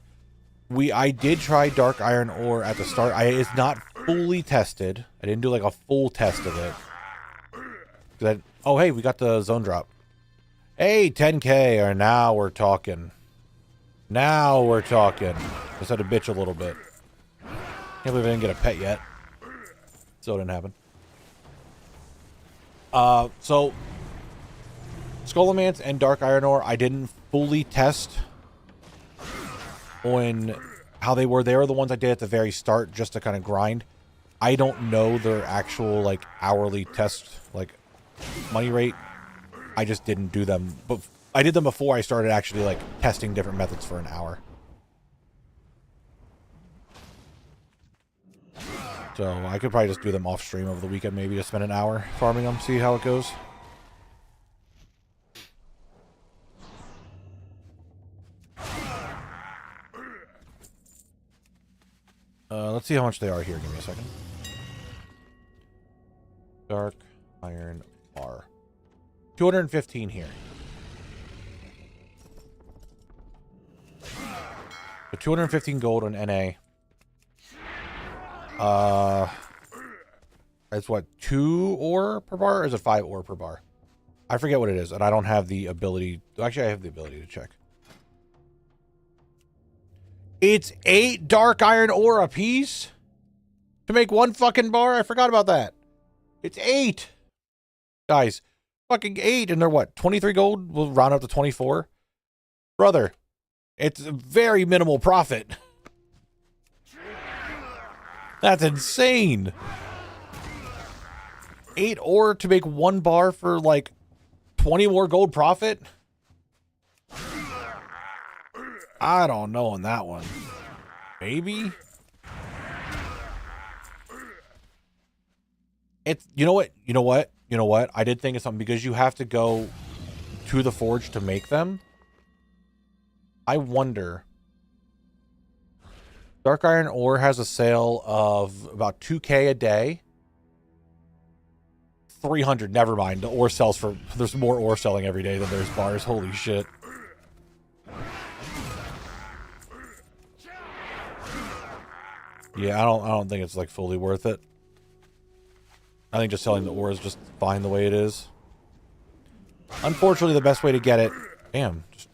[SPEAKER 1] I did try dark iron ore at the start. It's not fully tested. I didn't do like a full test of it. Oh, hey, we got the zone drop. Hey, 10K, or now we're talking. Now we're talking. Just had to bitch a little bit. Can't believe I didn't get a pet yet. So it didn't happen. So Skullomance and dark iron ore, I didn't fully test on how they were. They were the ones I did at the very start just to kind of grind. I don't know their actual like hourly test like money rate. I just didn't do them, but I did them before I started actually like testing different methods for an hour. So I could probably just do them off stream over the weekend, maybe just spend an hour farming them, see how it goes. Let's see how much they are here. Give me a second. Dark iron bar. 215 here. So 215 gold on NA. It's what, 2 ore per bar, or is it 5 ore per bar? I forget what it is, and I don't have the ability. Actually, I have the ability to check. It's 8 dark iron ore a piece to make 1 fucking bar. I forgot about that. It's 8, guys. Fucking 8, and they're what? 23 gold. We'll round up to 24, brother. It's a very minimal profit. That's insane. 8 ore to make 1 bar for like 20 more gold profit. I don't know on that one. Maybe. It's, you know what? I did think of something because you have to go to the forge to make them. I wonder. Dark iron ore has a sale of about 2K a day. 300, never mind. The ore sells for, there's more ore selling every day than there's bars. Holy shit. Yeah, I don't think it's like fully worth it. I think just selling the ore is just fine the way it is. Unfortunately, the best way to get it, damn, just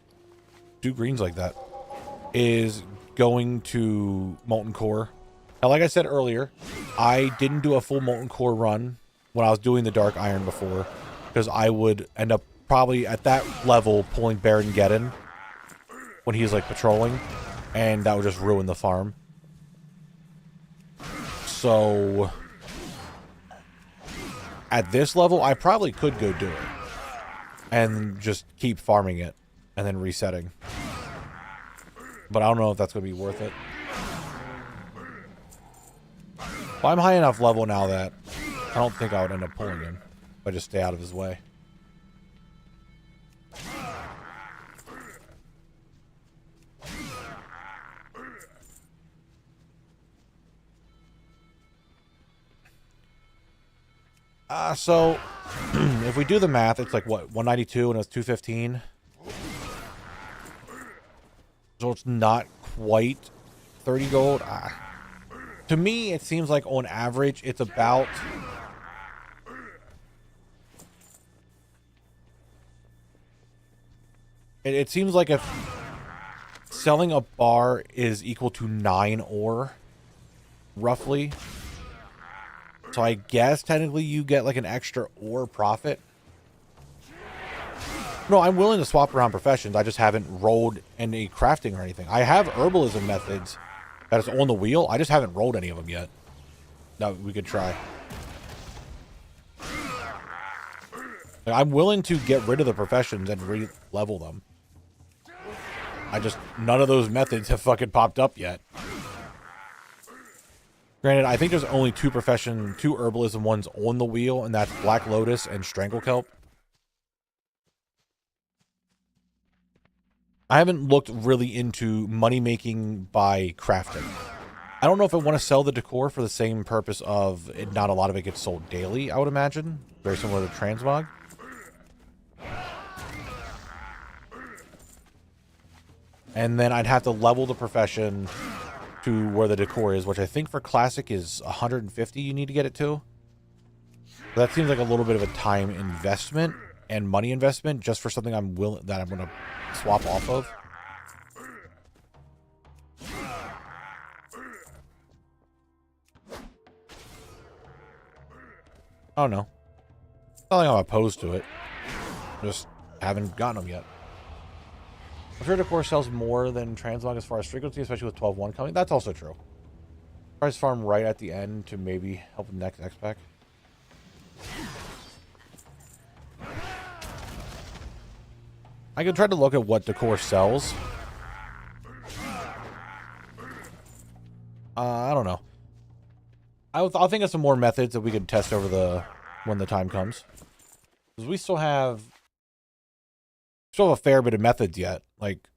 [SPEAKER 1] do greens like that, is going to Molten Core. Now, like I said earlier, I didn't do a full Molten Core run when I was doing the Dark Iron before, because I would end up probably at that level pulling Baron Geddon when he's like patrolling, and that would just ruin the farm. So at this level, I probably could go do it and just keep farming it and then resetting. But I don't know if that's going to be worth it. Well, I'm high enough level now that I don't think I would end up pulling him if I just stay out of his way. So if we do the math, it's like what, 192 and it's 215. So it's not quite 30 gold. To me, it seems like on average, it's about it seems like if selling a bar is equal to 9 ore, roughly. So I guess technically you get like an extra ore profit. No, I'm willing to swap around professions. I just haven't rolled any crafting or anything. I have herbalism methods that is on the wheel. I just haven't rolled any of them yet. No, we could try. Like, I'm willing to get rid of the professions and re-level them. None of those methods have fucking popped up yet. Granted, I think there's only 2 herbalism ones on the wheel, and that's Black Lotus and Strangle Kelp. I haven't looked really into money making by crafting. I don't know if I want to sell the decor for the same purpose of it, not a lot of it gets sold daily, I would imagine. Very similar to transmog. And then I'd have to level the profession to where the decor is, which I think for classic is 150 you need to get it to. That seems like a little bit of a time investment and money investment just for something I'm going to swap off of. I don't know. Not like I'm opposed to it. Just haven't gotten them yet. I'm sure decor sells more than transmog as far as frequency, especially with 12.1 coming. That's also true. Price farm right at the end to maybe help the next X-Pack. I could try to look at what decor sells. I don't know. I'll think of some more methods that we could test over when the time comes. Because we still have a fair bit of methods yet, like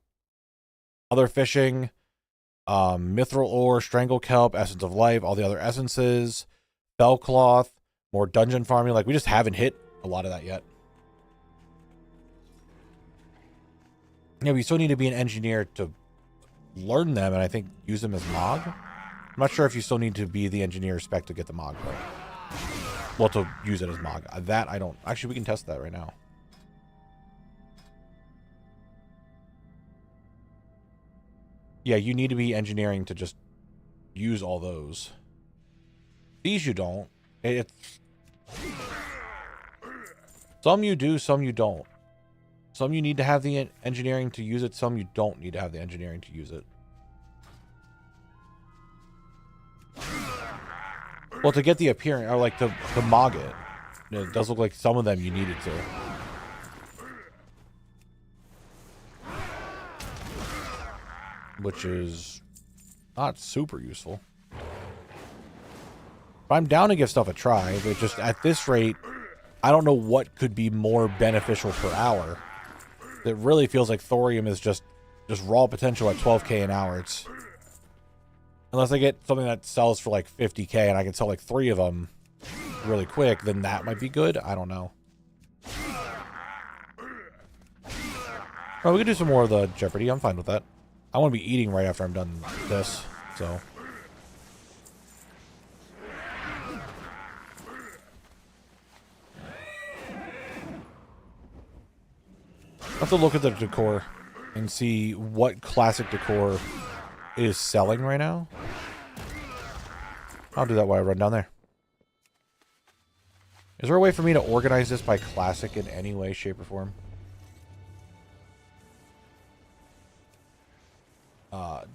[SPEAKER 1] other fishing, mithril ore, strangle kelp, essence of life, all the other essences, fell cloth, more dungeon farming. Like we just haven't hit a lot of that yet. Yeah, we still need to be an engineer to learn them, and I think use them as Mog. I'm not sure if you still need to be the engineer spec to get the Mog, though. Well, to use it as Mog. That, I don't... Actually, we can test that right now. Yeah, you need to be engineering to just use all those. These you don't. It's... Some you do, some you don't. Some you need to have the engineering to use it, some you don't need to have the engineering to use it. Well, to get the appearance, or like to Mog it. It does look like some of them you needed to. Which is not super useful. But I'm down to give stuff a try, but just at this rate, I don't know what could be more beneficial per hour. It really feels like thorium is just raw potential at 12k an hour. It's... Unless I get something that sells for like 50k and I can sell like 3 of them really quick, then that might be good. I don't know. Oh, we could do some more of the Jeopardy. I'm fine with that. I want to be eating right after I'm done this, so. I have to look at the decor and see what classic decor is selling right now. I'll do that while I run down there. Is there a way for me to organize this by classic in any way, shape, or form?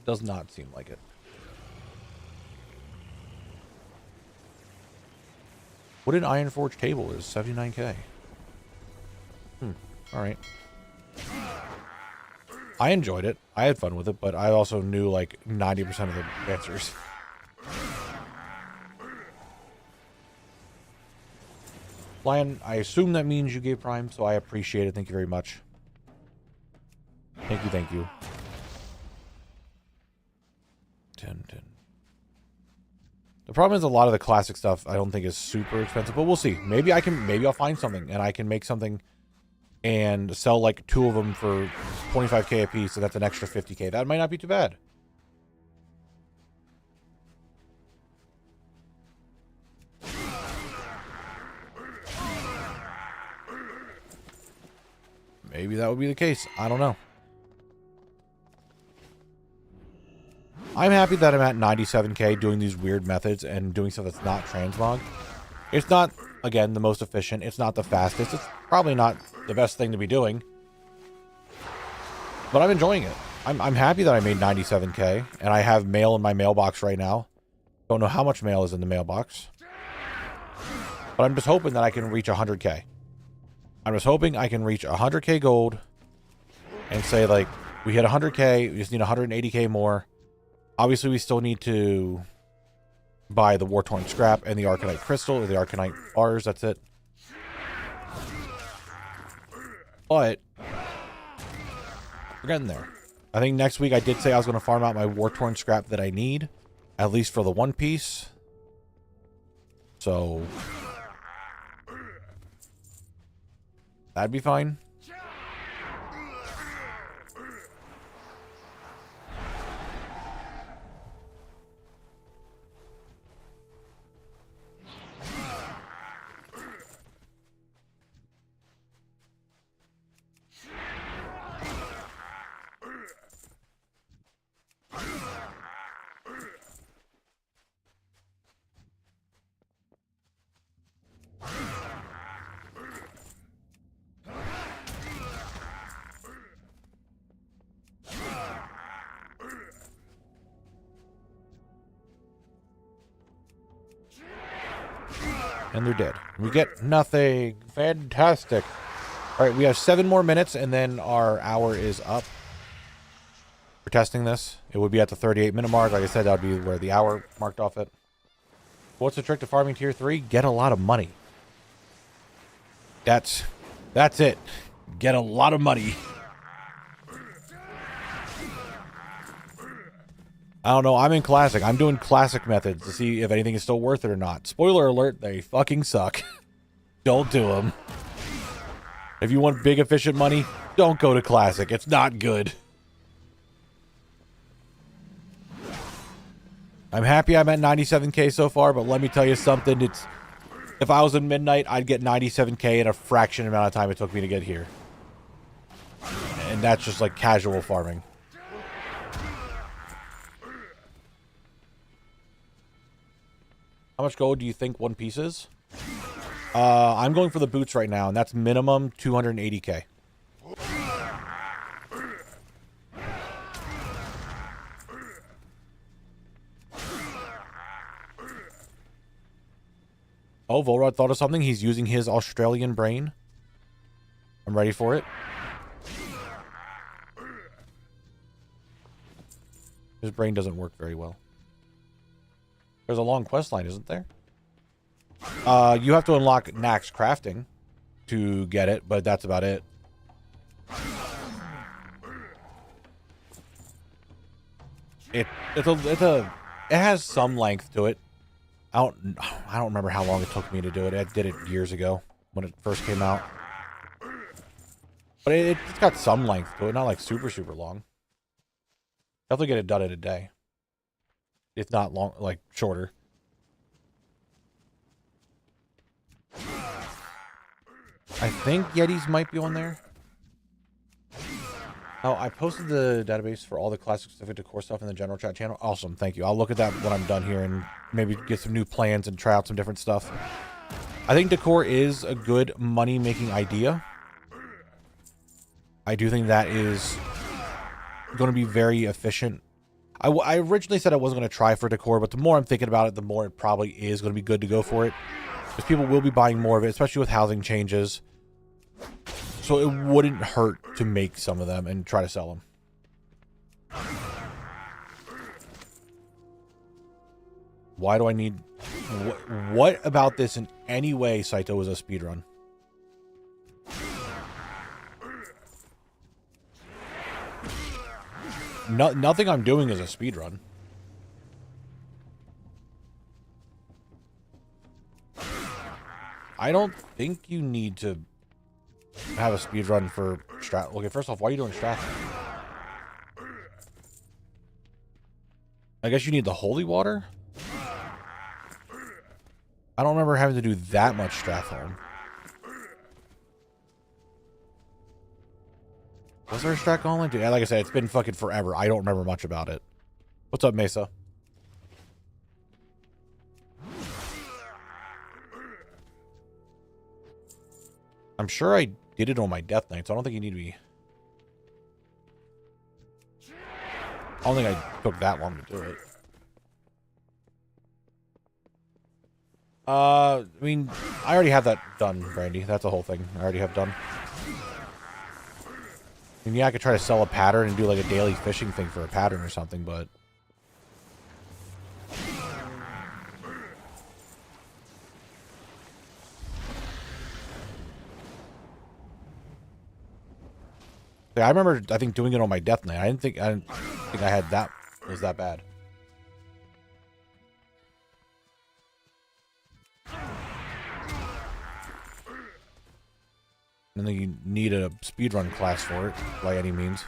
[SPEAKER 1] Does not seem like it. What an Ironforge table is 79k. Alright. I enjoyed it. I had fun with it, but I also knew like 90% of the answers. Lion, I assume that means you gave Prime, so I appreciate it. Thank you very much. Thank you, thank you. 10. The problem is a lot of the classic stuff I don't think is super expensive, but we'll see. Maybe I'll find something and I can make something and sell like 2 of them for 25k a piece, so that's an extra 50k. That might not be too bad. Maybe that would be the case. I don't know. I'm happy that I'm at 97k doing these weird methods and doing stuff that's not transmog. It's not, again, the most efficient. It's not the fastest. It's probably not the best thing to be doing. But I'm enjoying it. I'm happy that I made 97k. And I have mail in my mailbox right now. Don't know how much mail is in the mailbox. But I'm just hoping that I can reach 100k. I'm just hoping I can reach 100k gold. And say, like, we hit 100k. We just need 180k more. Obviously, we still need to buy the War-Torn Scrap and the Arcanite Crystal, or the Arcanite Bars, that's it. But we're getting there. I think next week I did say I was going to farm out my War-Torn Scrap that I need. At least for the one piece. So that'd be fine. And they're dead. We get nothing. Fantastic. All right, we have 7 more minutes, and then our hour is up. For testing this, it would be at the 38-minute mark. Like I said, that would be where the hour marked off it. What's the trick to farming tier 3? Get a lot of money. That's it. Get a lot of money. I don't know. I'm in classic. I'm doing classic methods to see if anything is still worth it or not. Spoiler alert, they fucking suck. Don't do them. If you want big efficient money, don't go to classic. It's not good. I'm happy I'm at 97k so far, but let me tell you something. If I was in midnight, I'd get 97k in a fraction amount of time it took me to get here. And that's just like casual farming. How much gold do you think one piece is? I'm going for the boots right now, and that's minimum 280k. Oh, Volrod thought of something. He's using his Australian brain. I'm ready for it. His brain doesn't work very well. There's a long quest line, isn't there? You have to unlock Nax crafting to get it, but that's about it. It has some length to it. I don't remember how long it took me to do it. I did it years ago when it first came out. But it's got some length to it, not like super long. Definitely get it done in a day. If not long, like shorter. I think Yetis might be on there. Oh, I posted the database for all the classic specific decor stuff in the general chat channel. Awesome, thank you. I'll look at that when I'm done here and maybe get some new plans and try out some different stuff. I think decor is a good money-making idea. I do think that is going to be very efficient. I originally said I wasn't going to try for decor, but the more I'm thinking about it, the more it probably is going to be good to go for it. Because people will be buying more of it, especially with housing changes. So it wouldn't hurt to make some of them and try to sell them. Why do I need... What about this in any way, Saito, is a speedrun? Nothing I'm doing is a speedrun. I don't think you need to have a speedrun for strat. Okay, first off, why are you doing strat? I guess you need the holy water? I don't remember having to do that much Stratholm. Was there a strat gauntlet? Yeah, like I said, it's been fucking forever. I don't remember much about it. What's up, Mesa? I'm sure I did it on my death knight, so I don't think you need to be... I don't think I took that long to do it. I mean, I already have that done, Brandy. That's the whole thing I already have done. I mean, yeah, I could try to sell a pattern and do like a daily fishing thing for a pattern or something, but... Yeah, I remember, I think, doing it on my death knight. I didn't think I had that. It was that bad. And then you need a speedrun class for it, by any means.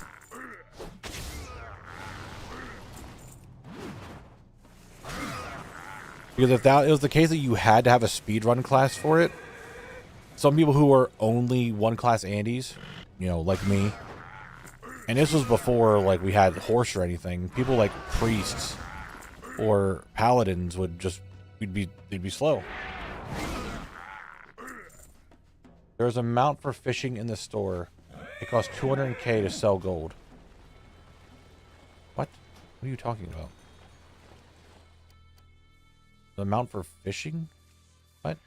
[SPEAKER 1] Because if that it was the case that you had to have a speedrun class for it, some people who were only one class Andes, you know, like me, and this was before like we had horse or anything, people like priests or paladins would just they'd be slow. There's a mount for fishing in the store. It costs 200k to sell gold. What? What are you talking about? The amount for fishing? What?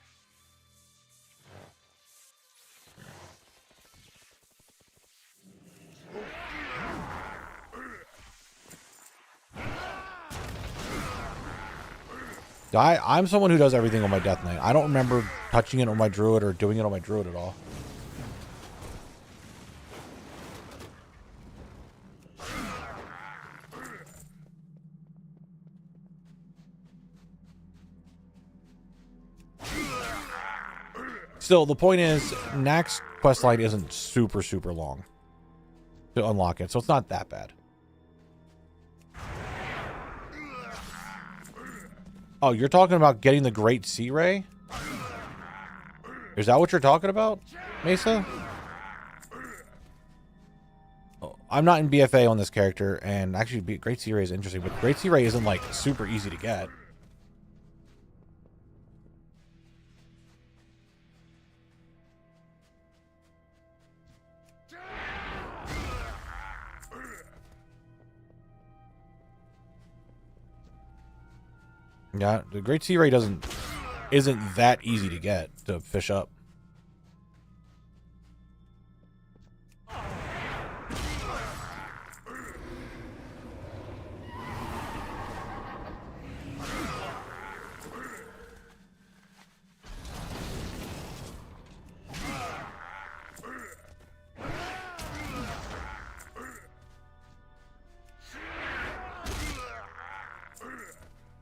[SPEAKER 1] I'm someone who does everything on my Death Knight. I don't remember touching it on my Druid or doing it on my Druid at all. Still, the point is, Naxx questline isn't super long to unlock it, so it's not that bad. Oh, you're talking about getting the Great Sea Ray? Is that what you're talking about, Mesa? Oh, I'm not in BFA on this character, and actually Great Sea Ray is interesting, but Great Sea Ray isn't like super easy to get. Yeah, the Great Sea Ray isn't that easy to get to fish up.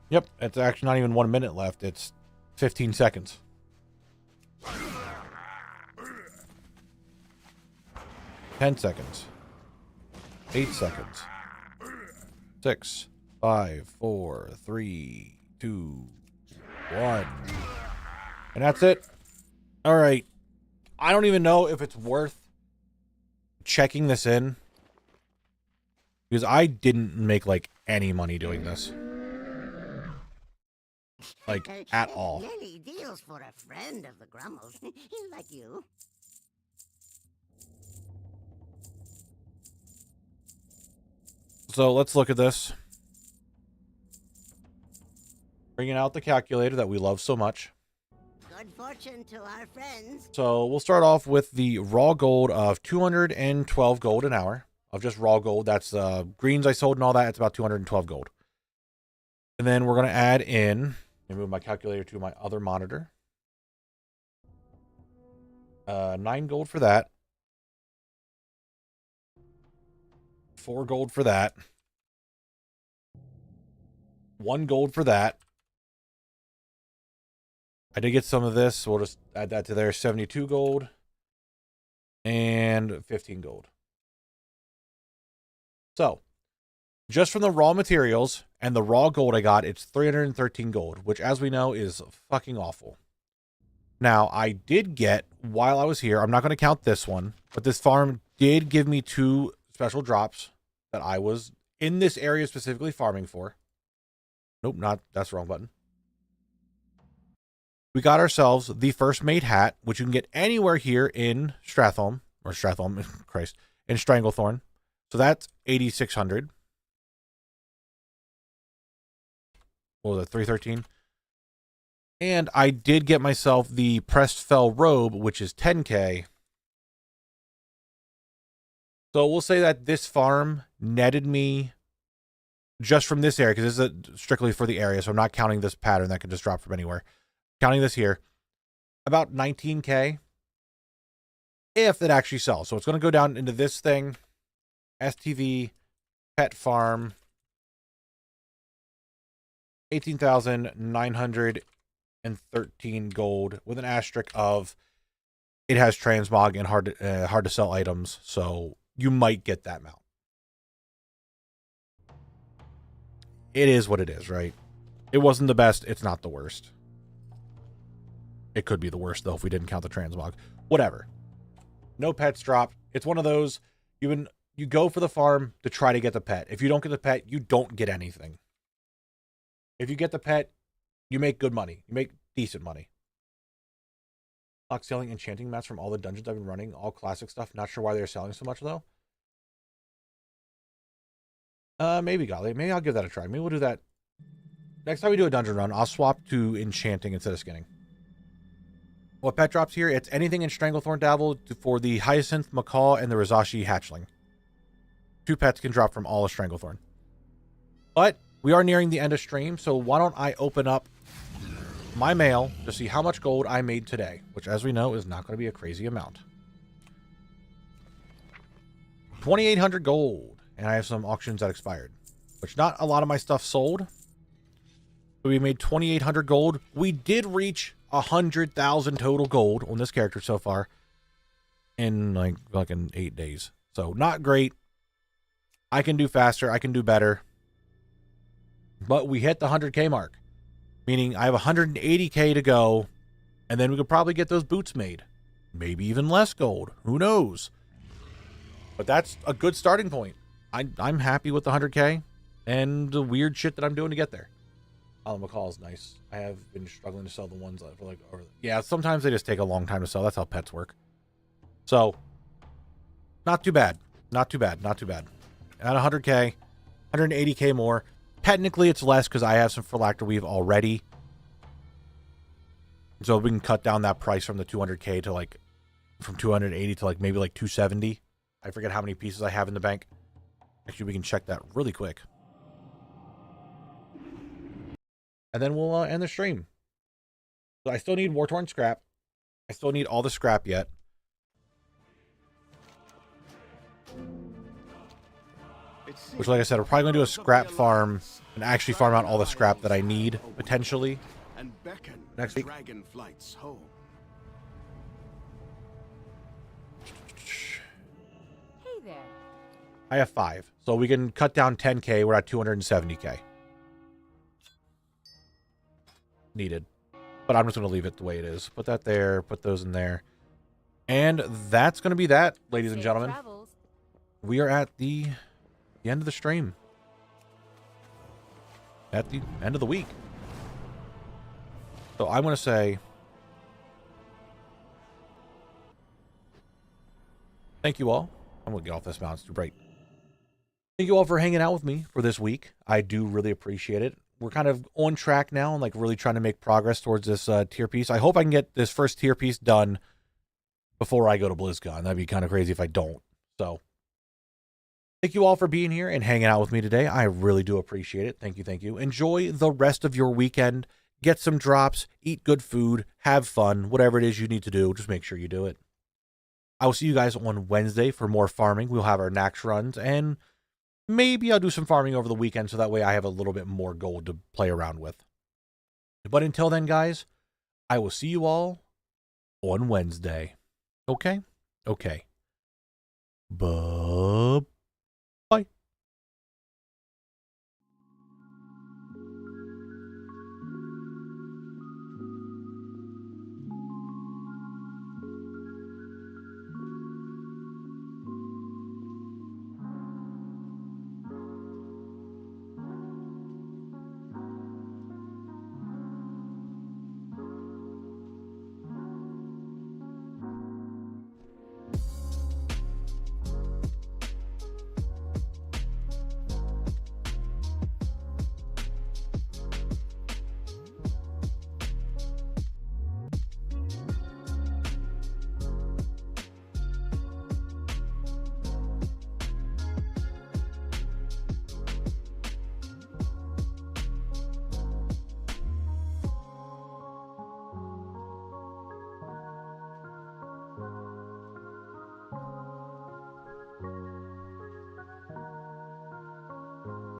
[SPEAKER 1] Yep, it's actually not even 1 minute left. It's 15 seconds. 10 seconds. 8 seconds. 6, 5, 4, 3, 2, 1. And that's it. All right. I don't even know if it's worth checking this in, because I didn't make like any money doing this. Like, at all.
[SPEAKER 7] Many deals for a friend of the Grummles, like you.
[SPEAKER 1] So let's look at this. Bringing out the calculator that we love so much.
[SPEAKER 7] Good fortune to our friends.
[SPEAKER 1] So we'll start off with the raw gold of 212 gold an hour of just raw gold. That's greens I sold and all that. It's about 212 gold. And then we're going to add in, let me move my calculator to my other monitor. 9 gold for that. 4 gold for that. 1 gold for that. I did get some of this, so we'll just add that to there. 72 gold. And 15 gold. So, just from the raw materials and the raw gold I got, it's 313 gold, which, as we know, is fucking awful. Now, I did get, while I was here, I'm not going to count this one, but this farm did give me 2 special drops that I was in this area specifically farming for. Nope, that's the wrong button. We got ourselves the first made hat, which you can get anywhere here in Stratholme, Christ, in Stranglethorn. So that's 8,600. What was it, 313? And I did get myself the Pressed Fell robe, which is 10k. So we'll say that this farm netted me, just from this area, because this is strictly for the area, so I'm not counting this pattern that could just drop from anywhere. Counting this here, about 19k, if it actually sells. So it's going to go down into this thing, STV, Pet Farm, 18,913 gold, with an asterisk of it has transmog and hard to sell items, so you might get that mount. It is what it is, right? It wasn't the best. It's not the worst. It could be the worst, though, if we didn't count the transmog. Whatever. No pets dropped. It's one of those, you go for the farm to try to get the pet. If you don't get the pet, you don't get anything. If you get the pet, you make good money. You make decent money. Selling enchanting mats from all the dungeons I've been running. All classic stuff. Not sure why they're selling so much, though. Maybe, Golly. Maybe I'll give that a try. Maybe we'll do that. Next time we do a dungeon run, I'll swap to enchanting instead of skinning. What pet drops here? It's anything in Stranglethorn Dabble for the Hyacinth, Macaw, and the Rizashi hatchling. 2 pets can drop from all of Stranglethorn. But we are nearing the end of stream, so why don't I open up my mail to see how much gold I made today, which, as we know, is not going to be a crazy amount. 2,800 gold, and I have some auctions that expired, which not a lot of my stuff sold. So we made 2,800 gold. We did reach 100,000 total gold on this character so far in like in 8 days. So not great. I can do faster. I can do better. But we hit the 100K mark, meaning I have 180K to go, and then we could probably get those boots made. Maybe even less gold. Who knows? But that's a good starting point. I'm happy with the 100K and the weird shit that I'm doing to get there. Oh, McCall's nice. I have been struggling to sell the ones for like, yeah, sometimes they just take a long time to sell. That's how pets work. So, not too bad. Not too bad. Not too bad. At 100K, 180K more. Technically, it's less because I have some Phylacter Weave already. So we can cut down that price from the 200K to like, from 280 to like maybe like 270. I forget how many pieces I have in the bank. Actually, we can check that really quick. And then we'll end the stream. So I still need War-Torn scrap. I still need all the scrap yet. Which, like I said, we're probably going to do a scrap farm and actually farm out all the scrap that I need, potentially, next week.
[SPEAKER 2] Hey there.
[SPEAKER 1] I have 5. So we can cut down 10K. We're at 270K. Needed. But I'm just going to leave it the way it is. Put that there. Put those in there. And that's going to be that, ladies and gentlemen. We are at the end of the stream. At the end of the week. So I'm going to say thank you all. I'm going to get off this mountain. It's too bright. Thank you all for hanging out with me for this week. I do really appreciate it. We're kind of on track now and like really trying to make progress towards this tier piece. I hope I can get this first tier piece done before I go to BlizzCon. That'd be kind of crazy if I don't. So thank you all for being here and hanging out with me today. I really do appreciate it. Thank you. Thank you. Enjoy the rest of your weekend. Get some drops, eat good food, have fun, whatever it is you need to do. Just make sure you do it. I will see you guys on Wednesday for more farming. We'll have our Nax runs, and maybe I'll do some farming over the weekend so that way I have a little bit more gold to play around with. But until then, guys, I will see you all on Wednesday. Okay? Okay. Bye.